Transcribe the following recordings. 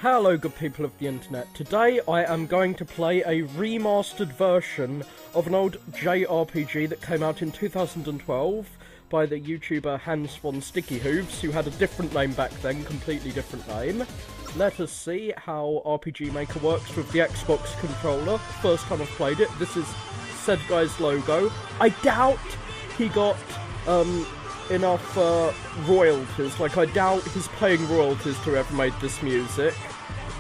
Hello good people of the internet. Today I am going to play a remastered version of an old JRPG that came out in 2012 by the YouTuber HanzvonStickyHooves, who had a different name back then, completely different name. Let us see how RPG Maker works with the Xbox controller. First time I've played it. This is said guy's logo. I doubt he got enough royalties. Like, I doubt he's paying royalties to whoever made this music.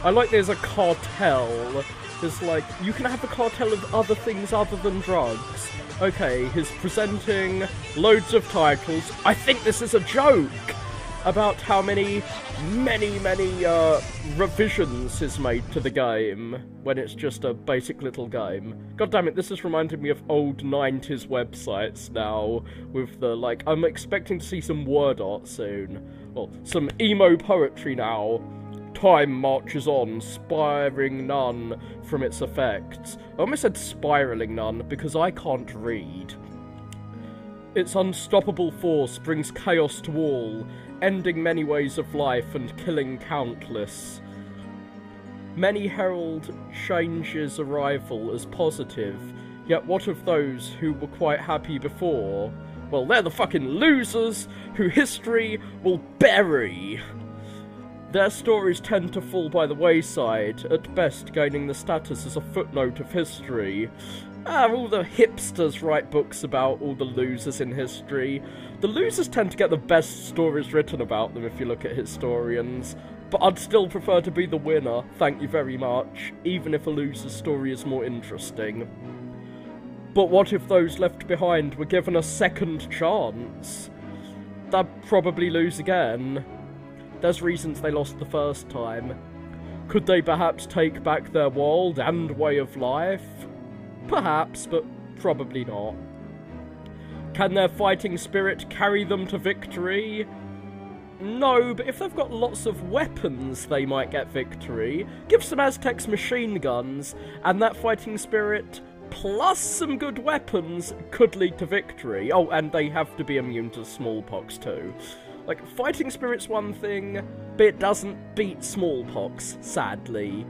I like there's a cartel. There's like, you can have a cartel of other things other than drugs. Okay, he's presenting loads of titles. I think this is a joke about how many revisions he's made to the game when it's just a basic little game. God damn it, this is reminding me of old 90s websites now, with the, like, I'm expecting to see some word art soon. Well, some emo poetry now. Time marches on, spiraling none from its effects. I almost said spiraling none, because I can't read. Its unstoppable force brings chaos to all, ending many ways of life and killing countless. Many herald change's arrival as positive, yet what of those who were quite happy before? Well, they're the fucking losers who history will bury. Their stories tend to fall by the wayside, at best gaining the status as a footnote of history. All the hipsters write books about all the losers in history. The losers tend to get the best stories written about them if you look at historians. But I'd still prefer to be the winner, thank you very much, even if a loser's story is more interesting. But what if those left behind were given a second chance? They'd probably lose again. There's reasons they lost the first time. Could they perhaps take back their world and way of life? Perhaps, but probably not. Can their fighting spirit carry them to victory? No, but if they've got lots of weapons, they might get victory. Give some Aztecs machine guns, and that fighting spirit, plus some good weapons, could lead to victory. Oh, and they have to be immune to smallpox too. Like, fighting spirit's one thing, but it doesn't beat smallpox, sadly.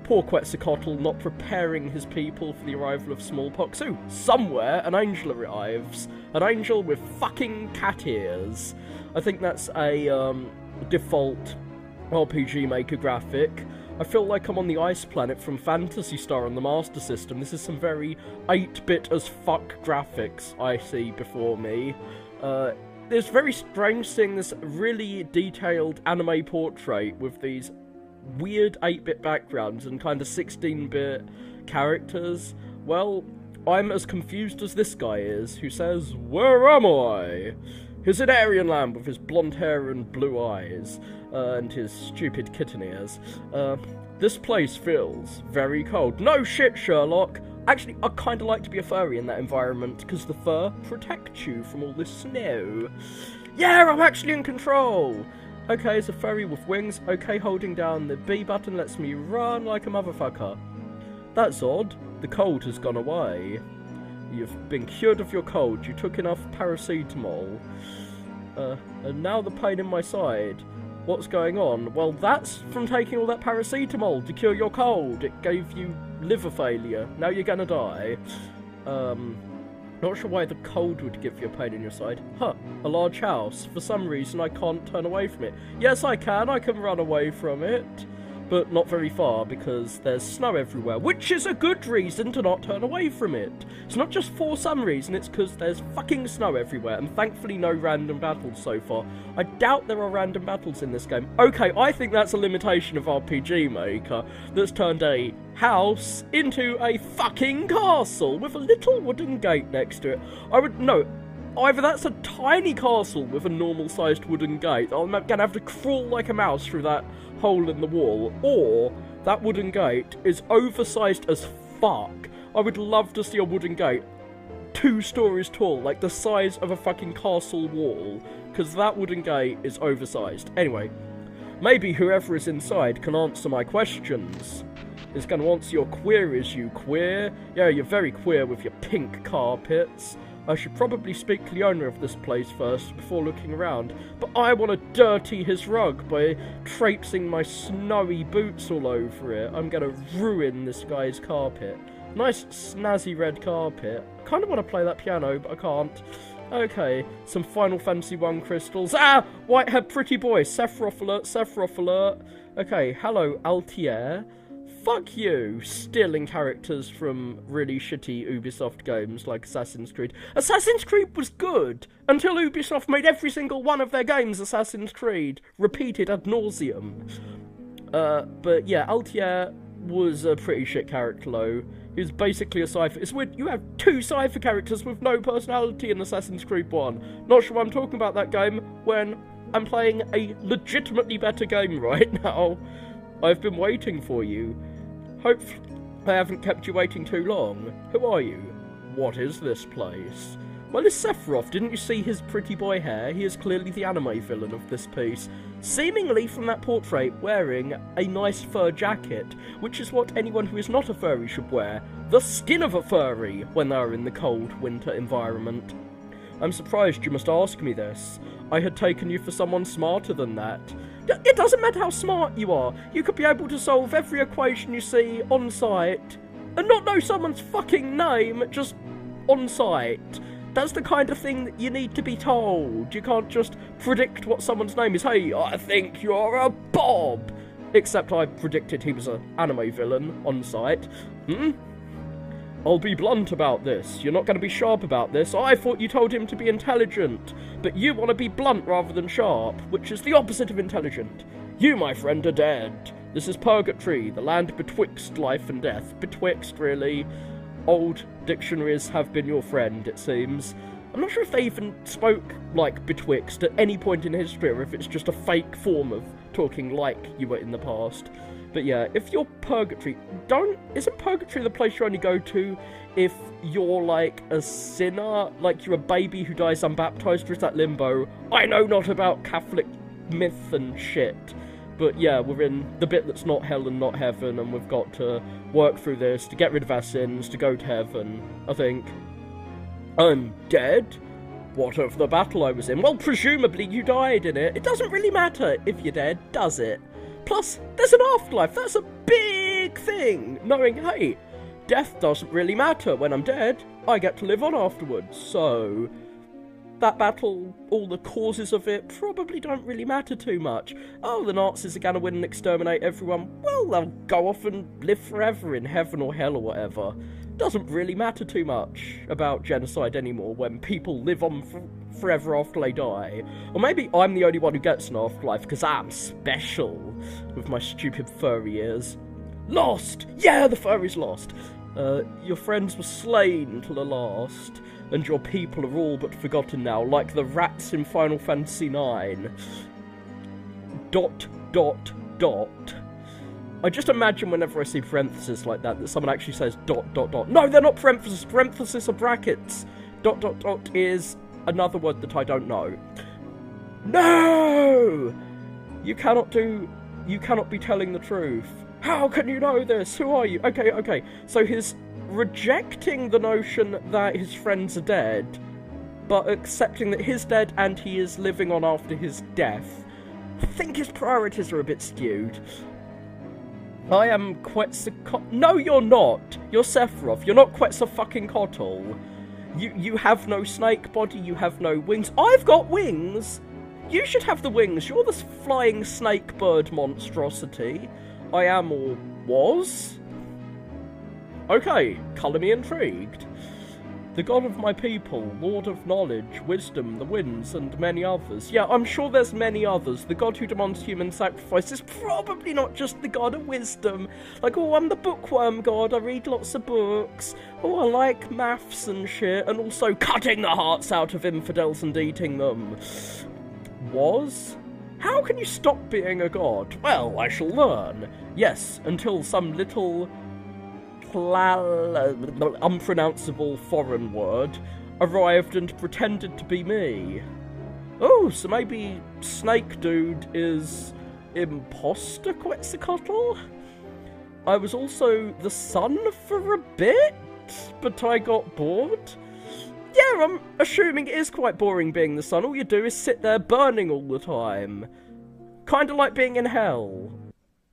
Poor Quetzalcoatl not preparing his people for the arrival of smallpox. Ooh, somewhere an angel arrives. An angel with fucking cat ears. I think that's a default RPG Maker graphic. I feel like I'm on the ice planet from Phantasy Star on the Master System. This is some very 8-bit as fuck graphics I see before me. It's very strange seeing this really detailed anime portrait with these weird 8-bit backgrounds and kind of 16-bit characters. Well, I'm as confused as this guy is, who says, "Where am I?" He's in Aryan land with his blonde hair and blue eyes, and his stupid kitten ears. This place feels very cold. No shit, Sherlock! Actually, I'd kind of like to be a furry in that environment, because the fur protects you from all this snow. Yeah, I'm actually in control! Okay, it's a furry with wings. Okay, holding down the B button lets me run like a motherfucker. That's odd. The cold has gone away. You've been cured of your cold. You took enough paracetamol. And now the pain in my side. What's going on? Well, that's from taking all that paracetamol to cure your cold. It gave you liver failure. Now you're gonna die. Not sure why the cold would give you a pain in your side. Huh, a large house. For some reason I can't turn away from it. Yes, I can run away from it. But not very far, because there's snow everywhere, which is a good reason to not turn away from it. It's not just for some reason, it's because there's fucking snow everywhere, and thankfully no random battles so far. I doubt there are random battles in this game. Okay, I think that's a limitation of RPG Maker, that's turned a house into a fucking castle, with a little wooden gate next to it. Either that's a tiny castle with a normal-sized wooden gate, I'm gonna have to crawl like a mouse through that hole in the wall, or that wooden gate is oversized as fuck. I would love to see a wooden gate 2 stories tall, like the size of a fucking castle wall, because that wooden gate is oversized. Anyway, maybe whoever is inside can answer my questions. Is going to answer your queries, you queer. Yeah, you're very queer with your pink carpets. I should probably speak to the owner of this place first before looking around, but I want to dirty his rug by traipsing my snowy boots all over it. I'm going to ruin this guy's carpet. Nice snazzy red carpet. Kind of want to play that piano, but I can't. Okay, some Final Fantasy 1 crystals. Ah! Whitehead pretty boy. Sephiroth alert, Sephiroth alert. Okay, hello, Altair. Fuck you, stealing characters from really shitty Ubisoft games like Assassin's Creed. Assassin's Creed was good until Ubisoft made every single one of their games Assassin's Creed, repeated ad nauseum. But yeah, Altair was a pretty shit character though. He was basically a Cypher. It's weird, you have 2 Cypher characters with no personality in Assassin's Creed 1. Not sure why I'm talking about that game when I'm playing a legitimately better game right now. I've been waiting for you. Hopefully I haven't kept you waiting too long. Who are you? What is this place? Well, it's Sephiroth. Didn't you see his pretty boy hair? He is clearly the anime villain of this piece. Seemingly from that portrait wearing a nice fur jacket, which is what anyone who is not a furry should wear. The skin of a furry when they are in the cold winter environment. I'm surprised you must ask me this. I had taken you for someone smarter than that. It doesn't matter how smart you are. You could be able to solve every equation you see on site and not know someone's fucking name just on site. That's the kind of thing that you need to be told. You can't just predict what someone's name is. Hey, I think you're a Bob. Except I predicted he was an anime villain on site. I'll be blunt about this. You're not going to be sharp about this. I thought you told him to be intelligent, but you want to be blunt rather than sharp, which is the opposite of intelligent. You, my friend, are dead. This is purgatory, the land betwixt life and death. Betwixt, really. Old dictionaries have been your friend, it seems. I'm not sure if they even spoke like betwixt at any point in history, or if it's just a fake form of talking like you were in the past. But yeah, if you're purgatory, isn't purgatory the place you only go to if you're like a sinner, like you're a baby who dies unbaptized, or is that limbo? I know not about Catholic myth and shit. But yeah, we're in the bit that's not hell and not heaven, and we've got to work through this to get rid of our sins, to go to heaven, I think. I'm dead? What of the battle I was in? Well, presumably you died in it. It doesn't really matter if you're dead, does it? Plus, there's an afterlife. That's a big thing. Knowing, hey, death doesn't really matter when I'm dead. I get to live on afterwards. So, that battle, all the causes of it, probably don't really matter too much. Oh, the Nazis are going to win and exterminate everyone. Well, they'll go off and live forever in heaven or hell or whatever. Doesn't really matter too much about genocide anymore when people live on forever after they die. Or maybe I'm the only one who gets an afterlife because I'm special with my stupid furry ears. Lost! Yeah, the furry's lost. Your friends were slain to the last, and your people are all but forgotten now, like the rats in Final Fantasy IX. ... I just imagine whenever I see parentheses like that someone actually says ... No, they're not parentheses. Parentheses are brackets. ... is another word that I don't know. No! You cannot be telling the truth. How can you know this? Who are you? Okay. So he's rejecting the notion that his friends are dead, but accepting that he's dead and he is living on after his death. I think his priorities are a bit skewed. I am Quetzalcoatl. No, you're not. You're Sephiroth. You're not Quetzalcoatl. You have no snake body. You have no wings. I've got wings. You should have the wings. You're the flying snake bird monstrosity. I am or was. Okay, colour me intrigued. The god of my people, lord of knowledge, wisdom, the winds, and many others. Yeah, I'm sure there's many others. The god who demands human sacrifice is probably not just the god of wisdom. Like, oh, I'm the bookworm god, I read lots of books. Oh, I like maths and shit, and also cutting the hearts out of infidels and eating them. Was? How can you stop being a god? Well, I shall learn. Yes, until some little unpronounceable foreign word arrived and pretended to be me. Oh, so maybe Snake Dude is imposter Quetzalcoatl? I was also the sun for a bit, but I got bored. Yeah, I'm assuming it is quite boring being the sun. All you do is sit there burning all the time. Kinda like being in hell.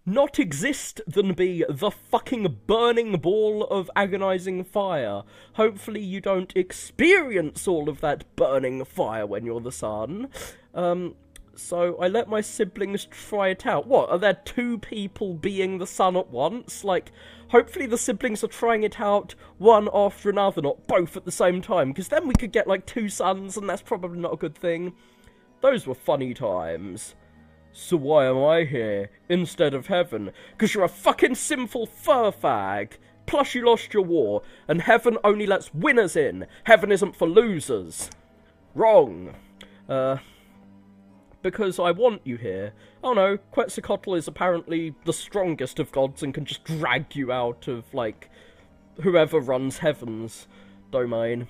Not exist than be the fucking burning ball of agonizing fire. Hopefully you don't experience all of that burning fire when you're the sun. So I let my siblings try it out. What, are there 2 people being the sun at once? Like, hopefully the siblings are trying it out one after another, not both at the same time, because then we could get like 2 suns, and that's probably not a good thing. Those were funny times. So why am I here instead of heaven? Because you're a fucking sinful fur fag. Plus you lost your war, and heaven only lets winners in. Heaven isn't for losers. Wrong. Because I want you here. Oh no, Quetzalcoatl is apparently the strongest of gods and can just drag you out of, like, whoever runs heaven's domain.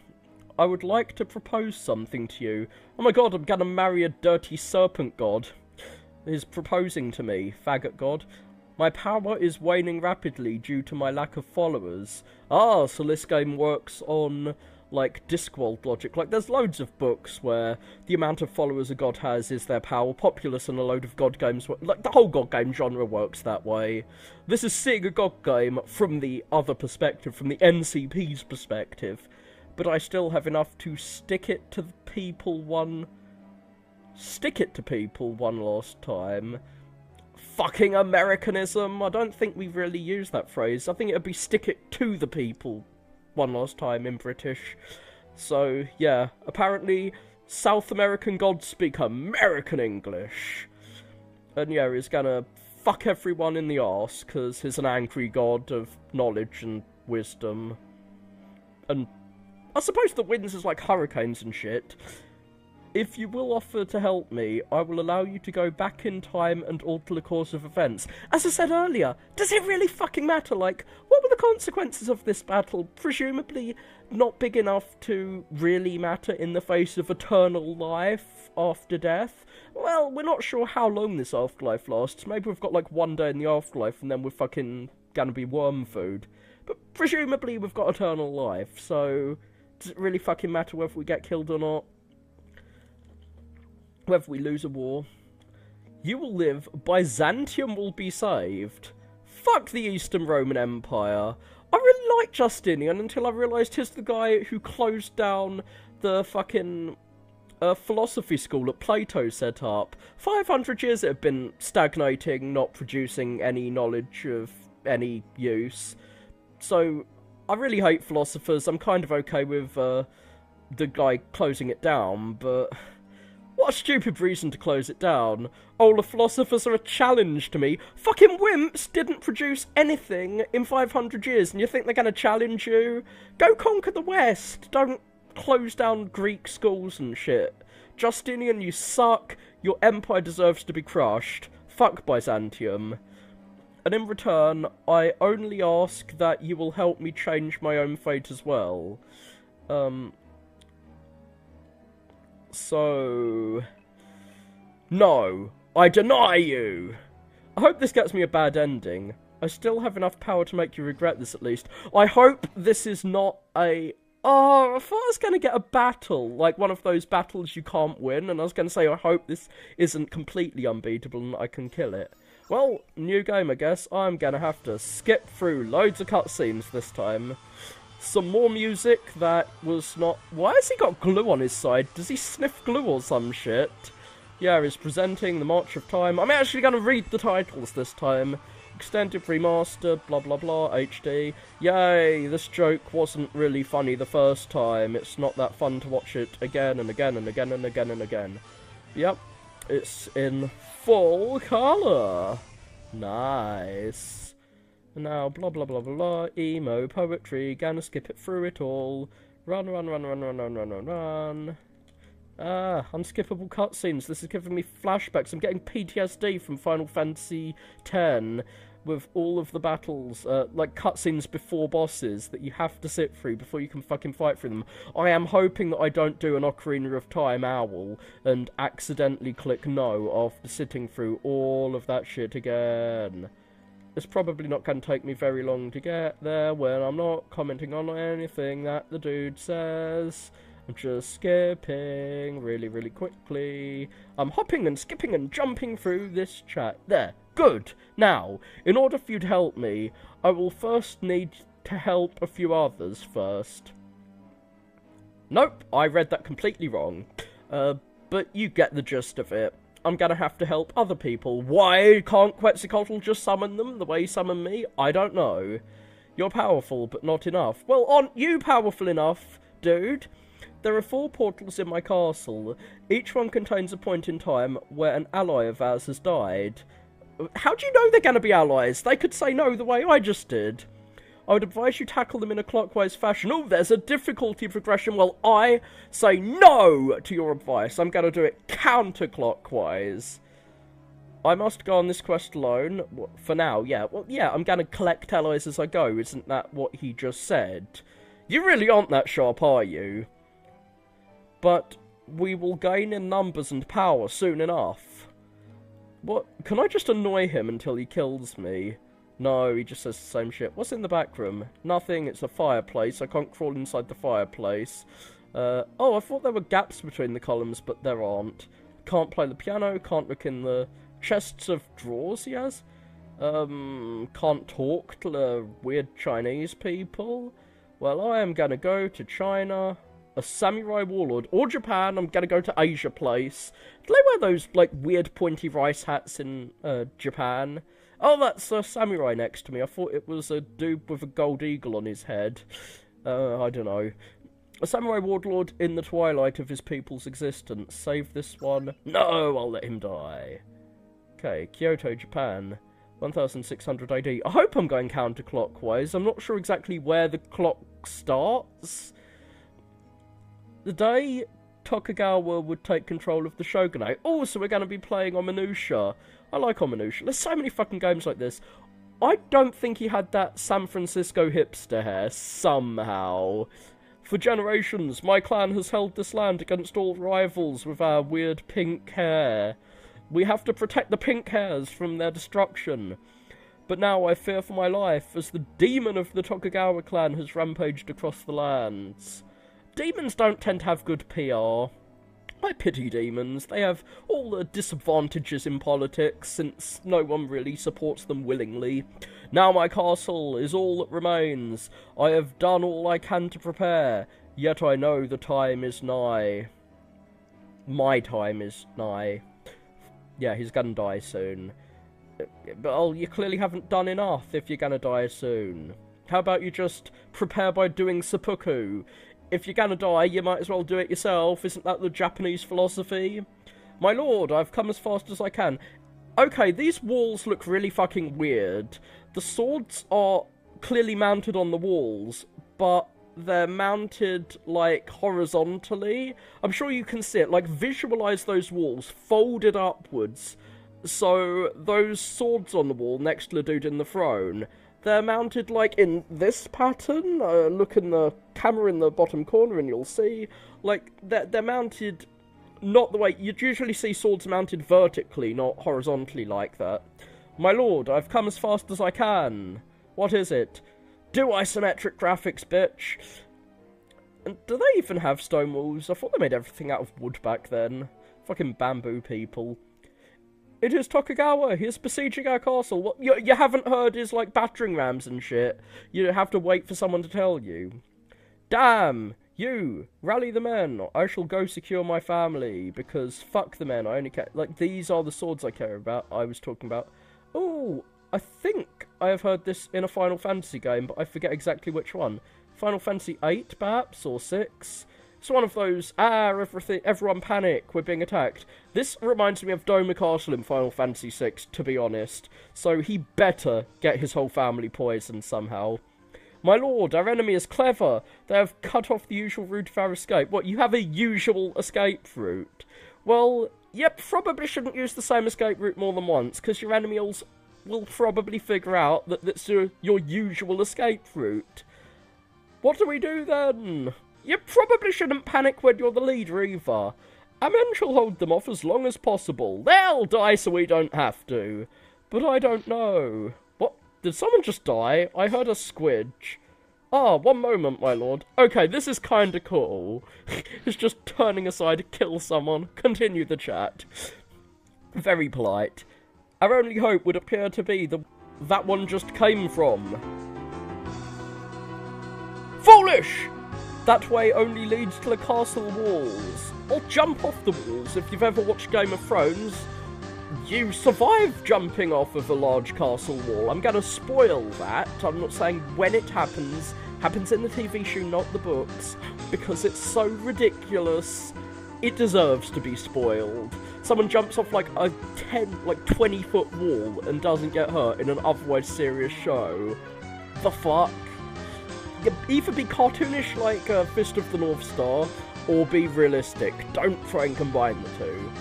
I would like to propose something to you. Oh my god, I'm gonna marry a dirty serpent god. He's proposing to me, faggot god. My power is waning rapidly due to my lack of followers. Ah, so this game works on, like, Discworld logic. Like, there's loads of books where the amount of followers a god has is their power. Populous and a load of god games, like, the whole god game genre works that way. This is seeing a god game from the other perspective, from the NCP's perspective. But I still have enough to stick it to people one last time. Fucking Americanism. I don't think we really use that phrase. I think it would be stick it to the people one last time in British. So, yeah. Apparently, South American gods speak American English. And yeah, he's gonna fuck everyone in the arse, because he's an angry god of knowledge and wisdom. And I suppose the winds is like hurricanes and shit. If you will offer to help me, I will allow you to go back in time and alter the course of events. As I said earlier, does it really fucking matter? Like, what were the consequences of this battle? Presumably not big enough to really matter in the face of eternal life after death. Well, we're not sure how long this afterlife lasts. Maybe we've got like 1 day in the afterlife and then we're fucking gonna be worm food. But presumably we've got eternal life, so does it really fucking matter whether we get killed or not? Whether we lose a war. You will live, Byzantium will be saved. Fuck the Eastern Roman Empire. I really like Justinian until I realised he's the guy who closed down the fucking philosophy school that Plato set up. 500 years it had been stagnating, not producing any knowledge of any use. So, I really hate philosophers. I'm kind of okay with the guy closing it down, but what a stupid reason to close it down. Oh, the philosophers are a challenge to me. Fucking wimps didn't produce anything in 500 years, and you think they're gonna challenge you? Go conquer the West. Don't close down Greek schools and shit. Justinian, you suck. Your empire deserves to be crushed. Fuck Byzantium. And in return, I only ask that you will help me change my own fate as well. So, no, I deny you. I hope this gets me a bad ending. I still have enough power to make you regret this at least. I hope this is not a... Oh, I thought I was going to get a battle, like one of those battles you can't win, and I was going to say I hope this isn't completely unbeatable and I can kill it. Well, new game I guess. I'm going to have to skip through loads of cutscenes this time. Some more music that was not... Why has he got glue on his side? Does he sniff glue or some shit? Yeah, he's presenting the March of Time. I'm actually going to read the titles this time. Extended Remaster, blah blah blah, HD. Yay, this joke wasn't really funny the first time. It's not that fun to watch it again and again and again and again and again. Yep, it's in full colour. Nice. Now, blah blah blah blah, emo poetry, gonna skip it through it all. Run, run, run, run, run, run, run, run, run. Ah, unskippable cutscenes. This is giving me flashbacks. I'm getting PTSD from Final Fantasy X with all of the battles, like cutscenes before bosses that you have to sit through before you can fucking fight through them. I am hoping that I don't do an Ocarina of Time owl and accidentally click no after sitting through all of that shit again. It's probably not going to take me very long to get there when I'm not commenting on anything that the dude says. I'm just skipping really, really quickly. I'm hopping and skipping and jumping through this chat. There. Good. Now, in order for you to help me, I will first need to help a few others first. Nope, I read that completely wrong. But you get the gist of it. I'm gonna have to help other people. Why can't Quetzalcoatl just summon them the way he summoned me? I don't know. You're powerful, but not enough. Well, aren't you powerful enough, dude? There are 4 portals in my castle. Each one contains a point in time where an ally of ours has died. How do you know they're gonna be allies? They could say no the way I just did. I would advise you tackle them in a clockwise fashion. Oh, there's a difficulty progression. Well, I say no to your advice. I'm going to do it counterclockwise. I must go on this quest alone. For now, yeah. Well, yeah, I'm going to collect allies as I go. Isn't that what he just said? You really aren't that sharp, are you? But we will gain in numbers and power soon enough. What? Can I just annoy him until he kills me? No, he just says the same shit. What's in the back room? Nothing, it's a fireplace. I can't crawl inside the fireplace. Oh, I thought there were gaps between the columns, but there aren't. Can't play the piano, can't look in the chests of drawers he has. Can't talk to the weird Chinese people. Well, I am gonna go to China, a samurai warlord, or Japan. I'm gonna go to Asia Place. Do they wear those, like, weird pointy rice hats in, Japan? Oh, that's a samurai next to me. I thought it was a dude with a gold eagle on his head. I don't know. A samurai warlord in the twilight of his people's existence. Save this one. No, I'll let him die. Okay, Kyoto, Japan. 1600 AD. I hope I'm going counterclockwise. I'm not sure exactly where the clock starts. The day Tokugawa would take control of the shogunate. Oh, so we're going to be playing Onimusha. I like Onimusha. There's so many fucking games like this. I don't think he had that San Francisco hipster hair, somehow. For generations, my clan has held this land against all rivals with our weird pink hair. We have to protect the pink hairs from their destruction. But now I fear for my life, as the demon of the Tokugawa clan has rampaged across the lands. Demons don't tend to have good PR. I pity demons. They have all the disadvantages in politics, since no one really supports them willingly. Now my castle is all that remains. I have done all I can to prepare, yet I know the time is nigh. My time is nigh. Yeah, he's gonna die soon. But you clearly haven't done enough if you're gonna die soon. How about you just prepare by doing seppuku? If you're gonna die, you might as well do it yourself. Isn't that the Japanese philosophy? My lord, I've come as fast as I can. Okay, these walls look really fucking weird. The swords are clearly mounted on the walls, but they're mounted, like, horizontally. I'm sure you can see it. Like, visualize those walls folded upwards. So, those swords on the wall next to the dude in the throne, they're mounted, like, in this pattern. Look in the camera in the bottom corner and you'll see. Like, they're mounted not the way... You'd usually see swords mounted vertically, not horizontally like that. My lord, I've come as fast as I can. What is it? Do isometric graphics, bitch. And do they even have stone walls? I thought they made everything out of wood back then. Fucking bamboo people. It is Tokugawa. He is besieging our castle. What you haven't heard is, like, battering rams and shit. You have to wait for someone to tell you. Damn! You! Rally the men. I shall go secure my family, because fuck the men. I only care... Like, these are the swords I care about. I was talking about... Oh, I think I have heard this in a Final Fantasy game, but I forget exactly which one. Final Fantasy 8, perhaps? Or 6? It's one of those, everyone panic, we're being attacked. This reminds me of Doma Castle in Final Fantasy 6, to be honest. So he better get his whole family poisoned somehow. My lord, our enemy is clever. They have cut off the usual route of our escape. What, you have a usual escape route? Well, you probably shouldn't use the same escape route more than once, because your enemy will probably figure out that that's your usual escape route. What do we do then? You probably shouldn't panic when you're the leader either. Our men shall hold them off as long as possible. They'll die so we don't have to. But I don't know. What? Did someone just die? I heard a squidge. Ah, one moment, my lord. Okay, this is kinda cool. It's just turning aside to kill someone. Continue the chat. Very polite. Our only hope would appear to be that one just came from. Foolish! That way only leads to the castle walls. Or jump off the walls. If you've ever watched Game of Thrones, you survive jumping off of a large castle wall. I'm gonna spoil that. I'm not saying when it happens. Happens in the TV show, not the books. Because it's so ridiculous. It deserves to be spoiled. Someone jumps off like a 20-foot wall and doesn't get hurt in an otherwise serious show. The fuck? Either be cartoonish like Fist of the North Star, or be realistic. Don't try and combine the two.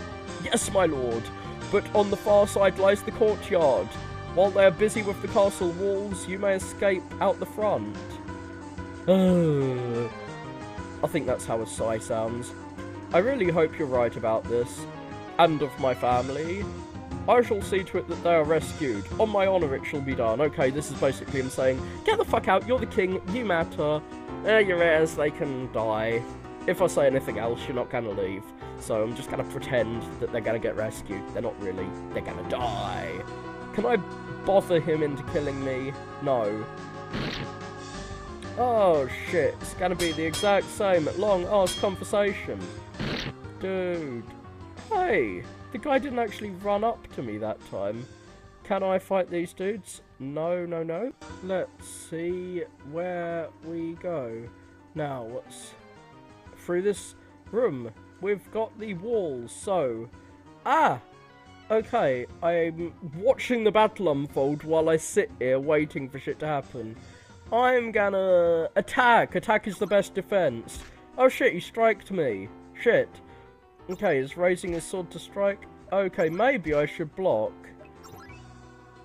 Yes, my lord, but on the far side lies the courtyard. While they are busy with the castle walls, you may escape out the front. I think that's how a sigh sounds. I really hope you're right about this, and of my family. I shall see to it that they are rescued. On my honour it shall be done. Okay, this is basically him saying, get the fuck out, you're the king, you matter. Your heirs, they can die. If I say anything else, you're not gonna leave. So I'm just gonna pretend that they're gonna get rescued. They're not really. They're gonna die. Can I bother him into killing me? No. Oh shit, it's gonna be the exact same long-ass conversation. Dude. Hey! The guy didn't actually run up to me that time. Can I fight these dudes? No, no, no. Let's see where we go. Now, what's through this room? We've got the walls, so... Ah! Okay, I'm watching the battle unfold while I sit here waiting for shit to happen. I'm gonna attack. Attack is the best defense. Oh shit, he striked me. Shit. Okay, he's raising his sword to strike. Okay, maybe I should block.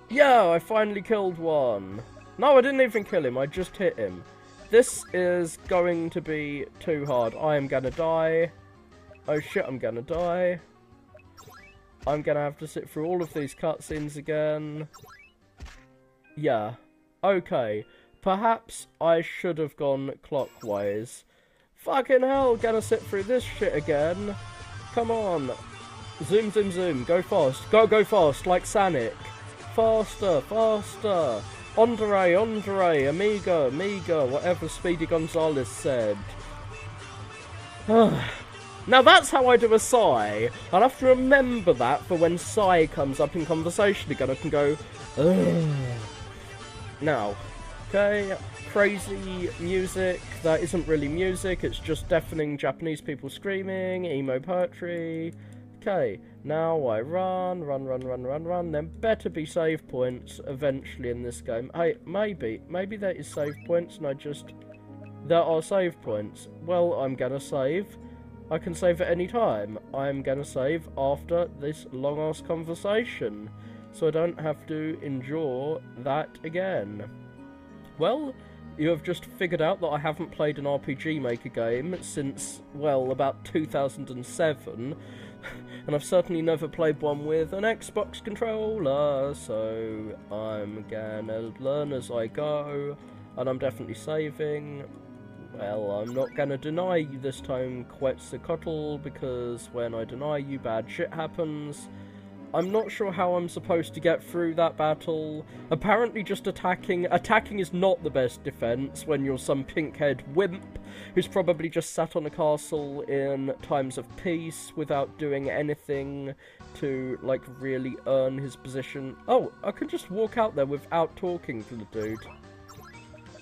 Yeah, I finally killed one. No, I didn't even kill him. I just hit him. This is going to be too hard. I am gonna die. Oh shit, I'm gonna die. I'm gonna have to sit through all of these cutscenes again. Yeah. Okay. Perhaps I should have gone clockwise. Fucking hell, gonna sit through this shit again. Come on. Zoom, zoom, zoom. Go fast. Go fast, like Sonic. Faster, faster. Andre, Andre, Amiga, Amiga, whatever Speedy Gonzales said. Now that's how I do a sigh. I'll have to remember that for when sigh comes up in conversation again. I can go, ugh. Now, okay, crazy music that isn't really music, it's just deafening Japanese people screaming, emo poetry. Okay, now I run, there better be save points eventually in this game. Hey, maybe there is save points and there are save points. Well, I'm gonna save. I can save at any time. I'm gonna save after this long-ass conversation, so I don't have to endure that again. Well, you have just figured out that I haven't played an RPG Maker game since, well, about 2007, and I've certainly never played one with an Xbox controller, so I'm gonna learn as I go, and I'm definitely saving. Well, I'm not gonna deny you this time, Quetzalcoatl, because when I deny you, bad shit happens. I'm not sure how I'm supposed to get through that battle. Apparently just attacking is not the best defense when you're some pink-haired wimp who's probably just sat on a castle in times of peace without doing anything to, like, really earn his position. Oh, I can just walk out there without talking to the dude.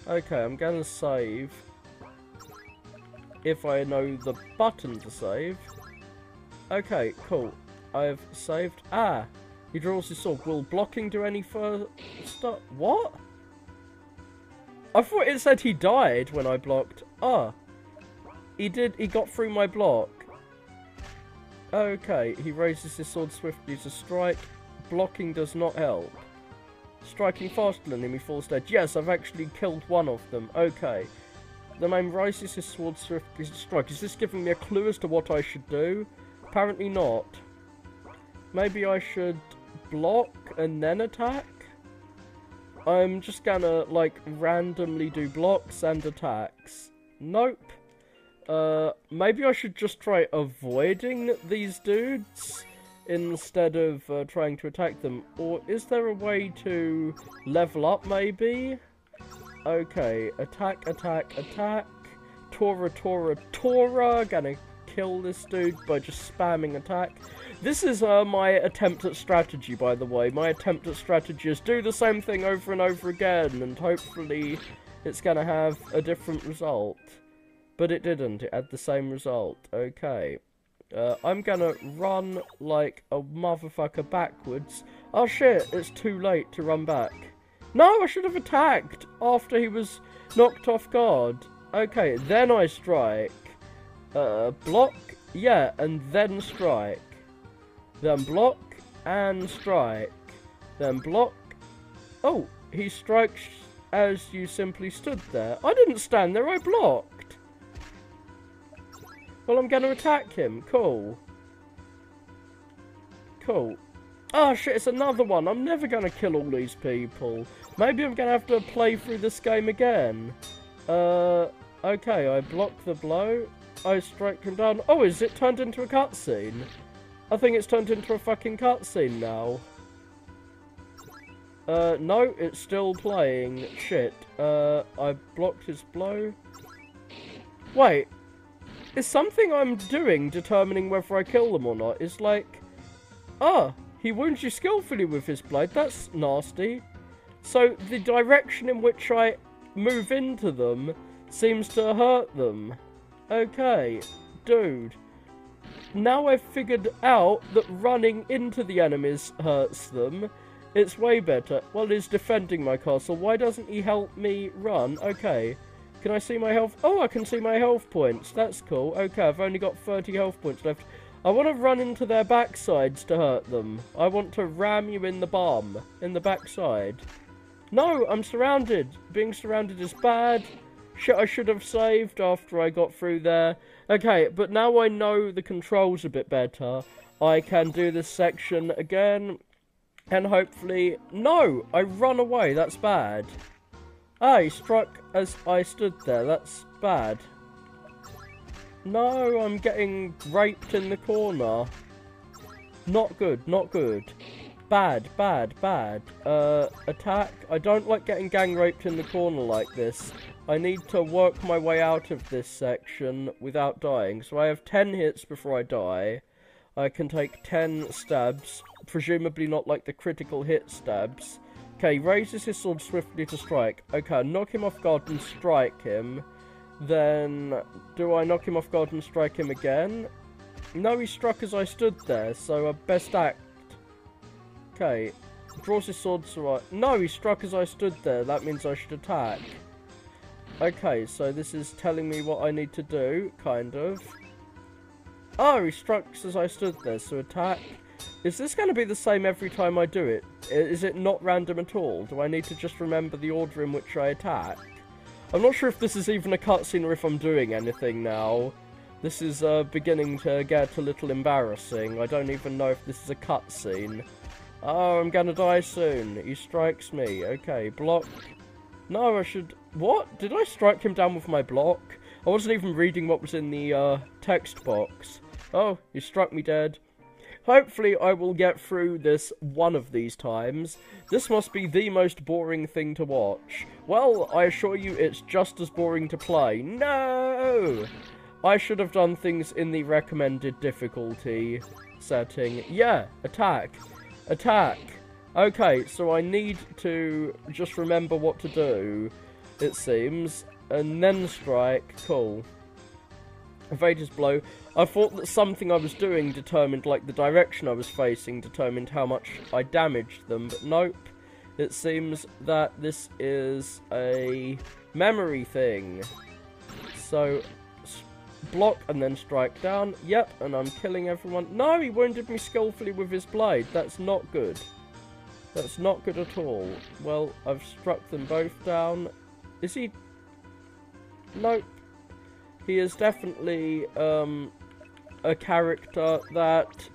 Okay, I'm gonna save. If I know the button to save. Okay, cool. I've saved. Ah! He draws his sword. Will blocking do any further stuff? What? I thought it said he died when I blocked. Ah. He did. He got through my block. Okay. He raises his sword swiftly to strike. Blocking does not help. Striking faster than him, he falls dead. Yes, I've actually killed one of them. Okay. The man raises his sword swiftly to strike. Is this giving me a clue as to what I should do? Apparently not. Maybe I should block and then attack? I'm just gonna, like, randomly do blocks and attacks. Nope. Maybe I should just try avoiding these dudes instead of trying to attack them. Or is there a way to level up, maybe? Okay, attack, attack, attack. Tora, Tora, Tora. Gonna kill this dude by just spamming attack. This is my attempt at strategy, by the way. My attempt at strategy is do the same thing over and over again, and hopefully it's gonna have a different result. But it didn't. It had the same result. Okay. I'm gonna run like a motherfucker backwards. Oh shit, it's too late to run back. No, I should have attacked after he was knocked off guard. Okay, then I strike. Block, yeah, and then strike. Then block, and strike. Then block. Oh, he strikes as you simply stood there. I didn't stand there, I blocked. Well, I'm gonna attack him. Cool. Cool. Oh shit, it's another one. I'm never gonna kill all these people. Maybe I'm gonna have to play through this game again. Okay, I block the blow. I strike him down. Oh, is it turned into a cutscene? I think it's turned into a fucking cutscene now. No, it's still playing. Shit. I blocked his blow. Wait. Is something I'm doing determining whether I kill them or not? It's like... Ah, he wounds you skillfully with his blade. That's nasty. So, the direction in which I move into them seems to hurt them. Okay, dude. Now I've figured out that running into the enemies hurts them. It's way better. Well, he's defending my castle. Why doesn't he help me run? Okay. Can I see my health? Oh, I can see my health points. That's cool. Okay, I've only got 30 health points left. I want to run into their backsides to hurt them. I want to ram you in the bum. In the backside. No, I'm surrounded. Being surrounded is bad. Shit, I should have saved after I got through there. Okay, but now I know the controls a bit better. I can do this section again. And hopefully... No! I run away. That's bad. Ah, he struck as I stood there. That's bad. No, I'm getting raped in the corner. Not good, not good. Bad, bad, bad. Attack. I don't like getting gang raped in the corner like this. I need to work my way out of this section without dying. So I have 10 hits before I die. I can take 10 stabs. Presumably not like the critical hit stabs. Okay, he raises his sword swiftly to strike. Okay, knock him off guard and strike him. Then, do I knock him off guard and strike him again? No, he struck as I stood there, so best act. Okay, draws his sword so I... No, he struck as I stood there. That means I should attack. Okay, so this is telling me what I need to do, kind of. Oh, he struck as I stood there, so attack. Is this going to be the same every time I do it? Is it not random at all? Do I need to just remember the order in which I attack? I'm not sure if this is even a cutscene or if I'm doing anything now. This is beginning to get a little embarrassing. I don't even know if this is a cutscene. Oh, I'm gonna die soon. He strikes me. Okay, block. No, I should... What? Did I strike him down with my block? I wasn't even reading what was in the text box. Oh, he struck me dead. Hopefully I will get through this one of these times. This must be the most boring thing to watch. Well, I assure you it's just as boring to play. No! I should have done things in the recommended difficulty setting. Yeah, attack. Attack. Okay, so I need to just remember what to do, it seems. And then strike. Cool. Evade his blow. I thought that something I was doing determined, like the direction I was facing, determined how much I damaged them, but nope. It seems that this is a memory thing. So, block and then strike down. Yep, and I'm killing everyone. No, he wounded me skillfully with his blade. That's not good. That's not good at all. Well, I've struck them both down. Is he... Nope. He is definitely a character that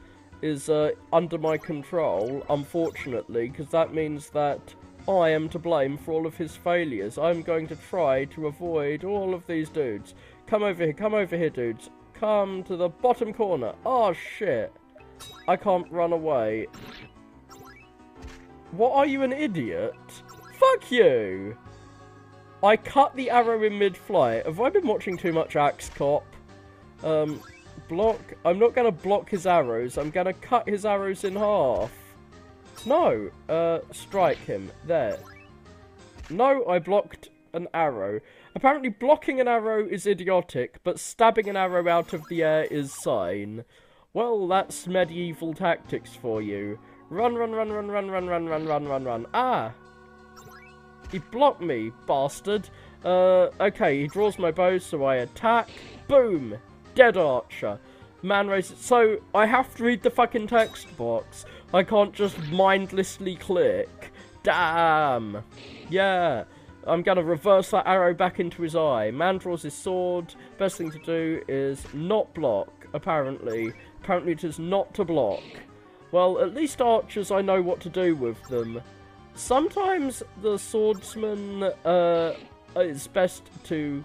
is under my control, unfortunately, because that means that I am to blame for all of his failures. I'm going to try to avoid all of these dudes. Come over here, dudes. Come to the bottom corner. Oh, shit. I can't run away. What, are you an idiot? Fuck you! I cut the arrow in mid-flight. Have I been watching too much Axe Cop? Block. I'm not going to block his arrows. I'm going to cut his arrows in half. No. Strike him. There. No, I blocked an arrow. Apparently blocking an arrow is idiotic, but stabbing an arrow out of the air is sane. Well, that's medieval tactics for you. Run, run, run, run, run, run, run, run, run, run, run. Ah! He blocked me, bastard. Okay, he draws my bow, so I attack. Boom! Dead archer. Man raises... So, I have to read the fucking text box. I can't just mindlessly click. Damn! Yeah. I'm gonna reverse that arrow back into his eye. Man draws his sword. Best thing to do is not block, apparently. Apparently it is not to block. Well, at least archers, I know what to do with them. Sometimes the swordsman, it's best to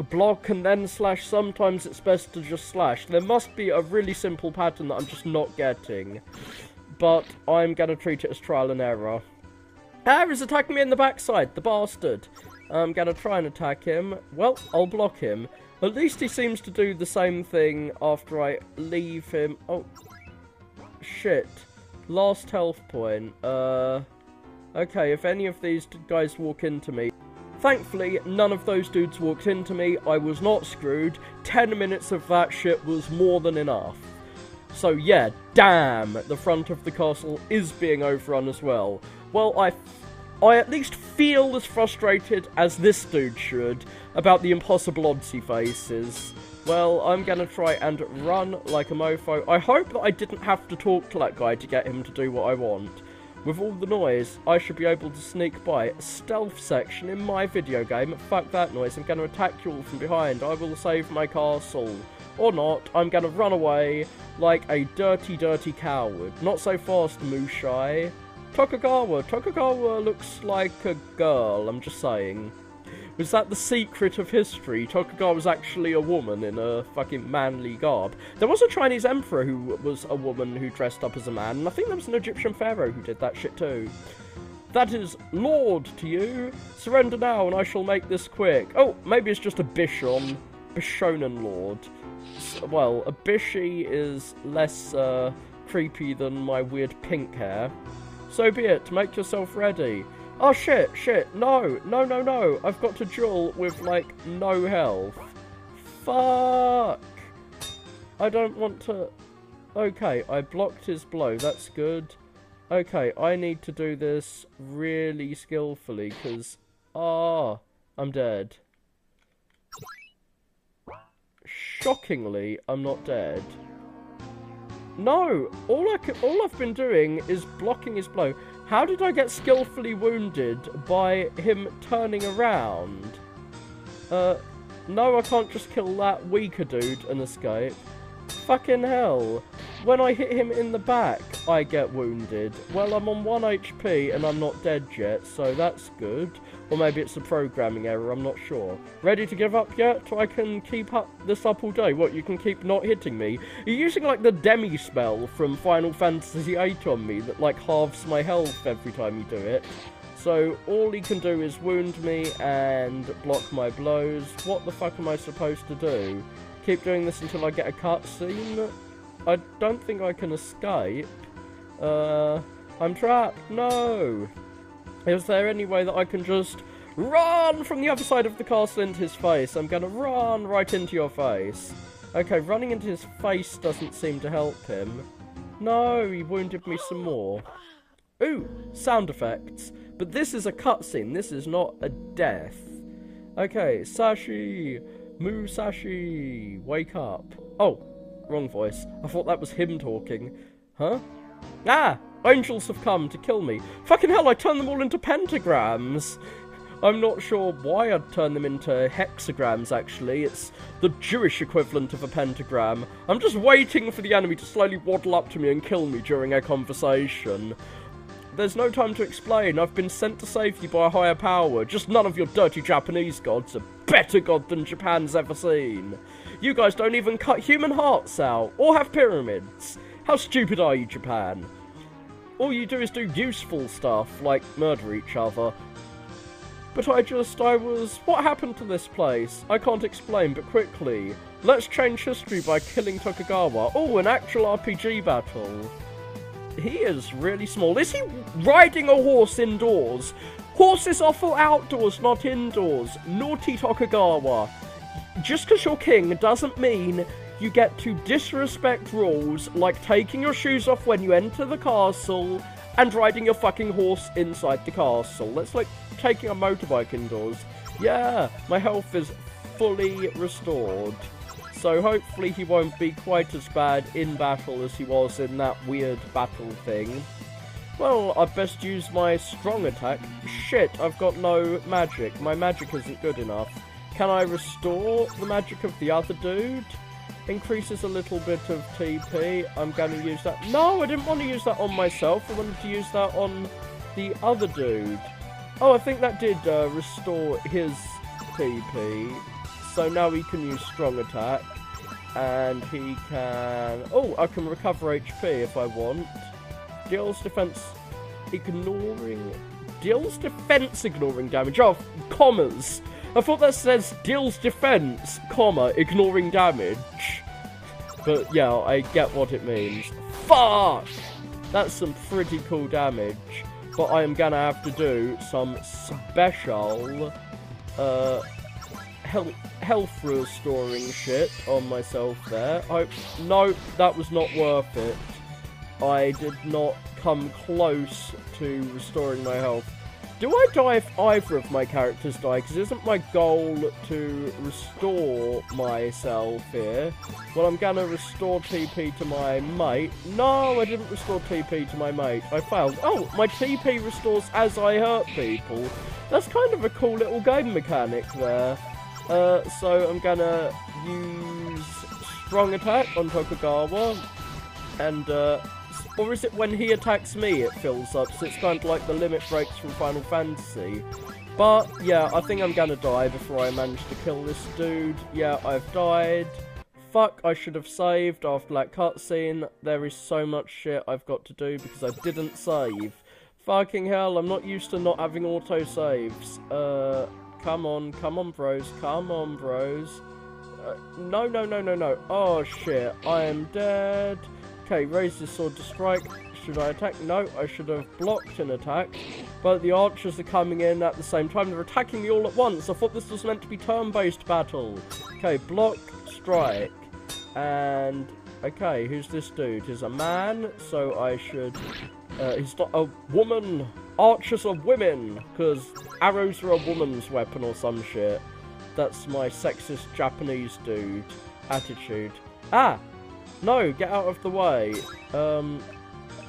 block and then slash. Sometimes it's best to just slash. There must be a really simple pattern that I'm just not getting. But I'm gonna treat it as trial and error. Ah, he's attacking me in the backside, the bastard. I'm gonna try and attack him. Well, I'll block him. At least he seems to do the same thing after I leave him. Oh, shit. Last health point. Okay, if any of these guys walk into me... Thankfully, none of those dudes walked into me. I was not screwed. 10 minutes of that shit was more than enough. So yeah, damn, the front of the castle is being overrun as well. Well, I at least feel as frustrated as this dude should about the impossible odds he faces. Well, I'm gonna try and run like a mofo. I hope that I didn't have to talk to that guy to get him to do what I want. With all the noise, I should be able to sneak by a stealth section in my video game. Fuck that noise, I'm gonna attack you all from behind. I will save my castle. Or not, I'm gonna run away like a dirty, dirty coward. Not so fast, Mushai. Tokugawa looks like a girl, I'm just saying. Was that the secret of history? Tokugawa was actually a woman in a fucking manly garb. There was a Chinese emperor who was a woman who dressed up as a man, and I think there was an Egyptian pharaoh who did that shit too. That is Lord to you. Surrender now and I shall make this quick. Oh, maybe it's just a Bishonen Lord. Well, a Bishi is less creepy than my weird pink hair. So be it, make yourself ready. Oh shit, no, I've got to duel with, like, no health. Fuck! I don't want to... Okay, I blocked his blow, that's good. Okay, I need to do this really skillfully, because... I'm dead. Shockingly, I'm not dead. No! All I've been doing is blocking his blow. How did I get skillfully wounded by him turning around? No, I can't just kill that weaker dude and escape. Fucking hell. When I hit him in the back, I get wounded. Well, I'm on 1 HP and I'm not dead yet, so that's good. Or maybe it's a programming error, I'm not sure. Ready to give up yet? I can keep this up all day. What, you can keep not hitting me? You're using, like, the demi spell from Final Fantasy VIII on me that, like, halves my health every time you do it. So, all he can do is wound me and block my blows. What the fuck am I supposed to do? Keep doing this until I get a cutscene? I don't think I can escape. I'm trapped. No! Is there any way that I can just run from the other side of the castle into his face? I'm gonna run right into your face. Okay, running into his face doesn't seem to help him. No, he wounded me some more. Ooh, sound effects. But this is a cutscene, this is not a death. Okay, Sashi, Musashi, wake up. Oh, wrong voice. I thought that was him talking. Huh? Ah! Angels have come to kill me. Fucking hell, I turned them all into pentagrams. I'm not sure why I'd turn them into hexagrams, actually. It's the Jewish equivalent of a pentagram. I'm just waiting for the enemy to slowly waddle up to me and kill me during a conversation. there's no time to explain. I've been sent to save you by a higher power. Just none of your dirty Japanese gods. A better god than Japan's ever seen. You guys don't even cut human hearts out, or have pyramids. How stupid are you, Japan? All you do is do useful stuff, like murder each other. But what happened to this place? I can't explain, but quickly. Let's change history by killing Tokugawa. Oh, an actual RPG battle. He is really small. Is he riding a horse indoors? Horses are for outdoors, not indoors. Naughty Tokugawa. Just because you're king doesn't mean you get to disrespect rules like taking your shoes off when you enter the castle and riding your fucking horse inside the castle. That's like taking a motorbike indoors. Yeah, my health is fully restored. So hopefully he won't be quite as bad in battle as he was in that weird battle thing. Well, I'd best use my strong attack. Shit, I've got no magic. My magic isn't good enough. Can I restore the magic of the other dude? Increases a little bit of TP. I'm going to use that. No, I didn't want to use that on myself. I wanted to use that on the other dude. Oh, I think that did restore his TP. So now he can use strong attack. And he can... Oh, I can recover HP if I want. Deals defense ignoring damage. Oh, commas. I thought that says deals defense, comma, ignoring damage. But yeah, I get what it means. Fuck! That's some pretty cool damage. But I am gonna have to do some special health restoring shit on myself there. No, that was not worth it. I did not come close to restoring my health. Do I die if either of my characters die? Because isn't my goal to restore myself here? Well, I'm gonna restore TP to my mate. No, I didn't restore TP to my mate. I failed. Oh, my TP restores as I hurt people. That's kind of a cool little game mechanic there. So I'm gonna use strong attack on Tokugawa. And, or is it when he attacks me it fills up? So it's kind of like the limit breaks from Final Fantasy. But, yeah, I think I'm gonna die before I manage to kill this dude. Yeah, I've died. Fuck, I should have saved after that cutscene. There is so much shit I've got to do because I didn't save. Fucking hell, I'm not used to not having auto-saves. Come on, bros. Come on, bros. No. Oh, shit. I am dead. Okay, raise this sword to strike. Should I attack? No, I should have blocked an attack. But the archers are coming in at the same time. They're attacking me all at once. I thought this was meant to be turn-based battle. Okay, block, strike. And, okay, who's this dude? He's a man, so I should... he's not a woman. Archers are women, because arrows are a woman's weapon or some shit. That's my sexist Japanese dude attitude. Ah! No, get out of the way. I'm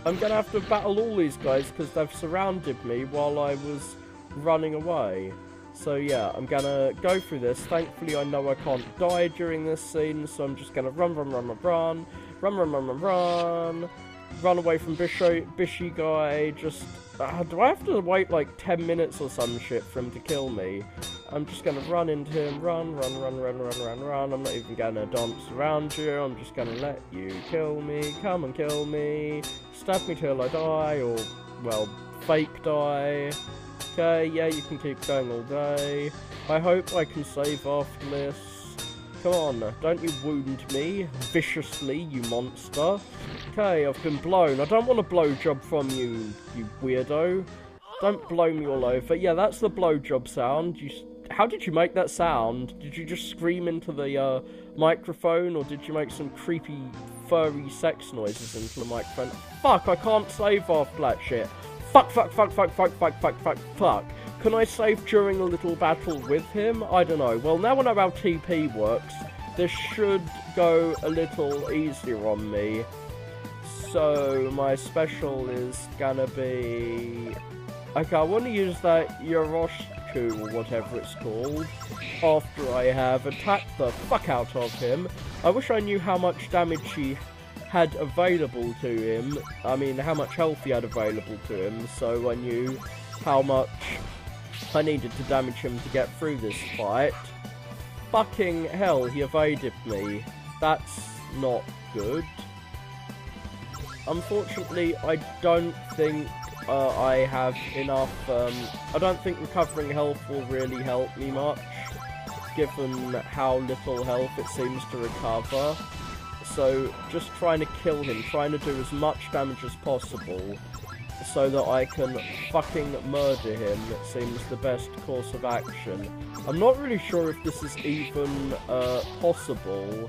gonna have to battle all these guys because they've surrounded me while I was running away. So yeah, I'm gonna go through this. Thankfully I know I can't die during this scene, so I'm just gonna run away from Bishy guy. Just do I have to wait like 10 minutes or some shit for him to kill me? I'm just gonna run into him, run. I'm not even gonna dance around you. I'm just gonna let you kill me. Come and kill me. Stab me till I die, or, well, fake die. Okay, yeah, you can keep going all day. I hope I can save after this. Come on, don't you wound me viciously, you monster. Okay, I've been blown. I don't want a blowjob from you, you weirdo. Don't blow me all over. Yeah, that's the blowjob sound. How did you make that sound? Did you just scream into the microphone, or did you make some creepy, furry sex noises into the microphone? Fuck, I can't save after that shit. Fuck. Can I save during a little battle with him? I don't know. Well, now I know how TP works. This should go a little easier on me. So, my special is gonna be... Okay, I want to use that Yoroshiku, or whatever it's called, after I have attacked the fuck out of him. I wish I knew how much damage he had available to him. I mean, how much health he had available to him, so I knew how much I needed to damage him to get through this fight. Fucking hell, he evaded me. That's not good. Unfortunately, I don't think I have enough, I don't think recovering health will really help me much, given how little health it seems to recover. So, just trying to kill him, trying to do as much damage as possible, so that I can fucking murder him, seems the best course of action. I'm not really sure if this is even, possible,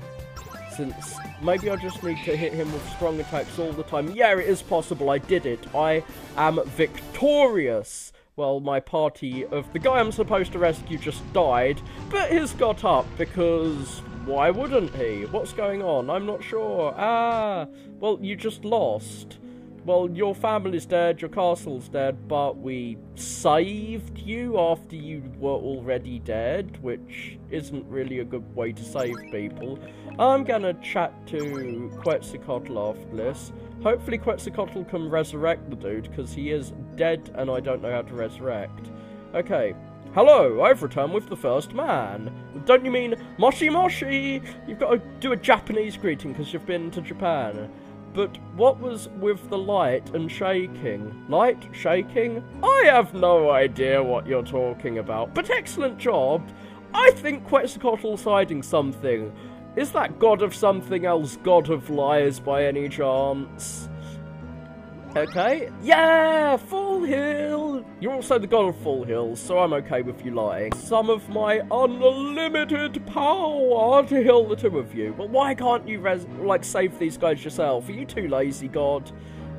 since maybe I just need to hit him with strong attacks all the time. Yeah, it is possible, I did it. I am victorious. Well, my party of the guy I'm supposed to rescue just died, but he's got up, because why wouldn't he? What's going on? I'm not sure. Well, you just lost. Well, your family's dead, your castle's dead, but we saved you after you were already dead, which isn't really a good way to save people. I'm gonna chat to Quetzalcoatl after this. Hopefully Quetzalcoatl can resurrect the dude, because he is dead and I don't know how to resurrect. Okay. Hello, I've returned with the first man. Don't you mean Moshi Moshi? You've got to do a Japanese greeting because you've been to Japan. But what was with the light and shaking? Light? Shaking? I have no idea what you're talking about, but excellent job. I think Quetzalcoatl's hiding something. Is that god of something else god of lies by any chance? Okay. Yeah! Full Hill! You're also the god of Full Hills, so I'm okay with you lying. Some of my unlimited power to heal the two of you. But why can't you, save these guys yourself? Are you too lazy, god?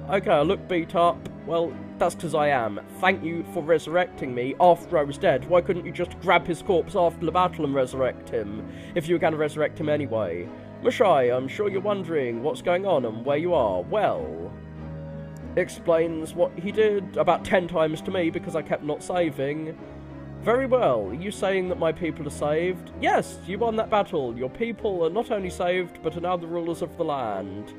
Okay, I look beat up. Well, that's because I am. Thank you for resurrecting me after I was dead. Why couldn't you just grab his corpse after the battle and resurrect him, if you were going to resurrect him anyway? Mashai, I'm sure you're wondering what's going on and where you are. Well, explains what he did about 10 times to me because I kept not saving. Very well, are you saying that my people are saved? Yes, you won that battle. Your people are not only saved, but are now the rulers of the land.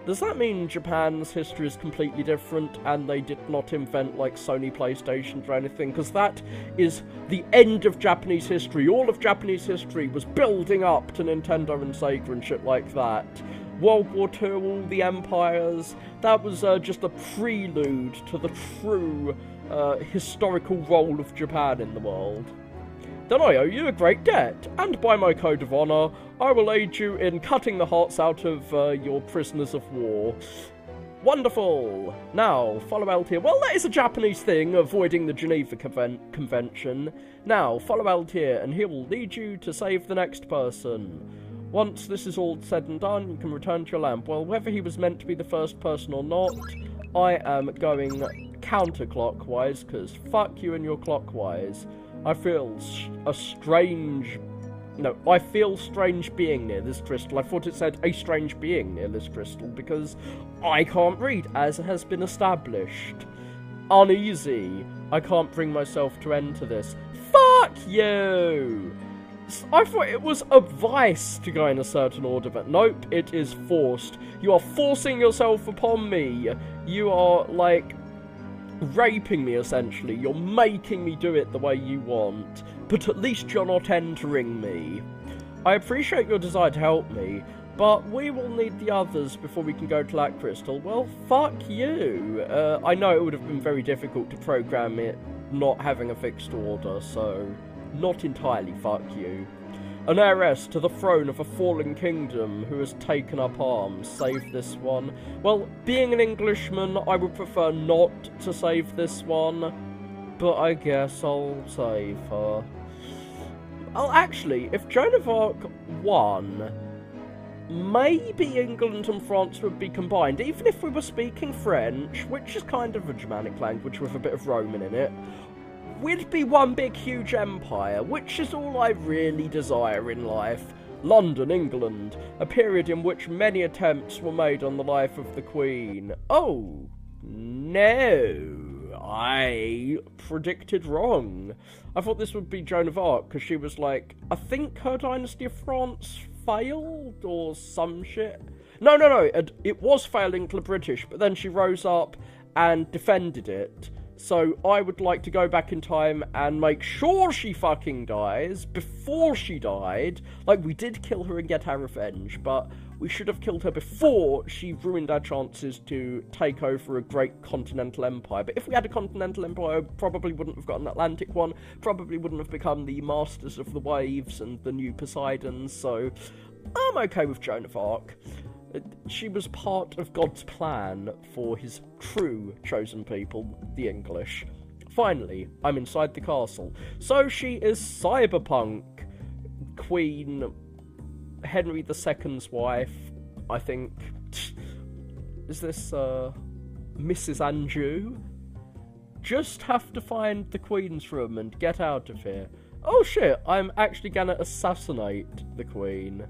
Does that mean Japan's history is completely different and they did not invent, like, Sony PlayStations or anything? Because that is the end of Japanese history. All of Japanese history was building up to Nintendo and Sega and shit like that. World War II, all the empires, that was just a prelude to the true historical role of Japan in the world. Then I owe you a great debt, and by my code of honour, I will aid you in cutting the hearts out of your prisoners of war. Wonderful! Now, follow Altair. Well, that is a Japanese thing, avoiding the Geneva Convention. Now, follow Altair, and he will lead you to save the next person. Once this is all said and done, you can return to your lamp. Well, whether he was meant to be the first person or not, I am going counterclockwise, because fuck you and your clockwise. I feel strange being near this crystal. I thought it said a strange being near this crystal, because I can't read, as has been established. Uneasy. I can't bring myself to enter this. Fuck you! I thought it was advice to go in a certain order, but nope, it is forced. You are forcing yourself upon me. You are, like, raping me, essentially. You're making me do it the way you want, but at least you're not entering me. I appreciate your desire to help me, but we will need the others before we can go to that crystal. Well, fuck you. I know it would have been very difficult to program it not having a fixed order, so not entirely fuck you. An heiress to the throne of a fallen kingdom who has taken up arms. Save this one. Well, being an Englishman, I would prefer not to save this one, but I guess I'll save her. Oh, actually, if Joan of Arc won, maybe England and France would be combined, even if we were speaking French, which is kind of a Germanic language with a bit of Roman in it. We'd be one big huge empire, which is all I really desire in life. London, England, a period in which many attempts were made on the life of the Queen. Oh, no, I predicted wrong. I thought this would be Joan of Arc, because she was like, I think her dynasty of France failed, or some shit. No, no, no. It was fail England British, but then she rose up and defended it. So I would like to go back in time and make sure she fucking dies before she died. Like, we did kill her and get our revenge, but we should have killed her before she ruined our chances to take over a great continental empire. But if we had a continental empire, probably wouldn't have got an Atlantic one, probably wouldn't have become the masters of the waves and the new Poseidons, so I'm okay with Joan of Arc. She was part of God's plan for his true chosen people, the English. Finally, I'm inside the castle. So she is cyberpunk Queen Henry II's wife, I think. Is this, Mrs. Anjou? Just have to find the Queen's room and get out of here. Oh shit, I'm actually gonna assassinate the Queen.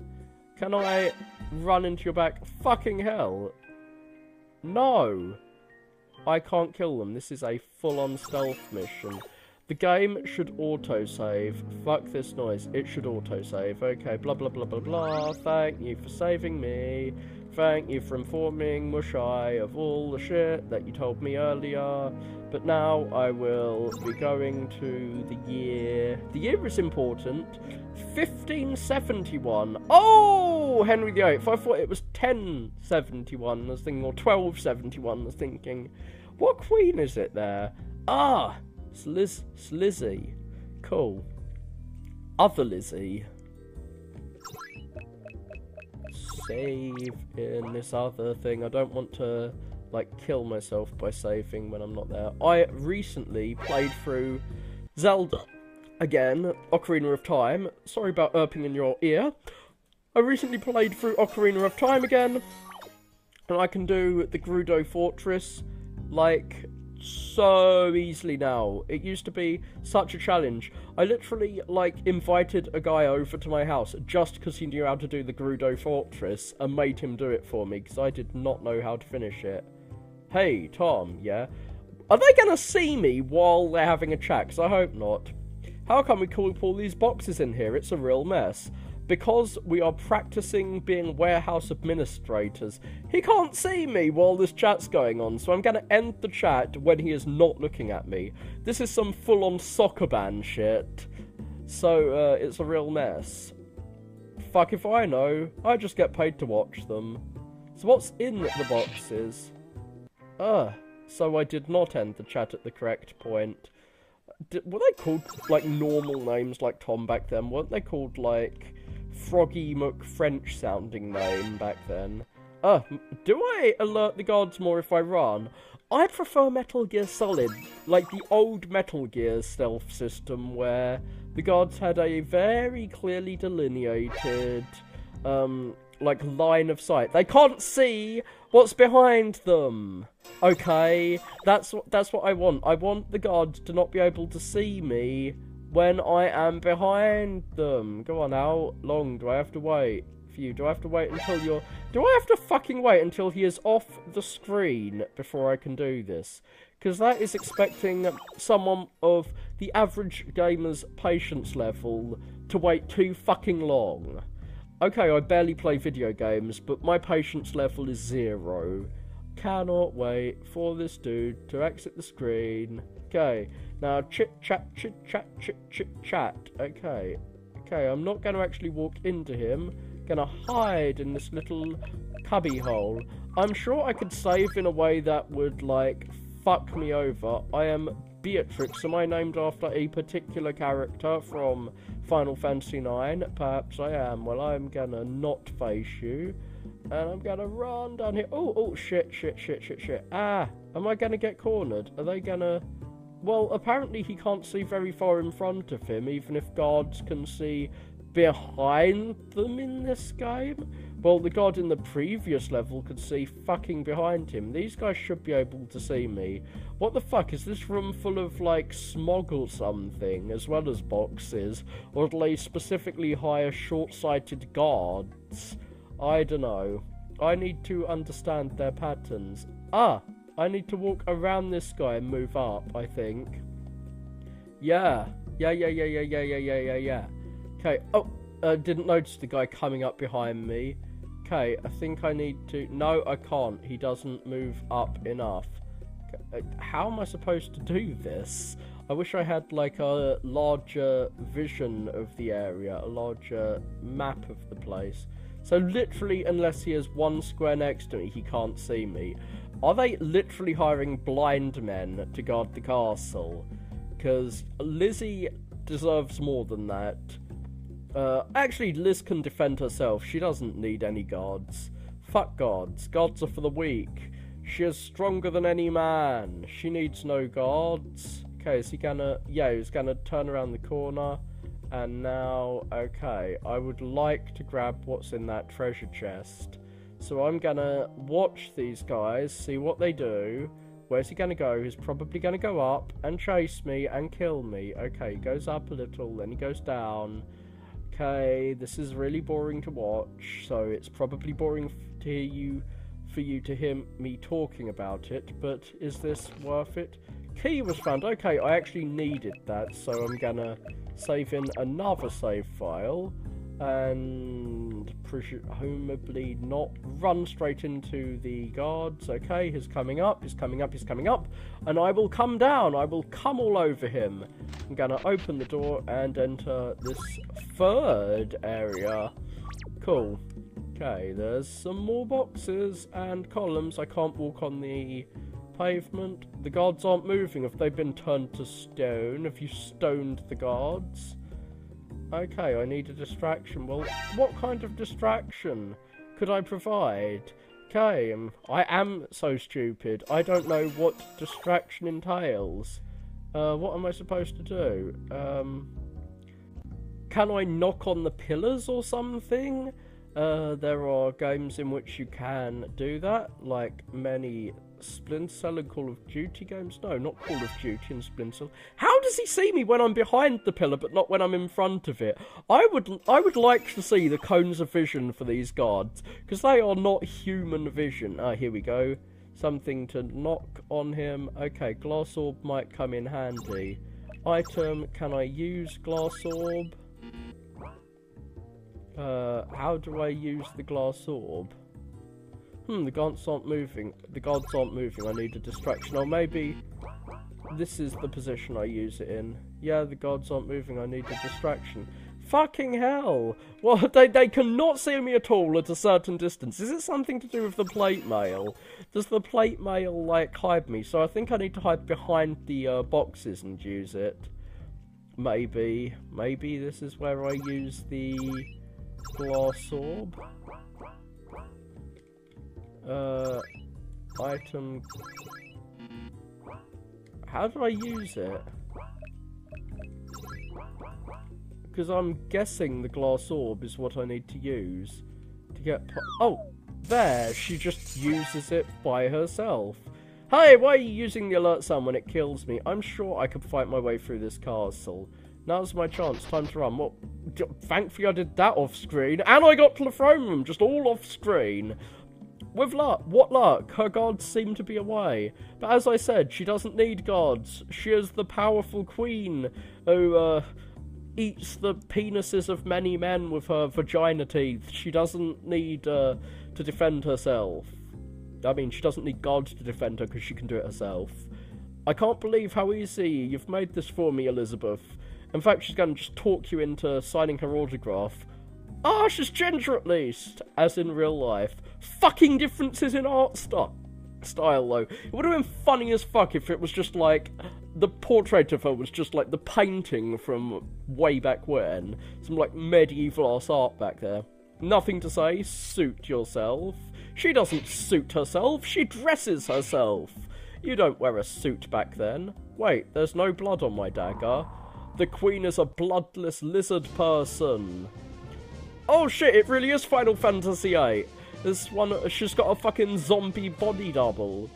Can I run into your back? Fucking hell. No. I can't kill them. This is a full-on stealth mission. The game should autosave. Fuck this noise. It should autosave. Okay, blah blah blah blah blah. Thank you for saving me. Thank you for informing Mushai of all the shit that you told me earlier. But now I will be going to the year... The year is important. 1571. Oh, Henry VIII. I thought it was 1071. I was thinking, or 1271. I was thinking, what queen is it there? Ah, it's Lizzie. Cool. Other Lizzie. Save in this other thing. I don't want to, like, kill myself by saving when I'm not there. I recently played through Zelda again, Ocarina of Time. Sorry about irping in your ear. I recently played through Ocarina of Time again, and I can do the Gerudo Fortress, like, so easily now. It used to be such a challenge. I literally, like, invited a guy over to my house just because he knew how to do the Gerudo Fortress and made him do it for me because I did not know how to finish it. Hey, Tom, yeah? Are they gonna see me while they're having a chat? Because I hope not. How come we keep all these boxes in here? It's a real mess. Because we are practicing being warehouse administrators, he can't see me while this chat's going on, so I'm going to end the chat when he is not looking at me. This is some full-on soccer band shit, so it's a real mess. Fuck if I know, I just get paid to watch them. So what's in the boxes? So I did not end the chat at the correct point. Were they called, like, normal names like Tom back then? Weren't they called, like... Froggy French sounding name back then. Do I alert the guards more if I run? I prefer Metal Gear Solid, like the old Metal Gear stealth system where the guards had a very clearly delineated, like, line of sight. They can't see what's behind them. Okay, that's what I want. I want the guards to not be able to see me when I am behind them. Go on, how long do I have to wait for you? Do I have to wait until you're... Do I have to fucking wait until he is off the screen before I can do this? Because that is expecting someone of the average gamer's patience level to wait too fucking long. Okay, I barely play video games, but my patience level is 0. Cannot wait for this dude to exit the screen. Okay, now chit-chat. Okay, I'm not going to actually walk into him. Gonna hide in this little cubby hole. I'm sure I could save in a way that would, like, fuck me over. I am Beatrix. Am I named after a particular character from Final Fantasy IX? Perhaps I am. Well, I'm gonna not face you. And I'm gonna run down here. Oh, shit. Ah, am I gonna get cornered? Are they gonna... Well, apparently he can't see very far in front of him, even if guards can see behind them in this game. Well, the guard in the previous level could see fucking behind him. These guys should be able to see me. What the fuck? Is this room full of, like, smog or something, as well as boxes? Or do they specifically hire short-sighted guards? I don't know. I need to understand their patterns. Ah! I need to walk around this guy and move up, I think. Yeah. Okay, oh, didn't notice the guy coming up behind me. Okay, I think I need to... No, I can't. He doesn't move up enough. How am I supposed to do this? I wish I had, like, a larger vision of the area, a larger map of the place. So literally, unless he has one square next to me, he can't see me. Are they literally hiring blind men to guard the castle? Because Lizzie deserves more than that. Actually, Liz can defend herself. She doesn't need any guards. Fuck guards. Guards are for the weak. She is stronger than any man. She needs no guards. Okay, is he gonna... Yeah, he's gonna turn around the corner. And now... Okay, I would like to grab what's in that treasure chest. So I'm gonna watch these guys, see what they do. Where's he gonna go? He's probably gonna go up and chase me and kill me. Okay, he goes up a little, then he goes down. Okay, this is really boring to watch, so it's probably boring to hear you... for you to hear me talking about it, but is this worth it? Key was found. Okay, I actually needed that, so I'm gonna save in another save file and presumably not run straight into the guards. Okay, he's coming up, he's coming up, he's coming up, and I will come down. I will come all over him. I'm gonna open the door and enter this third area. Cool. Okay, there's some more boxes and columns. I can't walk on the pavement. The guards aren't moving. Have they been turned to stone? Have you stoned the guards? Okay, I need a distraction. Well, what kind of distraction could I provide? Okay, I am so stupid. I don't know what distraction entails. What am I supposed to do? Can I knock on the pillars or something? There are games in which you can do that, like many Splinter Cell and Call of Duty games. No, not Call of Duty and Splinter Cell. How does he see me when I'm behind the pillar, but not when I'm in front of it? I would like to see the cones of vision for these guards, because they are not human vision. Ah, here we go. Something to knock on him. Okay, glass orb might come in handy. Item, can I use glass orb? How do I use the glass orb? The guards aren't moving. The guards aren't moving. I need a distraction. Or maybe this is the position I use it in. Yeah, the guards aren't moving. I need a distraction. Fucking hell! Well, they cannot see me at all at a certain distance. Is it something to do with the plate mail? Does the plate mail, like, hide me? So I think I need to hide behind the boxes and use it. Maybe this is where I use the glass orb. Item. How do I use it? Because I'm guessing the glass orb is what I need to use to get... Oh! There! She just uses it by herself. Hey, why are you using the alert sound when it kills me? I'm sure I could fight my way through this castle. Now's my chance. Time to run. Well, thankfully I did that off screen. And I got to the throne room, just all off screen. With luck. What luck? Her guards seem to be away. But as I said, she doesn't need guards. She is the powerful queen who, eats the penises of many men with her vagina teeth. She doesn't need, to defend herself. I mean, she doesn't need guards to defend her because she can do it herself. I can't believe how easy you've made this for me, Elizabeth. In fact, she's going to just talk you into signing her autograph. Ah, she's ginger at least, as in real life. Fucking differences in art style, though. It would have been funny as fuck if it was just like, the portrait of her was just like the painting from way back when. Some like medieval ass art back there. Nothing to say, suit yourself. She doesn't suit herself, she dresses herself. You don't wear a suit back then. Wait, there's no blood on my dagger. The queen is a bloodless lizard person. Oh shit, it really is Final Fantasy VIII. This one, she's got a fucking zombie body double.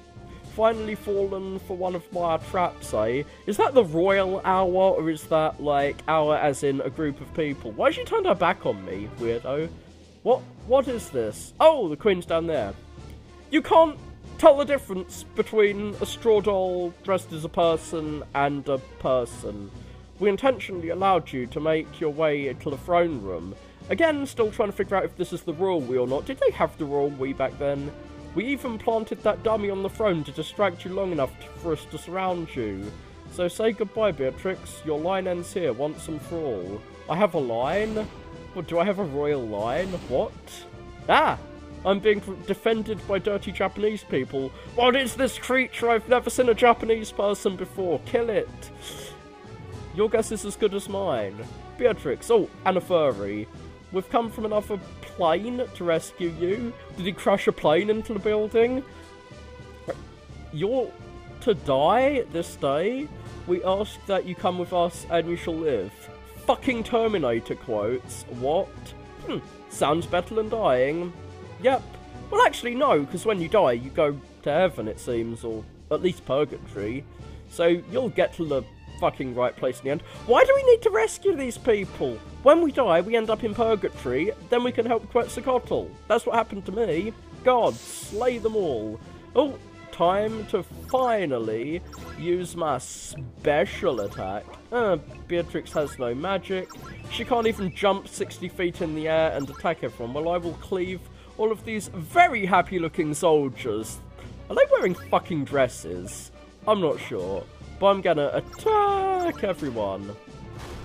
Finally fallen for one of my traps, eh? Is that the royal hour, or is that, like, hour as in a group of people? Why has she turned her back on me, weirdo? What is this? Oh, the queen's down there. You can't tell the difference between a straw doll dressed as a person and a person. We intentionally allowed you to make your way into the throne room, Again, still trying to figure out if this is the royal we or not. Did they have the royal we back then? We even planted that dummy on the throne to distract you long enough for us to surround you. So say goodbye, Beatrix. Your line ends here, once and for all. I have a line? What, do I have a royal line? What? Ah! I'm being defended by dirty Japanese people. What is this creature? I've never seen a Japanese person before. Kill it. Your guess is as good as mine. Beatrix. Oh, and a furry. We've come from another plane to rescue you. Did he crash a plane into the building? You're to die this day? We ask that you come with us and you shall live. Fucking Terminator quotes. What? Sounds better than dying. Yep. Well, actually, no, because when you die, you go to heaven, it seems, or at least purgatory. So you'll get to the fucking right place in the end. Why do we need to rescue these people? When we die, we end up in purgatory, then we can help Quetzalcoatl. That's what happened to me. God, slay them all. Oh, time to finally use my special attack. Beatrix has no magic. She can't even jump 60 feet in the air and attack everyone. Well, I will cleave all of these very happy-looking soldiers. Are they wearing fucking dresses? I'm not sure. But I'm gonna attack everyone.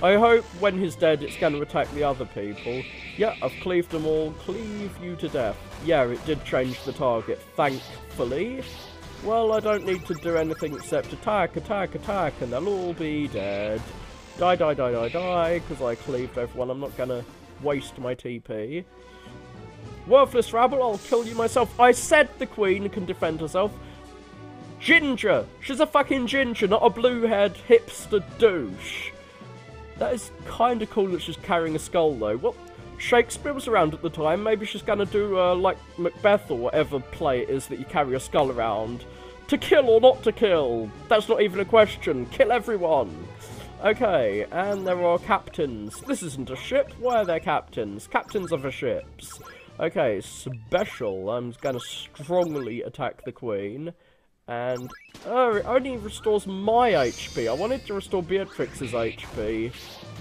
I hope when he's dead, it's gonna attack the other people. Yeah, I've cleaved them all. Cleave you to death. Yeah, it did change the target, thankfully. Well, I don't need to do anything except attack, attack, attack, and they'll all be dead. Die, die, die, die, die, because I cleaved everyone. I'm not gonna waste my TP. Worthless rabble, I'll kill you myself. I said the queen can defend herself. Ginger! She's a fucking ginger, not a blue-haired hipster douche. That is kind of cool that she's carrying a skull, though. Well, Shakespeare was around at the time. Maybe she's going to do, like, Macbeth or whatever play it is that you carry a skull around. To kill or not to kill? That's not even a question. Kill everyone. Okay, and there are captains. This isn't a ship. Why are there captains? Captains are for ships. Okay, special. I'm going to strongly attack the queen. And, it only restores my HP. I wanted to restore Beatrix's HP.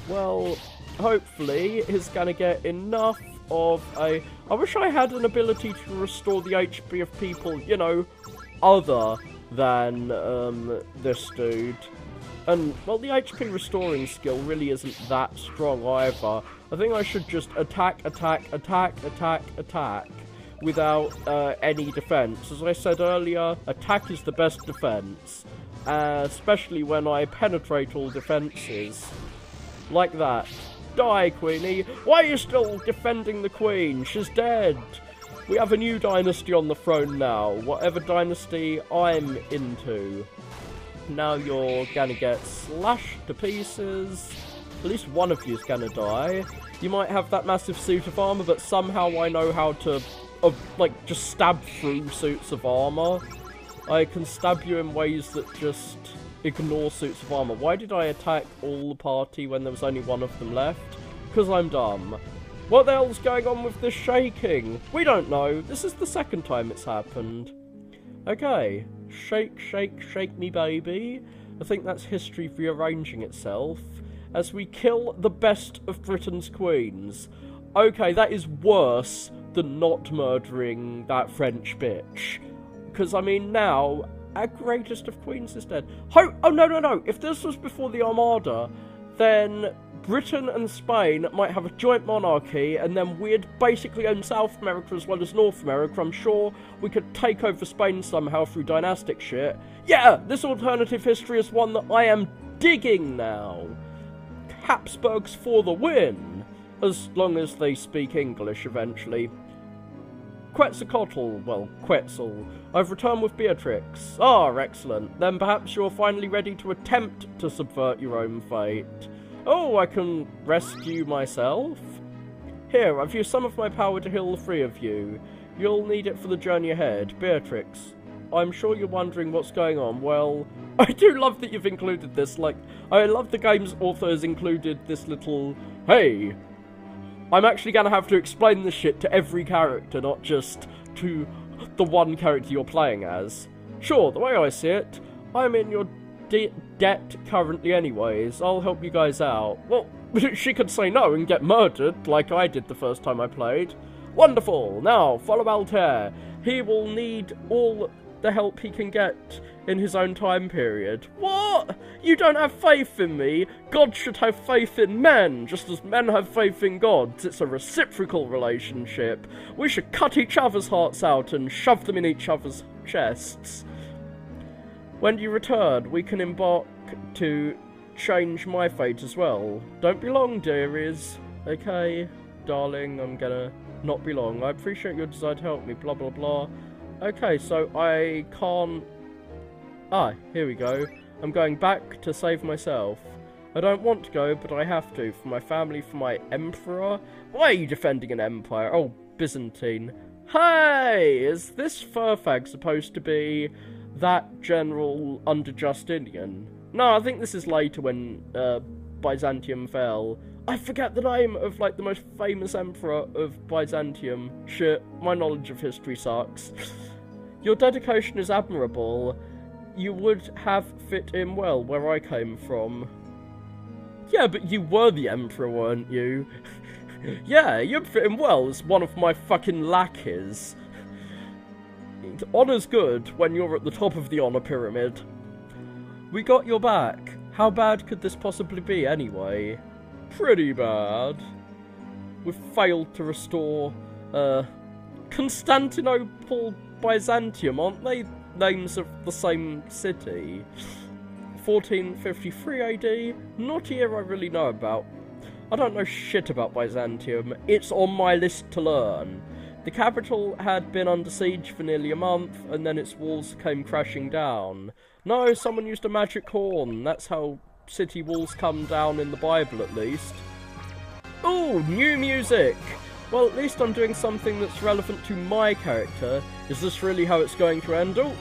Well, hopefully, he's going to get enough of a... I wish I had an ability to restore the HP of people, you know, other than, this dude. And, well, the HP restoring skill really isn't that strong either. I think I should just attack, attack, attack, attack, attack, without any defense. As I said earlier, attack is the best defense, especially when I penetrate all defenses. Like that. Die, Queenie! Why are you still defending the Queen? She's dead! We have a new dynasty on the throne now, whatever dynasty I'm into. Now you're gonna get slashed to pieces. At least one of you's gonna die. You might have that massive suit of armor, but somehow I know how to like, just stab through suits of armor. I can stab you in ways that just ignore suits of armor. Why did I attack all the party when there was only one of them left? Because I'm dumb. What the hell's going on with this shaking? We don't know. This is the second time it's happened. Okay. Shake, shake, shake me, baby. I think that's history rearranging itself. As we kill the best of Britain's queens. Okay, that is worse than not murdering that French bitch. Because, I mean, now, our greatest of queens is dead. Oh, no. If this was before the Armada, then Britain and Spain might have a joint monarchy, and then we'd basically own South America as well as North America. I'm sure we could take over Spain somehow through dynastic shit. Yeah, this alternative history is one that I am digging now. Habsburgs for the win. As long as they speak English eventually. Quetzalcoatl, well, Quetzal. I've returned with Beatrix. Ah, excellent. Then perhaps you're finally ready to attempt to subvert your own fate. Oh, I can rescue myself? Here, I've used some of my power to heal the three of you. You'll need it for the journey ahead. Beatrix, I'm sure you're wondering what's going on. Well, I do love that you've included this. Like, I love the game's author has included this little, hey, I'm actually going to have to explain this shit to every character, not just to the one character you're playing as. Sure, the way I see it, I'm in your debt currently anyways. I'll help you guys out. Well, she could say no and get murdered, like I did the first time I played. Wonderful! Now, follow Altair. He will need all the help he can get in his own time period. What? You don't have faith in me? God should have faith in men, just as men have faith in gods. It's a reciprocal relationship. We should cut each other's hearts out and shove them in each other's chests. When you return, we can embark to change my fate as well. Don't be long, dearies. Okay, darling, I'm gonna not be long. I appreciate your desire to help me, blah blah blah. Okay, so I can't... Ah, here we go. I'm going back to save myself. I don't want to go, but I have to. For my family, for my emperor. Why are you defending an empire? Oh, Byzantine. Hey! Is this Furfag supposed to be that general under Justinian? No, I think this is later when Byzantium fell. I forget the name of, like, the most famous emperor of Byzantium. Shit, my knowledge of history sucks. Your dedication is admirable. You would have fit in well where I came from. Yeah, but you were the emperor, weren't you? Yeah, you'd fit in well as one of my fucking lackeys. Honor's good when you're at the top of the honor pyramid. We got your back. How bad could this possibly be, anyway? Pretty bad. We've failed to restore, Constantinople, Byzantium, aren't they names of the same city? 1453 AD? Not a year I really know about. I don't know shit about Byzantium. It's on my list to learn. The capital had been under siege for nearly a month, and then its walls came crashing down. No, someone used a magic horn. That's how city walls come down in the Bible, at least. Ooh, new music! Well, at least I'm doing something that's relevant to my character. Is this really how it's going to end? Oh,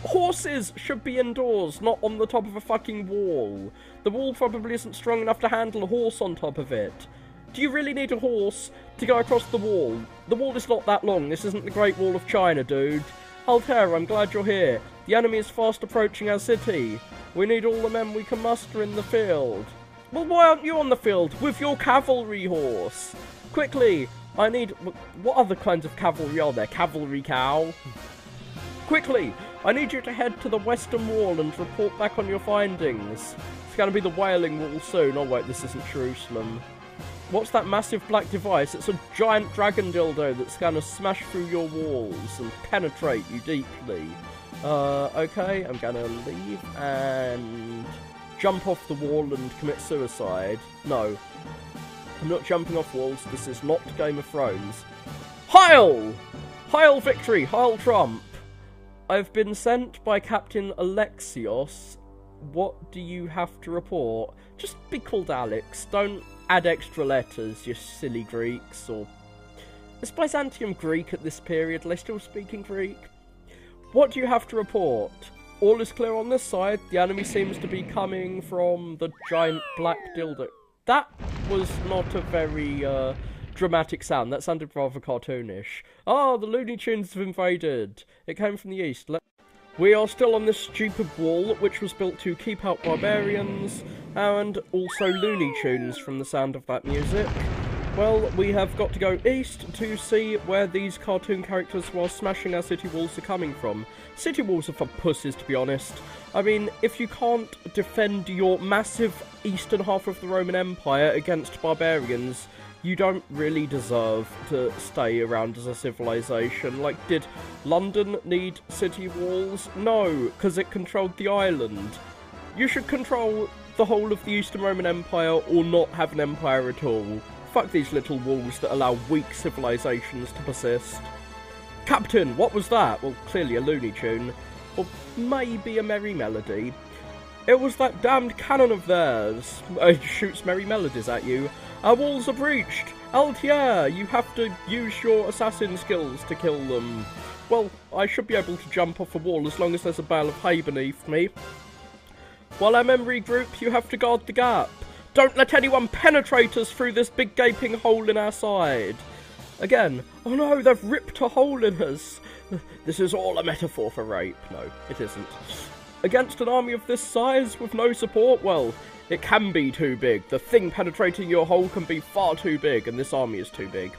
horses should be indoors, not on the top of a fucking wall. The wall probably isn't strong enough to handle a horse on top of it. Do you really need a horse to go across the wall? The wall is not that long. This isn't the Great Wall of China, dude. Altair, I'm glad you're here. The enemy is fast approaching our city. We need all the men we can muster in the field. Well, why aren't you on the field with your cavalry horse? Quickly, I need... What other kinds of cavalry are there? Cavalry cow? Quickly, I need you to head to the western wall and report back on your findings. It's going to be the Wailing Wall soon. Oh wait, this isn't Jerusalem. What's that massive black device? It's a giant dragon dildo that's going to smash through your walls and penetrate you deeply. Okay, I'm going to leave and jump off the wall and commit suicide. No, I'm not jumping off walls. This is not Game of Thrones. Heil! Heil victory! Heil Trump! I've been sent by Captain Alexios. What do you have to report? Just be called Alex. Don't add extra letters, you silly Greeks. Or is Byzantium Greek at this period? Are they still speaking Greek? What do you have to report? All is clear on this side. The enemy seems to be coming from the giant black dildo. That was not a very dramatic sound. That sounded rather cartoonish. Ah, the Looney Tunes have invaded. It came from the east. We are still on this stupid wall, which was built to keep out barbarians, and also Looney Tunes from the sound of that music. Well, we have got to go east to see where these cartoon characters while smashing our city walls are coming from. City walls are for pussies, to be honest. I mean, if you can't defend your massive eastern half of the Roman Empire against barbarians, you don't really deserve to stay around as a civilization. Like, did London need city walls? No, because it controlled the island. You should control the whole of the Eastern Roman Empire or not have an empire at all. Fuck these little walls that allow weak civilizations to persist. Captain, what was that? Well, clearly a Looney Tune. Or maybe a merry melody. It was that damned cannon of theirs. It shoots merry melodies at you. Our walls are breached! Altair, you have to use your assassin skills to kill them. Well, I should be able to jump off a wall as long as there's a bale of hay beneath me. While our memory group, you have to guard the gap. Don't let anyone penetrate us through this big gaping hole in our side. Again, oh no, they've ripped a hole in us. This is all a metaphor for rape. No, it isn't. Against an army of this size with no support, well, it can be too big. The thing penetrating your hull can be far too big, and this army is too big.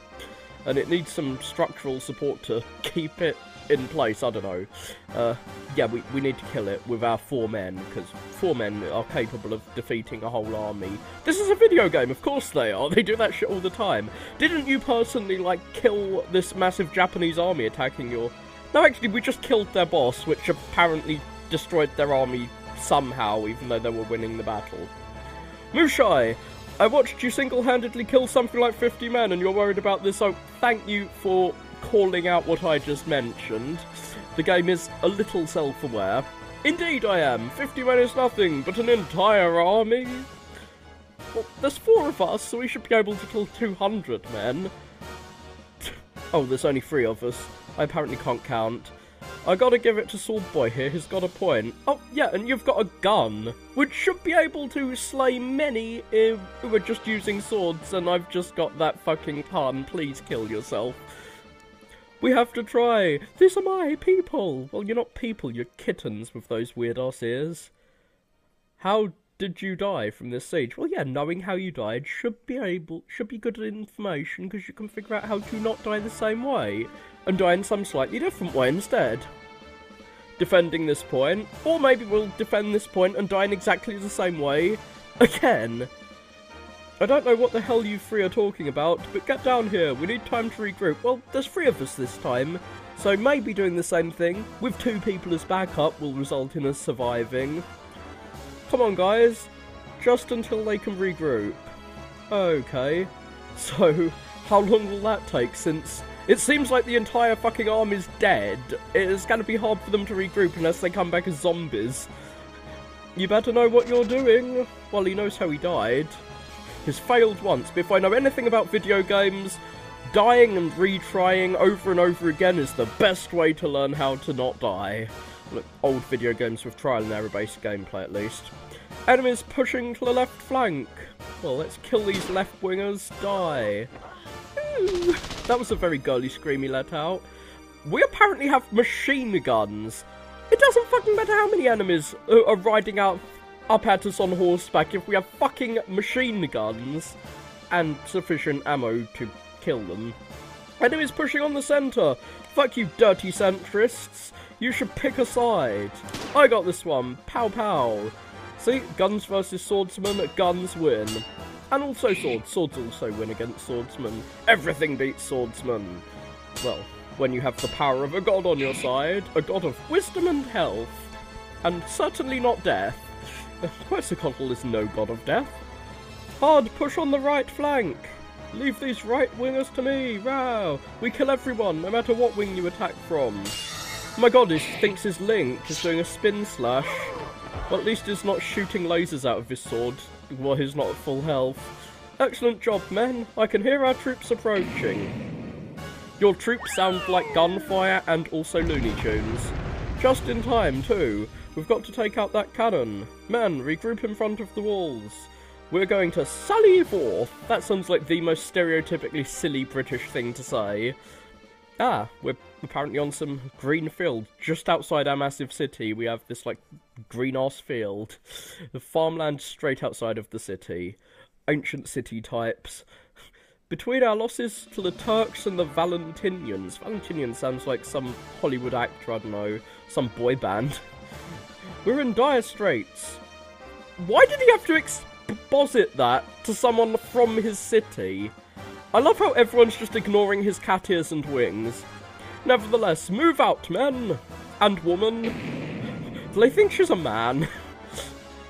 And it needs some structural support to keep it in place, I don't know. Yeah, we need to kill it with our 4 men, because 4 men are capable of defeating a whole army. This is a video game, of course they are. They do that shit all the time. Didn't you personally, like, kill this massive Japanese army attacking your... No, actually, we just killed their boss, which apparently destroyed their army somehow, even though they were winning the battle. Mushai, I watched you single-handedly kill something like 50 men, and you're worried about this, so thank you for calling out what I just mentioned. The game is a little self-aware. Indeed I am. 50 men is nothing, but an entire army? Well, there's 4 of us, so we should be able to kill 200 men. Oh, there's only 3 of us. I apparently can't count. I gotta give it to Sword Boy here, he's got a point. Oh, yeah, and you've got a gun, which should be able to slay many who are just using swords, and I've just got that fucking pun. Please kill yourself. We have to try. These are my people. Well, you're not people, you're kittens with those weird-ass ears. How did you die from this siege? Well, yeah, knowing how you died should be good information, because you can figure out how to not die the same way, and die in some slightly different way instead. Defending this point, or maybe we'll defend this point and die in exactly the same way again. I don't know what the hell you 3 are talking about, but get down here, we need time to regroup. Well, there's 3 of us this time, so maybe doing the same thing, with 2 people as backup, will result in us surviving. Come on guys, just until they can regroup. Okay, so how long will that take, since it seems like the entire fucking army's dead? It's gonna be hard for them to regroup unless they come back as zombies. You better know what you're doing. Well, he knows how he died. He's failed once, but if I know anything about video games, dying and retrying over and over again is the best way to learn how to not die. Look, old video games with trial and error based gameplay at least. Enemies pushing to the left flank. Well, let's kill these left wingers. Die. Ooh, that was a very girly scream he let out. We apparently have machine guns. It doesn't fucking matter how many enemies are riding up at us on horseback if we have fucking machine guns and sufficient ammo to kill them. Enemies pushing on the centre. Fuck you, dirty centrists. You should pick a side. I got this one. Pow pow. See, guns versus swordsmen, guns win. And also swords. Swords also win against swordsmen. Everything beats swordsmen. Well, when you have the power of a god on your side, a god of wisdom and health, and certainly not death. Quetzalcoatl is no god of death. Hard push on the right flank. Leave these right wingers to me. Row. We kill everyone, no matter what wing you attack from. Oh my god, he thinks his Link is doing a spin slash. Well, at least he's not shooting lasers out of his sword while he's not at full health. Excellent job, men. I can hear our troops approaching. Your troops sound like gunfire and also Looney Tunes. Just in time, too. We've got to take out that cannon. Men, regroup in front of the walls. We're going to sally forth. That sounds like the most stereotypically silly British thing to say. Ah, we're apparently on some green field. Just outside our massive city, we have this, like, green-ass field. The farmland straight outside of the city. Ancient city types. Between our losses to the Turks and the Valentinians. Valentinian sounds like some Hollywood actor, I don't know. Some boy band. We're in dire straits. Why did he have to exposit that to someone from his city? I love how everyone's just ignoring his cat ears and wings. Nevertheless, move out, men! And woman. Do they think she's a man?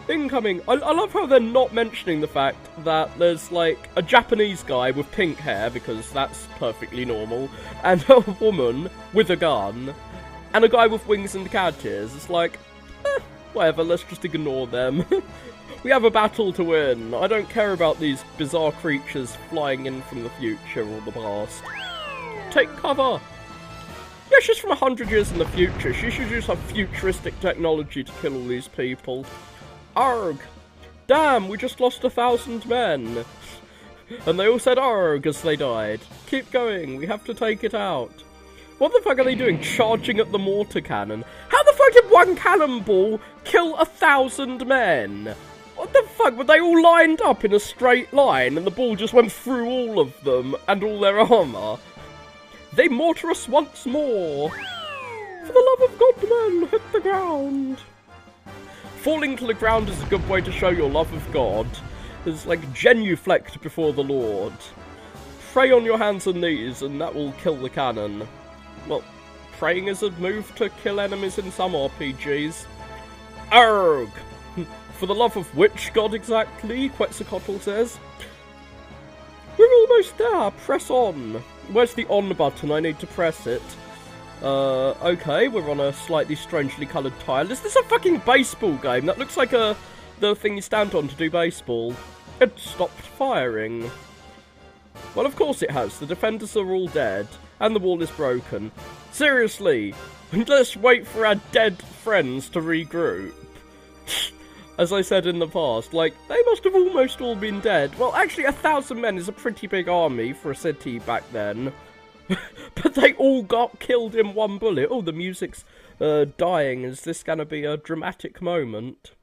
Incoming. I love how they're not mentioning the fact that there's, like, a Japanese guy with pink hair, because that's perfectly normal, and a woman with a gun, and a guy with wings and cat ears. It's like, whatever, let's just ignore them. We have a battle to win. I don't care about these bizarre creatures flying in from the future or the past. Take cover! Yeah, she's from 100 years in the future. She should use her futuristic technology to kill all these people. Arg! Damn, we just lost 1,000 men. And they all said arg as they died. Keep going, we have to take it out. What the fuck are they doing? Charging at the mortar cannon? How the fuck did one cannonball kill 1,000 men? What the fuck? Were they all lined up in a straight line and the ball just went through all of them and all their armour? They mortar us once more. For the love of God, men, hit the ground. Falling to the ground is a good way to show your love of God. It's like genuflect before the Lord. Pray on your hands and knees and that will kill the cannon. Well, praying is a move to kill enemies in some RPGs. Arg! For the love of which god exactly? Quetzalcoatl says. We're almost there, press on. Where's the on button? I need to press it. Okay, we're on a slightly strangely coloured tile. Is this a fucking baseball game? That looks like the thing you stand on to do baseball. It stopped firing. Well, of course it has. The defenders are all dead. And the wall is broken. Seriously, let's wait for our dead friends to regroup. As I said in the past, like, they must have almost all been dead. Well, actually, 1,000 men is a pretty big army for a city back then. But they all got killed in one bullet. Oh, the music's dying. Is this going to be a dramatic moment?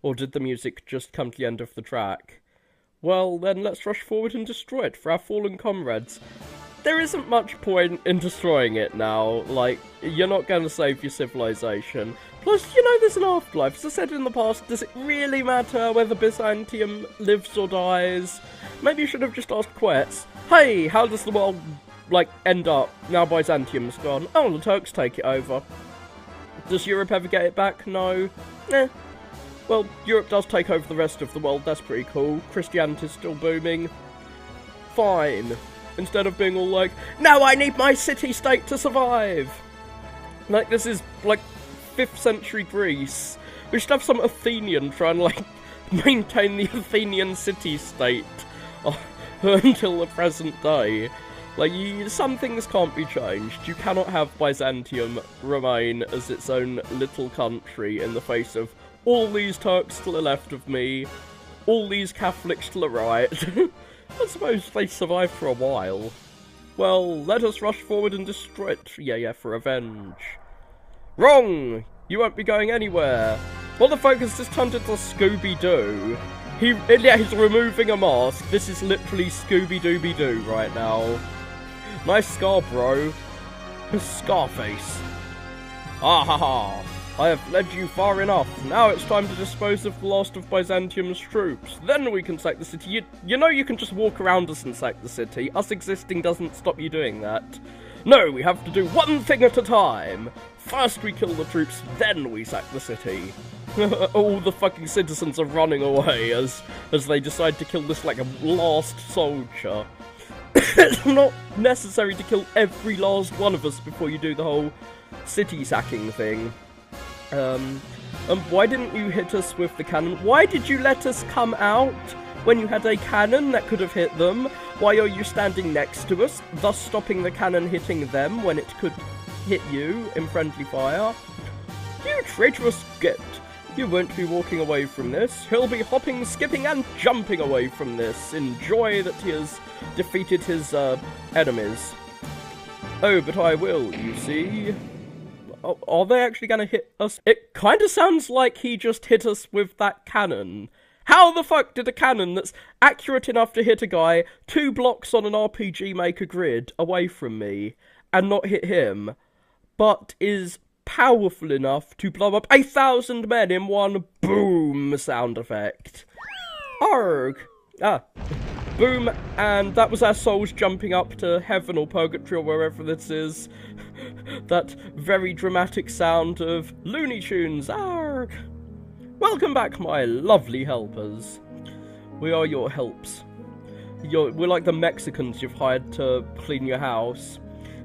Or did the music just come to the end of the track? Well, then let's rush forward and destroy it for our fallen comrades. There isn't much point in destroying it now. Like, you're not going to save your civilization. Plus, you know there's an afterlife. As I said in the past, does it really matter whether Byzantium lives or dies? Maybe you should have just asked Quetz. Hey, how does the world, like, end up now Byzantium's gone? Oh, the Turks take it over. Does Europe ever get it back? No. Eh. Well, Europe does take over the rest of the world. That's pretty cool. Christianity's still booming. Fine. Instead of being all like, no, I need my city-state to survive. Like, this is, like, 5th century Greece. We should have some Athenian try and, like, maintain the Athenian city-state until the present day. Like, some things can't be changed. You cannot have Byzantium remain as its own little country in the face of all these Turks to the left of me, all these Catholics to the right. I suppose they survived for a while. Well, let us rush forward and destroy it. Yeah, for revenge. Wrong! You won't be going anywhere. Well, the focus just turned into Scooby-Doo. He's removing a mask. This is literally Scooby-Dooby-Doo right now. Nice scar, bro. Scarface. Ah ha ha. I have led you far enough. Now it's time to dispose of the last of Byzantium's troops. Then we can sack the city. You know you can just walk around us and sack the city. Us existing doesn't stop you doing that. No, we have to do one thing at a time. First we kill the troops, then we sack the city. All the fucking citizens are running away as they decide to kill this like a last soldier. It's not necessary to kill every last one of us before you do the whole city sacking thing. Why didn't you hit us with the cannon? Why did you let us come out when you had a cannon that could have hit them? Why are you standing next to us, thus stopping the cannon hitting them when it could hit you in friendly fire? You traitorous git! You won't be walking away from this. He'll be hopping, skipping, and jumping away from this in joy that he has defeated his enemies. Oh, but I will, you see. Are they actually going to hit us? It kind of sounds like he just hit us with that cannon. How the fuck did a cannon that's accurate enough to hit a guy 2 blocks on an RPG Maker grid away from me and not hit him, but is powerful enough to blow up 1,000 men in one boom sound effect? Arg! Boom, and that was our souls jumping up to heaven or purgatory or wherever this is. That very dramatic sound of Looney Tunes. Arg! Welcome back, my lovely helpers. We are your helps. We're like the Mexicans you've hired to clean your house.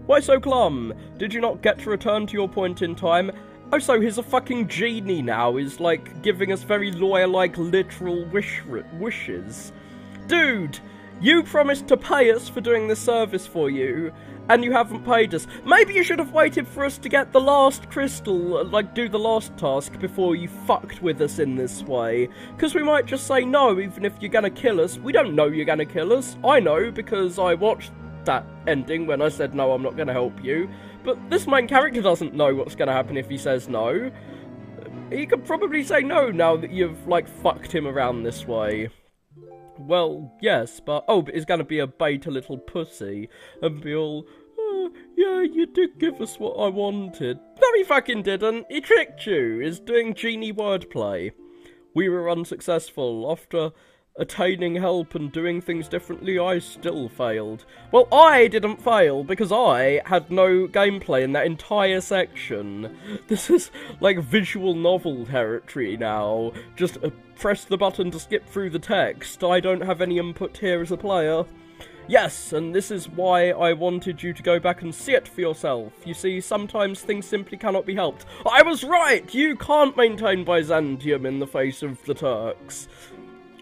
Why so glum? Did you not get to return to your point in time? Oh, so he's a fucking genie now. He's like giving us very lawyer-like literal wishes. Dude, you promised to pay us for doing this service for you, and you haven't paid us. Maybe you should have waited for us to get the last crystal, like do the last task, before you fucked with us in this way. Because we might just say no, even if you're gonna kill us. We don't know you're gonna kill us. I know, because I watched that ending when I said no, I'm not gonna help you. But this main character doesn't know what's gonna happen if he says no. He could probably say no now that you've, like, fucked him around this way. Well, yes, but he's gonna be a beta little pussy and be all, oh, yeah, you did give us what I wanted. No, he fucking didn't. He tricked you. He's doing genie wordplay. We were unsuccessful. After attaining help and doing things differently, I still failed. Well, I didn't fail because I had no gameplay in that entire section. This is like visual novel territory now. Just press the button to skip through the text. I don't have any input here as a player. Yes, and this is why I wanted you to go back and see it for yourself. You see, sometimes things simply cannot be helped. I was right! You can't maintain Byzantium in the face of the Turks.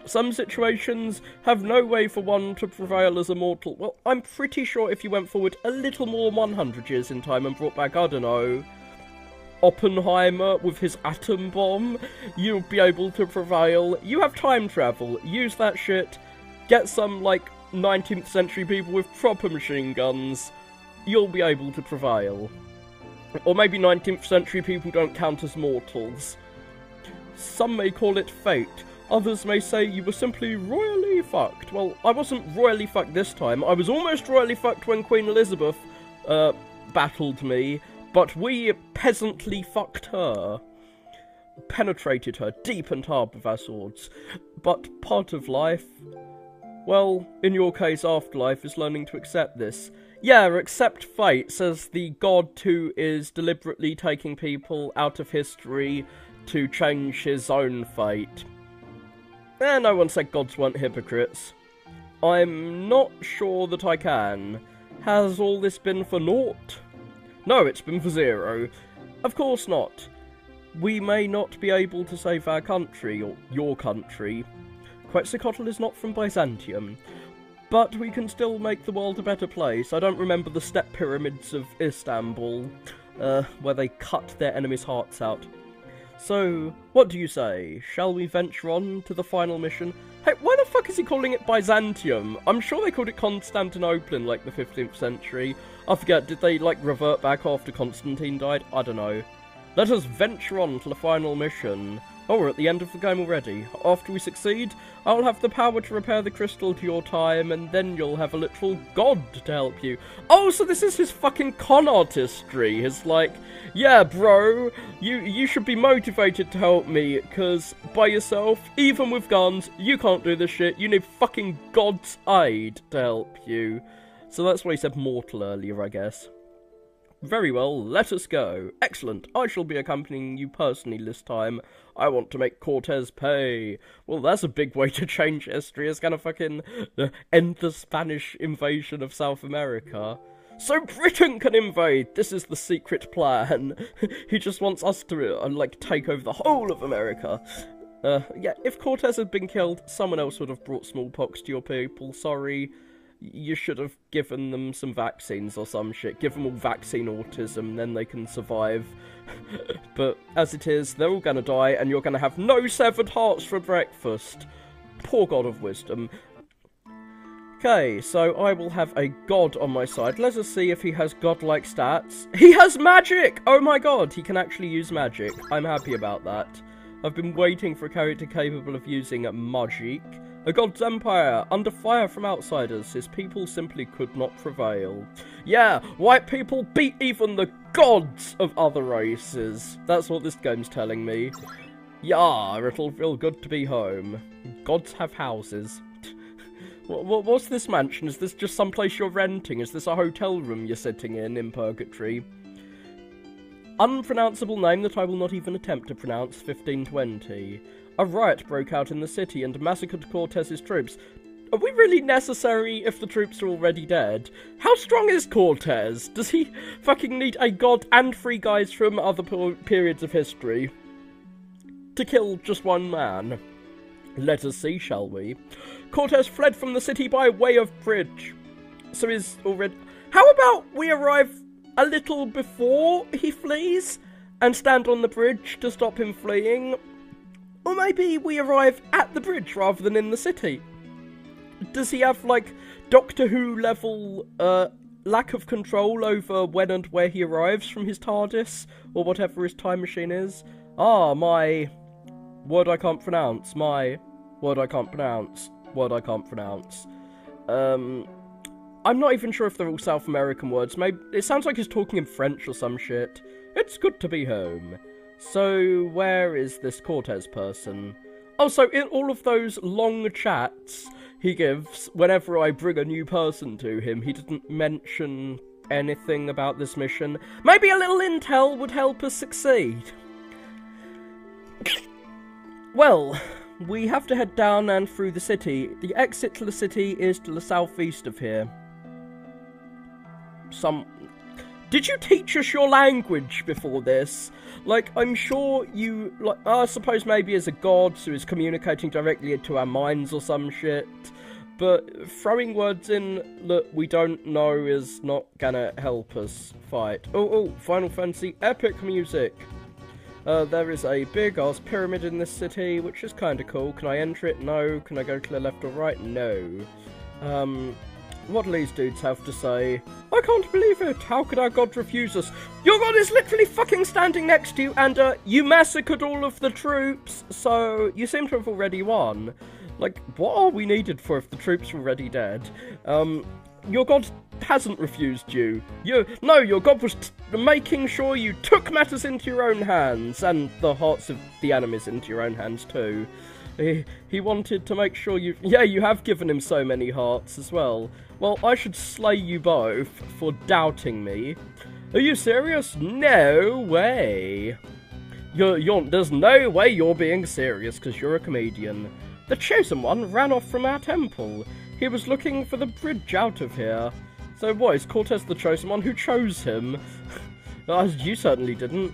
Some situations have no way for one to prevail as a mortal. Well, I'm pretty sure if you went forward a little more than 100 years in time and brought back, I don't know, Oppenheimer with his atom bomb, you'll be able to prevail. You have time travel. Use that shit. Get some, like, 19th century people with proper machine guns. You'll be able to prevail. Or maybe 19th century people don't count as mortals. Some may call it fate. Others may say you were simply royally fucked. Well, I wasn't royally fucked this time. I was almost royally fucked when Queen Elizabeth battled me, but we peasantly fucked her. Penetrated her deep and hard with our swords. But part of life, well, in your case, afterlife, is learning to accept this. Yeah, accept fate, says the god who is deliberately taking people out of history to change his own fate. No one said gods weren't hypocrites. I'm not sure that I can. Has all this been for naught? No, it's been for zero. Of course not. We may not be able to save our country, or your country. Quetzalcoatl is not from Byzantium. But we can still make the world a better place. I don't remember the step pyramids of Istanbul, where they cut their enemies' hearts out. So, what do you say? Shall we venture on to the final mission? Hey, why the fuck is he calling it Byzantium? I'm sure they called it Constantinople in, like, the 15th century. I forget, did they, like, revert back after Constantine died? I don't know. Let us venture on to the final mission. Oh, we're at the end of the game already. After we succeed, I'll have the power to repair the crystal to your time, and then you'll have a literal god to help you. Oh, so this is his fucking con artistry. His, like, yeah, bro, you should be motivated to help me, because by yourself, even with guns, you can't do this shit. You need fucking God's aid to help you. So that's why he said mortal earlier, I guess. Very well, let us go. Excellent. I shall be accompanying you personally this time. I want to make Cortez pay. Well, that's a big way to change history. It's gonna fucking end the Spanish invasion of South America. So Britain can invade! This is the secret plan. He just wants us to, like, take over the whole of America. Yeah, if Cortez had been killed, someone else would have brought smallpox to your people. Sorry. You should have given them some vaccines or some shit. Give them all vaccine autism, then they can survive. But as it is, they're all gonna die, and you're gonna have no severed hearts for breakfast. Poor god of wisdom. Okay, so I will have a god on my side. Let us see if he has godlike stats. He has magic! Oh my god, he can actually use magic. I'm happy about that. I've been waiting for a character capable of using magic. A god's empire, under fire from outsiders, his people simply could not prevail. Yeah, white people beat even the gods of other races. That's what this game's telling me. Yeah, it'll feel good to be home. Gods have houses. What's this mansion? Is this just someplace you're renting? Is this a hotel room you're sitting in Purgatory? Unpronounceable name that I will not even attempt to pronounce, 1520. A riot broke out in the city and massacred Cortez's troops. Are we really necessary if the troops are already dead? How strong is Cortez? Does he fucking need a god and 3 guys from other periods of history to kill just one man? Let us see, shall we? Cortez fled from the city by way of bridge. So he's already... How about we arrive a little before he flees and stand on the bridge to stop him fleeing? Or maybe we arrive at the bridge rather than in the city. Does he have, like, Doctor Who level, lack of control over when and where he arrives from his TARDIS, or whatever his time machine is. Ah, my word I can't pronounce. My word I can't pronounce. Word I can't pronounce. I'm not even sure if they're all South American words. Maybe it sounds like he's talking in French or some shit. It's good to be home. So, where is this Cortez person? Oh, so in all of those long chats he gives, whenever I bring a new person to him, he didn't mention anything about this mission. Maybe a little intel would help us succeed. Well, we have to head down and through the city. The exit to the city is to the southeast of here. Did you teach us your language before this? Like, I'm sure you, like, I suppose maybe as a god who is communicating directly into our minds or some shit, but throwing words in that we don't know is not gonna help us fight. Oh, Final Fantasy epic music. There is a big-ass pyramid in this city, which is kinda cool. Can I enter it? No. Can I go to the left or right? No. What do these dudes have to say? I can't believe it! How could our god refuse us? Your god is literally fucking standing next to you, and, you massacred all of the troops, so you seem to have already won. Like, what are we needed for if the troops were already dead? Your god hasn't refused you. No, your god was making sure you took matters into your own hands, and the hearts of the enemies into your own hands, too. He wanted to make sure you... Yeah, you have given him so many hearts as well. Well, I should slay you both for doubting me. Are you serious? No way. There's no way you're being serious, because you're a comedian. The Chosen One ran off from our temple. He was looking for the bridge out of here. So what, is Cortez the Chosen One? Who chose him? You certainly didn't.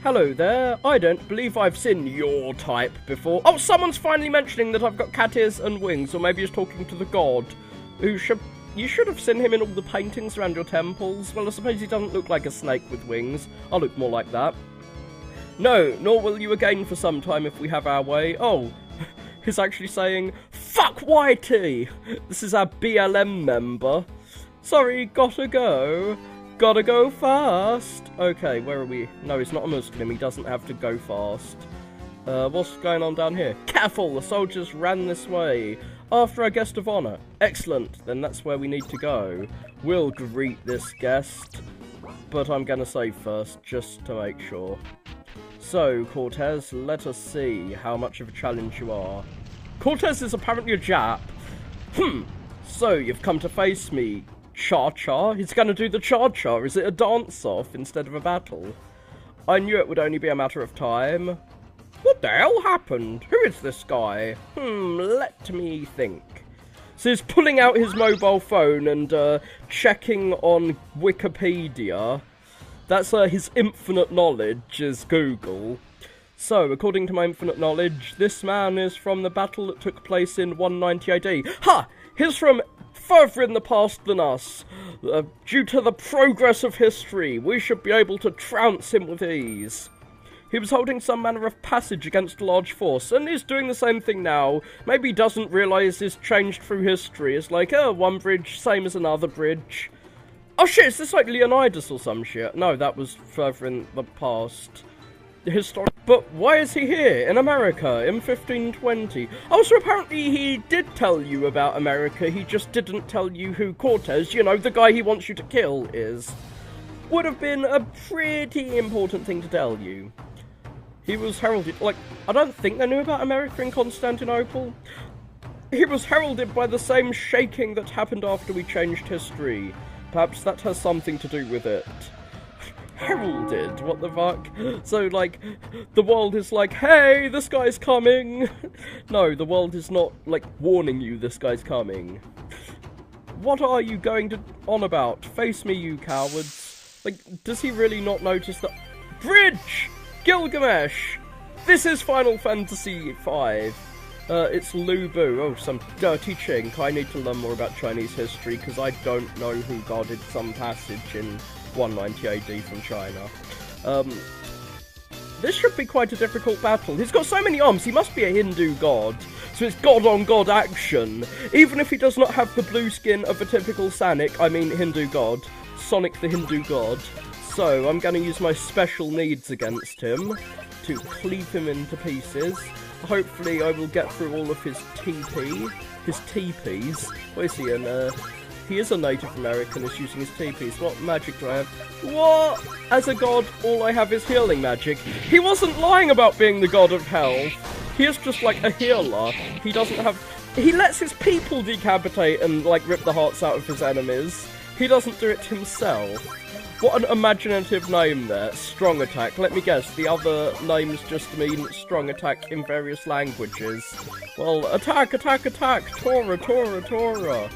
Hello there. I don't believe I've seen your type before. Oh, someone's finally mentioning that I've got cat ears and wings, or maybe he's talking to the god. You should have seen him in all the paintings around your temples. Well, I suppose he doesn't look like a snake with wings. I look more like that. No, nor will you again for some time if we have our way. Oh, he's actually saying, fuck YT! This is our BLM member. Sorry, gotta go. Gotta go fast. Okay, where are we? No, he's not a Muslim. He doesn't have to go fast. What's going on down here? Careful, the soldiers ran this way. After our guest of honor. Excellent, then that's where we need to go. We'll greet this guest. But I'm gonna say first, just to make sure. So, Cortez, let us see how much of a challenge you are. Cortez is apparently a Jap. So you've come to face me. Cha-cha? He's gonna do the cha-cha. Is it a dance-off instead of a battle? I knew it would only be a matter of time. What the hell happened? Who is this guy? Let me think. So he's pulling out his mobile phone and checking on Wikipedia. That's his infinite knowledge is Google. So, according to my infinite knowledge, this man is from the battle that took place in 190 AD. Ha! He's from further in the past than us. Due to the progress of history, we should be able to trounce him with ease. He was holding some manner of passage against a large force, and he's doing the same thing now. Maybe he doesn't realise he's changed through history. It's like, one bridge, same as another bridge. Oh shit, is this like Leonidas or some shit? No, that was further in the past. Historic. But why is he here, in America, in 1520? Oh, so apparently he did tell you about America, he just didn't tell you who Cortez, you know, the guy he wants you to kill, is. Would have been a pretty important thing to tell you. He was heralded, like, I don't think they knew about America in Constantinople. He was heralded by the same shaking that happened after we changed history. Perhaps that has something to do with it. Heralded? What the fuck? So, like, the world is like, hey, this guy's coming. No, the world is not, like, warning you this guy's coming. What are you going on about? Face me, you cowards. Like, does he really not notice that? Bridge! Gilgamesh! This is Final Fantasy V. It's Lu Bu. Oh, some dirty chink. I need to learn more about Chinese history, because I don't know who guarded some passage in 190 AD from China. This should be quite a difficult battle. He's got so many arms, he must be a Hindu god. So it's God on God action. Even if he does not have the blue skin of a typical Hindu god. Sonic the Hindu god. So I'm going to use my special needs against him to cleave him into pieces. Hopefully I will get through all of his TP. His TPs. What is he in? He is a Native American, is using his TPs. What magic do I have? What? As a god, all I have is healing magic. He wasn't lying about being the god of health. He is just like a healer. He doesn't have... He lets his people decapitate and like rip the hearts out of his enemies. He doesn't do it himself. What an imaginative name there. Strong attack. Let me guess, the other names just mean strong attack in various languages. Well, attack, attack, attack! Tora, Tora, Tora!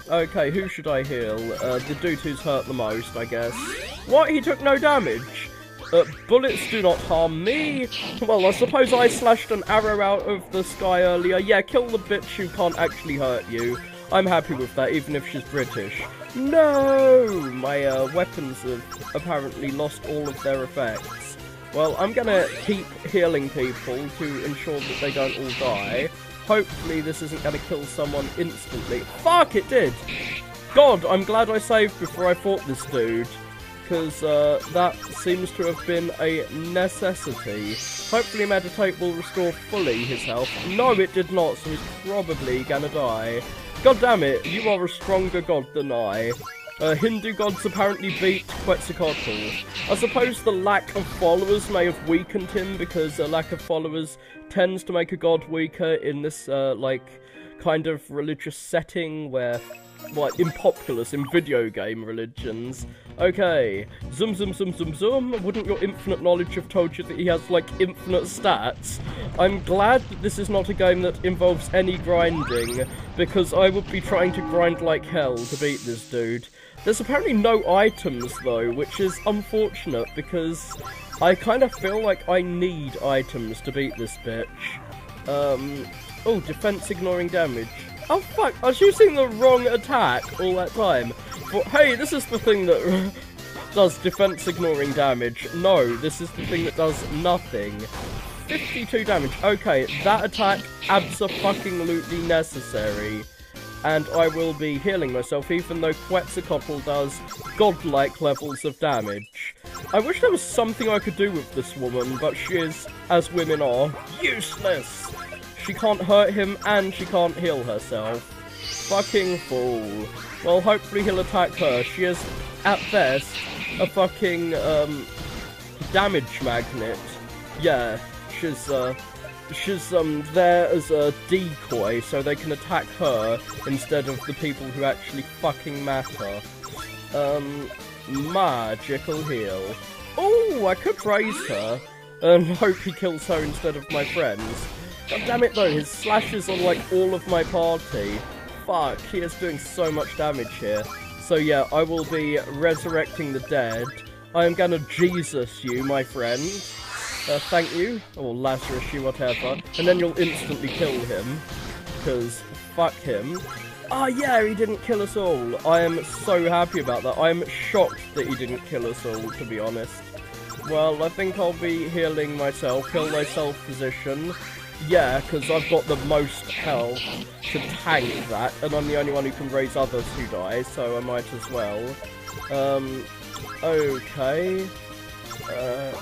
Okay, who should I heal? The dude who's hurt the most, I guess. What? He took no damage? Bullets do not harm me? Well, I suppose I slashed an arrow out of the sky earlier. Yeah, kill the bitch who can't actually hurt you. I'm happy with that, even if she's British. No! My weapons have apparently lost all of their effects. Well, I'm gonna keep healing people to ensure that they don't all die. Hopefully this isn't gonna kill someone instantly. Fuck, it did! God, I'm glad I saved before I fought this dude. Because that seems to have been a necessity. Hopefully meditate will restore fully his health. No, it did not, so he's probably gonna die. God damn it, you are a stronger god than I. Hindu gods apparently beat Quetzalcoatl. I suppose the lack of followers may have weakened him, because a lack of followers tends to make a god weaker in this, kind of religious setting where, impopulous in video game religions. Okay, zoom, zoom, zoom, zoom, zoom. Wouldn't your infinite knowledge have told you that he has, infinite stats? I'm glad that this is not a game that involves any grinding, because I would be trying to grind like hell to beat this dude. There's apparently no items, though, which is unfortunate, because I kind of feel like I need items to beat this bitch. Oh, defense ignoring damage. Oh fuck, I was using the wrong attack all that time. But hey, this is the thing that does defense ignoring damage. No, this is the thing that does nothing. 52 damage. Okay, that attack abso-fucking-lutely necessary. And I will be healing myself, even though Quetzalcoatl does godlike levels of damage. I wish there was something I could do with this woman, but she is, as women are, useless! She can't hurt him, and she can't heal herself. Fucking fool. Well, hopefully he'll attack her. She is, at best, a fucking, damage magnet. Yeah, she's there as a decoy, so they can attack her instead of the people who actually fucking matter. Magical heal. Oh, I could raise her, and hope he kills her instead of my friends. God damn it though, his slashes on all of my party. Fuck, he is doing so much damage here. So yeah, I will be resurrecting the dead. I am gonna Jesus you, my friend. Thank you. Or Lazarus you, whatever. And then you'll instantly kill him. Because fuck him. Ah, yeah, he didn't kill us all. I am so happy about that. I am shocked that he didn't kill us all, to be honest. Well, I think I'll be healing myself. Heal myself position. Yeah, because I've got the most health to tank that, and I'm the only one who can raise others who die, so I might as well. Okay.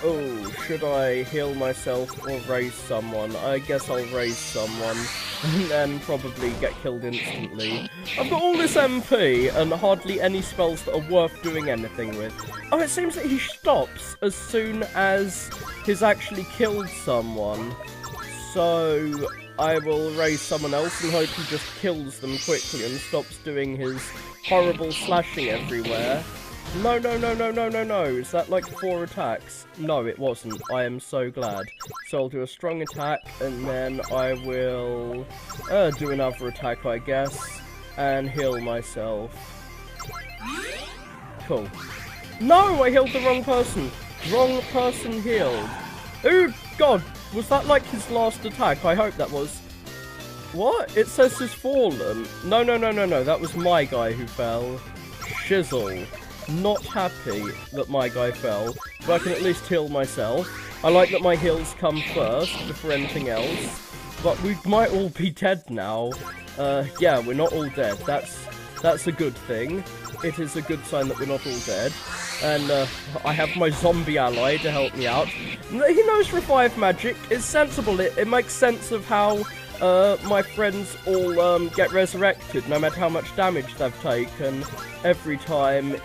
Oh, should I heal myself or raise someone? I guess I'll raise someone, and then probably get killed instantly. I've got all this MP, and hardly any spells that are worth doing anything with. Oh, it seems that he stops as soon as he's actually killed someone. So, I will raise someone else and hope he just kills them quickly and stops doing his horrible slashing everywhere. No, no, no, no, no, no, no. Is that 4 attacks? No, it wasn't. I am so glad. So I'll do a strong attack, and then I will do another attack, I guess, and heal myself. Cool. No, I healed the wrong person. Wrong person healed. Oh, God. Was that his last attack? I hope that was. What? It says he's fallen. No, no, no, no, no. That was my guy who fell. Shizzle. Not happy that my guy fell, but I can at least heal myself. I like that my heals come first before anything else. but we might all be dead now. Yeah, we're not all dead. That's a good thing. It is a good sign that we're not all dead. And I have my zombie ally to help me out. He knows revive magic. It's sensible. It makes sense of how my friends all get resurrected, no matter how much damage they've taken. Every time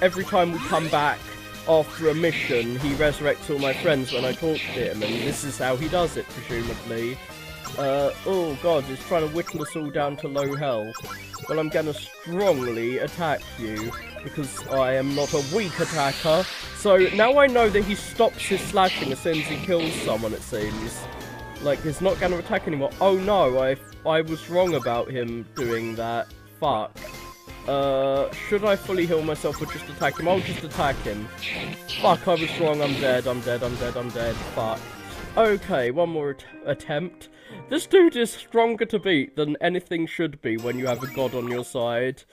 every time we come back after a mission, he resurrects all my friends when I talk to him, and this is how he does it, presumably. Oh god, he's trying to whittle us all down to low health. Well, I'm gonna strongly attack you, because I am not a weak attacker. So, now I know that he stops his slashing as soon as he kills someone, it seems. Like, he's not gonna attack anymore. Oh no, I was wrong about him doing that. Fuck. Should I fully heal myself or just attack him? I'll just attack him. Fuck, I was wrong, I'm dead, I'm dead, I'm dead, I'm dead. Fuck. Okay, one more attempt. This dude is stronger to beat than anything should be when you have a god on your side.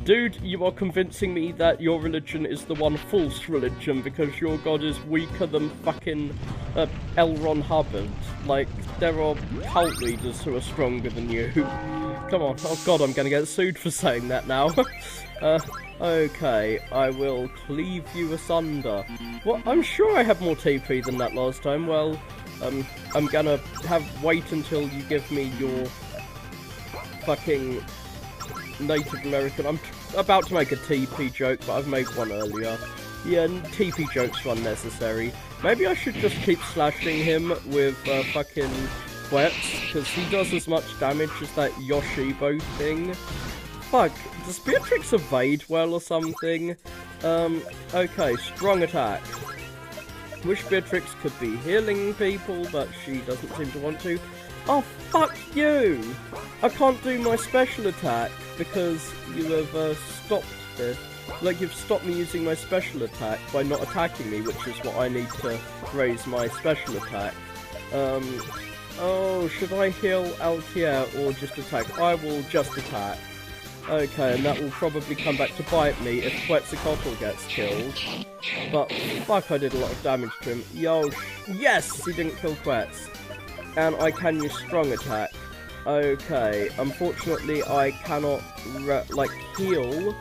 Dude, you are convincing me that your religion is the one false religion because your god is weaker than fucking L. Ron Hubbard. Like, there are cult leaders who are stronger than you. Come on. Oh god, I'm gonna get sued for saying that now. Okay, I will cleave you asunder. Well, I'm sure I have more TP than that last time. Well, I'm gonna wait until you give me your fucking Native American. I'm about to make a TP joke, but I've made one earlier. Yeah, TP jokes are unnecessary. Maybe I should just keep slashing him with fucking Quets, because he does as much damage as that Yoshibo thing. Fuck, does Beatrix evade well or something? Okay, strong attack. Wish Beatrix could be healing people, but she doesn't seem to want to. Oh, fuck you! I can't do my special attack, because you have stopped this. Like, you've stopped me using my special attack by not attacking me, which is what I need to raise my special attack. Oh, should I heal Altier or just attack? I will just attack. Okay, and that will probably come back to bite me if Quetzalcoatl gets killed. But, fuck, I did a lot of damage to him. Yo, yes! He didn't kill Quetz. And I can use strong attack. Okay, unfortunately I cannot, heal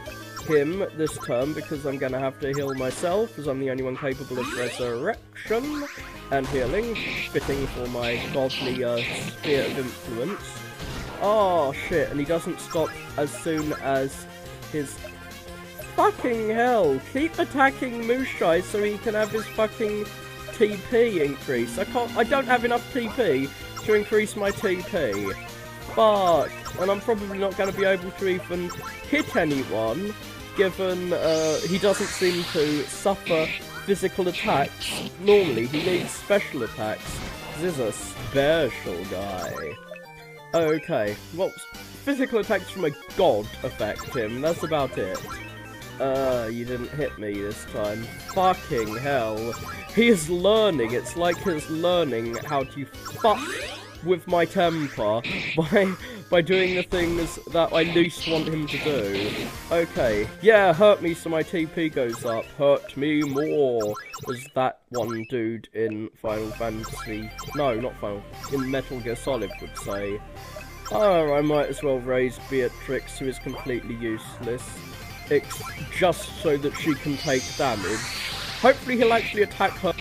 him this turn because I'm gonna have to heal myself, because I'm the only one capable of resurrection and healing, fitting for my godly sphere of influence. Oh shit, and he doesn't stop as soon as his... Fucking hell! Keep attacking Mushai so he can have his fucking TP increase. I don't have enough TP to increase my TP. Fuck! And I'm probably not going to be able to even hit anyone, given he doesn't seem to suffer physical attacks. Normally, he needs special attacks. This is a special guy. Okay, well, physical attacks from a god affect him, that's about it. You didn't hit me this time. Fucking hell. He is learning, it's like he's learning how to fuck with my temper by doing the things that I least want him to do. Okay, yeah, hurt me so my TP goes up. Hurt me more, as that one dude in Final Fantasy... No, not Final... in Metal Gear Solid would say. Oh, I might as well raise Beatrix, who is completely useless. Just so that she can take damage. Hopefully he'll actually attack her.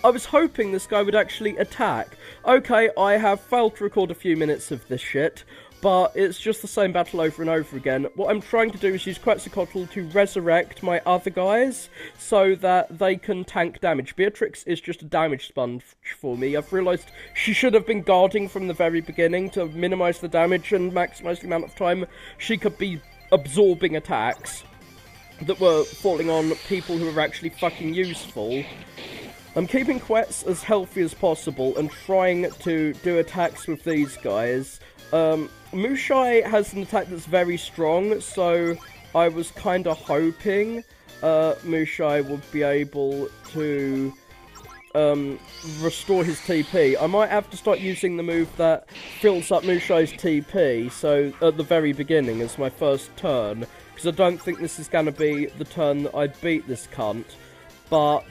I was hoping this guy would actually attack. Okay, I have failed to record a few minutes of this shit, but it's just the same battle over and over again. What I'm trying to do is use Quetzalcoatl to resurrect my other guys, so that they can tank damage. Beatrix is just a damage sponge for me. I've realised she should have been guarding from the very beginning to minimise the damage and maximise the amount of time she could be absorbing attacks that were falling on people who are actually fucking useful. I'm keeping Quetz as healthy as possible and trying to do attacks with these guys. Mushai has an attack that's very strong, so I was kind of hoping Mushai would be able to restore his TP. I might have to start using the move that fills up Mushai's TP, so at the very beginning as my first turn, because I don't think this is going to be the turn that I beat this cunt. But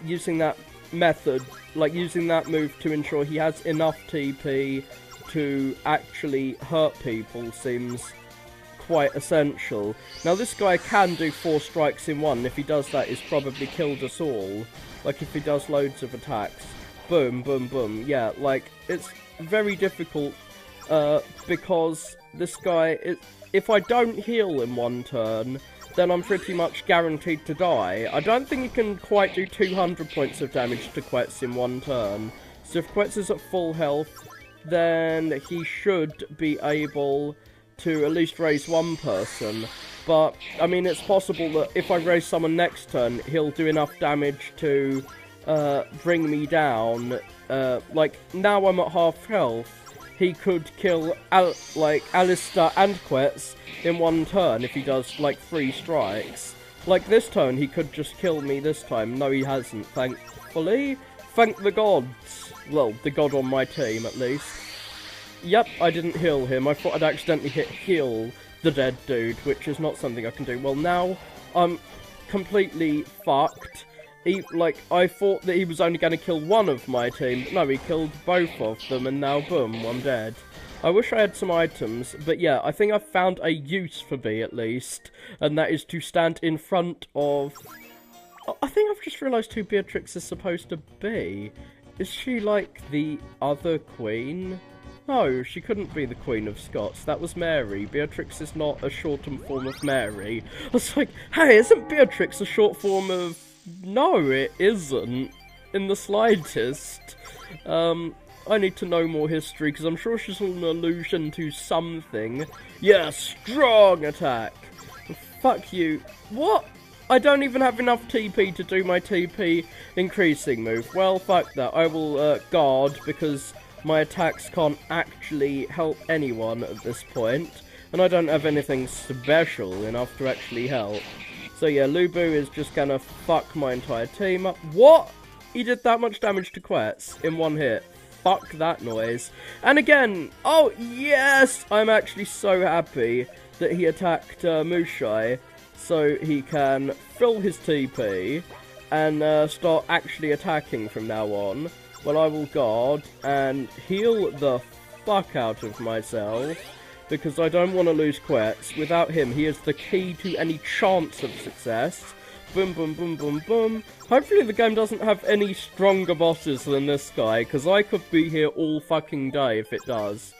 using that method, like using that move to ensure he has enough TP to actually hurt people seems quite essential. Now this guy can do 4 strikes in one. If he does that, he's probably killed us all. Like if he does loads of attacks. Boom, boom, boom. Yeah, like it's very difficult because this guy, if I don't heal in one turn, then I'm pretty much guaranteed to die. I don't think he can quite do 200 points of damage to Quetz in one turn. So if Quetz is at full health, then he should be able to at least raise one person. But, I mean, it's possible that if I raise someone next turn, he'll do enough damage to bring me down. Like, now I'm at half health. He could kill, Alistair and Quetz in one turn if he does, like, 3 strikes. Like, this turn, he could just kill me this time. No, he hasn't, thankfully. Thank the gods. Well, the god on my team, at least. Yep, I didn't heal him. I thought I'd accidentally heal the dead dude, which is not something I can do. Well, now I'm completely fucked. I thought that he was only going to kill one of my team, but no, he killed both of them, and now, boom, I'm dead. I wish I had some items, but yeah, I think I've found a use for B, at least, and that is to stand in front of... I think I've just realised who Beatrix is supposed to be. Is she, like, the other queen? No, she couldn't be the Queen of Scots. That was Mary. Beatrix is not a shortened form of Mary. I was like, hey, isn't Beatrix a short form of... No, it isn't. In the slightest. I need to know more history, because I'm sure she's an allusion to something. Yeah, strong attack. Fuck you. What? I don't even have enough TP to do my TP increasing move. Well, fuck that. I will guard, because my attacks can't actually help anyone at this point. And I don't have anything special enough to actually help. So yeah, Lubu is just gonna fuck my entire team up. What? He did that much damage to Quetz in one hit. Fuck that noise. And again, oh yes! I'm actually so happy that he attacked Mushai, so he can fill his TP and start actually attacking from now on. Well, I will guard and heal the fuck out of myself, because I don't want to lose Quetz. Without him, he is the key to any chance of success. Boom, boom, boom, boom, boom. Hopefully the game doesn't have any stronger bosses than this guy, because I could be here all fucking day if it does.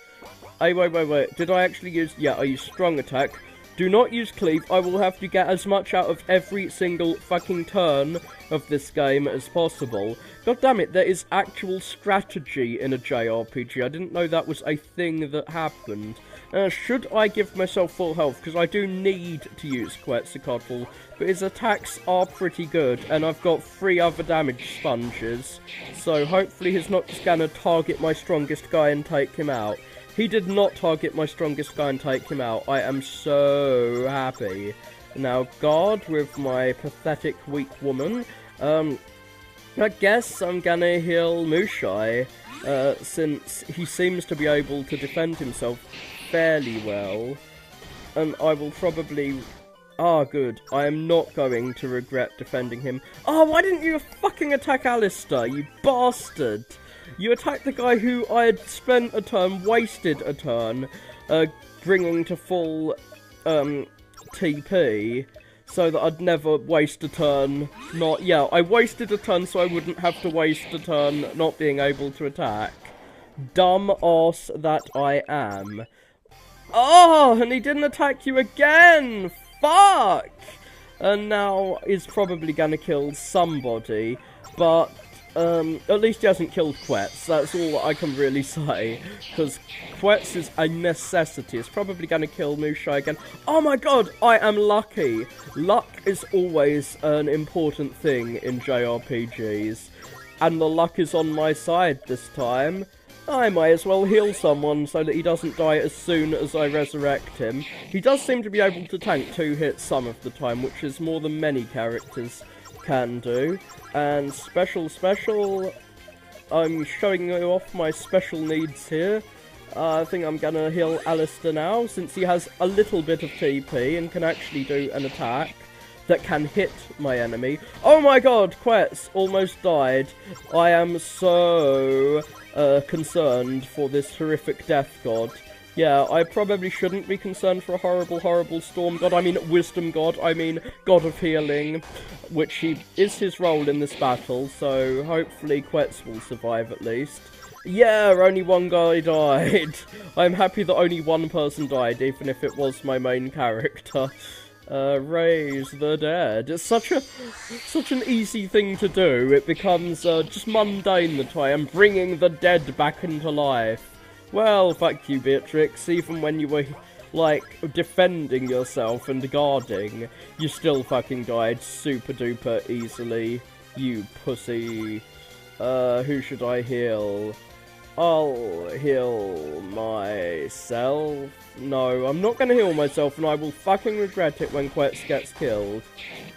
Hey, wait. Did I actually use... Yeah, I used strong attack. Do not use cleave. I will have to get as much out of every single fucking turn of this game as possible. God damn it, there is actual strategy in a JRPG. I didn't know that was a thing that happened. Should I give myself full health? Because I do need to use Quetzalcoatl, but his attacks are pretty good, and I've got 3 other damage sponges, so hopefully he's not just gonna target my strongest guy and take him out. He did not target my strongest guy and take him out. I am so happy. Now, guard with my pathetic weak woman. I guess I'm gonna heal Mushai, since he seems to be able to defend himself fairly well. And I will probably... Ah, good. I am not going to regret defending him. Oh, why didn't you fucking attack Alistair, you bastard? You attacked the guy who I had spent a turn, wasted a turn, bringing to full, TP, so that I'd never waste a turn I wasted a turn so I wouldn't have to waste a turn not being able to attack. Dumb ass that I am. Oh, and he didn't attack you again! Fuck! And now he's probably gonna kill somebody, but... at least he hasn't killed Quetz. That's all I can really say, because Quetz is a necessity. It's probably going to kill Mushai again. Oh my god, I am lucky. Luck is always an important thing in JRPGs, and the luck is on my side this time. I might as well heal someone so that he doesn't die as soon as I resurrect him. He does seem to be able to tank 2 hits some of the time, which is more than many characters can do. And special, I'm showing you off my special needs here. I think I'm gonna heal Alistair now, since he has a little bit of TP and can actually do an attack. that can hit my enemy. Oh my god, Quetz almost died. I am so concerned for this horrific death god. Yeah, I probably shouldn't be concerned for a horrible, horrible storm god. I mean, wisdom god. I mean, god of healing, which is his role in this battle. So hopefully Quetz will survive at least. Yeah, only one guy died. I'm happy that only one person died, even if it was my main character. Raise the dead. It's such an easy thing to do. It becomes just mundane that I am bringing the dead back into life. Well, fuck you, Beatrix. Even when you were, like, defending yourself and guarding, you still fucking died super duper easily. You pussy. Who should I heal? I'll heal myself. No, I'm not gonna heal myself, and I will fucking regret it when Quetz gets killed.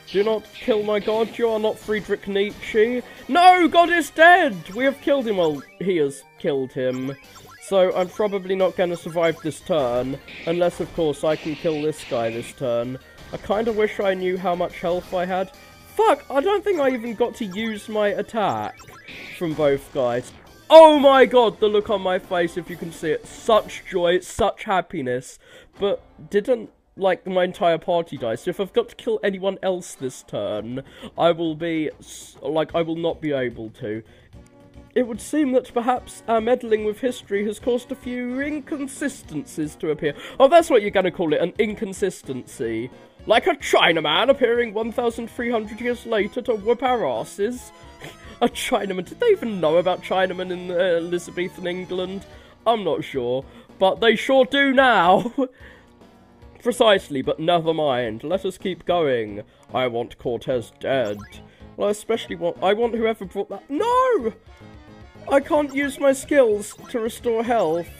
Do not kill my god, you are not Friedrich Nietzsche. No, God is dead! We have killed him, well, he has killed him. So I'm probably not going to survive this turn, unless of course I can kill this guy this turn. I kind of wish I knew how much health I had. Fuck, I don't think I even got to use my attack from both guys. Oh my god, the look on my face, if you can see it. Such joy, such happiness. But didn't, like, my entire party die. So if I've got to kill anyone else this turn, I will be, like, I will not be able to. It would seem that perhaps our meddling with history has caused a few inconsistencies to appear. Oh, that's what you're going to call it, an inconsistency. Like a Chinaman appearing 1,300 years later to whip our asses. A Chinaman. Did they even know about Chinamen in Elizabethan England? I'm not sure. But they sure do now. Precisely, but never mind. Let us keep going. I want Cortez dead. Well, I want whoever brought that. No! I can't use my skills to restore health,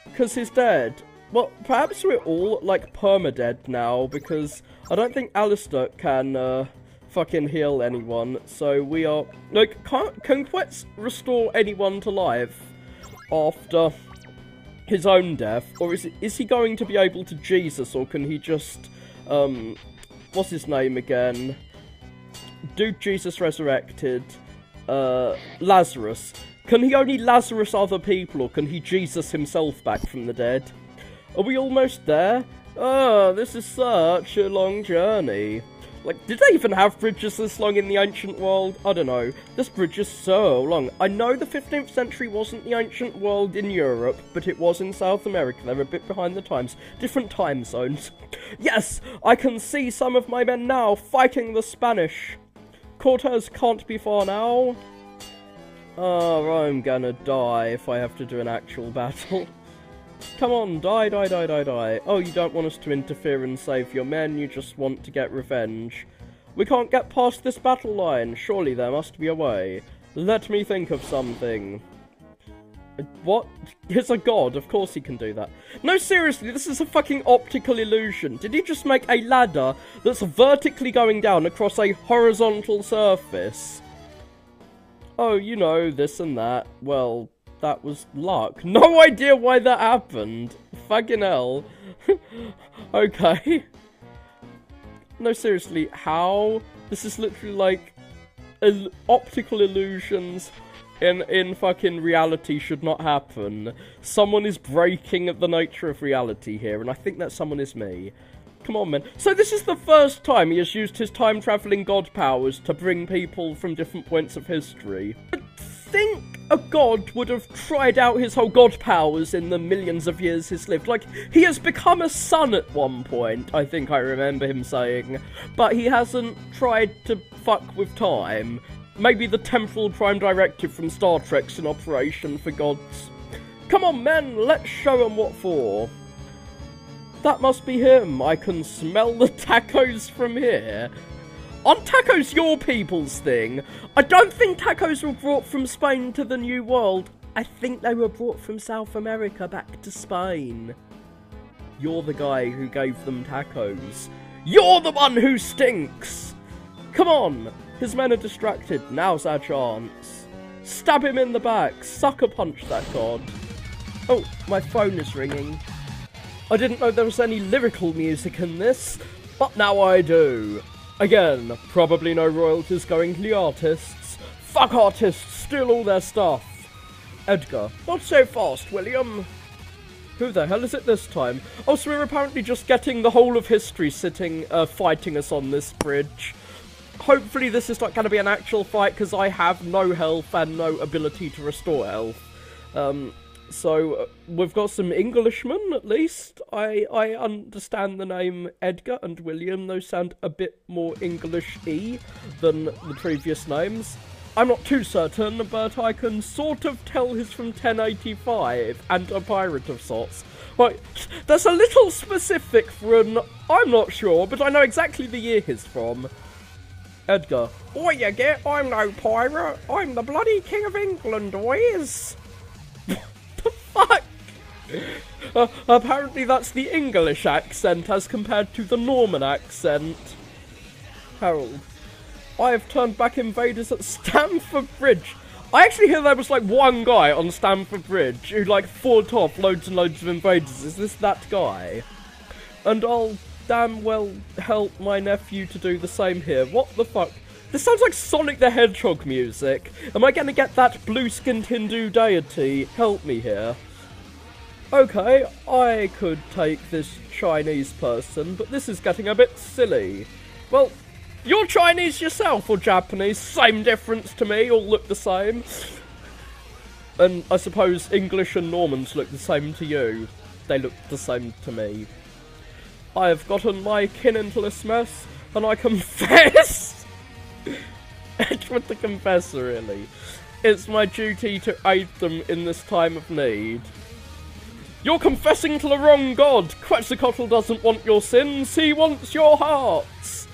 because he's dead. Well, perhaps we're all, like, perma-dead now, because I don't think Alistair can, fucking heal anyone, so we are... Like, can Quetz restore anyone to life after his own death? Or is he going to be able to Jesus, or can he just, what's his name again? Dude Jesus resurrected, Lazarus. Can he only Lazarus other people, or can he Jesus himself back from the dead? Are we almost there? Oh, this is such a long journey. Like, did they even have bridges this long in the ancient world? I don't know. This bridge is so long. I know the 15th century wasn't the ancient world in Europe, but it was in South America. They're a bit behind the times. Different time zones. Yes! I can see some of my men now fighting the Spanish. Cortez can't be far now. Oh, I'm gonna die if I have to do an actual battle. Come on, die, die, die, die, die. Oh, you don't want us to interfere and save your men, you just want to get revenge. We can't get past this battle line. Surely there must be a way. Let me think of something. What? He's a god, of course he can do that. No, seriously, this is a fucking optical illusion. Did he just make a ladder that's vertically going down across a horizontal surface? Oh, you know, this and that. Well, that was luck. No idea why that happened. Fucking hell. Okay. No, seriously, how? This is literally like optical illusions in fucking reality should not happen. Someone is breaking the nature of reality here, and I think that someone is me. Come on, man. So this is the first time he has used his time-travelling god powers to bring people from different points of history. I think a god would have tried out his whole god powers in the millions of years he's lived. Like, he has become a sun at one point, I think I remember him saying. But he hasn't tried to fuck with time. Maybe the temporal prime directive from Star Trek's in operation for gods. Come on, men, let's show him what for. That must be him. I can smell the tacos from here. Aren't tacos your people's thing? I don't think tacos were brought from Spain to the New World. I think they were brought from South America back to Spain. You're the guy who gave them tacos. You're the one who stinks! Come on! His men are distracted. Now's our chance. Stab him in the back. Sucker punch that god. Oh, my phone is ringing. I didn't know there was any lyrical music in this, but now I do. Again, probably no royalties going to the artists. Fuck artists, steal all their stuff. Edgar, not so fast, William. Who the hell is it this time? Oh, so we're apparently just getting the whole of history sitting, fighting us on this bridge. Hopefully this is not going to be an actual fight, because I have no health and no ability to restore health. So, we've got some Englishmen, at least. I understand the name Edgar and William. Those sound a bit more English-y than the previous names. I'm not too certain, but I can sort of tell he's from 1085, and a pirate of sorts. Right, that's a little specific for an... I'm not sure, but I know exactly the year he's from. Edgar. Oi, you get, I'm no pirate. I'm the bloody King of England, boys. What the fuck? Apparently that's the English accent as compared to the Norman accent. Harold. I have turned back invaders at Stamford Bridge. I actually hear there was like one guy on Stamford Bridge who like fought off loads and loads of invaders. Is this that guy? And I'll damn well help my nephew to do the same here. What the fuck? This sounds like Sonic the Hedgehog music. Am I gonna get that blue-skinned Hindu deity help me here? Okay, I could take this Chinese person, but this is getting a bit silly. Well, you're Chinese yourself, or Japanese, same difference to me, all look the same. And I suppose English and Normans look the same to you. They look the same to me. I have gotten my kin into this mess, and I confess! Edward the Confessor, really. It's my duty to aid them in this time of need. You're confessing to the wrong god! Quetzalcoatl doesn't want your sins, he wants your hearts!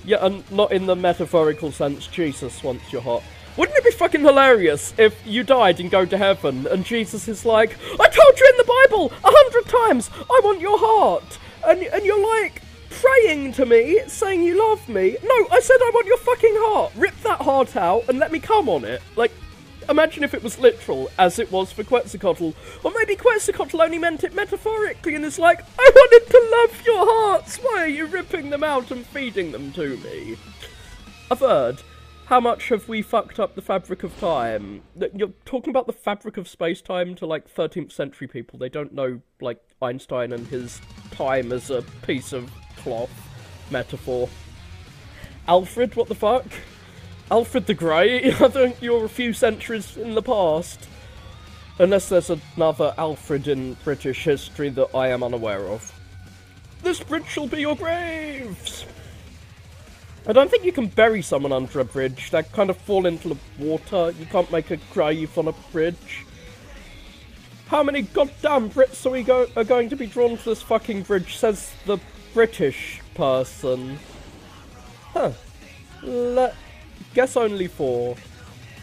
Yeah, and not in the metaphorical sense, Jesus wants your heart. Wouldn't it be fucking hilarious if you died and go to heaven, and Jesus is like, I told you in the Bible 100 times, I want your heart! And you're like, praying to me, saying you love me. No, I said I want your fucking heart. Rip that heart out and let me come on it. Like, imagine if it was literal, as it was for Quetzalcoatl. Or maybe Quetzalcoatl only meant it metaphorically and is like, I wanted to love your hearts. Why are you ripping them out and feeding them to me? A third. How much have we fucked up the fabric of time? You're talking about the fabric of space-time to, like, 13th century people. They don't know, like, Einstein and his time as a piece of cloth metaphor. Alfred, what the fuck? Alfred the Grey? I think you're a few centuries in the past. Unless there's another Alfred in British history that I am unaware of. This bridge shall be your graves! I don't think you can bury someone under a bridge. They kind of fall into the water. You can't make a grave on a bridge. How many goddamn Brits are going to be drawn to this fucking bridge, says the British person. Huh. Guess only 4.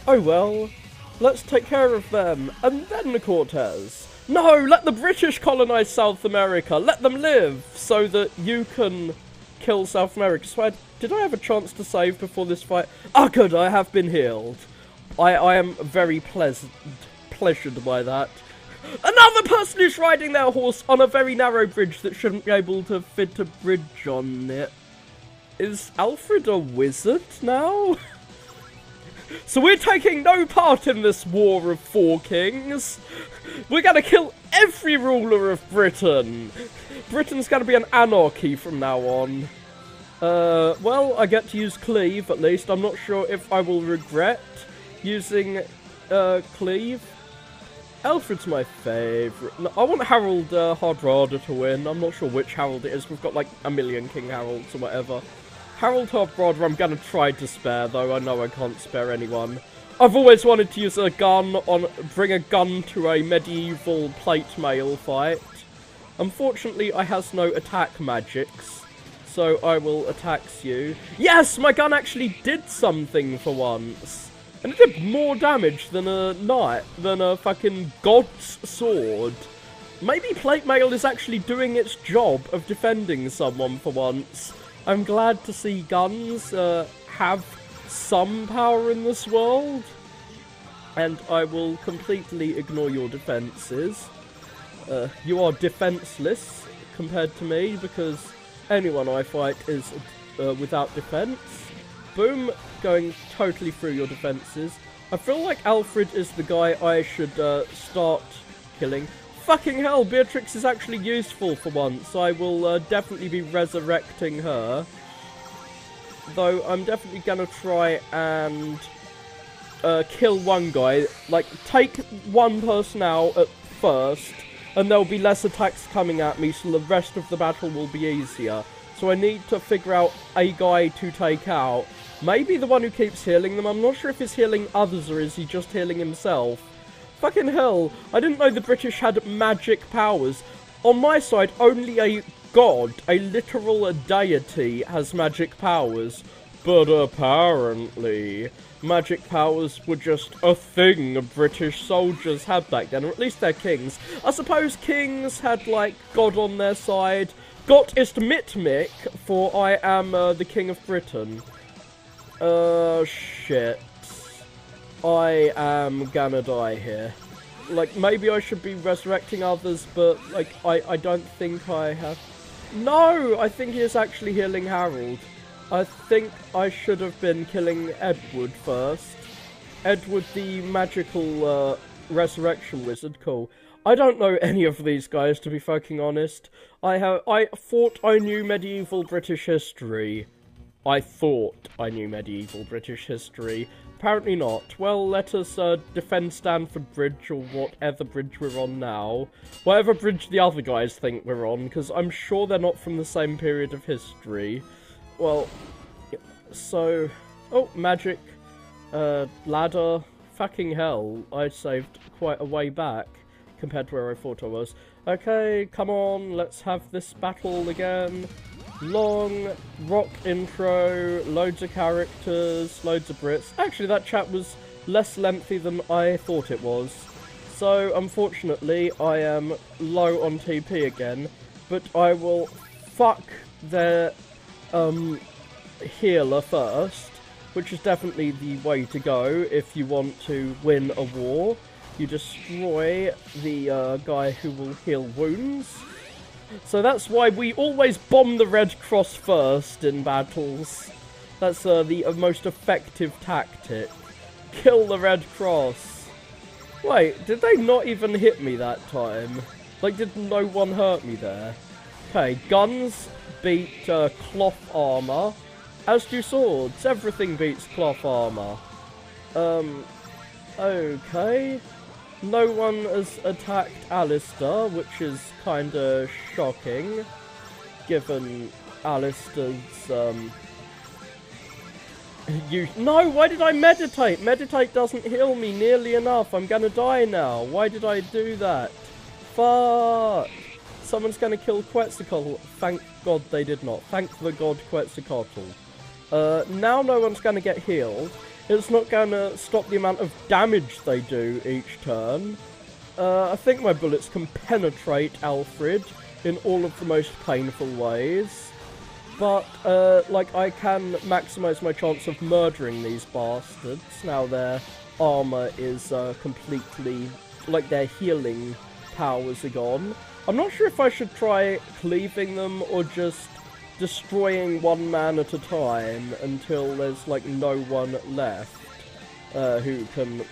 Oh well. Let's take care of them. And then the Cortez. No, let the British colonize South America. Let them live so that you can kill South America. So did I have a chance to save before this fight? Oh good, I have been healed. I am very pleasured by that. Another person who's riding their horse on a very narrow bridge that shouldn't be able to fit a bridge on it. Is Alfred a wizard now? So we're taking no part in this war of 4 kings. We're gonna kill every ruler of Britain. Britain's gonna be an anarchy from now on. Well, I get to use cleave, at least. I'm not sure if I will regret using, cleave. Alfred's my favourite. No, I want Harold, Hardrada to win. I'm not sure which Harold it is. We've got, like, a million King Harolds or whatever. Harold Hardrada I'm gonna try to spare, though. I know I can't spare anyone. I've always wanted to use a gun bring a gun to a medieval plate mail fight. Unfortunately, I has no attack magics. So I will attack you. Yes, my gun actually did something for once. And it did more damage than a knight, than a fucking god's sword. Maybe plate mail is actually doing its job of defending someone for once. I'm glad to see guns have some power in this world. And I will completely ignore your defences. You are defenceless compared to me, because anyone I fight is without defense. Boom, going totally through your defenses. I feel like Alfred is the guy I should start killing. Fucking hell, Beatrix is actually useful for once. I will definitely be resurrecting her. Though I'm definitely gonna try and kill one guy. Like, take one person out at first, and there'll be less attacks coming at me, so the rest of the battle will be easier. So I need to figure out a guy to take out. Maybe the one who keeps healing them. I'm not sure if he's healing others or is he just healing himself. Fucking hell, I didn't know the British had magic powers. On my side, only a god, a literal deity, has magic powers. But apparently, magic powers were just a thing British soldiers had back then, or at least their kings. I suppose kings had, like, God on their side. Gott ist mit mich, for I am the King of Britain. Shit. I am gonna die here. Like, maybe I should be resurrecting others, but, like, I don't think I have... No! I think he is actually healing Harold. I think I should have been killing Edward first. Edward, the magical, resurrection wizard. Cool. I don't know any of these guys, to be fucking honest. I thought I knew medieval British history. I thought I knew medieval British history. Apparently not. Well, let us defend Stamford Bridge, or whatever bridge we're on now. Whatever bridge the other guys think we're on, because I'm sure they're not from the same period of history. Well, so... Oh, magic. Ladder. Fucking hell. I saved quite a way back, compared to where I thought I was. Okay, come on, let's have this battle again. Long, rock intro, loads of characters, loads of Brits. Actually, that chat was less lengthy than I thought it was. So, unfortunately, I am low on TP again. But I will fuck their healer first, which is definitely the way to go if you want to win a war. You destroy the guy who will heal wounds. So that's why we always bomb the Red Cross first in battles. That's the most effective tactic. Kill the Red Cross. Wait, did they not even hit me that time? Like, did no one hurt me there? Okay, guns beat cloth armor, as do swords. Everything beats cloth armor. Okay. No one has attacked Alistair, which is kinda shocking, given Alistair's, No, why did I meditate? Meditate doesn't heal me nearly enough. I'm gonna die now. Why did I do that? Fuck! Someone's gonna kill Quetzalcoatl. Thank God they did not. Thank the god Quetzalcoatl. Now no one's gonna get healed. It's not gonna stop the amount of damage they do each turn. I think my bullets can penetrate Alfred in all of the most painful ways. But, like, I can maximize my chance of murdering these bastards. Now their armor is completely... like, their healing powers are gone. I'm not sure if I should try cleaving them or just destroying one man at a time until there's, like, no one left who can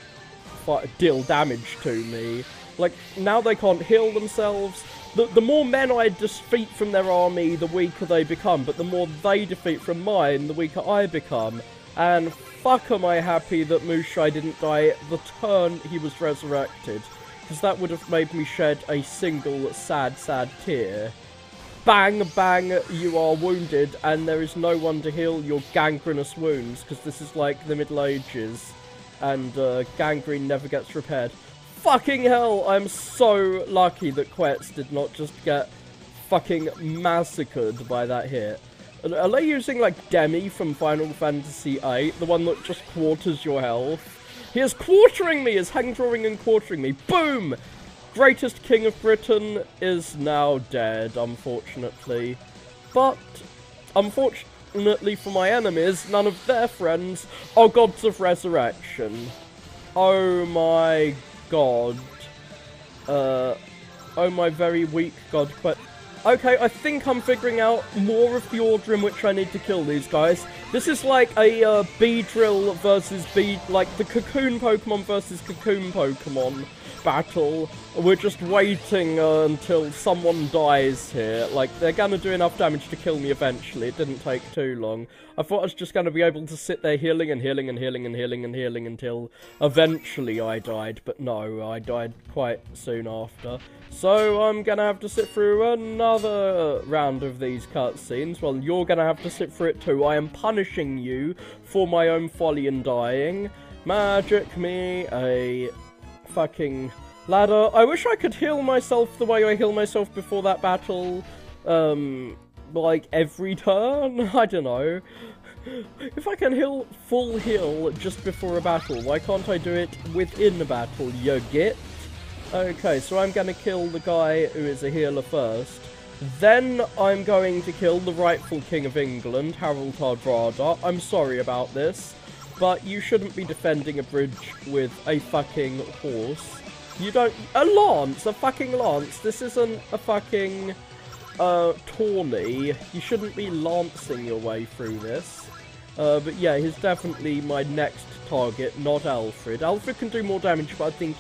deal damage to me. Like, now they can't heal themselves. The more men I defeat from their army, the weaker they become, but the more they defeat from mine, the weaker I become. And fuck am I happy that Mushai didn't die the turn he was resurrected, because that would have made me shed a single sad tear. Bang, bang, you are wounded, and there is no one to heal your gangrenous wounds, because this is like the Middle Ages, and gangrene never gets repaired. Fucking hell, I'm so lucky that Quetz did not just get fucking massacred by that hit. Are they using, like, Demi from Final Fantasy VIII, the one that just quarters your health? He is quartering me, is hang-drawing and quartering me. Boom! Greatest King of Britain is now dead, unfortunately. But, unfortunately for my enemies, none of their friends are gods of resurrection. Oh my god. Oh my very weak god. Okay, I think I'm figuring out more of the order in which I need to kill these guys. This is like a Beedrill versus like the Cocoon Pokemon versus Cocoon Pokemon battle. We're just waiting until someone dies here. Like, they're gonna do enough damage to kill me eventually. It didn't take too long. I thought I was just gonna be able to sit there healing and healing and healing and healing and healing until eventually I died. But no, I died quite soon after. So I'm gonna have to sit through another round of these cutscenes. Well, you're gonna have to sit through it too. I am punishing you for my own folly and dying. Magic me a fucking ladder. I wish I could heal myself the way I heal myself before that battle. Like every turn? I don't know. If I can heal full heal just before a battle, why can't I do it within a battle, you get? Okay, so I'm gonna kill the guy who is a healer first. Then I'm going to kill the rightful King of England, Harold Hardrada. I'm sorry about this, but you shouldn't be defending a bridge with a fucking horse. You don't— a lance! A fucking lance! This isn't a fucking, tourney. You shouldn't be lancing your way through this. But yeah, he's definitely my next target, not Alfred. Alfred can do more damage, but I think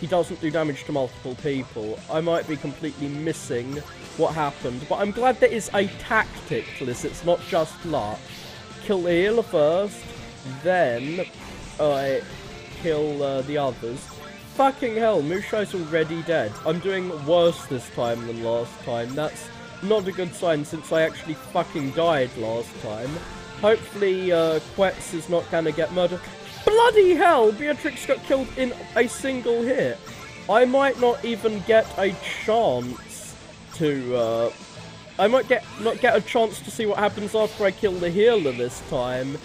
he doesn't do damage to multiple people. I might be completely missing what happened, but I'm glad there is a tactic to this. It's not just luck. Kill the healer first, then I kill the others. Fucking hell, Mushai's already dead. I'm doing worse this time than last time. That's not a good sign since I actually fucking died last time. Hopefully, Quetz is not gonna get murdered. Bloody hell! Beatrix got killed in a single hit. I might not even get a chance to, I might not get a chance to see what happens after I kill the healer this time.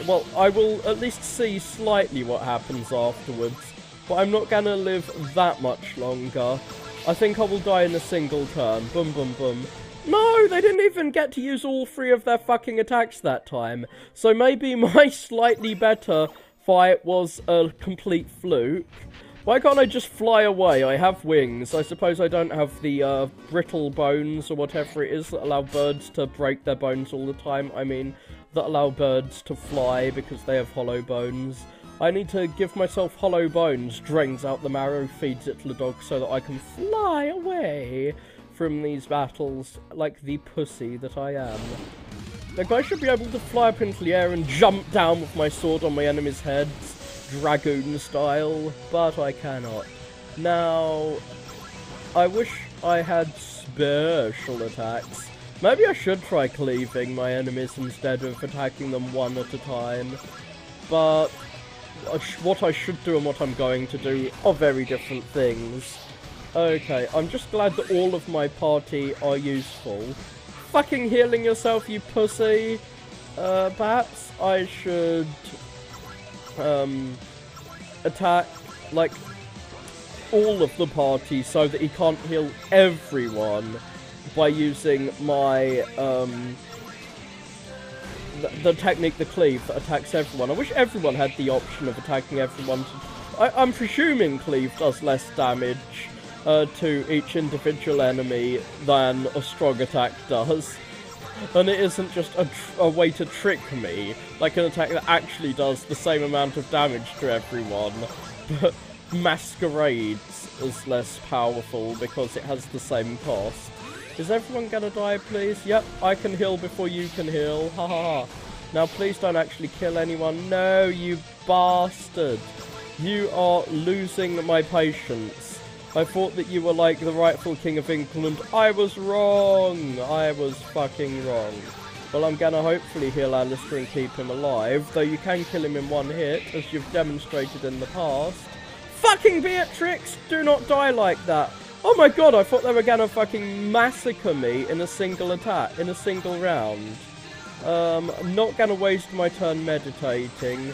Well, I will at least see slightly what happens afterwards. But I'm not gonna live that much longer. I think I will die in a single turn. Boom, boom, boom. No, they didn't even get to use all three of their fucking attacks that time. So maybe my slightly better fight was a complete fluke. Why can't I just fly away? I have wings. I suppose I don't have the brittle bones or whatever it is that allow birds to break their bones all the time. I mean, that allow birds to fly because they have hollow bones. I need to give myself hollow bones, drains out the marrow, feeds it to the dog so that I can fly away from these battles like the pussy that I am. Like, I should be able to fly up into the air and jump down with my sword on my enemy's heads, dragoon style, but I cannot. Now, I wish I had special attacks. Maybe I should try cleaving my enemies instead of attacking them one at a time, but what I should do and what I'm going to do are very different things. Okay, I'm just glad that all of my party are useful. Fucking healing yourself, you pussy. Perhaps I should attack, like, all of the party so that he can't heal everyone by using my, the technique, the cleave, that attacks everyone. I wish everyone had the option of attacking everyone. I'm presuming cleave does less damage to each individual enemy than a strong attack does. And it isn't just a way to trick me, like an attack that actually does the same amount of damage to everyone, but masquerades as less powerful because it has the same cost. Is everyone gonna die, please? Yep, I can heal before you can heal. Ha ha ha. Now, please don't actually kill anyone. No, you bastard. You are losing my patience. I thought that you were like the rightful King of England. I was wrong. I was fucking wrong. Well, I'm gonna hopefully heal Alistair and keep him alive, though you can kill him in one hit, as you've demonstrated in the past. Fucking Beatrix! Do not die like that. Oh my god, I thought they were gonna fucking massacre me in a single attack, in a single round. I'm not gonna waste my turn meditating.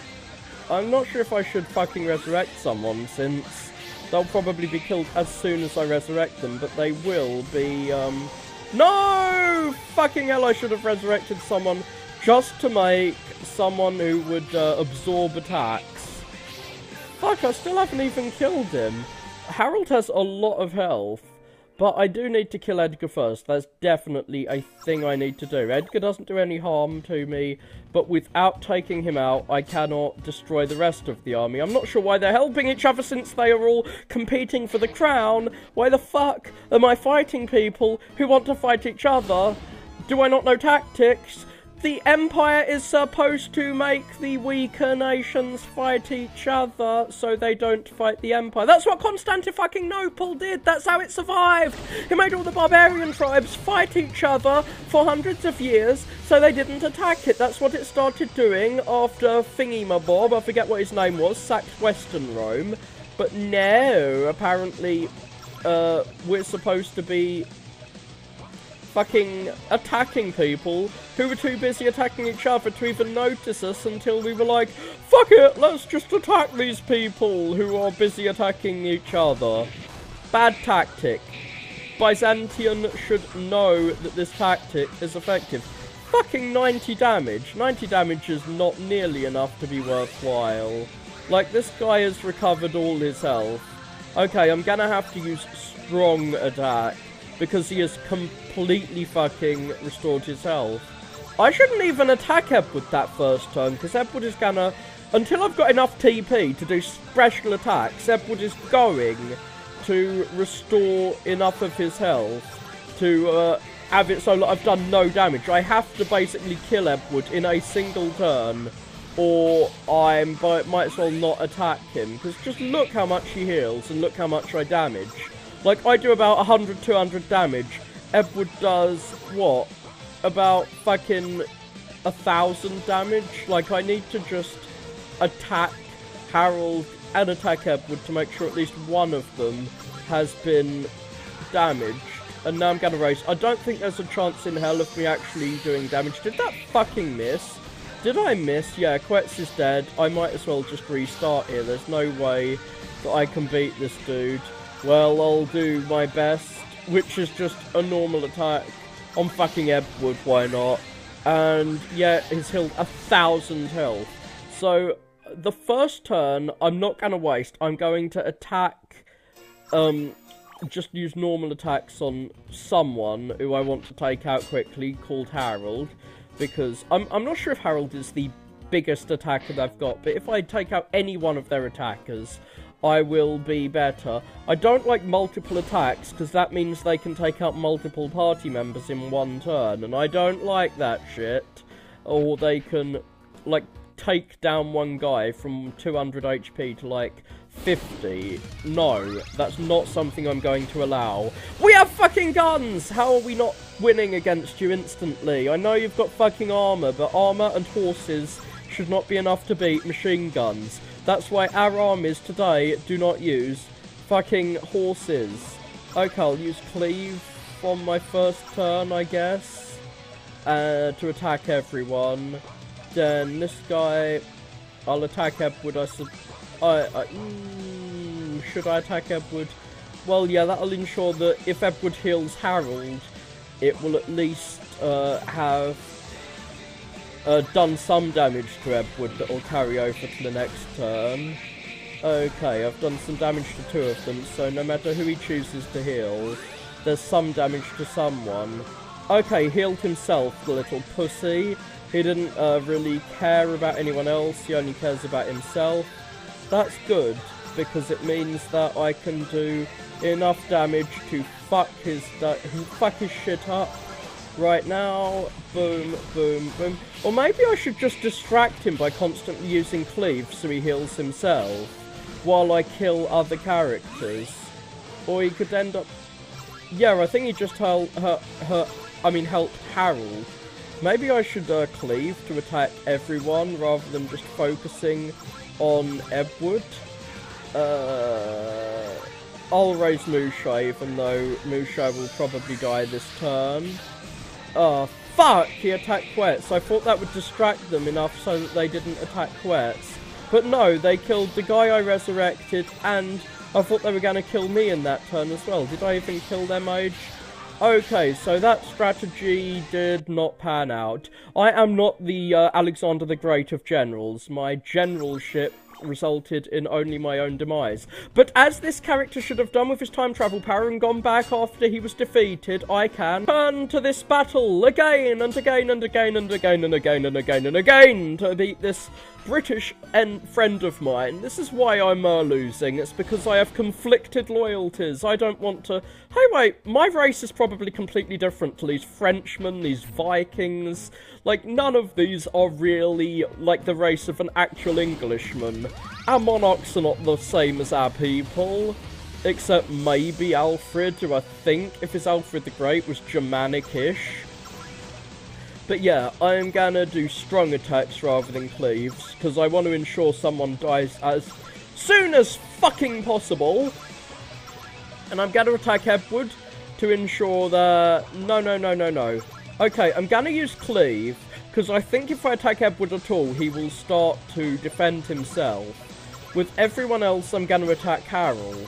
I'm not sure if I should fucking resurrect someone, since they'll probably be killed as soon as I resurrect them, but they will be, No! Fucking hell, I should have resurrected someone just to make someone who would, absorb attacks. Fuck, I still haven't even killed him. Harold has a lot of health, But I do need to kill Edgar first. That's definitely a thing I need to do. Edgar doesn't do any harm to me, but without taking him out, I cannot destroy the rest of the army. I'm not sure why they're helping each other since they are all competing for the crown. Why the fuck am I fighting people who want to fight each other? Do I not know tactics? The Empire is supposed to make the weaker nations fight each other so they don't fight the Empire. That's what Constantinople did. That's how it survived. He made all the barbarian tribes fight each other for hundreds of years so they didn't attack it. That's what it started doing after Thingy-ma-bob, I forget what his name was, sacked Western Rome. But no, apparently we're supposed to be fucking attacking people who were too busy attacking each other to even notice us until we were like, fuck it, let's just attack these people who are busy attacking each other. Bad tactic. Byzantium should know that this tactic is effective. Fucking 90 damage. 90 damage is not nearly enough to be worthwhile. Like, this guy has recovered all his health. Okay, I'm gonna have to use strong attack because he has completely fucking restored his health. I shouldn't even attack Edward that first turn, because Edward is gonna... Until I've got enough TP to do special attacks, Edward is going to restore enough of his health to have it so that I've done no damage. I have to basically kill Edward in a single turn, or I might as well not attack him, because just look how much he heals, and look how much I damage. Like, I do about 100, 200 damage. Edward does, what? About fucking 1,000 damage? Like, I need to just attack Harold and attack Edward to make sure at least one of them has been damaged. And now I'm gonna race. I don't think there's a chance in hell of me actually doing damage. Did that fucking miss? Did I miss? Yeah, Quetz is dead. I might as well just restart here. There's no way that I can beat this dude. Well, I'll do my best, which is just a normal attack on fucking Edward, why not? And yeah, he's healed 1,000 health. So, the first turn, I'm not gonna waste. I'm going to attack, just use normal attacks on someone who I want to take out quickly, called Harold. Because, I'm not sure if Harold is the biggest attacker they've got, but if I take out any one of their attackers, I will be better. I don't like multiple attacks, because that means they can take out multiple party members in one turn, and I don't like that shit. Or they can, like, take down one guy from 200 HP to, like, 50. No, that's not something I'm going to allow. We have fucking guns! How are we not winning against you instantly? I know you've got fucking armor, but armor and horses should not be enough to beat machine guns. That's why our armies today do not use fucking horses. Okay, I'll use Cleave on my first turn, I guess, to attack everyone. Then this guy, I'll attack Edward. Should I attack Edward? Well, yeah, that'll ensure that if Edward heals Harold, it will at least have done some damage to Edward that will carry over to the next turn. Okay, I've done some damage to two of them, so no matter who he chooses to heal, there's some damage to someone. Okay, healed himself, the little pussy. He didn't really care about anyone else, he only cares about himself. That's good, because it means that I can do enough damage to fuck his shit up. Right now, boom, boom, boom. Or maybe I should just distract him by constantly using Cleave so he heals himself, while I kill other characters. Or he could end up... Yeah, I think he just helped Harold. Maybe I should Cleave to attack everyone, rather than just focusing on Edward. I'll raise Musha, even though Musha will probably die this turn. Oh, fuck! He attacked Quetz. I thought that would distract them enough so that they didn't attack Quetz. But no, they killed the guy I resurrected, and I thought they were going to kill me in that turn as well. Did I even kill their mage? Okay, so that strategy did not pan out. I am not the Alexander the Great of generals. My generalship resulted in only my own demise. But as this character should have done with his time travel power and gone back after he was defeated, I can turn to this battle again and again and again and again and again and again and again to beat this British friend of mine. This is why I'm losing. It's because I have conflicted loyalties. I don't want to... Hey, wait, my race is probably completely different to these Frenchmen, these Vikings. Like, none of these are really like the race of an actual Englishman. Our monarchs are not the same as our people. Except maybe Alfred, who I think, if it's Alfred the Great, was Germanic-ish. But yeah, I'm gonna do strong attacks rather than cleaves, because I want to ensure someone dies as soon as fucking possible. And I'm gonna attack Edward to ensure that... No. Okay, I'm gonna use cleave, because I think if I attack Edward at all, he will start to defend himself. With everyone else, I'm gonna attack Harold.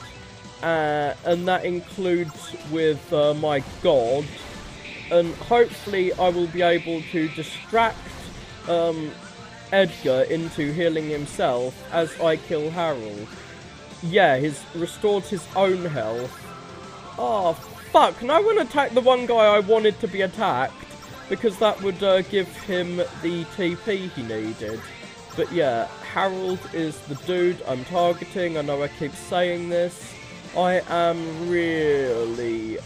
And that includes with my god. And hopefully I will be able to distract Edgar into healing himself as I kill Harold. Yeah, he's restored his own health. Oh, fuck. No one attacked the one guy I wanted to be attacked, because that would give him the TP he needed. But yeah, Harold is the dude I'm targeting. I know I keep saying this. I am really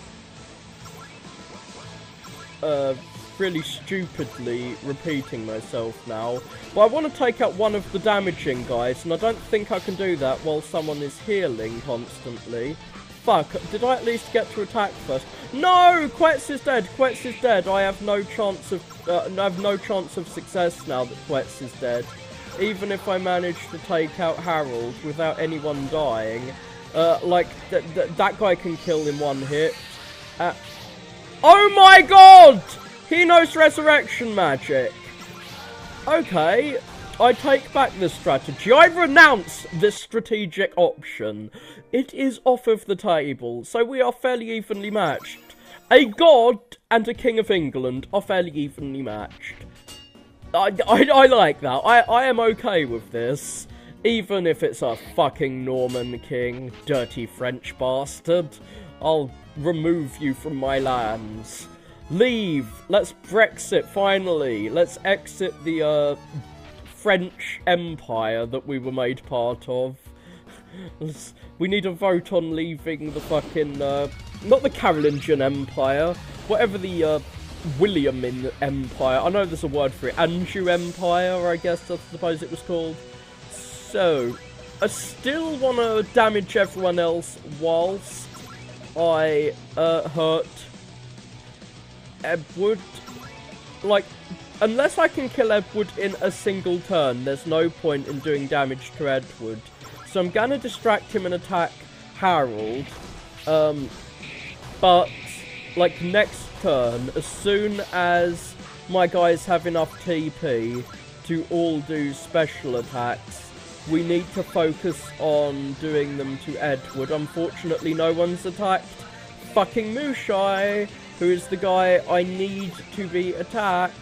stupidly repeating myself now. But I want to take out one of the damaging guys, and I don't think I can do that while someone is healing constantly. Fuck, did I at least get to attack first? No! Quetz is dead, Quetz is dead. I have no chance of success now that Quetz is dead. Even if I manage to take out Harold without anyone dying. That guy can kill in one hit. Oh my god! He knows resurrection magic. Okay, I take back this strategy. I renounce this strategic option. It is off of the table, so we are fairly evenly matched. A god and a king of England are fairly evenly matched. I like that. I am okay with this. Even if it's a fucking Norman king, dirty French bastard. I'll remove you from my lands. Leave. Let's Brexit, finally. Let's exit the, French Empire that we were made part of. We need a vote on leaving the fucking, not the Carolingian Empire. Whatever the, Williamin Empire. I know there's a word for it. Anjou Empire, I guess I suppose it was called. So, I still want to damage everyone else whilst I hurt Edward. Like, unless I can kill Edward in a single turn, there's no point in doing damage to Edward. So I'm gonna distract him and attack Harold. But, like, next turn, as soon as my guys have enough TP to all do special attacks, we need to focus on doing them to Edward. Unfortunately, no one's attacked fucking Mushai, who is the guy I need to be attacked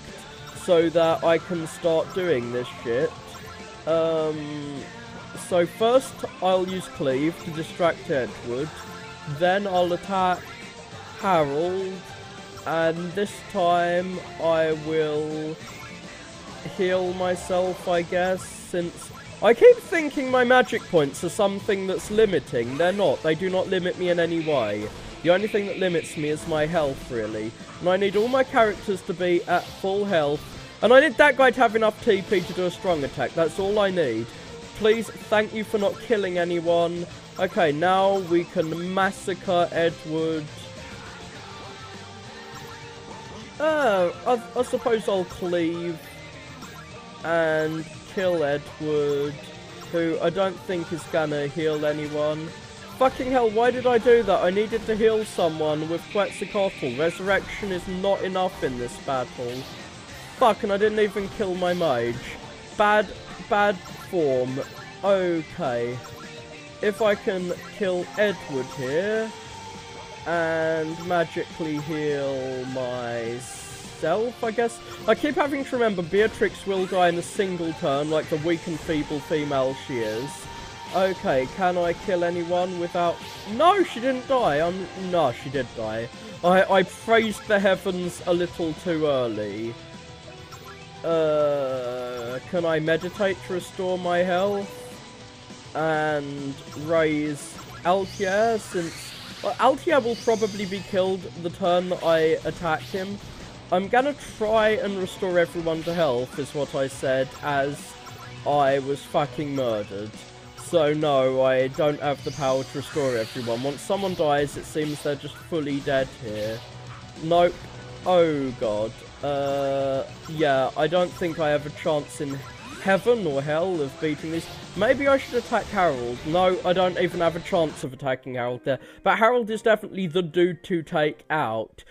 so that I can start doing this shit. So first I'll use Cleave to distract Edward, then I'll attack Harold, and this time I will heal myself, I guess, since I keep thinking my magic points are something that's limiting. They're not. They do not limit me in any way. The only thing that limits me is my health, really. And I need all my characters to be at full health. And I need that guy to have enough TP to do a strong attack. That's all I need. Please, thank you for not killing anyone. Okay, now we can massacre Edward. I suppose I'll cleave and kill Edward, who I don't think is gonna heal anyone. Fucking hell, why did I do that? I needed to heal someone with Quetzalcoatl. Resurrection is not enough in this battle. Fuck, and I didn't even kill my mage. Bad form. Okay. If I can kill Edward here, and magically heal my myself, I guess. I keep having to remember Beatrix will die in a single turn, like the weak and feeble female she is. Okay, can I kill anyone without... No, she didn't die. No, she did die. I praised the heavens a little too early. Can I meditate to restore my health? And raise Altair, since... Well, Altair will probably be killed the turn that I attack him. I'm gonna try and restore everyone to health, is what I said, as I was fucking murdered. So no, I don't have the power to restore everyone. Once someone dies, it seems they're just fully dead here. Nope. Oh god. Yeah, I don't think I have a chance in heaven or hell of beating these. Maybe I should attack Harold. No, I don't even have a chance of attacking Harold there. But Harold is definitely the dude to take out.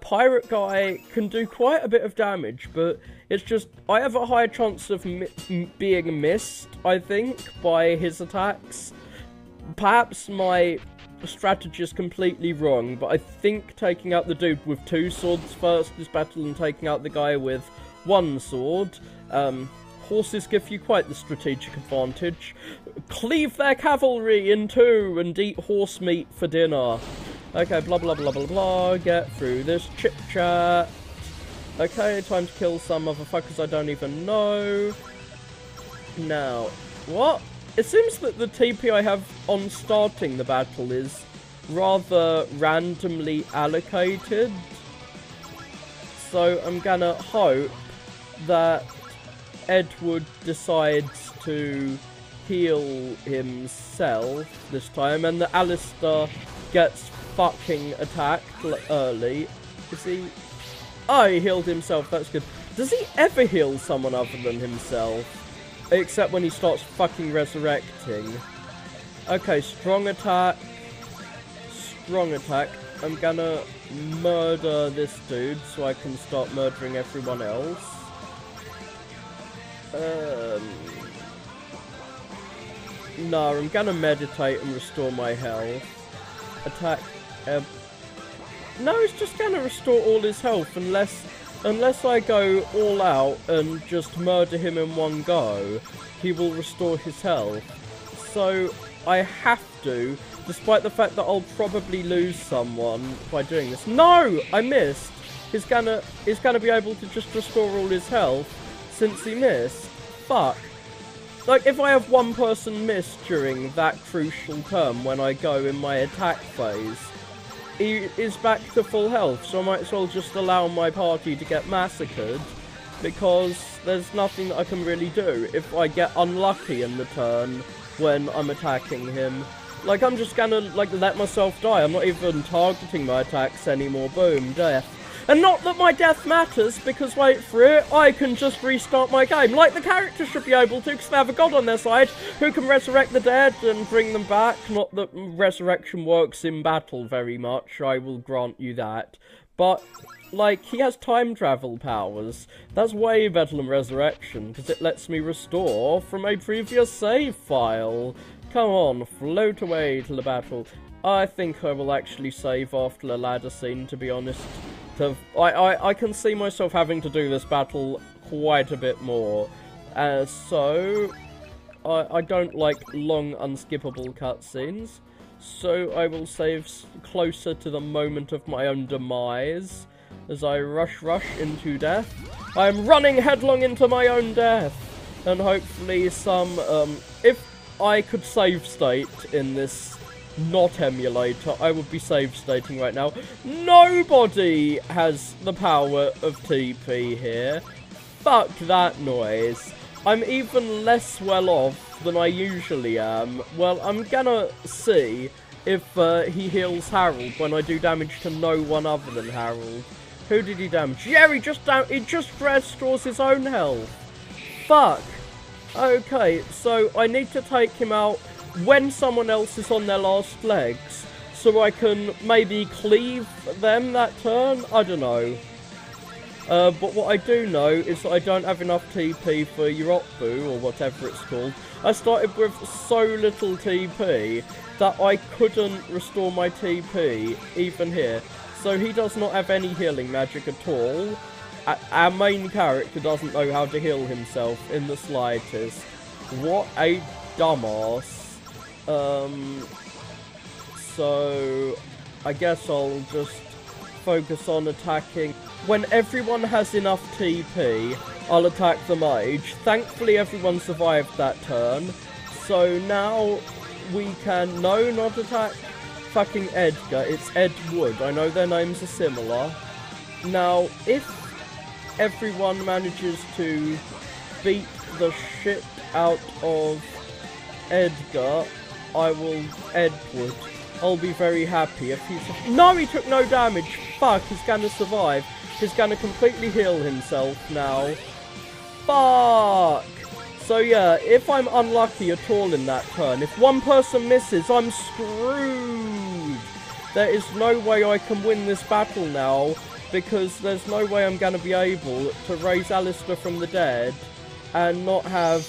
Pirate Guy can do quite a bit of damage, but it's just, I have a higher chance of being missed, I think, by his attacks. Perhaps my strategy is completely wrong, but I think taking out the dude with 2 swords first is better than taking out the guy with 1 sword. Horses give you quite the strategic advantage. Cleave their cavalry in 2 and eat horse meat for dinner. Okay, blah blah blah blah blah, get through this chit-chat. Okay, time to kill some motherfuckers I don't even know. Now, what? It seems that the TP I have on starting the battle is rather randomly allocated. So I'm gonna hope that Edward decides to heal himself this time, and that Alistair gets fucking attacked early. Is he... Oh, he healed himself, that's good. Does he ever heal someone other than himself? Except when he starts fucking resurrecting. Okay, strong attack. Strong attack. I'm gonna murder this dude so I can start murdering everyone else. No, I'm gonna meditate and restore my health. Attack. No, it's just gonna restore all his health unless I go all out and just murder him in one go. He will restore his health. So I have to, despite the fact that I'll probably lose someone by doing this. No, I missed. He's gonna be able to just restore all his health since he missed. Fuck. Like, if I have one person miss during that crucial term when I go in my attack phase, he is back to full health, so I might as well just allow my party to get massacred, because there's nothing that I can really do if I get unlucky in the turn when I'm attacking him. Like, I'm just gonna, like, let myself die. I'm not even targeting my attacks anymore. Boom, death. And not that my death matters, because, wait for it, I can just restart my game. Like the character should be able to, because they have a god on their side who can resurrect the dead and bring them back. Not that resurrection works in battle very much, I will grant you that. But, like, he has time travel powers. That's way better than resurrection, because it lets me restore from a previous save file. Come on, float away to the battle. I think I will actually save after the ladder scene, to be honest. I can see myself having to do this battle quite a bit more. So, I don't like long, unskippable cutscenes. So I will save closer to the moment of my own demise. As I rush into death. I am running headlong into my own death. And hopefully some, if I could save state in this not emulator, I would be save stating right now. Nobody has the power of TP here. Fuck that noise. I'm even less well off than I usually am. Well, I'm gonna see if he heals Harold when I do damage to no one other than Harold. Who did he damage? Yeah, he just restores his own health. Fuck. Okay, so I need to take him out when someone else is on their last legs, so I can maybe cleave them that turn? I don't know. But what I do know is that I don't have enough TP for Europbu, or whatever it's called. I started with so little TP that I couldn't restore my TP, even here. So he does not have any healing magic at all. our main character doesn't know how to heal himself in the slightest. What a dumbass. So I guess I'll just focus on attacking. When everyone has enough TP, I'll attack the mage. Thankfully everyone survived that turn. So now we can not attack fucking Edgar, it's Edward. I know their names are similar. Now, if everyone manages to beat the shit out of Edgar, Edward. I'll be very happy if he's... No, he took no damage! Fuck, he's gonna survive. He's gonna completely heal himself now. Fuck! So yeah, if I'm unlucky at all in that turn, if one person misses, I'm screwed! There is no way I can win this battle now, because there's no way I'm gonna be able to raise Alistair from the dead and not have,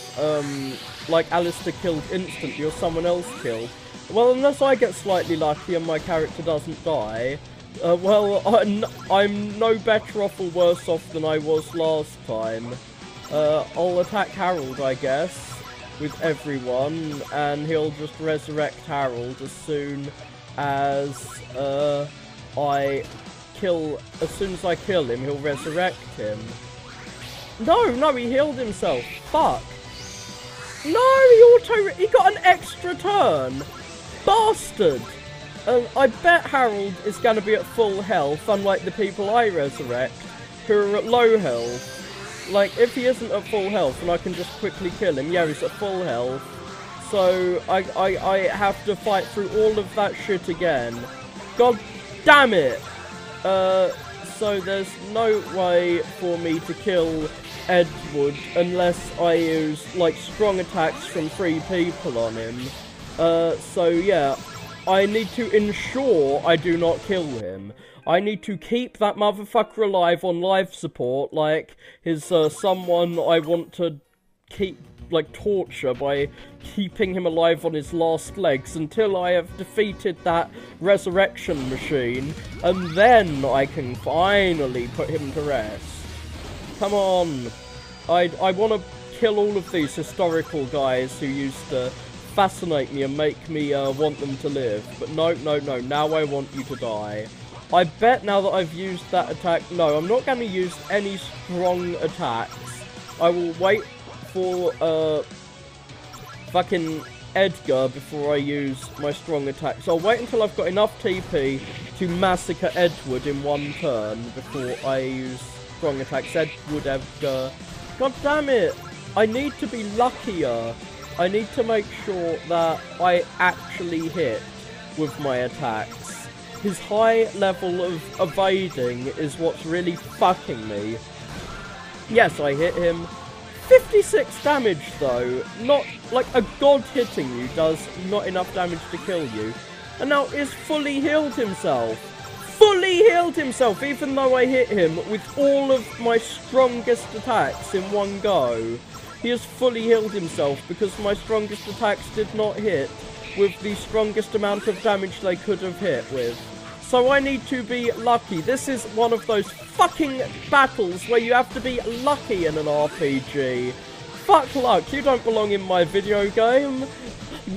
like, Alistair killed instantly or someone else killed. Well, unless I get slightly lucky and my character doesn't die, well, I'm no better off or worse off than I was last time. I'll attack Harold, I guess, with everyone, and he'll just resurrect Harold as soon as I kill him, he'll resurrect him. No, he healed himself. Fuck. No, he got an extra turn. Bastard. I bet Harold is going to be at full health, unlike the people I resurrect, who are at low health. Like, if he isn't at full health and I can just quickly kill him, yeah, he's at full health. So, I have to fight through all of that shit again. God damn it! So there's no way for me to kill Edward unless I use, like, strong attacks from 3 people on him. So yeah, I need to ensure I do not kill him. I need to keep that motherfucker alive on life support, like his, someone I want to keep, like, torture by keeping him alive on his last legs until I have defeated that resurrection machine, and then I can finally put him to rest. Come on. I want to kill all of these historical guys who used to fascinate me and make me want them to live. But no, now I want you to die. I bet now that I've used that attack... No, I'm not going to use any strong attacks. I will wait for fucking Edgar before I use my strong attacks. I'll wait until I've got enough TP to massacre Edward in one turn before I use strong attacks. Edward, Edgar... God damn it! I need to be luckier. I need to make sure that I actually hit with my attacks. His high level of evading is what's really fucking me. Yes, I hit him. 56 damage though. Not like a god hitting you does not enough damage to kill you. And now he's fully healed himself. Fully healed himself, even though I hit him with all of my strongest attacks in one go. He has fully healed himself because my strongest attacks did not hit with the strongest amount of damage they could have hit with. So I need to be lucky. This is one of those fucking battles where you have to be lucky in an RPG. Fuck luck, you don't belong in my video game.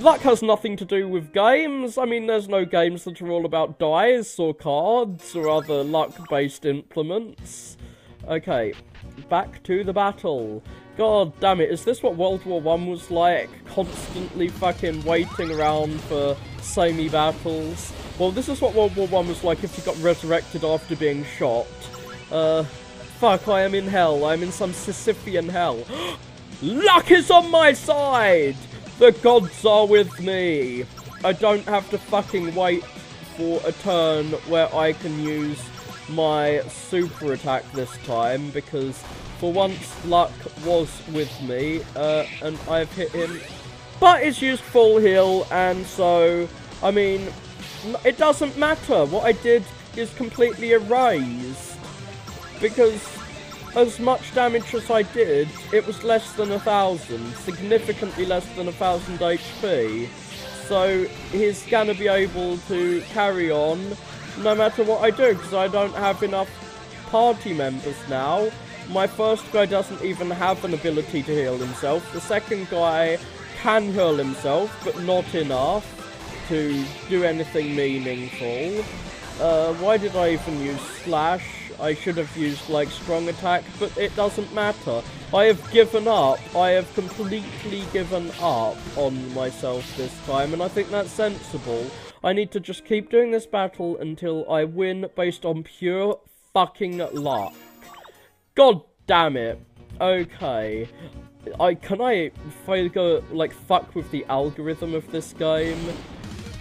Luck has nothing to do with games. I mean, there's no games that are all about dice or cards or other luck-based implements. Okay, back to the battle. God damn it, is this what World War I was like? Constantly fucking waiting around for samey battles? Well, this is what World War I was like if you got resurrected after being shot. Fuck, I am in hell. I am in some Sisyphean hell. Luck is on my side! The gods are with me. I don't have to fucking wait for a turn where I can use my super attack this time, because for once luck was with me, and I've hit him. But it's used full heal, and so, I mean, it doesn't matter. What I did is completely erased, because as much damage as I did, it was less than 1,000, significantly less than 1,000 HP. So he's gonna be able to carry on no matter what I do, because I don't have enough party members now. My first guy doesn't even have an ability to heal himself. The second guy can heal himself, but not enough to do anything meaningful. Why did I even use slash? I should have used, like, strong attack, but it doesn't matter. I have given up. I have completely given up on myself this time, and I think that's sensible. I need to just keep doing this battle until I win based on pure fucking luck. God damn it. Okay. Can I figure, like, fuck with the algorithm of this game?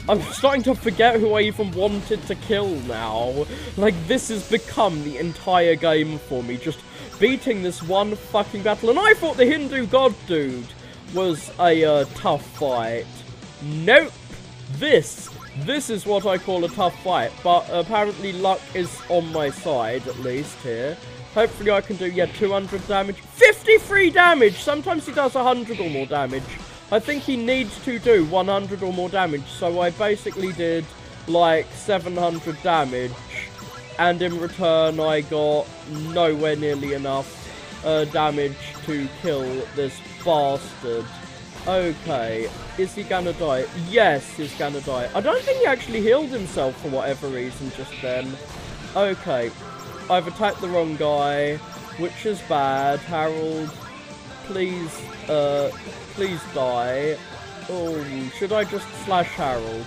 I'm starting to forget who I even wanted to kill now. Like, this has become the entire game for me. Just beating this one fucking battle. And I thought the Hindu god dude was a tough fight. Nope. This is what I call a tough fight. But apparently luck is on my side, at least, here. Hopefully I can do, yeah, 200 damage. 53 damage! Sometimes he does 100 or more damage. I think he needs to do 100 or more damage, so I basically did, like, 700 damage, and in return I got nowhere nearly enough damage to kill this bastard. Okay, is he gonna die? Yes, he's gonna die. I don't think he actually healed himself for whatever reason just then. Okay, I've attacked the wrong guy, which is bad. Harold, please die. Oh, should I just slash Harold?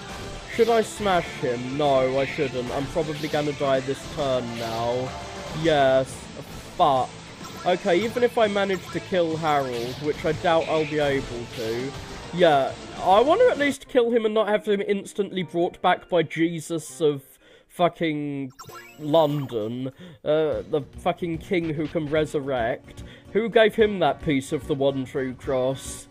Should I smash him? No, I shouldn't. I'm probably gonna die this turn now. Yes. Fuck. Okay, even if I manage to kill Harold, which I doubt I'll be able to, yeah, I want to at least kill him and not have him instantly brought back by Jesus of fucking London, the fucking king who can resurrect. Who gave him that piece of the one true cross?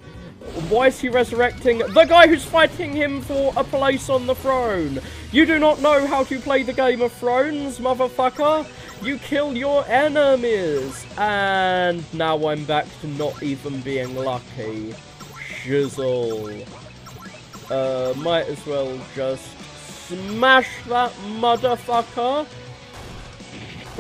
Why is he resurrecting the guy who's fighting him for a place on the throne? You do not know how to play the Game of Thrones, motherfucker. You kill your enemies. And now I'm back to not even being lucky. Shizzle. Might as well just smash that motherfucker.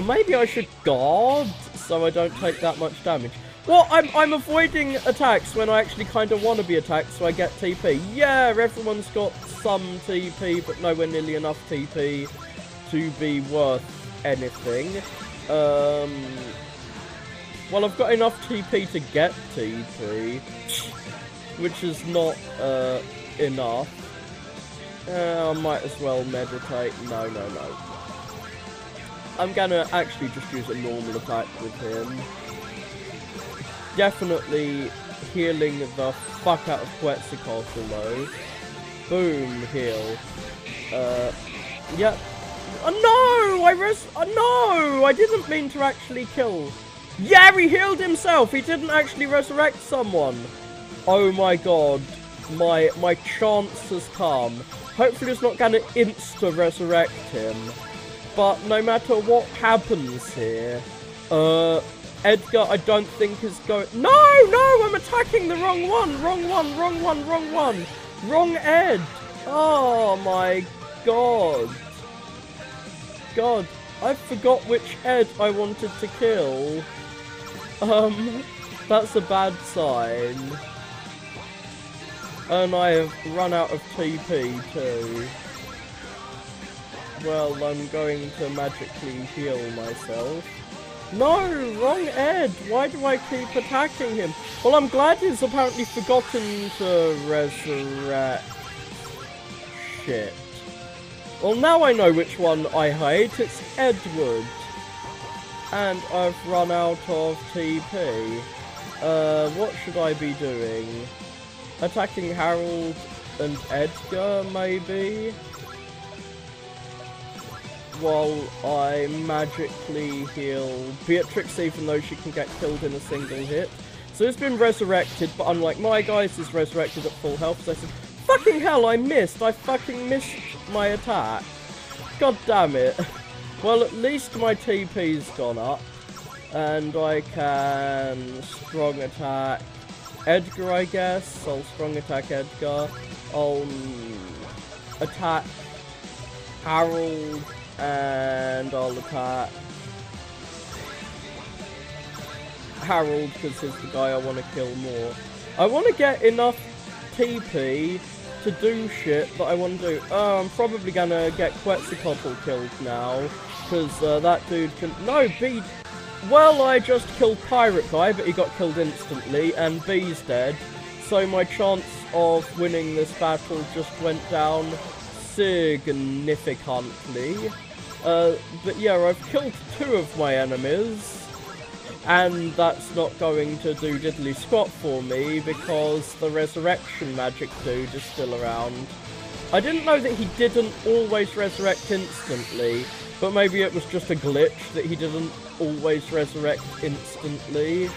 Maybe I should guard so I don't take that much damage. Well, I'm avoiding attacks when I actually kind of want to be attacked, so I get TP. Yeah, everyone's got some TP, but nowhere nearly enough TP to be worth anything. Well, I've got enough TP to get TP, which is not enough. I might as well meditate. No. I'm gonna actually just use a normal attack with him. Definitely healing the fuck out of Quetzalcoatl though. Boom, heal. Yeah. No! No! I didn't mean to actually kill. Yeah, he healed himself! He didn't actually resurrect someone! Oh my god. My chance has come. Hopefully it's not gonna insta-resurrect him. But no matter what happens here, Edgar, I don't think is going... No, I'm attacking the wrong one. Wrong Ed. Oh my god. God, I forgot which Ed I wanted to kill. That's a bad sign. And I have run out of TP too. Well, I'm going to magically heal myself. No, wrong Ed. Why do I keep attacking him? Well, I'm glad he's apparently forgotten to resurrect. Shit. Well, now I know which one I hate. It's Edward. And I've run out of TP. What should I be doing? Attacking Harold and Edgar, maybe? While I magically heal Beatrix, even though she can get killed in a single hit. So it's been resurrected, but unlike my guys, is resurrected at full health. So I said, fucking hell, I missed. I fucking missed my attack. God damn it. Well, at least my TP's gone up. And I can strong attack Edgar, I guess. I'll strong attack Edgar. I'll attack Harold. And I'll attack Harold, because he's the guy I want to kill more. I want to get enough TP to do shit that I want to do. I'm probably gonna get Quetzalcoatl killed now, because that dude can... No, B... Well, I just killed Pirate Guy, but he got killed instantly, and B's dead. So my chance of winning this battle just went down significantly. But yeah, I've killed 2 of my enemies, and that's not going to do diddly squat for me because the resurrection magic dude is still around. I didn't know that he didn't always resurrect instantly, but maybe it was just a glitch that he didn't always resurrect instantly.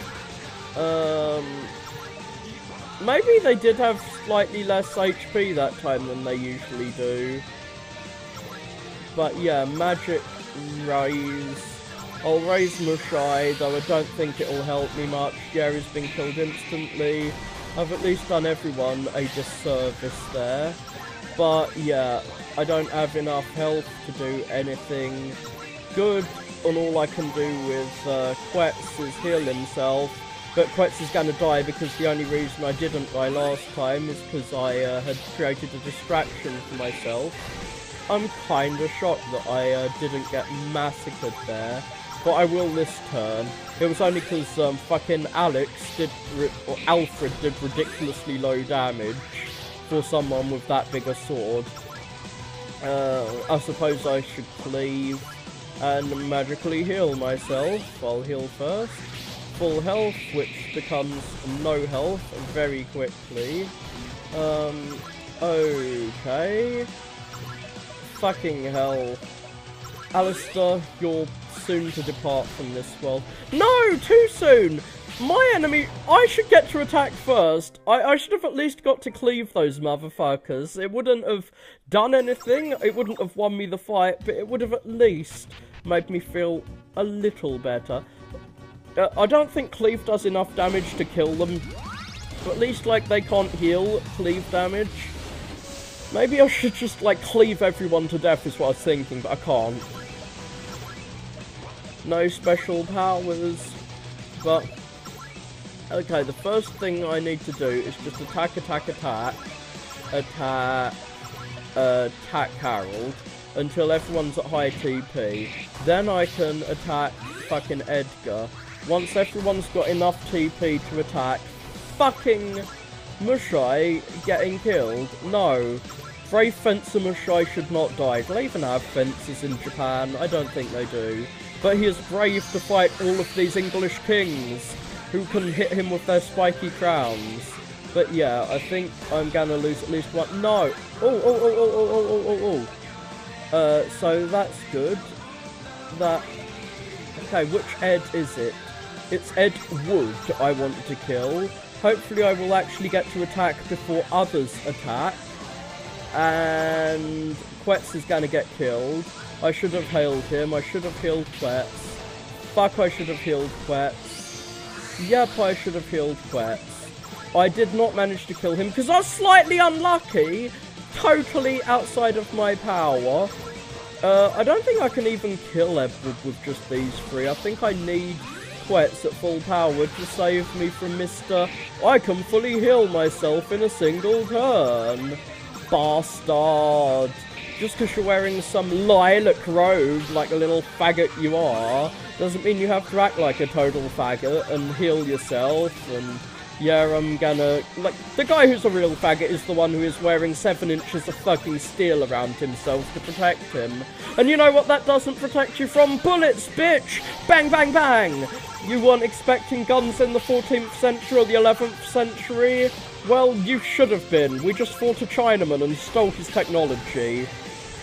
Maybe they did have slightly less HP that time than they usually do. But yeah, magic raise. I'll raise Mushai, though I don't think it'll help me much. Jerry's been killed instantly. I've at least done everyone a disservice there. But yeah, I don't have enough health to do anything good. And all I can do with Quetz is heal himself. But Quetz is gonna die because the only reason I didn't die last time is because I had created a distraction for myself. I'm kinda shocked that I didn't get massacred there. But I will this turn. It was only because fucking Alfred did ridiculously low damage for someone with that big a sword. I suppose I should cleave and magically heal myself. I'll heal first. Full health, which becomes no health very quickly. Okay. Fucking hell. Alistair, you're soon to depart from this world. No! Too soon! My enemy... I should get to attack first. I should have at least got to cleave those motherfuckers. It wouldn't have done anything. It wouldn't have won me the fight, but it would have at least made me feel a little better. I don't think cleave does enough damage to kill them. But at least, like, they can't heal cleave damage. Maybe I should just, like, cleave everyone to death is what I was thinking, but I can't. No special powers. But, okay, the first thing I need to do is just attack Harold until everyone's at high TP. Then I can attack fucking Edgar. Once everyone's got enough TP to attack fucking Mushai getting killed. No. Brave Fencer Mushai should not die. Do they even have fences in Japan? I don't think they do. But he is brave to fight all of these English kings who can hit him with their spiky crowns. But yeah, I think I'm gonna lose at least one. No! So that's good. Okay, which Ed is it? It's Ed Wood I want to kill. Hopefully I will actually get to attack before others attack. And Quetz is gonna get killed. I should have healed him. I should have healed Quetz. Fuck, I should have healed Quetz. Yep, I should have healed Quetz. I did not manage to kill him because I was slightly unlucky. Totally outside of my power. I don't think I can even kill Edward with just these 3. I think I need Quetz at full power to save me from Mr. I can fully heal myself in a single turn. Bastard. Just because you're wearing some lilac robe like a little faggot you are, doesn't mean you have to act like a total faggot and heal yourself and... Yeah, I'm gonna... Like, the guy who's a real faggot is the one who is wearing 7 inches of fucking steel around himself to protect him. And you know what that doesn't protect you from? Bullets, bitch! Bang, bang, bang! You weren't expecting guns in the 14th century or the 11th century? Well, you should have been. We just fought a Chinaman and stole his technology.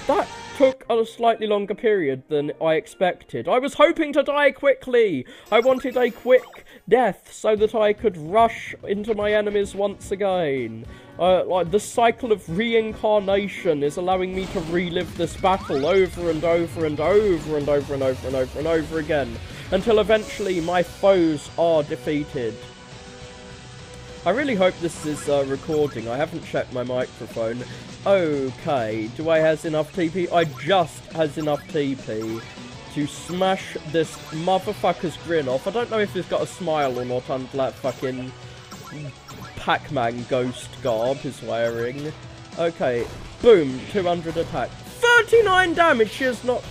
That took a slightly longer period than I expected. I was hoping to die quickly. I wanted a quick death so that I could rush into my enemies once again. Like the cycle of reincarnation is allowing me to relive this battle over and over and over and over and over and over and over again until eventually my foes are defeated. I really hope this is recording. I haven't checked my microphone. Okay, do I has enough TP? I just has enough TP to smash this motherfucker's grin off. I don't know if he's got a smile or not under that fucking Pac-Man ghost garb he's wearing. Okay, boom, 200 attack. 39 damage is not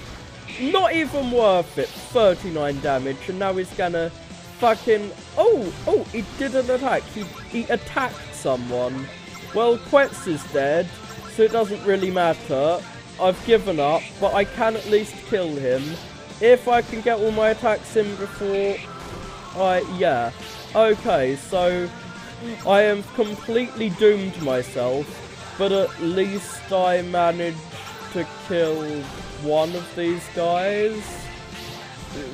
even worth it. 39 damage, and now he's gonna fucking... Oh, he didn't attack. He attacked someone. Well, Quetz is dead, so it doesn't really matter. I've given up, but I can at least kill him. If I can get all my attacks in before yeah. Okay, so I am completely doomed myself, but at least I managed to kill one of these guys.